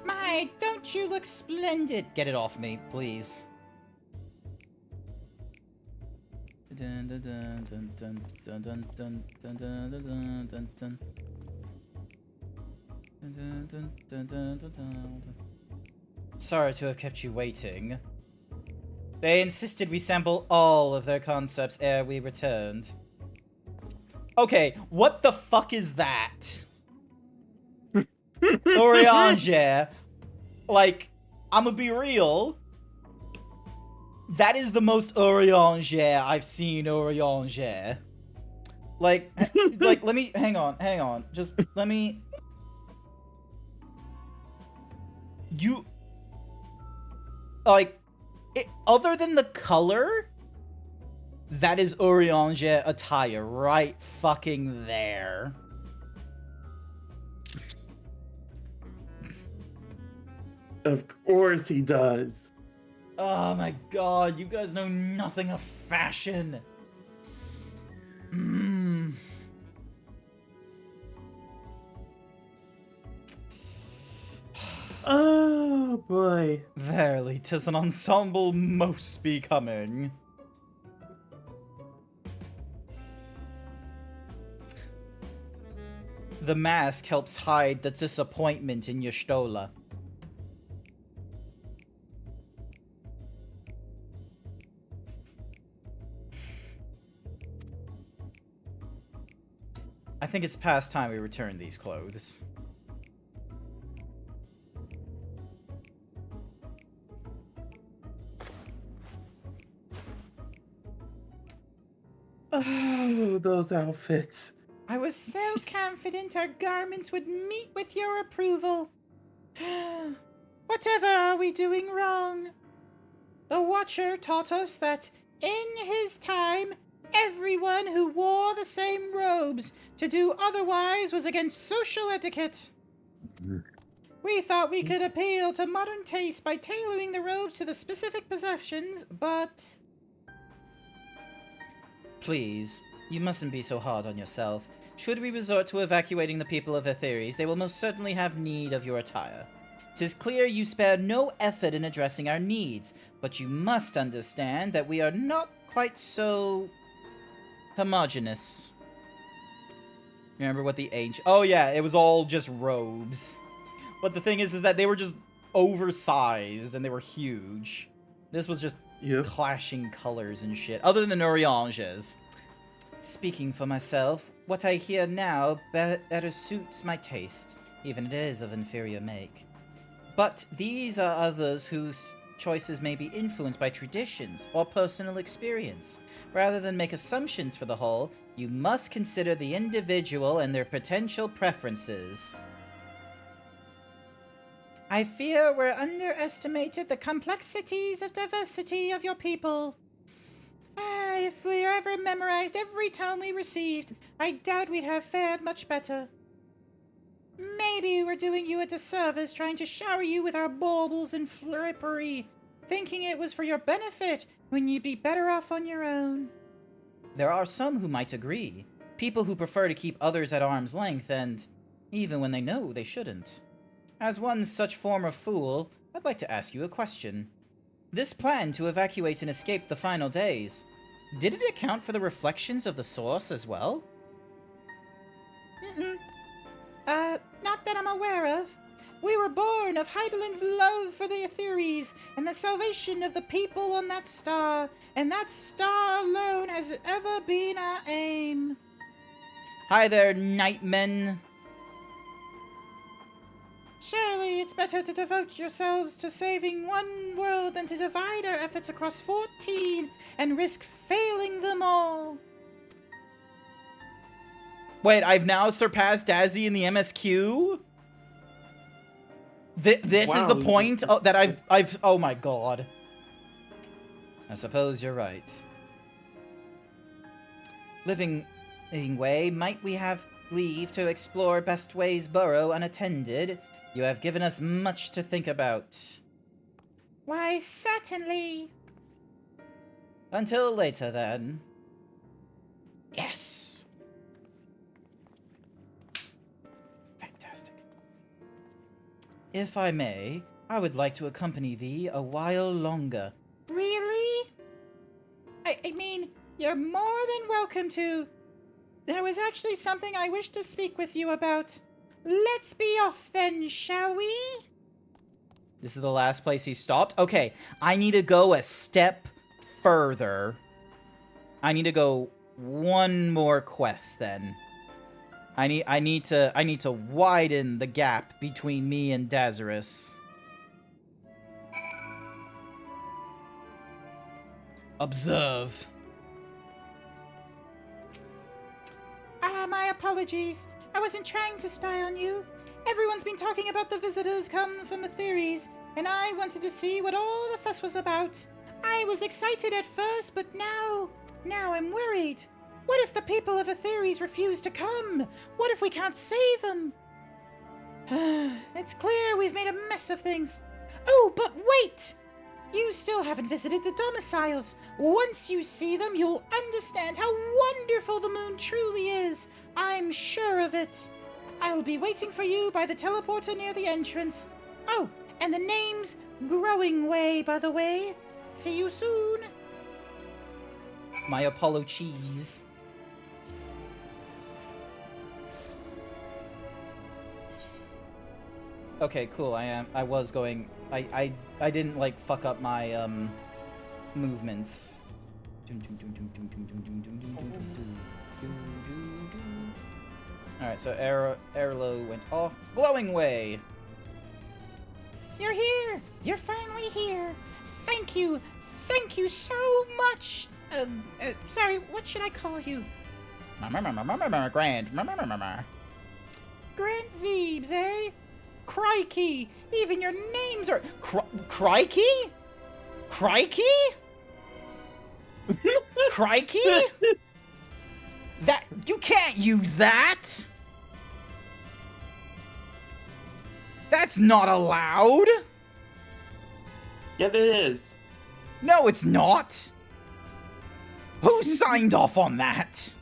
My, don't you look splendid? Get it off me, please. Sorry to have kept you waiting. They insisted we sample all of their concepts ere we returned. Okay, what the fuck is that? Oriange. Like, I'ma be real. That is the most Oriange I've seen Oriange. Like, let me, hang on. Just, let me... Like, other than the color, that is Oriange attire right fucking there. Of course he does. Oh my god, you guys know nothing of fashion. Mmm. Oh boy. Verily, 'tis an ensemble most becoming. The mask helps hide the disappointment in your stola. I think it's past time we return these clothes. Oh, those outfits. I was so confident our garments would meet with your approval. Whatever are we doing wrong? The Watcher taught us that, in his time, everyone who wore the same robes to do otherwise was against social etiquette. We thought we could appeal to modern taste by tailoring the robes to the specific possessions, but... Please, you mustn't be so hard on yourself. Should we resort to evacuating the people of Etheres, they will most certainly have need of your attire. 'Tis clear you spared no effort in addressing our needs, but you must understand that we are not quite so... homogeneous. Remember what the age... Oh yeah, it was all just robes. But the thing is that they were just oversized and they were huge. This was just clashing colors and shit, other than Oriange's. Speaking for myself, what I hear now better suits my taste, even it is of inferior make. But these are others whose choices may be influenced by traditions or personal experience. Rather than make assumptions for the whole, you must consider the individual and their potential preferences. I fear we're underestimated the complexities of diversity of your people. If we ever memorized every tome we received, I doubt we'd have fared much better. Maybe we're doing you a disservice trying to shower you with our baubles and frippery, thinking it was for your benefit when you'd be better off on your own. There are some who might agree. People who prefer to keep others at arm's length, and even when they know they shouldn't. As one such former fool, I'd like to ask you a question. This plan to evacuate and escape the final days, did it account for the reflections of the source as well? Not that I'm aware of. We were born of Heidelin's love for the Etheres and the salvation of the people on that star, and that star alone has ever been our aim. Hi there, nightmen. Surely it's better to devote yourselves to saving one world than to divide our efforts across 14 and risk failing them all. Wait, I've now surpassed Dazzy in the MSQ? This is the point that I've... Oh my god. I suppose you're right. Living way, might we have leave to explore Bestway's burrow unattended? You have given us much to think about. Why, certainly. Until later, then. Yes. Fantastic. If I may, I would like to accompany thee a while longer. Really? I mean, you're more than welcome to. There was actually something I wish to speak with you about. Let's be off then, shall we? This is the last place he stopped? Okay, I need to go a step further. I need to go one more quest then. I need to widen the gap between me and Dazarus. Observe. My apologies. I wasn't trying to spy on you. Everyone's been talking about the visitors come from Atheres, and I wanted to see what all the fuss was about. I was excited at first, but now I'm worried. What if the people of Atheres refuse to come? What if we can't save them? It's clear we've made a mess of things. Oh, but wait! You still haven't visited the domiciles. Once you see them, you'll understand how wonderful the moon truly is. I'm sure of it. I'll be waiting for you by the teleporter near the entrance. Oh, and the name's Growing Way, by the way. See you soon. My Apollo cheese. Okay, cool. I was going. I didn't like fuck up my movements. All right, so Arlo went off. Glowing Way. You're here. You're finally here. Thank you. Thank you so much. Sorry, what should I call you? GrantZeebs, eh? Crikey! Even your names are... Crikey? Crikey? Crikey? That... You can't use that! That's not allowed! Yeah, it is. No, it's not! Who signed off on that?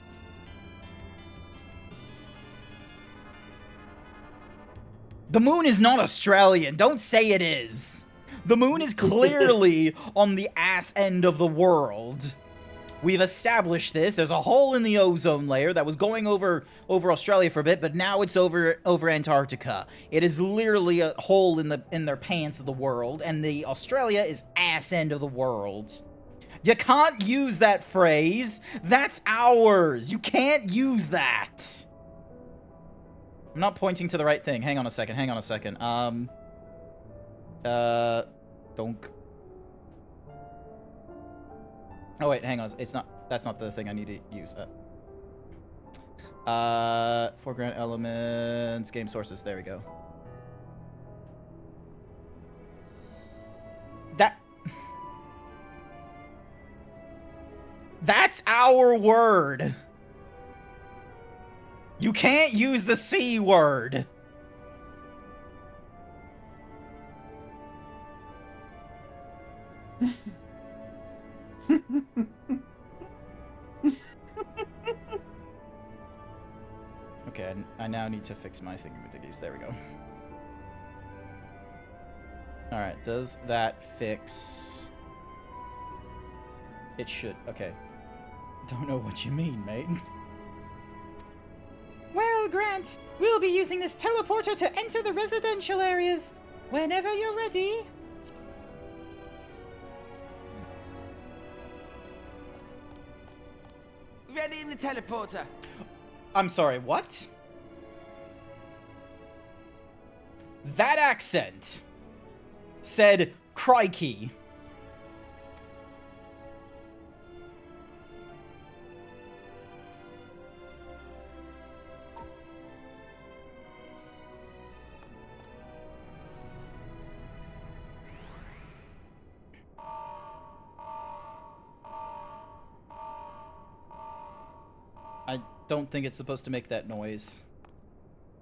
The moon is not Australian. Don't say it is. The moon is clearly on the ass end of the world. We've established this. There's a hole in the ozone layer that was going over Australia for a bit, but now it's over Antarctica. It is literally a hole in their pants of the world, and the Australia is ass end of the world. You can't use that phrase. That's ours. You can't use that. I'm not pointing to the right thing. Hang on a second. Donk. Oh wait, hang on. It's not. That's not the thing I need to use. Foreground elements, game sources. There we go. That's our word. You can't use the C word. Okay, I now need to fix my thingamajiggies. There we go. Alright, does that fix... It should. Okay. Don't know what you mean, mate. Well, Grant, we'll be using this teleporter to enter the residential areas. Whenever you're ready. Ready in the teleporter. I'm sorry, what? That accent said crikey. I don't think it's supposed to make that noise.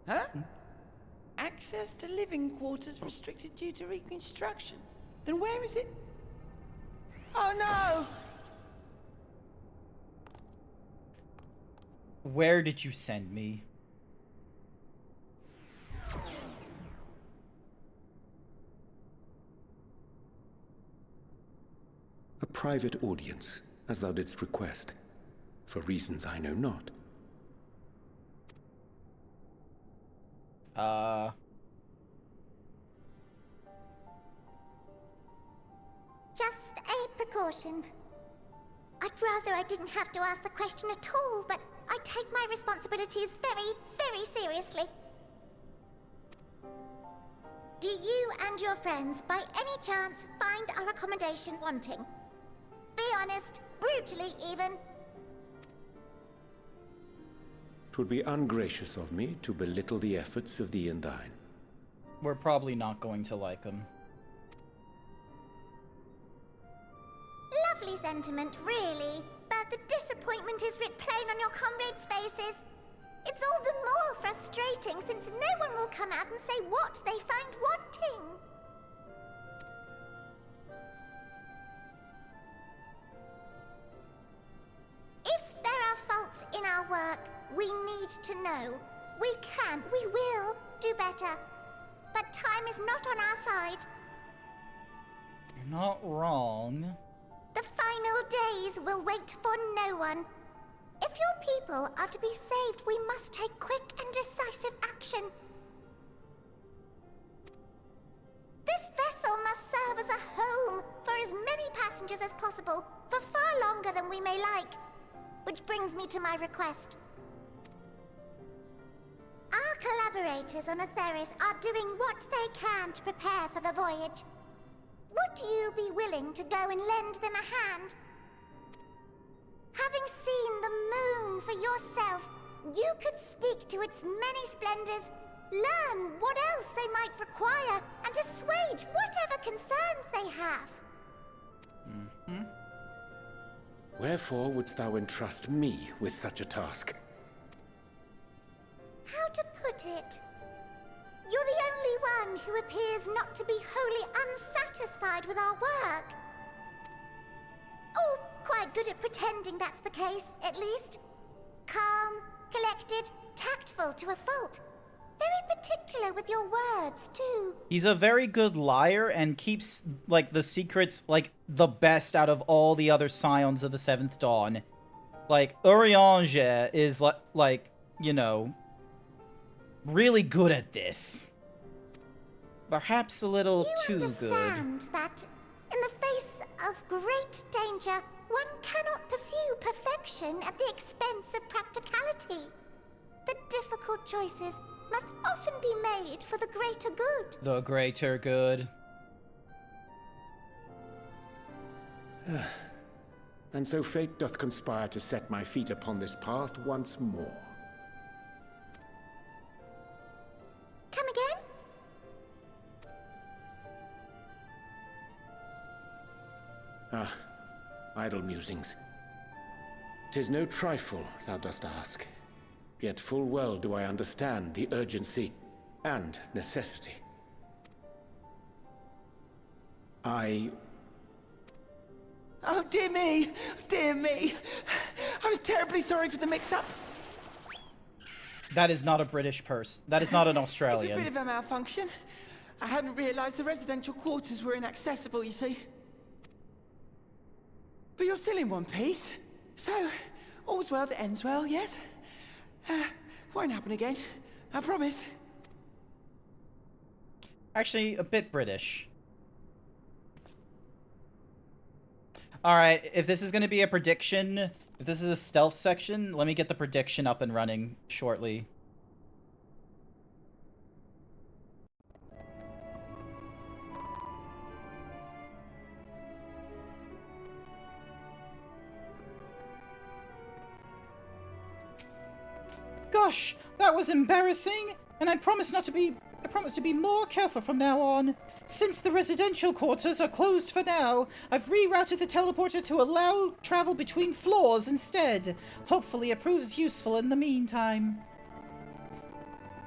Huh? Access to living quarters restricted due to reconstruction. Then where is it? Oh no! Where did you send me? A private audience, as thou didst request, for reasons I know not. Just a precaution. I'd rather I didn't have to ask the question at all, but I take my responsibilities very, very seriously. Do you and your friends, by any chance, find our accommodation wanting? Be honest, brutally even. It would be ungracious of me to belittle the efforts of thee and thine. We're probably not going to like them. Lovely sentiment, really. But the disappointment is writ plain on your comrades' faces. It's all the more frustrating since no one will come out and say what they find wanting. If there are faults in our work, we need to know. We can, we will do better. But time is not on our side. You're not wrong. The final days will wait for no one. If your people are to be saved, we must take quick and decisive action. This vessel must serve as a home for as many passengers as possible, for far longer than we may like. Which brings me to my request. Our collaborators on Atheris are doing what they can to prepare for the voyage. Would you be willing to go and lend them a hand? Having seen the moon for yourself, you could speak to its many splendors, learn what else they might require, and assuage whatever concerns they have. Wherefore wouldst thou entrust me with such a task? How to put it? You're the only one who appears not to be wholly unsatisfied with our work. Oh, quite good at pretending that's the case, at least. Calm, collected, tactful to a fault. Very particular with your words, too. He's a very good liar and keeps, like, the secrets, like, the best out of all the other Scions of the Seventh Dawn. Like, Urianger is, like, you know, really good at this. Perhaps a little too good. You understand that, in the face of great danger, one cannot pursue perfection at the expense of practicality. The difficult choices must often be made for the greater good. The greater good. And so fate doth conspire to set my feet upon this path once more. Come again? Ah, idle musings. 'Tis no trifle thou dost ask. Yet full well do I understand the urgency and necessity. Oh, dear me! Dear me! I was terribly sorry for the mix-up. That is not a British person. That is not an Australian. It's a bit of a malfunction. I hadn't realised the residential quarters were inaccessible, you see. But you're still in one piece. So, all's well that ends well, yes? Won't happen again. I promise. Actually, a bit British. Alright, if this is going to be a prediction, if this is a stealth section, let me get the prediction up and running shortly. Gosh, that was embarrassing, and I promise to be more careful from now on. Since the residential quarters are closed for now, I've rerouted the teleporter to allow travel between floors instead. Hopefully it proves useful in the meantime.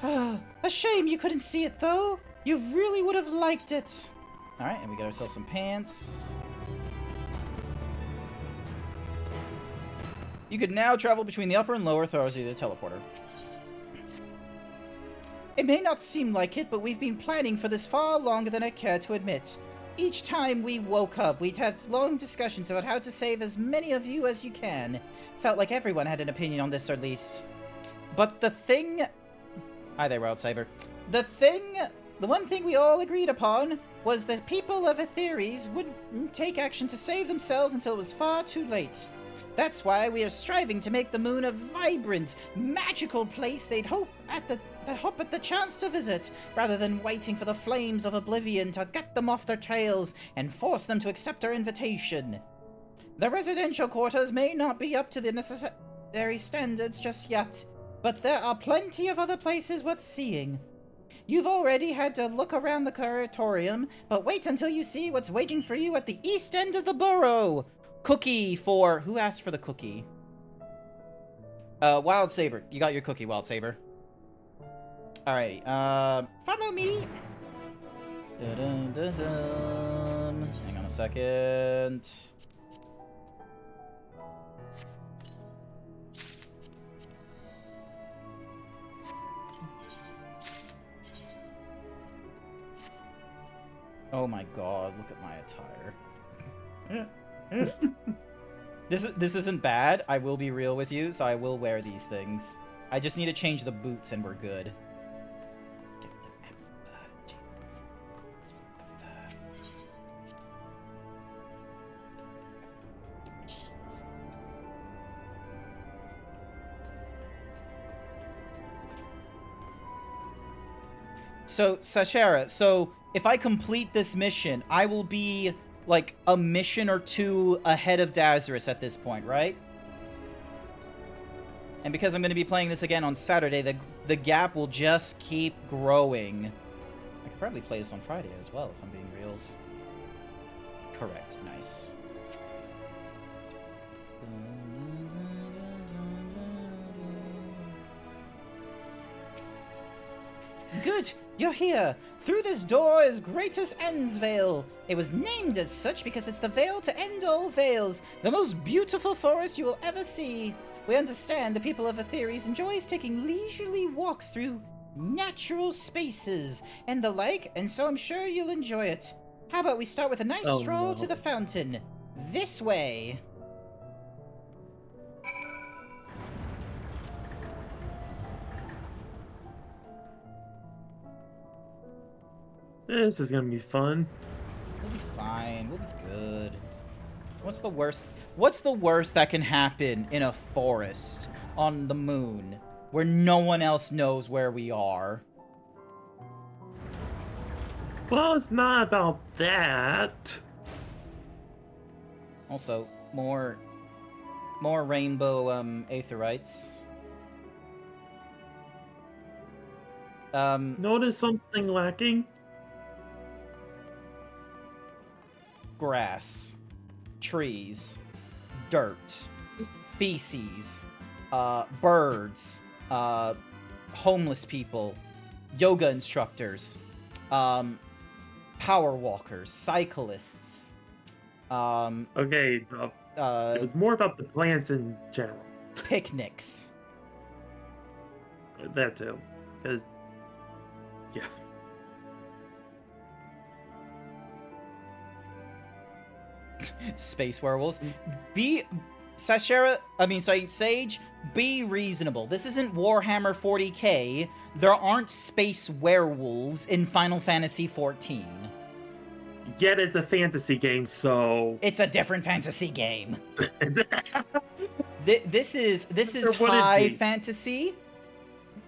A shame you couldn't see it, though. You really would have liked it. Alright, and we get ourselves some pants. You could now travel between the upper and lower floors of the teleporter. It may not seem like it, but we've been planning for this far longer than I care to admit. Each time we woke up, we'd have long discussions about how to save as many of you as you can. Felt like everyone had an opinion on this, or at least. But the thing... Hi there, Wild Saber. The one thing we all agreed upon was that people of Atheres wouldn't take action to save themselves until it was far too late. That's why we are striving to make the moon a vibrant, magical place they'd hope at the chance to visit, rather than waiting for the flames of oblivion to get them off their trails and force them to accept our invitation. The residential quarters may not be up to the necessary standards just yet, but there are plenty of other places worth seeing. You've already had to look around the curatorium, but wait until you see what's waiting for you at the east end of the borough. Cookie for... Who asked for the cookie? Wild Saber. You got your cookie, Wild Saber. Alrighty, follow me. Dun, dun, dun, dun. Hang on a second. Oh my god, look at my attire. This isn't bad. I will be real with you, so I will wear these things. I just need to change the boots and we're good. So, Sashera, so if I complete this mission, I will be, like, a mission or two ahead of Dazarus at this point, right? And because I'm going to be playing this again on Saturday, the gap will just keep growing. I could probably play this on Friday as well, if I'm being reals. Correct. Nice. Good! You're here! Through this door is Greatest End's Vale. It was named as such because it's the veil to end all veils, the most beautiful forest you will ever see. We understand the people of Atheres enjoys taking leisurely walks through natural spaces and the like, and so I'm sure you'll enjoy it. How about we start with a nice stroll to the fountain? This way. This is gonna be fun. We'll be fine. We'll be good. What's the worst? What's the worst that can happen in a forest on the moon where no one else knows where we are? Well, it's not about that. Also, more rainbow aetherites. Notice something lacking? Grass, trees, dirt, feces, birds, homeless people, yoga instructors, power walkers, cyclists. Okay, it was more about the plants in general. Picnics. That too, because yeah. Space werewolves. Sage, be reasonable. This isn't Warhammer 40k. There aren't space werewolves in Final Fantasy XIV. Yet it's a fantasy game, so... It's a different fantasy game. This is high fantasy.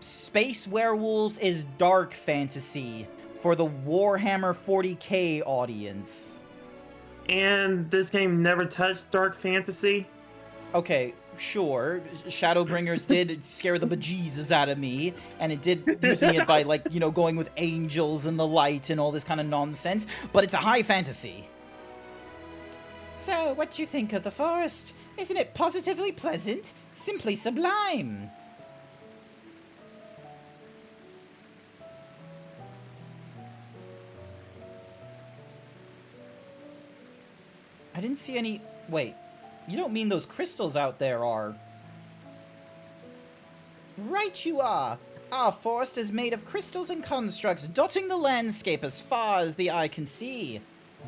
Space werewolves is dark fantasy for the Warhammer 40k audience. And this game never touched dark fantasy? Okay, sure. Shadowbringers did scare the bejesus out of me, and it did using it by, like, you know, going with angels and the light and all this kind of nonsense, but it's a high fantasy. So, what do you think of the forest? Isn't it positively pleasant? Simply sublime. I didn't see any... Wait, you don't mean those crystals out there are... Right you are! Our forest is made of crystals and constructs, dotting the landscape as far as the eye can see.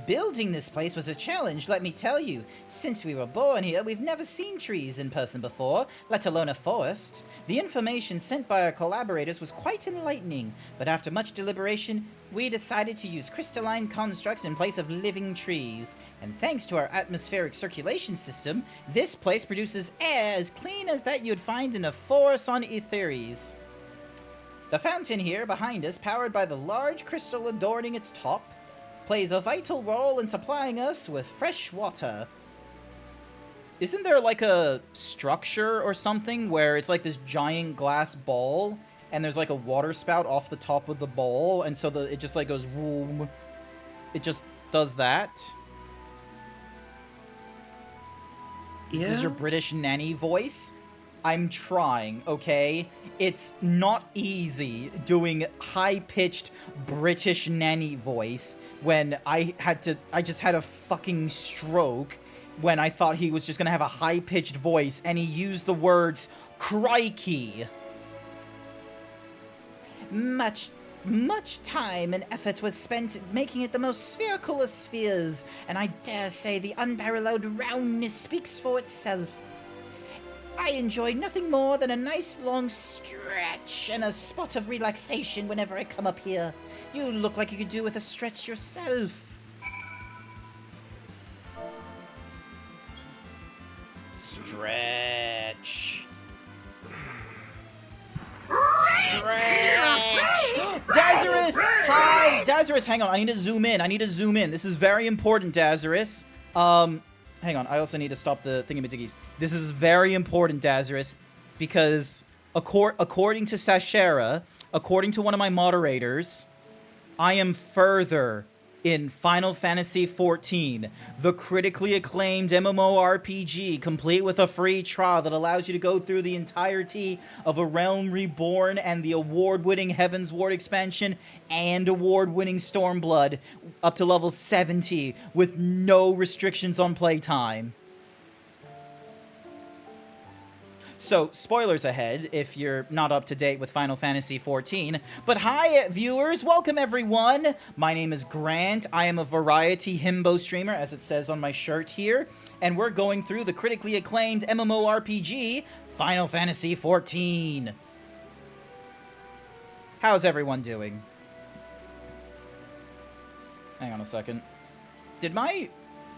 Building this place was a challenge, let me tell you. Since we were born here, we've never seen trees in person before, let alone a forest. The information sent by our collaborators was quite enlightening, but after much deliberation, we decided to use crystalline constructs in place of living trees. And thanks to our atmospheric circulation system, this place produces air as clean as that you'd find in a forest on Aetheres. The fountain here behind us, powered by the large crystal adorning its top, plays a vital role in supplying us with fresh water. Isn't there like a structure or something where it's like this giant glass ball and there's like a water spout off the top of the bowl and so it just like goes boom. It just does that? Yeah. This is your British nanny voice? I'm trying, okay? It's not easy doing high-pitched British nanny voice when I just had a fucking stroke when I thought he was just gonna have a high-pitched voice and he used the words crikey. Much time and effort was spent making it the most spherical of spheres, and I dare say the unparalleled roundness speaks for itself. I enjoy nothing more than a nice long stretch and a spot of relaxation whenever I come up here. You look like you could do with a stretch yourself. Stretch. Stretch! Dazarus! Hi! Dazarus, hang on. I need to zoom in. This is very important, Dazarus. Hang on. I also need to stop the thingamajiggies. This is very important, Dazarus, because according to Sashera, according to one of my moderators, I am further in Final Fantasy XIV, the critically acclaimed MMORPG, complete with a free trial that allows you to go through the entirety of A Realm Reborn and the award-winning Heaven's Ward expansion and award-winning Stormblood up to level 70 with no restrictions on playtime. So, spoilers ahead if you're not up to date with Final Fantasy XIV. But hi, viewers! Welcome, everyone! My name is Grant. I am a variety himbo streamer, as it says on my shirt here. And we're going through the critically acclaimed MMORPG, Final Fantasy XIV. How's everyone doing? Hang on a second. Did my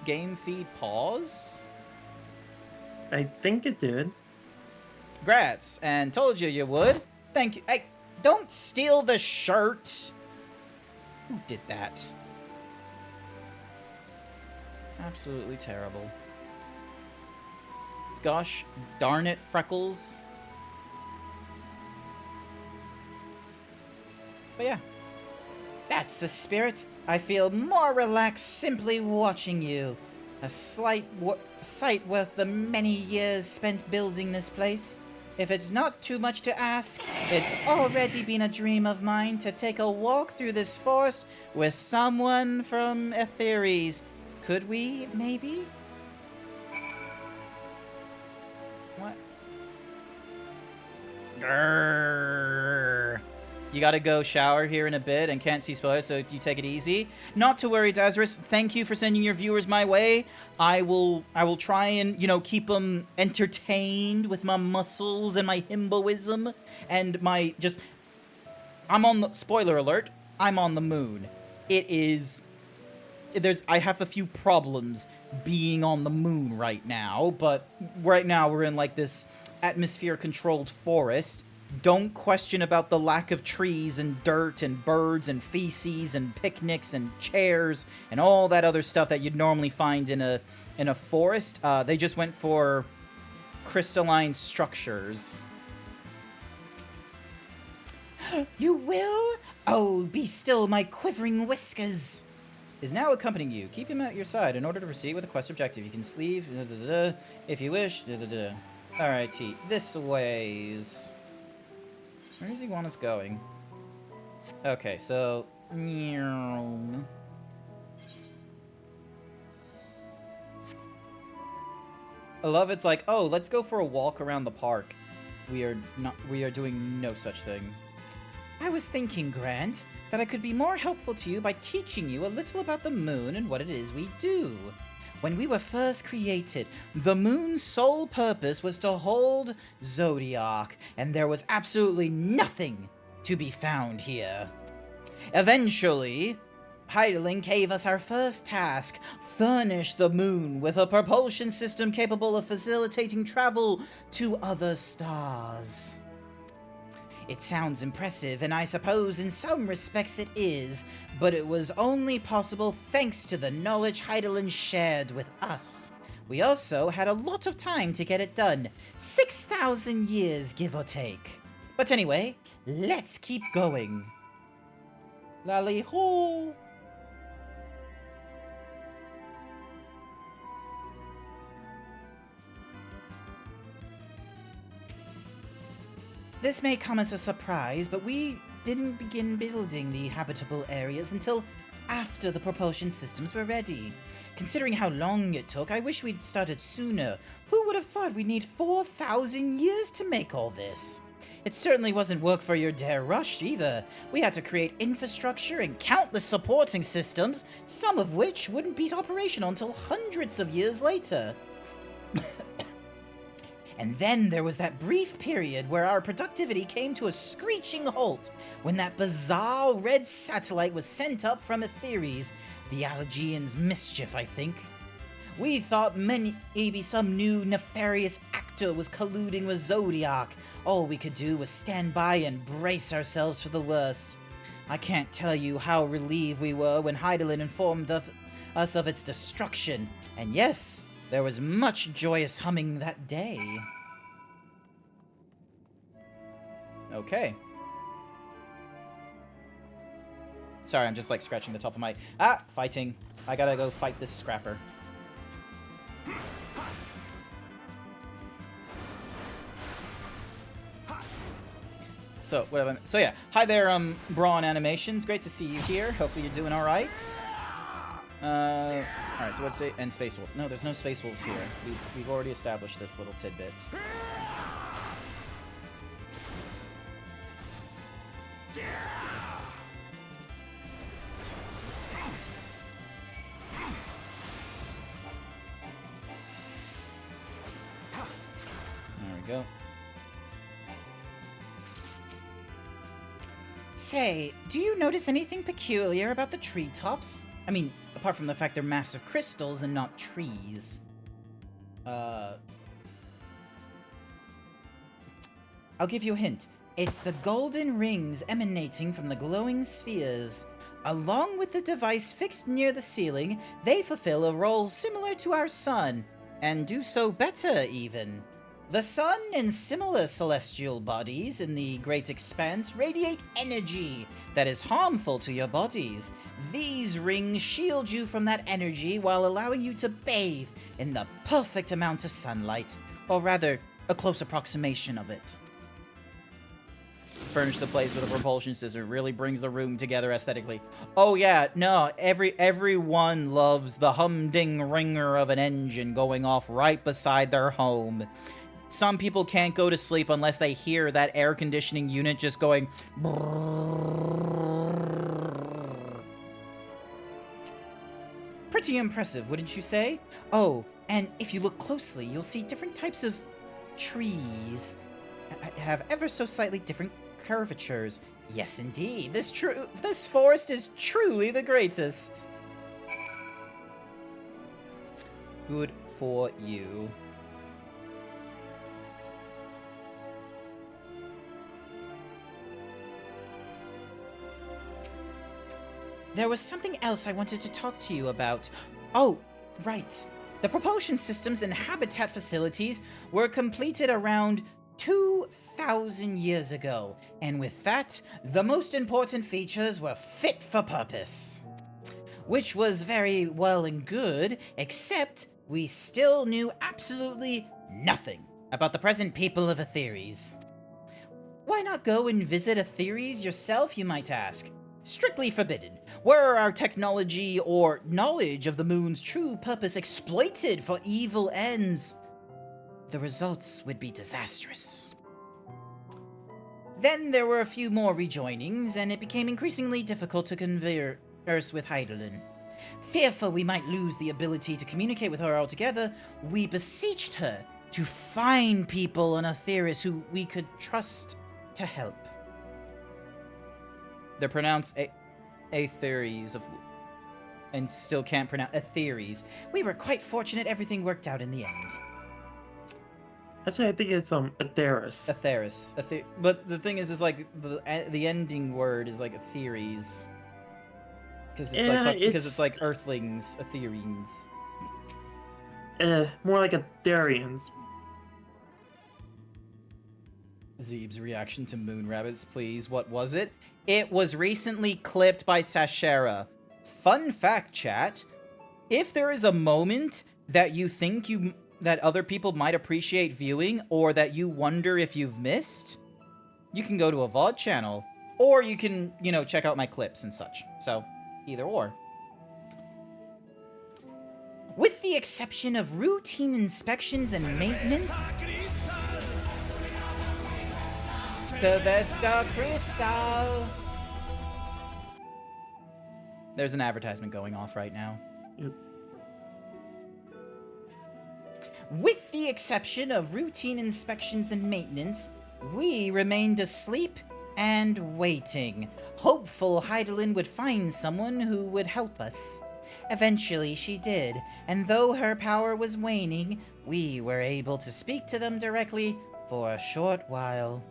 game feed pause? I think it did. Grats, and told you would. Thank you. Hey, don't steal the shirt. Who did that? Absolutely terrible. Gosh darn it, Freckles. But yeah. That's the spirit. I feel more relaxed simply watching you. A sight worth the many years spent building this place. If it's not too much to ask, it's already been a dream of mine to take a walk through this forest with someone from Aetheres. Could we, maybe? What? Grrr. You gotta go shower here in a bit and can't see spoilers, so you take it easy. Not to worry, Dazarus. Thank you for sending your viewers my way. I will try and, you know, keep them entertained with my muscles and my himboism and my just... I'm on the... Spoiler alert. I'm on the moon. It is... I have a few problems being on the moon right now, but right now we're in, like, this atmosphere-controlled forest. Don't question about the lack of trees and dirt and birds and feces and picnics and chairs and all that other stuff that you'd normally find in a forest. They just went for crystalline structures. You will? Oh, be still, my quivering whiskers. Is now accompanying you. Keep him at your side in order to proceed with the quest objective. You can sleeve if you wish. Alrighty, this ways. Where does he want us going? Okay, so... I love it's like, oh, let's go for a walk around the park. We are doing no such thing. I was thinking, Grant, that I could be more helpful to you by teaching you a little about the moon and what it is we do. When we were first created, the moon's sole purpose was to hold Zodiac, and there was absolutely nothing to be found here. Eventually, Heidelin gave us our first task: furnish the moon with a propulsion system capable of facilitating travel to other stars. It sounds impressive, and I suppose in some respects it is, but it was only possible thanks to the knowledge Heidelin shared with us. We also had a lot of time to get it done. 6,000 years, give or take. But anyway, let's keep going. Lally-hoo! This may come as a surprise, but we didn't begin building the habitable areas until after the propulsion systems were ready. Considering how long it took, I wish we'd started sooner. Who would have thought we'd need 4,000 years to make all this? It certainly wasn't work for your dare rush either. We had to create infrastructure and countless supporting systems, some of which wouldn't be operational until hundreds of years later. And then there was that brief period where our productivity came to a screeching halt when that bizarre red satellite was sent up from Aetheres, the Allergians' mischief, I think. We thought maybe some new nefarious actor was colluding with Zodiac. All we could do was stand by and brace ourselves for the worst. I can't tell you how relieved we were when Heidelin informed us of its destruction. And yes, there was much joyous humming that day. Okay. Sorry, I'm just like scratching the top of my... fighting. I gotta go fight this scrapper. So, so yeah. Hi there, Brawn Animations. Great to see you here. Hopefully you're doing alright. Alright, so what's it? And Space Wolves. No, there's no Space Wolves here. We've already established this little tidbit. There we go. Say, do you notice anything peculiar about the treetops? I mean, apart from the fact they're massive crystals and not trees. I'll give you a hint. It's the golden rings emanating from the glowing spheres. Along with the device fixed near the ceiling, they fulfill a role similar to our sun, and do so better even. The sun and similar celestial bodies in the great expanse radiate energy that is harmful to your bodies. These rings shield you from that energy while allowing you to bathe in the perfect amount of sunlight, or rather, a close approximation of it. Furnish the place with a propulsion system really brings the room together aesthetically. Oh yeah, no, everyone loves the humding-ringer of an engine going off right beside their home. Some people can't go to sleep unless they hear that air conditioning unit just going... Pretty impressive, wouldn't you say? Oh, and if you look closely, you'll see different types of trees have ever so slightly different curvatures. Yes, indeed. This forest is truly the greatest. Good for you. There was something else I wanted to talk to you about. Oh, right. The propulsion systems and habitat facilities were completed around 2,000 years ago, and with that, the most important features were fit for purpose. Which was very well and good, except we still knew absolutely nothing about the present people of Aetheres. Why not go and visit Aetheres yourself, you might ask? Strictly forbidden. Were our technology or knowledge of the moon's true purpose exploited for evil ends, the results would be disastrous. Then there were a few more rejoinings, and it became increasingly difficult to converse with Heidelin. Fearful we might lose the ability to communicate with her altogether, we beseeched her to find people on Aetheris who we could trust to help. They're pronounced Aetheres, and still can't pronounce Aetheres. We were quite fortunate everything worked out in the end. Actually, I think it's Aetheris. Aetheris. But the thing is like the ending word is like Aetheres. Because it's like Earthlings, Aetherians. More like Aetherians. Zeeb's reaction to moon rabbits, please. What was it? It was recently clipped by Sashera. Fun fact, chat. If there is a moment that you think that other people might appreciate viewing, or that you wonder if you've missed, you can go to a VOD channel, or you can, you know, check out my clips and such. So, either or. With the exception of routine inspections and maintenance... Sylvester Crystal! There's an advertisement going off right now. Yep. With the exception of routine inspections and maintenance, we remained asleep and waiting, hopeful Heidelin would find someone who would help us. Eventually she did, and though her power was waning, we were able to speak to them directly for a short while.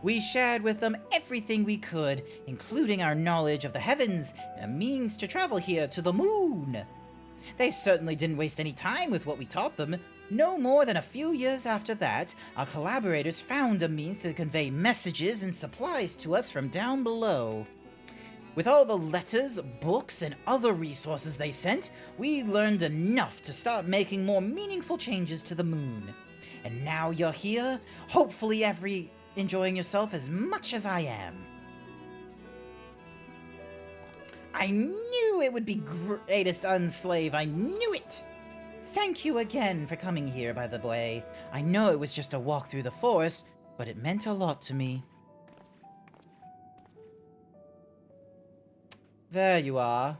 We shared with them everything we could, including our knowledge of the heavens and a means to travel here to the moon. They certainly didn't waste any time with what we taught them. No more than a few years after that, our collaborators found a means to convey messages and supplies to us from down below. With all the letters, books, and other resources they sent, we learned enough to start making more meaningful changes to the moon. And now you're here, hopefully enjoying yourself as much as I am. I knew it would be greatest unslave, I knew it! Thank you again for coming here, by the way. I know it was just a walk through the forest, but it meant a lot to me. There you are.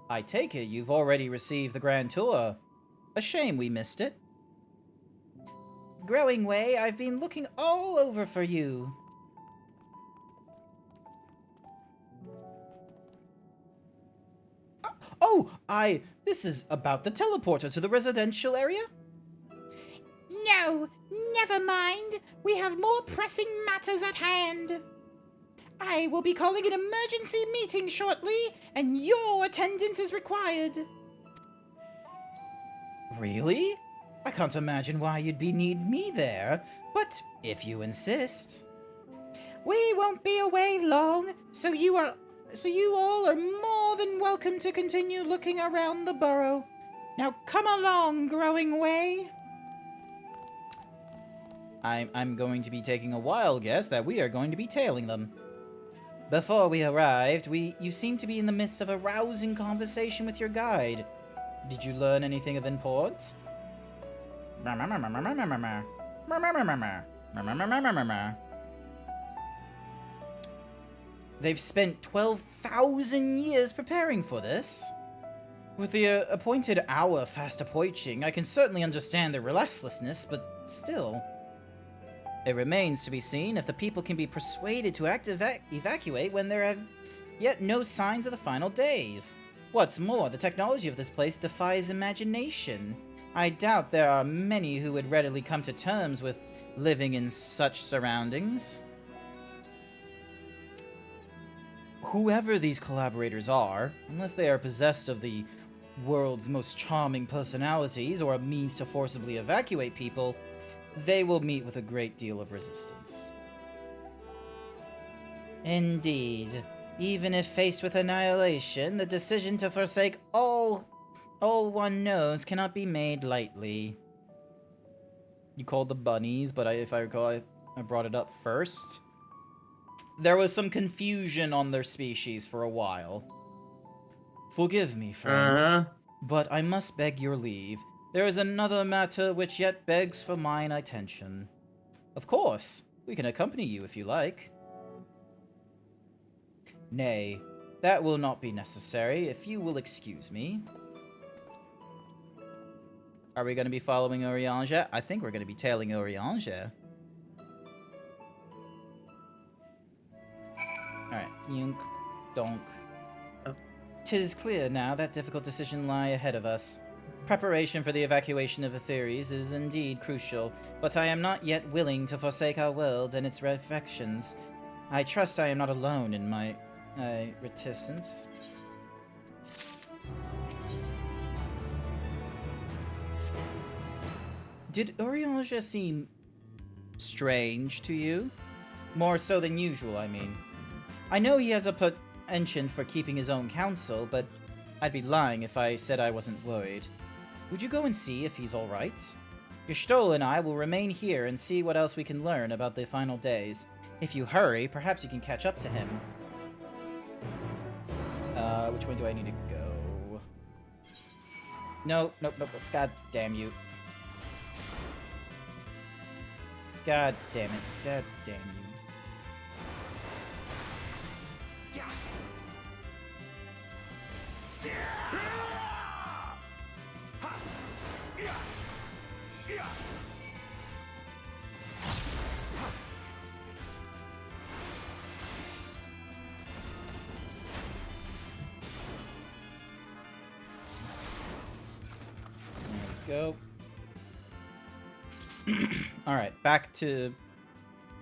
I take it you've already received the Grand Tour. A shame we missed it. Growing Way, I've been looking all over for you. This is about the teleporter to the residential area? No, never mind. We have more pressing matters at hand. I will be calling an emergency meeting shortly, and your attendance is required. Really? I can't imagine why you'd need me there, but if you insist. We won't be away long, so you all are more than welcome to continue looking around the burrow. Now come along, Growing Way. I'm going to be taking a wild guess that we are going to be tailing them. Before we arrived, you seemed to be in the midst of a rousing conversation with your guide. Did you learn anything of import? They've spent 12,000 years preparing for this. With the appointed hour fast approaching, I can certainly understand their restlessness, but still. It remains to be seen if the people can be persuaded to evacuate when there have yet no signs of the final days. What's more, the technology of this place defies imagination. I doubt there are many who would readily come to terms with living in such surroundings. Whoever these collaborators are, unless they are possessed of the world's most charming personalities or a means to forcibly evacuate people, they will meet with a great deal of resistance. Indeed. Even if faced with annihilation, the decision to forsake all one knows cannot be made lightly. You called the bunnies, but if I recall, I brought it up first. There was some confusion on their species for a while. Forgive me, friends, but I must beg your leave. There is another matter which yet begs for mine attention. Of course. We can accompany you if you like. Nay, that will not be necessary, if you will excuse me. Are we going to be following Oriange? I think we're going to be tailing Oriange. Alright, yunk, donk. Tis clear now that difficult decision lie ahead of us. Preparation for the evacuation of Atheres is indeed crucial, but I am not yet willing to forsake our world and its affections. I trust I am not alone in my reticence. Did Oriange seem strange to you? More so than usual, I mean. I know he has a penchant for keeping his own counsel, but I'd be lying if I said I wasn't worried. Would you go and see if he's alright? Gestol and I will remain here and see what else we can learn about the final days. If you hurry, perhaps you can catch up to him. Which way do I need to go? Nope. God damn you. God damn it. God damn you. Go. Alright, back to...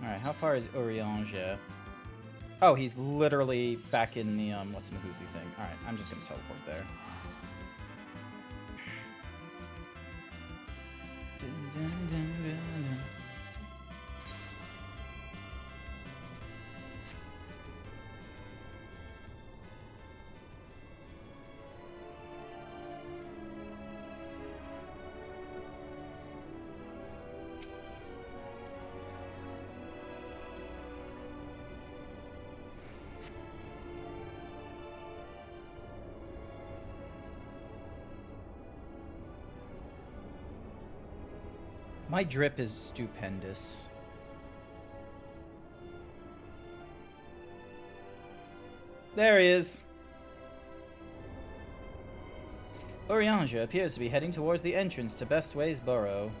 Alright, how far is Oriange? Oh, he's literally back in the, what's-mahoozy thing. Alright, I'm just gonna teleport there. My drip is stupendous. There he is. Oriange appears to be heading towards the entrance to Bestway's Burrow.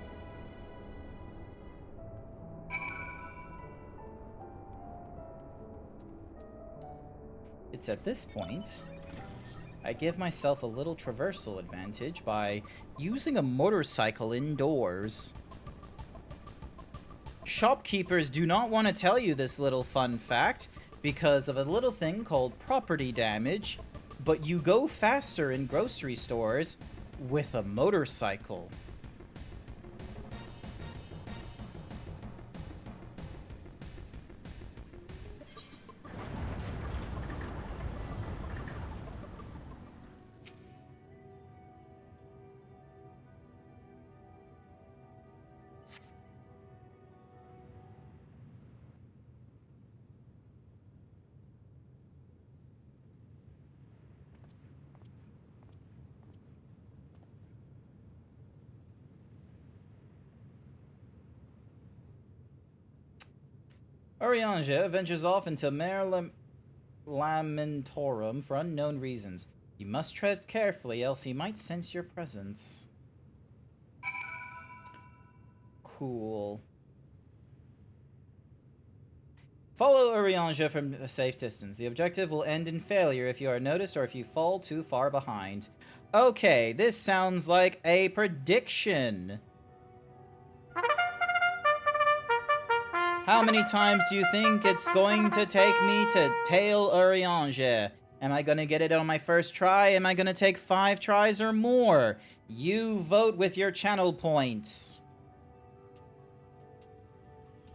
It's at this point I give myself a little traversal advantage by using a motorcycle indoors. Shopkeepers do not want to tell you this little fun fact because of a little thing called property damage, but you go faster in grocery stores with a motorcycle. Oriange ventures off into Mare Lamentorum for unknown reasons. You must tread carefully, else he might sense your presence. Cool. Follow Oriange from a safe distance. The objective will end in failure if you are noticed or if you fall too far behind. Okay, this sounds like a prediction. How many times do you think it's going to take me to tail Oriange? Am I gonna get it on my first try? Am I gonna take 5 tries or more? You vote with your channel points.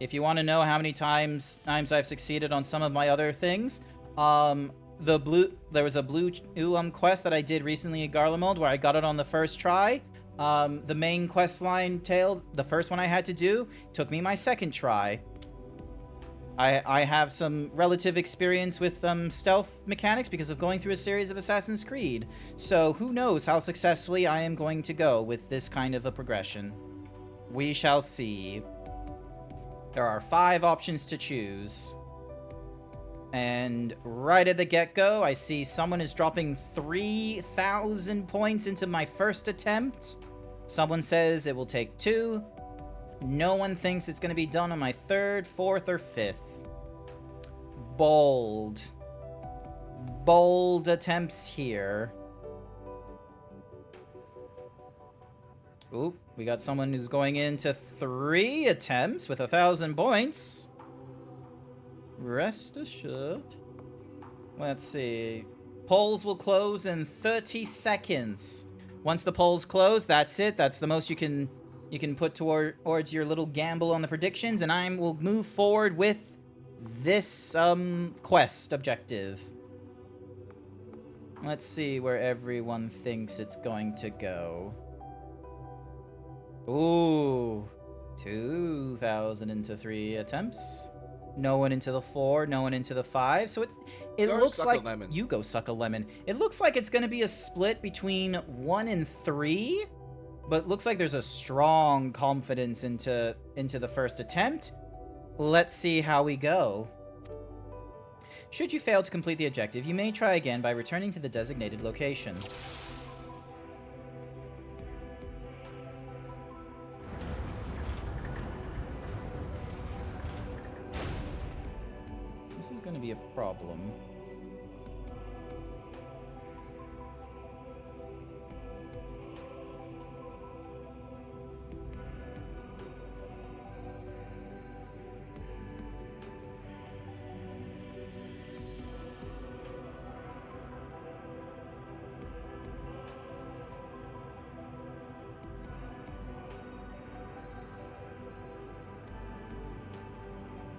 If you want to know how many times I've succeeded on some of my other things, there was a blue quest that I did recently at Garlemald where I got it on the first try. The main quest line tail, the first one I had to do, took me my second try. I have some relative experience with stealth mechanics because of going through a series of Assassin's Creed. So who knows how successfully I am going to go with this kind of a progression. We shall see. There are 5 options to choose. And right at the get-go, I see someone is dropping 3,000 points into my first attempt. Someone says it will take 2. No one thinks it's going to be done on my 3rd, 4th, or 5th. Bold. Bold attempts here. Ooh, we got someone who's going into 3 attempts with 1,000 points. Rest assured. Let's see. Polls will close in 30 seconds. Once the polls close, that's it. That's the most you can put towards your little gamble on the predictions, and I will move forward with this quest objective. Let's see where everyone thinks it's going to go. Ooh, 2,000 into 3 attempts. No one into the 4, no one into the 5. So it looks like you go suck a lemon. It looks like it's going to be a split between 1 and 3, but looks like there's a strong confidence into the first attempt. Let's see how we go. Should you fail to complete the objective, you may try again by returning to the designated location. This is going to be a problem.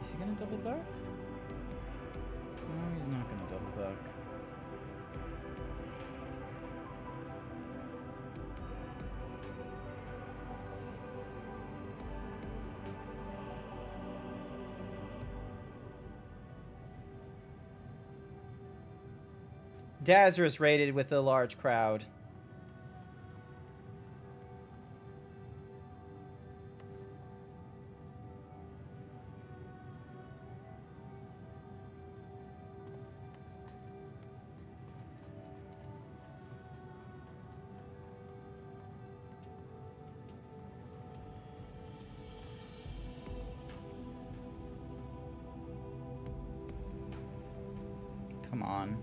Is he going to double back? No, he's not going to double back. Dazzer is rated with a large crowd. Come on.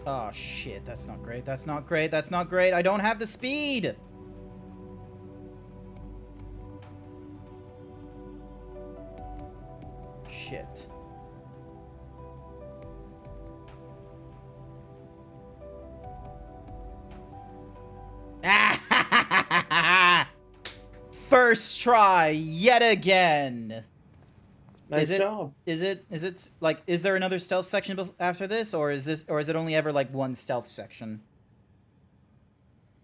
Oh shit, that's not great. That's not great. That's not great. I don't have the speed. Shit. First try yet again. Nice job. Is it like, is there another stealth section after this, or is it only ever like one stealth section?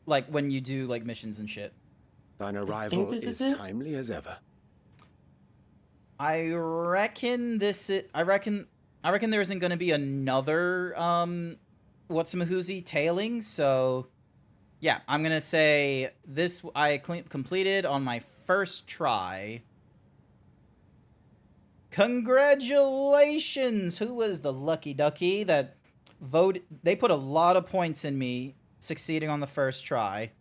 Like when you do like missions and shit. Thine arrival is timely as ever. I reckon I reckon there isn't going to be another whatsamahoozy tailing, so yeah, I'm going to say this I completed on my first try. Congratulations! Who was the lucky ducky that voted? They put a lot of points in me succeeding on the first try.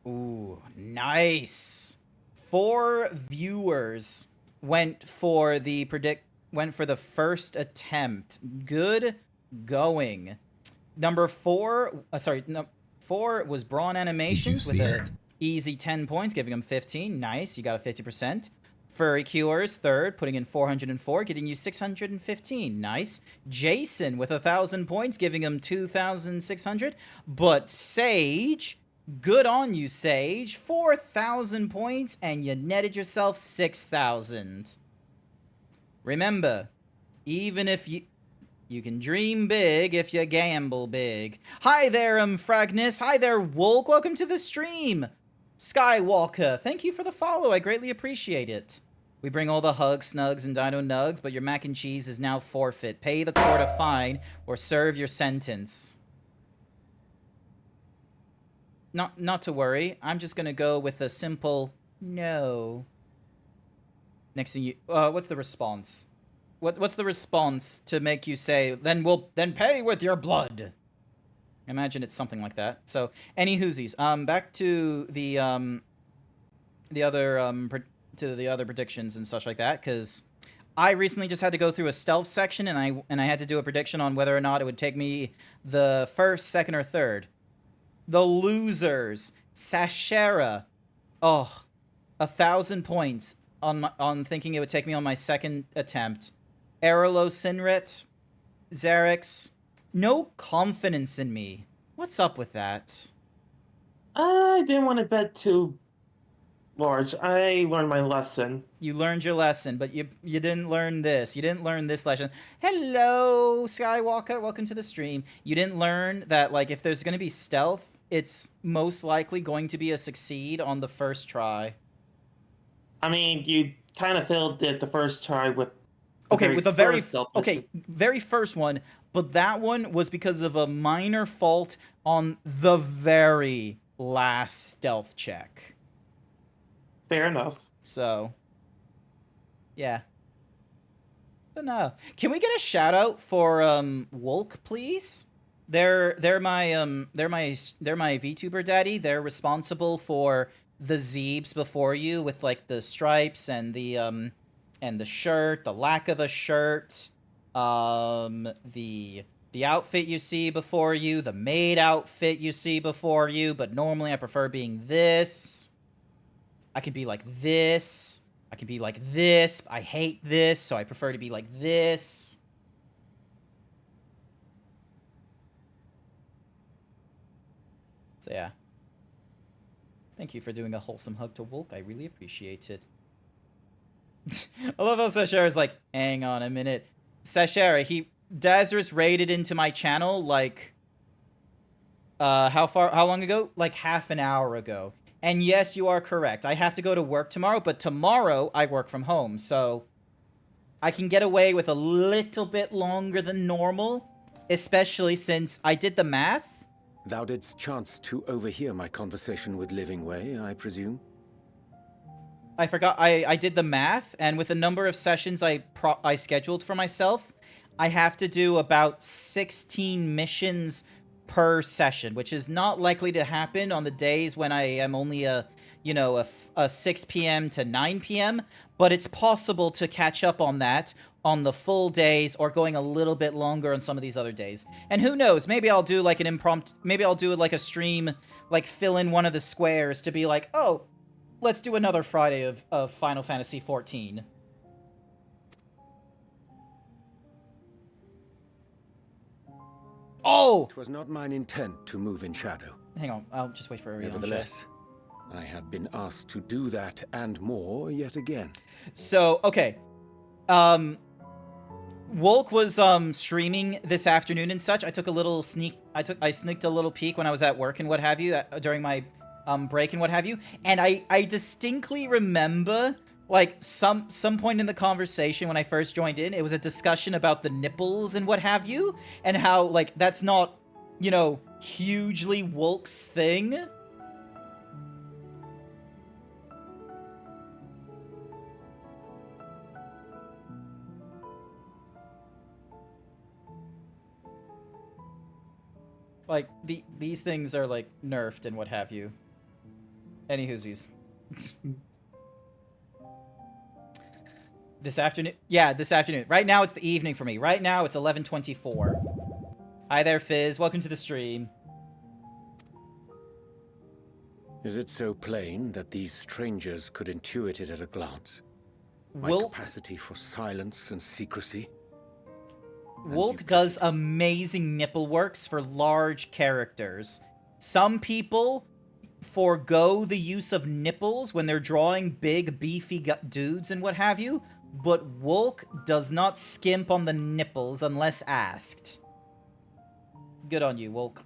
Ooh, nice. 4 viewers went for the first attempt. Good going. Number 4, no, 4 was Brawn Animations with an easy 10 points, giving him 15. Nice, you got a 50%. Furry Cures, 3rd, putting in 404, getting you 615. Nice. Jason with 1,000 points, giving him 2,600. But Sage, good on you, Sage. 4,000 points, and you netted yourself 6,000. Remember, even if you can dream big if you gamble big. Hi there, Fragnus. Hi there, Wolk. Welcome to the stream. Skywalker, thank you for the follow. I greatly appreciate it. We bring all the hugs, snugs, and dino nugs, but your mac and cheese is now forfeit. Pay the court a fine or serve your sentence. Not to worry. I'm just gonna go with a simple no. Next thing you, what's the response? What's the response to make you say, then pay with your blood? I imagine it's something like that. So, any whoosies. Back to the other predictions and such like that, because I recently just had to go through a stealth section, and I had to do a prediction on whether or not it would take me the first, second, or third. The losers, Sashera. Oh, 1,000 points on thinking it would take me on my second attempt. Erolo Sinret, Xerix, no confidence in me. What's up with that? I didn't want to bet too large. I learned my lesson. You learned your lesson, but you didn't learn this. You didn't learn this lesson. Hello, Skywalker. Welcome to the stream. You didn't learn that, like, if there's going to be stealth, it's most likely going to be a succeed on the first try. I mean, you kind of failed it the first try with the very first one, but that one was because of a minor fault on the very last stealth check. Fair enough. So, yeah. But no. Can we get a shout out for Wolk, please? They're my VTuber daddy. They're responsible for the Zeebs before you with like the stripes and the shirt, the lack of a shirt, the outfit you see before you, the maid outfit you see before you, but normally I prefer being this. I can be like this. I can be like this. I hate this, so I prefer to be like this. So yeah. Thank you for doing a wholesome hug to Wolk. I really appreciate it. I love how Sashera's like, hang on a minute. Sashera, Dazarus raided into my channel like how long ago? Like half an hour ago. And yes, you are correct. I have to go to work tomorrow, but tomorrow I work from home, so I can get away with a little bit longer than normal, especially since I did the math. Thou didst chance to overhear my conversation with Living Way, I presume? I forgot. I did the math, and with the number of sessions I scheduled for myself, I have to do about 16 missions per session, which is not likely to happen on the days when I am only a 6 p.m. to 9 p.m., but it's possible to catch up on that on the full days or going a little bit longer on some of these other days. And who knows, maybe I'll do like an impromptu, maybe I'll do like a stream, like fill in one of the squares to be like, oh, let's do another Friday of Final Fantasy XIV. Oh! It was not mine intent to move in shadow. Hang on, I'll just wait for Ariana. Nevertheless, I have been asked to do that and more yet again. So, okay. Wolk was streaming this afternoon and such. I took a little I sneaked a little peek when I was at work and what have you during my break and what have you. And I distinctly remember like some point in the conversation when I first joined in, it was a discussion about the nipples and what have you, and how like that's not, hugely Wolk's thing. Like, these things are, like, nerfed and what have you. Any whoosies. This afternoon? Yeah, this afternoon. Right now, it's the evening for me. Right now, it's 11:24. Hi there, Fizz. Welcome to the stream. Is it so plain that these strangers could intuit it at a glance? My capacity for silence and secrecy? Wolk does amazing nipple works for large characters. Some people forego the use of nipples when they're drawing big, beefy dudes and what have you, but Wolk does not skimp on the nipples unless asked. Good on you, Wolk.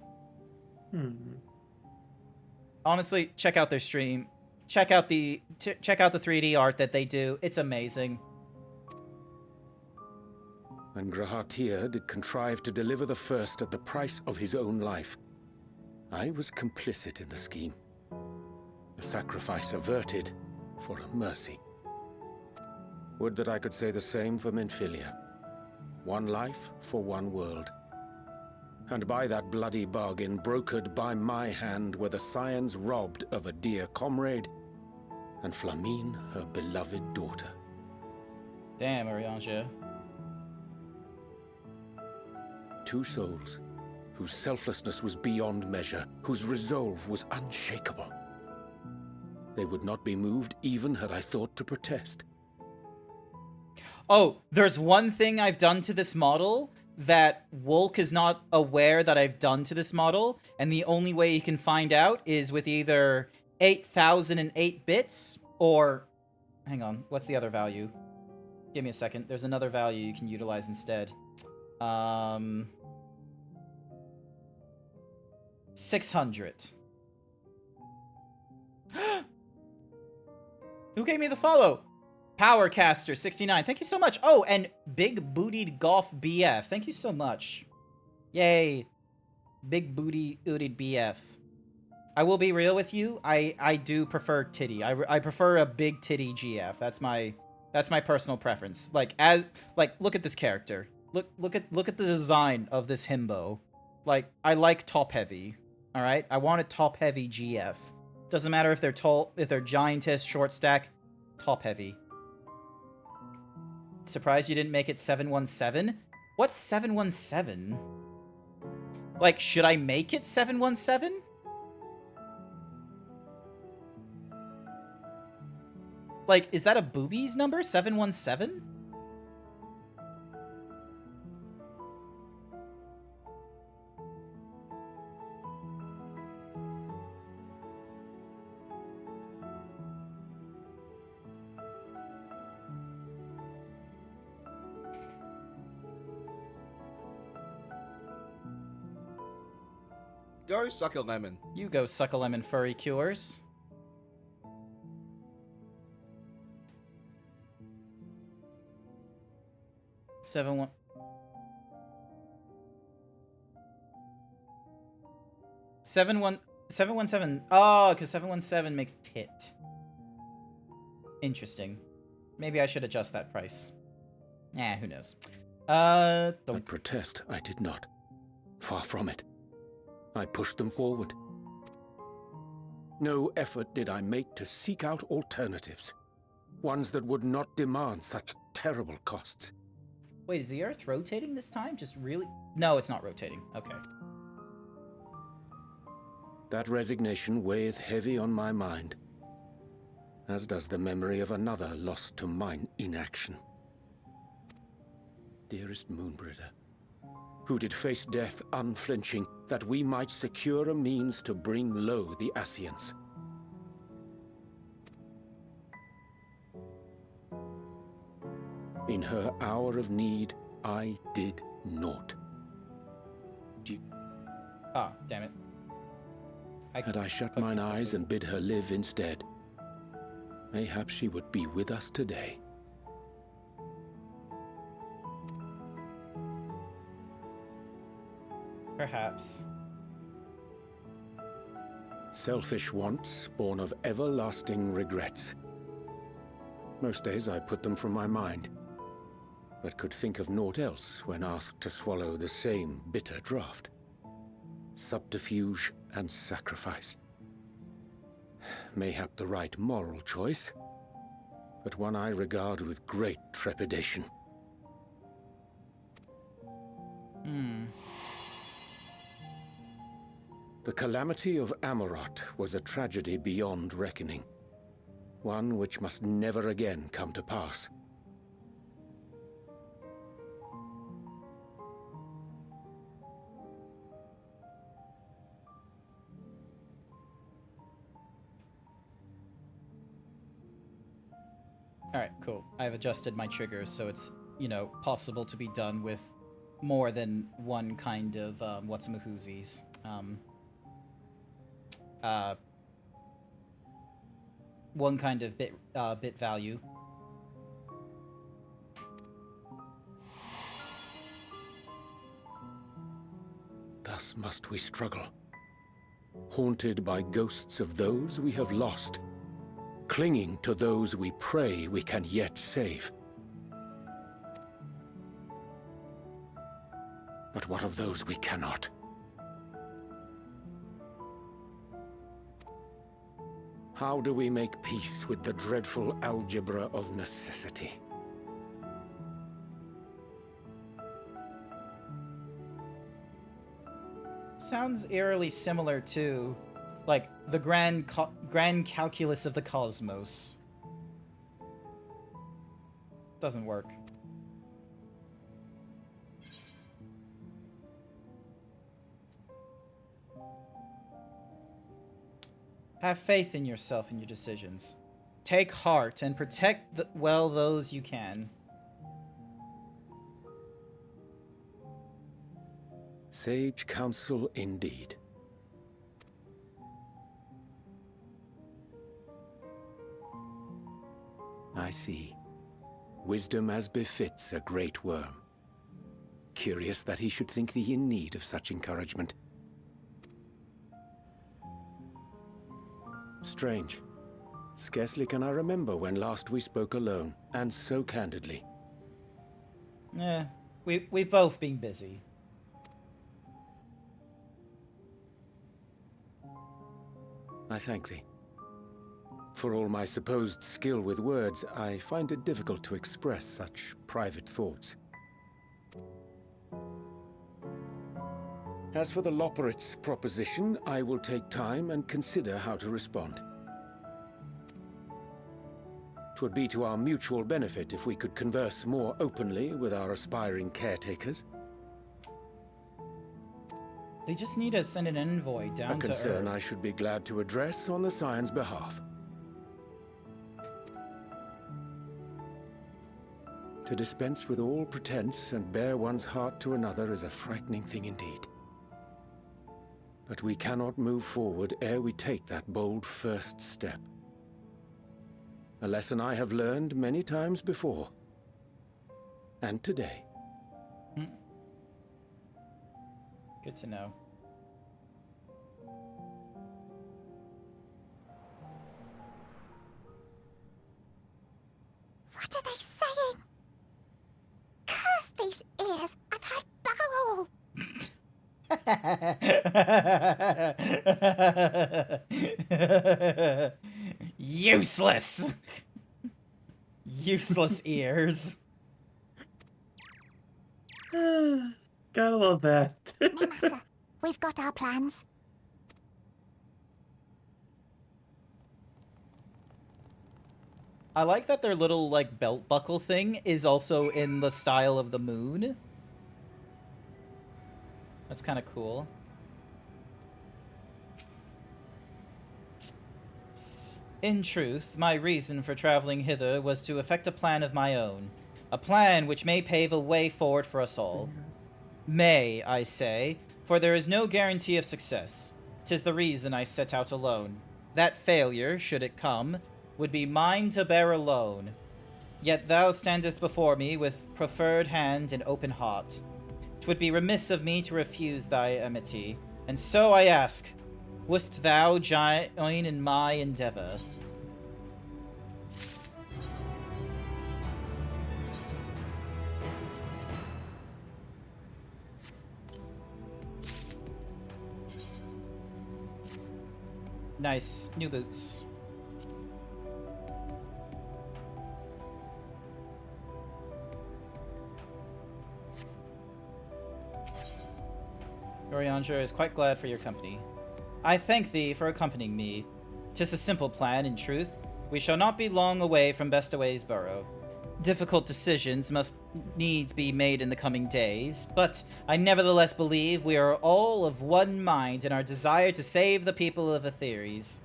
Honestly, check out their stream. check out the 3D art that they do. It's amazing. And Grahatir did contrive to deliver the first at the price of his own life. I was complicit in the scheme. A sacrifice averted for a mercy. Would that I could say the same for Minfilia. One life for one world. And by that bloody bargain brokered by my hand were the scions robbed of a dear comrade, and Flamine her beloved daughter. Damn, Ariange. Two souls, whose selflessness was beyond measure, whose resolve was unshakable. They would not be moved even had I thought to protest. Oh, there's one thing I've done to this model that Wolk is not aware that I've done to this model, and the only way he can find out is with either 8008 bits or... Hang on, what's the other value? Give me a second. There's another value you can utilize instead. 600. Who gave me the follow? Powercaster69, thank you so much. Oh, and Big Bootied Golf BF, thank you so much. Yay. Big Bootied BF. I will be real with you. I do prefer titty. I prefer a big titty GF. That's my personal preference. Like look at this character. Look at the design of this himbo. Like, I like top heavy. All right? I want a top heavy GF. Doesn't matter if they're tall, if they're giantess, short stack, top heavy. Surprised you didn't make it 717? What's 717? Like, should I make it 717? Like, is that a boobies number? 717? Go suck a lemon. You go suck a lemon, furry cures. Seven 717. Oh, because 717 makes tit. Interesting. Maybe I should adjust that price. Who knows. But protest I did not. Far from it. I pushed them forward. No effort did I make to seek out alternatives. Ones that would not demand such terrible costs. Wait, is the Earth rotating this time? Just really? No, it's not rotating. Okay. That resignation weigheth heavy on my mind, as does the memory of another lost to mine inaction. Dearest Moonbrider, who did face death unflinching, that we might secure a means to bring low the Ascients. In her hour of need, I did naught. Ah, damn it. Had I shut mine eyes and bid her live instead, mayhap she would be with us today. Perhaps. Selfish wants, born of everlasting regrets. Most days I put them from my mind, but could think of naught else when asked to swallow the same bitter draught. Subterfuge and sacrifice. Mayhap the right moral choice, but one I regard with great trepidation. The calamity of Amarot was a tragedy beyond reckoning. One which must never again come to pass. Alright, cool. I've adjusted my triggers so it's, you know, possible to be done with more than one kind of, what's-a-mahoozies. one kind of bit value. Thus must we struggle, haunted by ghosts of those we have lost, clinging to those we pray we can yet save. But what of those we cannot? How do we make peace with the dreadful algebra of necessity? Sounds eerily similar to, like, the grand calculus of the cosmos. Doesn't work. Have faith in yourself and your decisions. Take heart and protect well those you can. Sage counsel indeed. I see. Wisdom as befits a great worm. Curious that he should think thee in need of such encouragement. Strange. Scarcely can I remember when last we spoke alone, and so candidly. Yeah, we've both been busy. I thank thee. For all my supposed skill with words, I find it difficult to express such private thoughts. As for the Loporrit's proposition, I will take time and consider how to respond. 'Twould be to our mutual benefit if we could converse more openly with our aspiring caretakers. They just need to send an envoy down to Earth. A concern I should be glad to address on the Scion's behalf. To dispense with all pretense and bare one's heart to another is a frightening thing indeed. But we cannot move forward ere we take that bold first step. A lesson I have learned many times before. And today. Good to know. What are they saying? Curse these ears! I've had bugger all! Useless! Useless ears. Gotta love that. No matter. We've got our plans. I like that their little, like, belt buckle thing is also in the style of the moon. That's kind of cool. In truth, my reason for traveling hither was to effect a plan of my own. A plan which may pave a way forward for us all. May, I say, for there is no guarantee of success. 'Tis the reason I set out alone. That failure, should it come, would be mine to bear alone. Yet thou standest before me with proffered hand and open heart. 'Twould be remiss of me to refuse thy amity, and so I ask, wouldst thou join in my endeavor? Nice. New boots. Oriandra is quite glad for your company. I thank thee for accompanying me. 'Tis a simple plan, in truth. We shall not be long away from Bestaway's burrow. Difficult decisions must needs be made in the coming days, but I nevertheless believe we are all of one mind in our desire to save the people of Aetheres.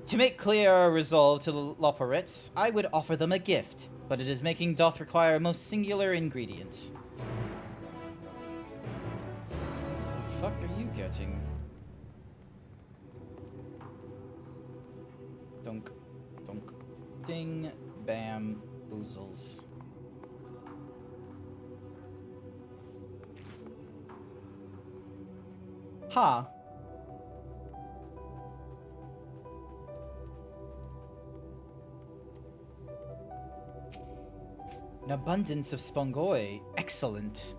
To make clear our resolve to the Loporrits, I would offer them a gift, but it is making doth require a most singular ingredient. What the fuck are you getting? Dunk. Ding, bam, boozles. Ha. An abundance of spongoi. Excellent.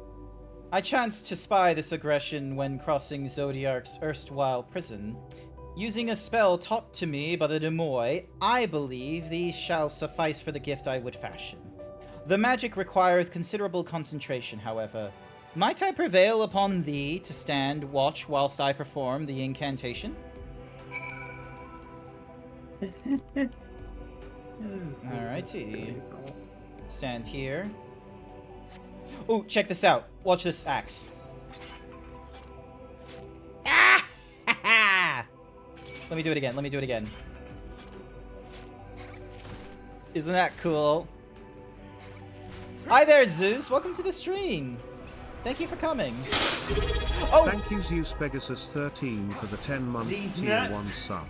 I chanced to spy this aggression when crossing Zodiark's erstwhile prison. Using a spell taught to me by the Demoy, I believe these shall suffice for the gift I would fashion. The magic requireth considerable concentration, however. Might I prevail upon thee to stand watch whilst I perform the incantation? Alrighty. Stand here. Oh, check this out. Watch this axe. Ah! Let me do it again. Let me do it again. Isn't that cool? Hi there, Zeus. Welcome to the stream. Thank you for coming. Oh! Thank you, Zeus Pegasus 13 for the 10-month tier 1 sub.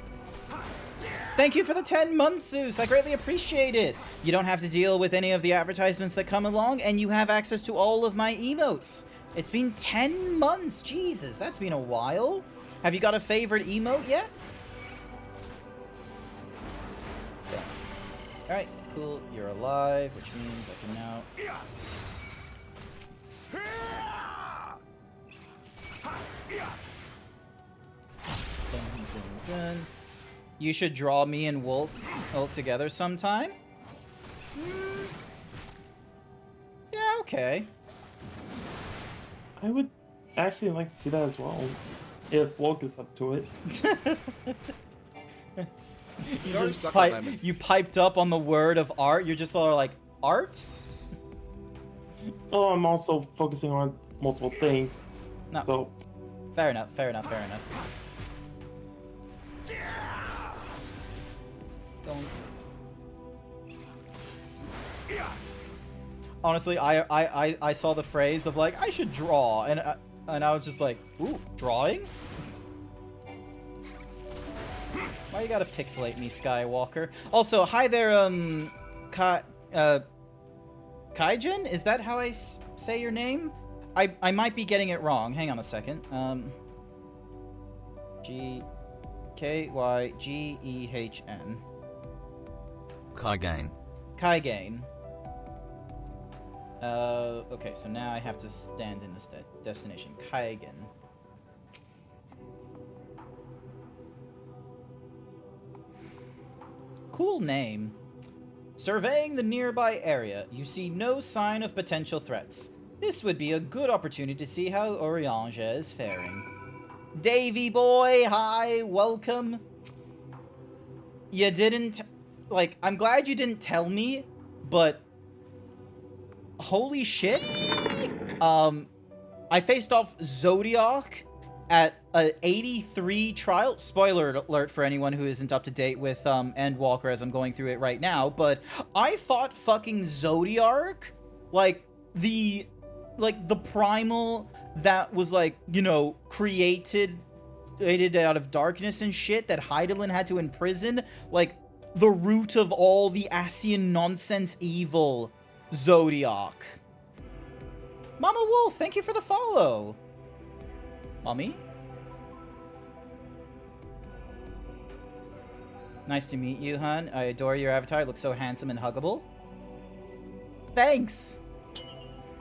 Thank you for the 10 months, Zeus. I greatly appreciate it. You don't have to deal with any of the advertisements that come along, and you have access to all of my emotes. It's been 10 months. Jesus, that's been a while. Have you got a favorite emote yet? Okay. Alright, cool. You're alive, which means I can now... Dun, dun, dun. You should draw me and Wolf together sometime. Yeah, okay. I would actually like to see that as well, if Wolk is up to it. You piped up on the word of art. You're just sort of like, art? Oh, I'm also focusing on multiple things. No. So. Fair enough, fair enough, fair enough. Don't. Honestly, I saw the phrase of like, I should draw, and I was just like, ooh, drawing? Why you gotta pixelate me, Skywalker? Also, hi there, Kaijin? Is that how I say your name? I might be getting it wrong. Hang on a second. Kyygehn. Kaigain. Kaigain. Okay, so now I have to stand in this destination. Kaigan. Cool name. Surveying the nearby area, you see no sign of potential threats. This would be a good opportunity to see how Oriange is faring. Davy boy, hi, welcome. You didn't... Like, I'm glad you didn't tell me, but... Holy shit. I faced off Zodiac at an 83 trial. Spoiler alert for anyone who isn't up to date with Endwalker as I'm going through it right now, but I fought fucking Zodiac, like the primal that was like, you know, created out of darkness and shit that Hydaelyn had to imprison, like the root of all the Asian nonsense evil, Zodiac. Mama Wolf, thank you for the follow. Mommy? Nice to meet you, hun. I adore your avatar. It looks so handsome and huggable. Thanks.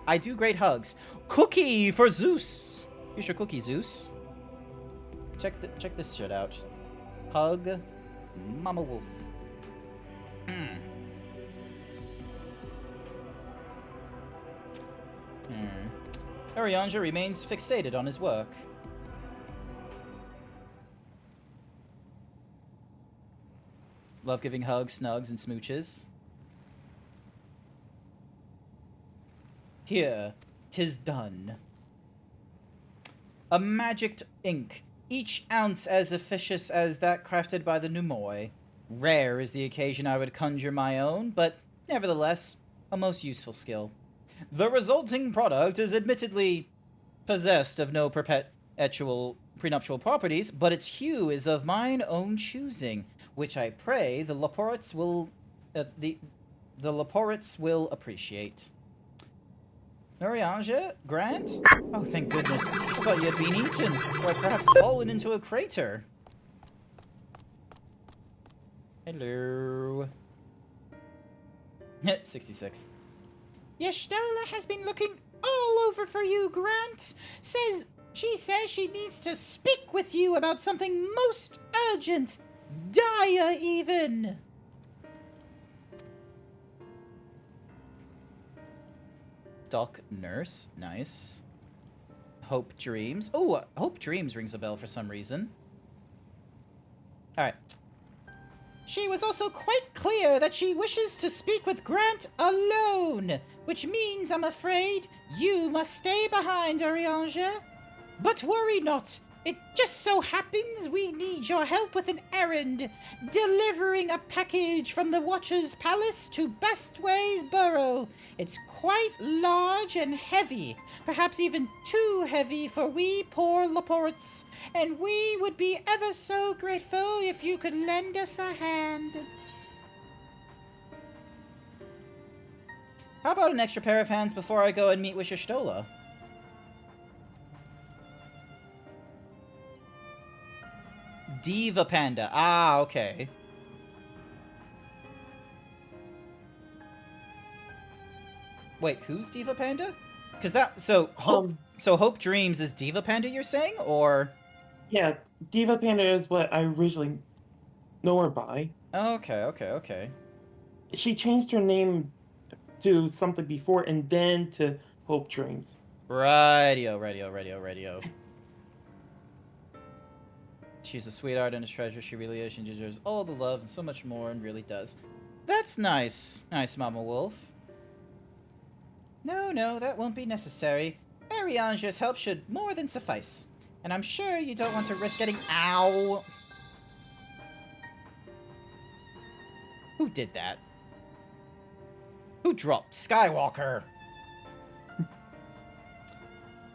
I do great hugs. Cookie for Zeus. Here's your cookie, Zeus. Check this shit out. Hug Mama Wolf. Oriange remains fixated on his work. Love giving hugs, snugs, and smooches. Here, 'tis done. A magicked ink, each ounce as efficacious as that crafted by the Numoi. Rare is the occasion I would conjure my own, but nevertheless, a most useful skill. The resulting product is admittedly possessed of no prenuptial properties, but its hue is of mine own choosing, which I pray the Laportes will the Leporits will appreciate. Norianja? Grant? Oh, thank goodness. I thought you had been eaten, or perhaps fallen into a crater. Hello. 66. Y'shtola has been looking all over for you, Grant. She says she needs to speak with you about something most urgent. Dire, even. Doc Nurse. Nice. Hope Dreams. Oh, Hope Dreams rings a bell for some reason. Alright. She was also quite clear that she wishes to speak with Grant alone, which means, I'm afraid, you must stay behind, Oriange. But worry not. It just so happens we need your help with an errand, delivering a package from the Watcher's Palace to Bestway's Burrow. It's quite large and heavy, perhaps even too heavy for we poor Leporits, and we would be ever so grateful if you could lend us a hand. How about an extra pair of hands before I go and meet with Y'shtola? Diva Panda. Ah, okay. Wait, who's Diva Panda? Because so Hope Dreams is Diva Panda, you're saying, or? Yeah, Diva Panda is what I originally know her by. Okay. She changed her name to something before and then to Hope Dreams. Radio. She's a sweetheart and a treasure. She really is. She deserves all the love and so much more, and really does. That's nice. Nice, Mama Wolf. No, that won't be necessary. Ariange's help should more than suffice. And I'm sure you don't want to risk getting... Ow! Who did that? Who dropped Skywalker?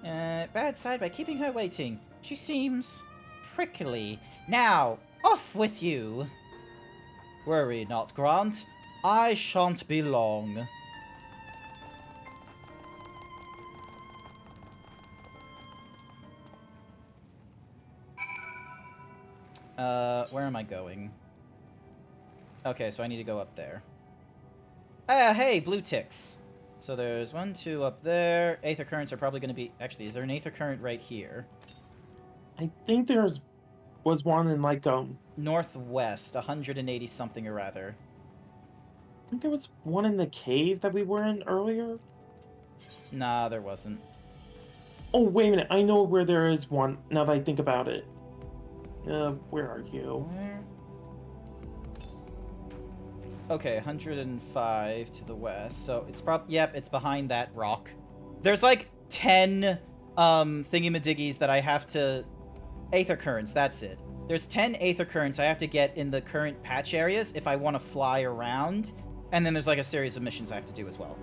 Bad side by keeping her waiting. She seems... prickly. Now, off with you! Worry not, Grant. I shan't be long. Where am I going? Okay, so I need to go up there. Hey, blue ticks. So there's 1, 2 up there. Aether currents are probably going to be... Actually, is there an aether current right here? I think was one in, like, northwest, 180 something or rather. I think there was one in the cave that we were in earlier. Nah, there wasn't. Oh, wait a minute. I know where there is one, now that I think about it. Where are you? Okay, 105 to the west. So it's yep, it's behind that rock. There's like 10 thingamadiggies that I have to... Aether currents, that's it. There's 10 aether currents I have to get in the current patch areas if I want to fly around. And then there's like a series of missions I have to do as well.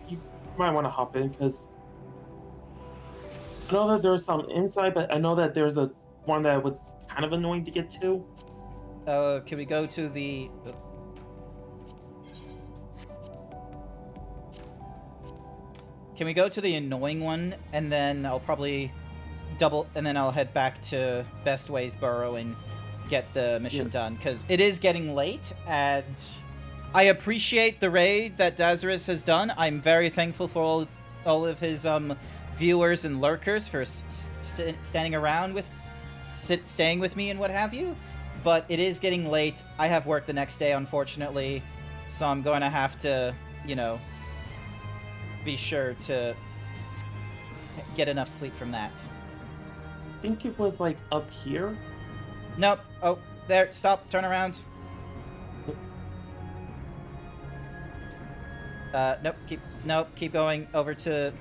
You might want to hop in, because I know that there's some inside, but I know that there's one that was kind of annoying to get to. Can we go to the... Can we go to the annoying one, and then I'll probably and then I'll head back to Bestway's Burrow and get the mission done, because it is getting late, and I appreciate the raid that Dazarus has done. I'm very thankful for all of his viewers and lurkers for standing around with... staying with me and what have you, but it is getting late. I have work the next day, unfortunately, so I'm going to have to, you know, be sure to get enough sleep from that. I think it was, like, up here? Nope. Oh, there. Stop. Turn around. Nope. Keep going over to...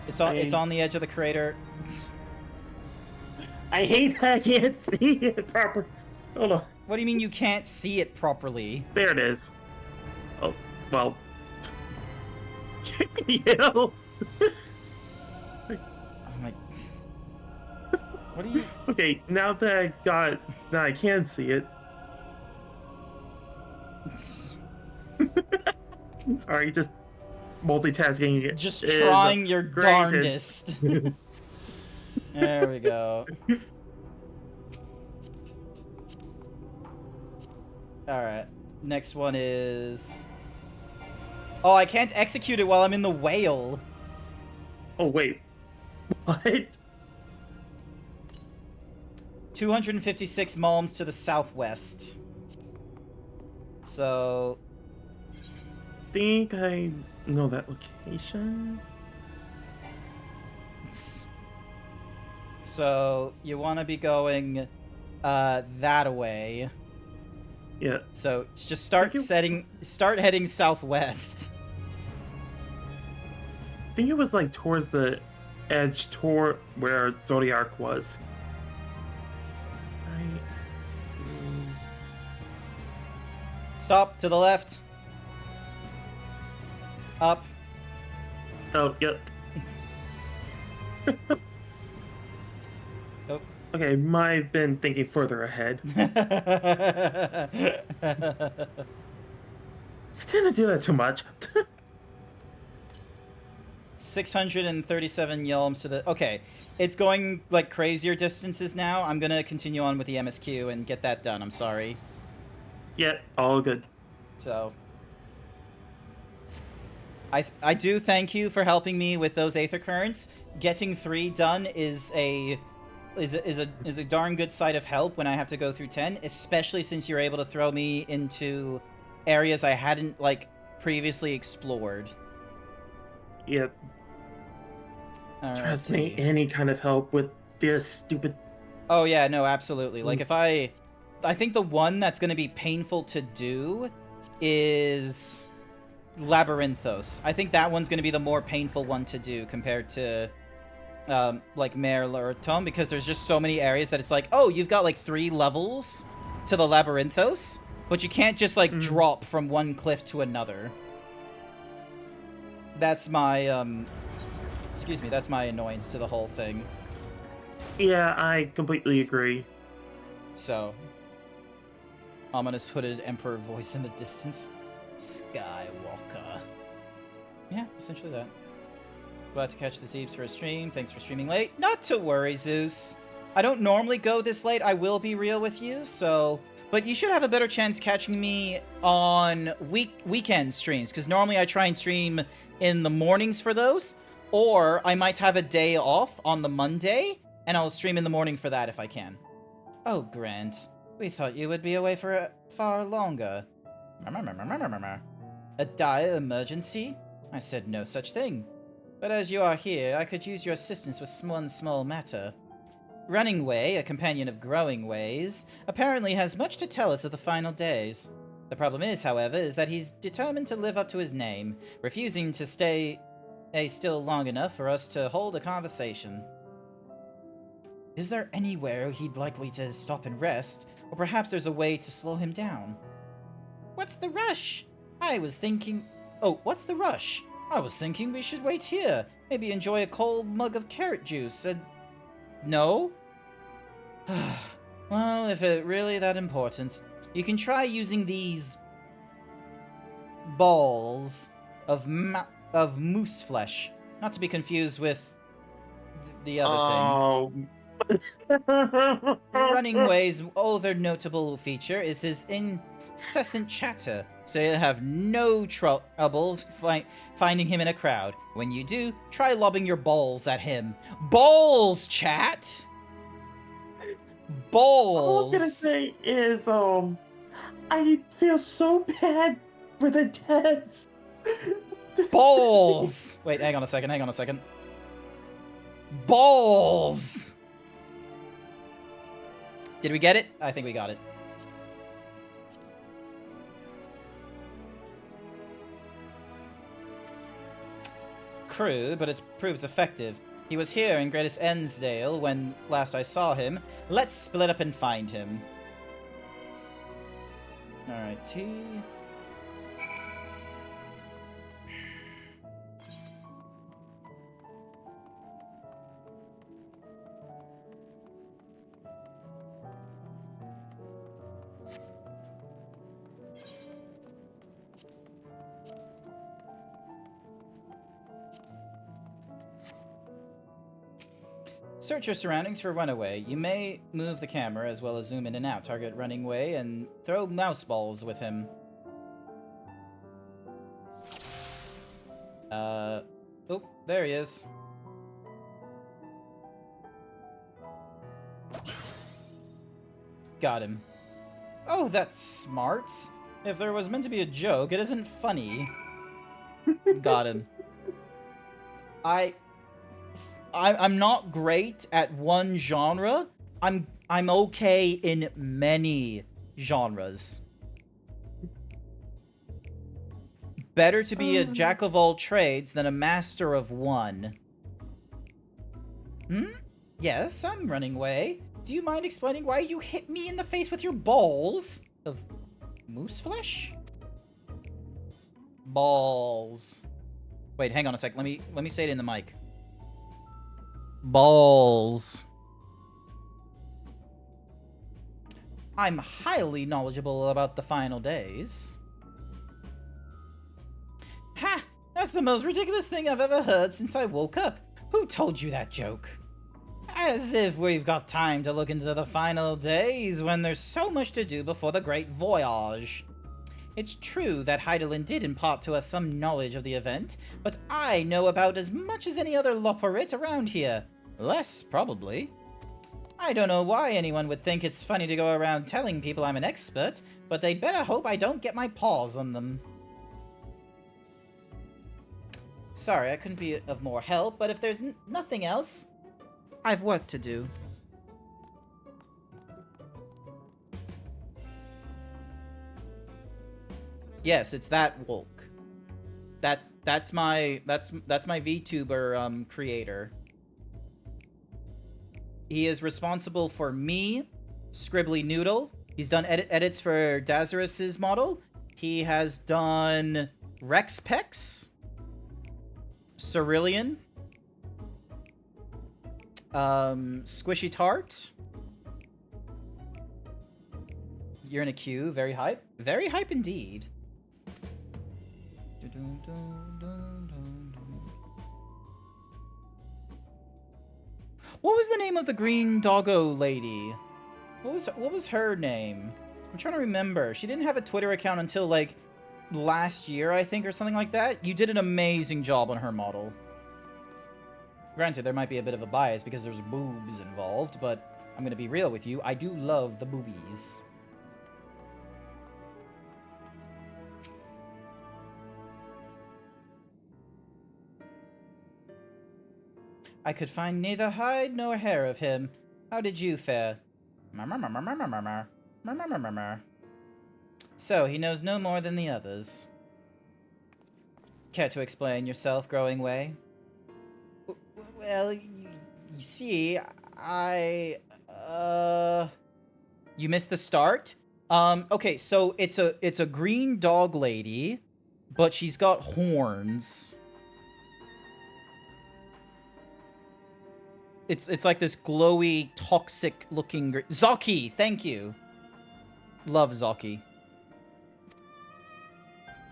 It's on the edge of the crater. I hate that I can't see it proper. Hold on. What do you mean you can't see it properly? There it is. Oh, well. You know? Oh my... What are you... Okay, now that I can see it. Sorry, just multitasking. Just is trying your granted. darndest. There we go. Alright. Next one is... Oh, I can't execute it while I'm in the whale. Oh, wait. What? 256 malms to the southwest. So... think I know that location. So, you want to be going that way. Yeah. So, just start heading southwest. I think it was like towards the edge toward where Zodiac was. Stop to the left. Up. Oh, yep. Oh. Okay, might have been thinking further ahead. I didn't do that too much. 637 yelms to the... Okay, it's going, like, crazier distances now. I'm gonna continue on with the MSQ and get that done. I'm sorry. Yeah, all good. So... I do thank you for helping me with those Aether Currents. Getting 3 done is a darn good side of help when I have to go through 10, especially since you're able to throw me into areas I hadn't, like, previously explored. Yep. Trust me, any kind of help with this stupid... Oh yeah, no, absolutely. Like, if I think the one that's going to be painful to do is Labyrinthos. I think that one's going to be the more painful one to do compared to, like, Merle or Tom, because there's just so many areas that it's like, oh, you've got, like, 3 levels to the Labyrinthos, but you can't just, like, drop from one cliff to another. That's my, excuse me, that's my annoyance to the whole thing. Yeah, I completely agree. So, ominous hooded emperor voice in the distance. Skywalker. Yeah, essentially that. Glad to catch the Zeebs for a stream. Thanks for streaming late. Not to worry, Zeus. I don't normally go this late. I will be real with you, so... But you should have a better chance catching me on weekend streams, because normally I try and stream in the mornings for those, or I might have a day off on the Monday, and I'll stream in the morning for that if I can. Oh, Grant. We thought you would be away for far longer. A dire emergency? I said no such thing. But as you are here, I could use your assistance with one small matter. Running Way, a companion of Growing Ways, apparently has much to tell us of the final days. The problem is, however, is that he's determined to live up to his name, refusing to stay still long enough for us to hold a conversation. Is there anywhere he'd likely to stop and rest, or perhaps there's a way to slow him down? What's the rush? What's the rush? I was thinking we should wait here. Maybe enjoy a cold mug of carrot juice and... No? Well, if it really that important, you can try using these... balls of moose flesh. Not to be confused with the other thing. Running Way's other notable feature is his incessant chatter, so you'll have no trouble finding him in a crowd. When you do, try lobbing your balls at him. Balls, chat! Balls! All I'm gonna say is, I feel so bad for the devs. Balls! Wait, hang on a second. Balls! Did we get it? I think we got it. Crude, but it proves effective. He was here in Greatest Ensdale when last I saw him. Let's split up and find him. Alrighty. Search your surroundings for runaway. You may move the camera as well as zoom in and out. Target running way and throw mouse balls with him. Oh, there he is. Got him. Oh, that's smart. If there was meant to be a joke, it isn't funny. Got him. I'm not great at one genre. I'm okay in many genres. Better to be a jack of all trades than a master of one. Hmm? Yes, I'm running away. Do you mind explaining why you hit me in the face with your balls of moose flesh? Balls. Wait, hang on a sec. Let me say it in the mic. Balls. I'm highly knowledgeable about the final days. Ha! That's the most ridiculous thing I've ever heard since I woke up. Who told you that joke? As if we've got time to look into the final days when there's so much to do before the great voyage. It's true that Hydaelyn did impart to us some knowledge of the event, but I know about as much as any other loporit around here. Less, probably. I don't know why anyone would think it's funny to go around telling people I'm an expert, but they'd better hope I don't get my paws on them. Sorry, I couldn't be of more help, but if there's nothing else, I've work to do. Yes, it's that Wolk. That's my VTuber creator. He is responsible for me, Scribbly Noodle. He's done edits for Dazarus's model. He has done Rexpex, Cerulean, Squishy Tart. You're in a queue. Very hype. Very hype indeed. What was the name of the green doggo lady? What was her name? I'm trying to remember. She didn't have a Twitter account until like last year, I think, or something like that. You did an amazing job on her model. Granted, there might be a bit of a bias because there's boobs involved, but I'm gonna be real with you. I do love the boobies. I could find neither hide nor hair of him. How did you fare? So, he knows no more than the others. Care to explain yourself, Growing Way? Well, you see, You missed the start? Okay, so it's a green dog lady, but she's got horns. It's like this glowy, toxic-looking... Zoki! Thank you! Love Zoki.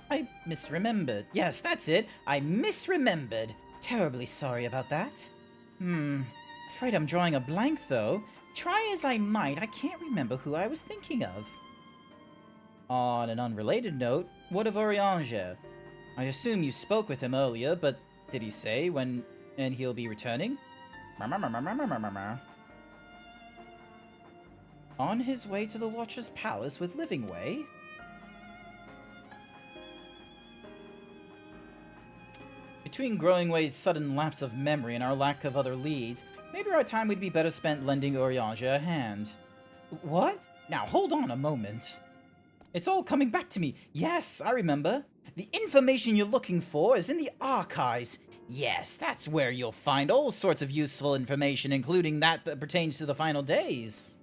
I misremembered. Yes, that's it. I misremembered. Terribly sorry about that. Afraid I'm drawing a blank, though. Try as I might, I can't remember who I was thinking of. On an unrelated note, what of Orianger? I assume you spoke with him earlier, but did he say when and he'll be returning? On his way to the Watcher's Palace with Livingway? Between Growingway's sudden lapse of memory and our lack of other leads, maybe our time would be better spent lending Orianger a hand. What? Now hold on a moment. It's all coming back to me. Yes, I remember. The information you're looking for is in the archives. Yes, that's where you'll find all sorts of useful information, including that pertains to the final days.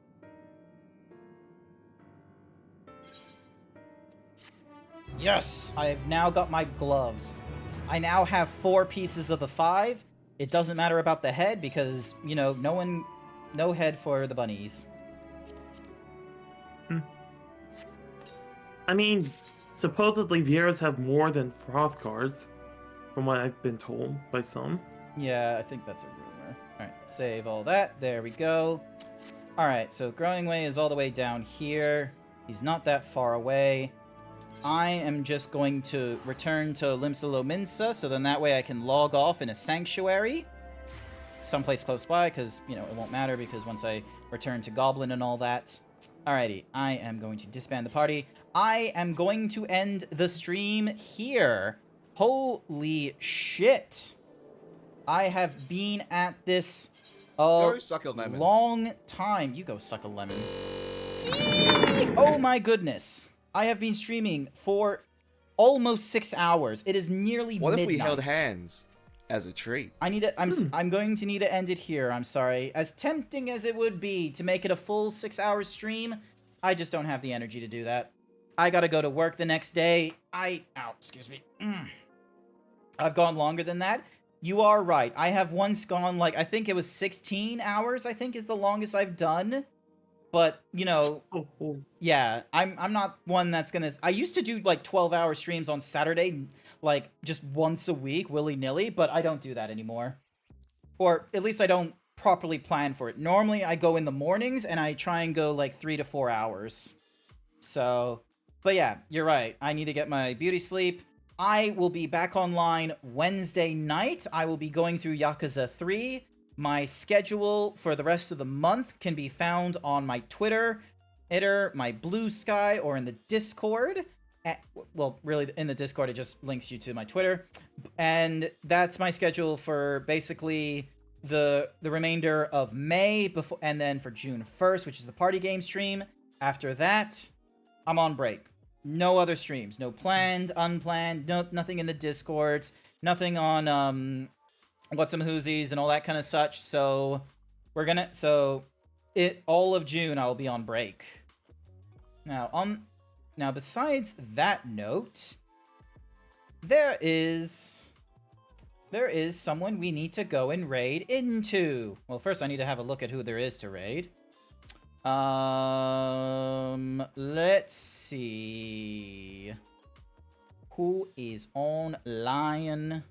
Yes, I have now got my gloves. I now have 4 pieces of the 5. It doesn't matter about the head because, you know, no head for the bunnies. I mean, supposedly Vieras have more than Frothgars, from what I've been told by some. Yeah, I think that's a rumor. Alright, save all that. There we go. Alright, so Growing Way is all the way down here. He's not that far away. I am just going to return to Limsa Lominsa, so then that way I can log off in a sanctuary. Someplace close by, because, you know, it won't matter, because once I return to Goblin and all that. Alrighty, I am going to disband the party. I am going to end the stream here. Holy shit. I have been at this Go suck a lemon. long time. You go suck a lemon. Oh my goodness. I have been streaming for almost 6 hours. It is nearly What midnight. if we held hands as a treat? I'm going to need to end it here. I'm sorry. As tempting as it would be to make it a full 6-hour stream, I just don't have the energy to do that. I gotta go to work the next day. Excuse me. I've gone longer than that. You are right. I have once gone, like, I think it was 16 hours, I think, is the longest I've done. But, you know, yeah, I'm not one that's gonna... I used to do, like, 12-hour streams on Saturday, like, just once a week, willy-nilly, but I don't do that anymore. Or, at least I don't properly plan for it. Normally, I go in the mornings, and I try and go, like, 3 to 4 hours. So, but yeah, you're right. I need to get my beauty sleep. I will be back online Wednesday night. I will be going through Yakuza 3. My schedule for the rest of the month can be found on my Twitter, my Blue Sky, or in the Discord. Well, really, in the Discord, it just links you to my Twitter. And that's my schedule for basically the remainder of May, and then for June 1st, which is the party game stream. After that, I'm on break. No other streams. No planned, unplanned, nothing in the Discords, nothing on What's Some Whoosies and all that kind of such. So all of June I'll be on break. Now besides that note, there is someone we need to go and raid into. Well, first I need to have a look at who there is to raid. Let's see. Who is online?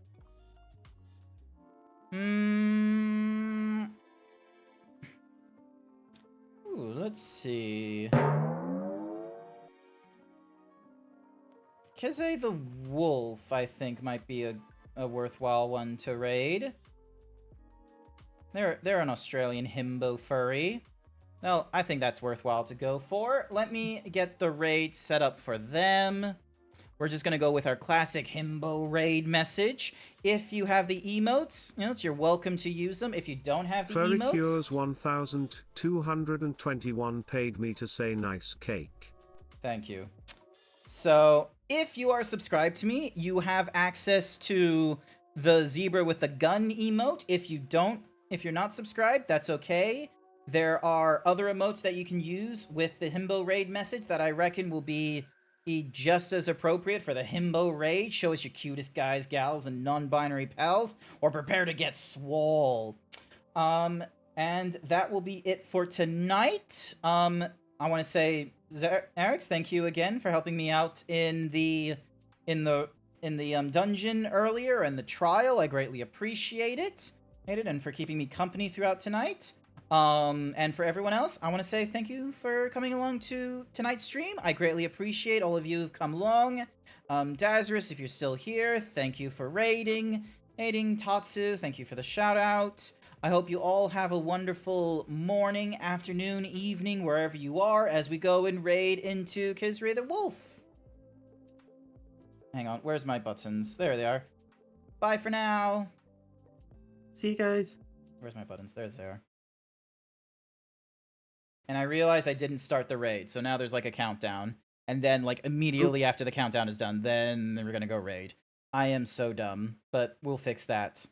Ooh, let's see. Kize the Wolf, I think, might be a worthwhile one to raid. They're an Australian himbo furry. Well, I think that's worthwhile to go for. Let me get the raid set up for them. We're just going to go with our classic himbo raid message. If you have the emotes, you're welcome to use them. If you don't have the emotes... Furrycures 1221 paid me to say nice cake. Thank you. So, if you are subscribed to me, you have access to the zebra with the gun emote. If you're not subscribed, that's okay. There are other emotes that you can use with the himbo raid message that I reckon will be just as appropriate for the himbo raid. Show us your cutest guys, gals, and non-binary pals, or prepare to get swole. And that will be it for tonight. I want to say, Eric's, thank you again for helping me out in the dungeon earlier and the trial. I greatly appreciate it. And for keeping me company throughout tonight. And for everyone else, I want to say thank you for coming along to tonight's stream. I greatly appreciate all of you who've come along. Dazarus, if you're still here, thank you for raiding. Tatsu, thank you for the shout out. I hope you all have a wonderful morning, afternoon, evening, wherever you are, as we go and raid into Kizri the Wolf. Hang on, where's my buttons? There they are. Bye for now. See you guys. Where's my buttons? There they are. And I realize I didn't start the raid, so now there's like a countdown. And then like immediately after the countdown is done, then we're gonna go raid. I am so dumb, but we'll fix that.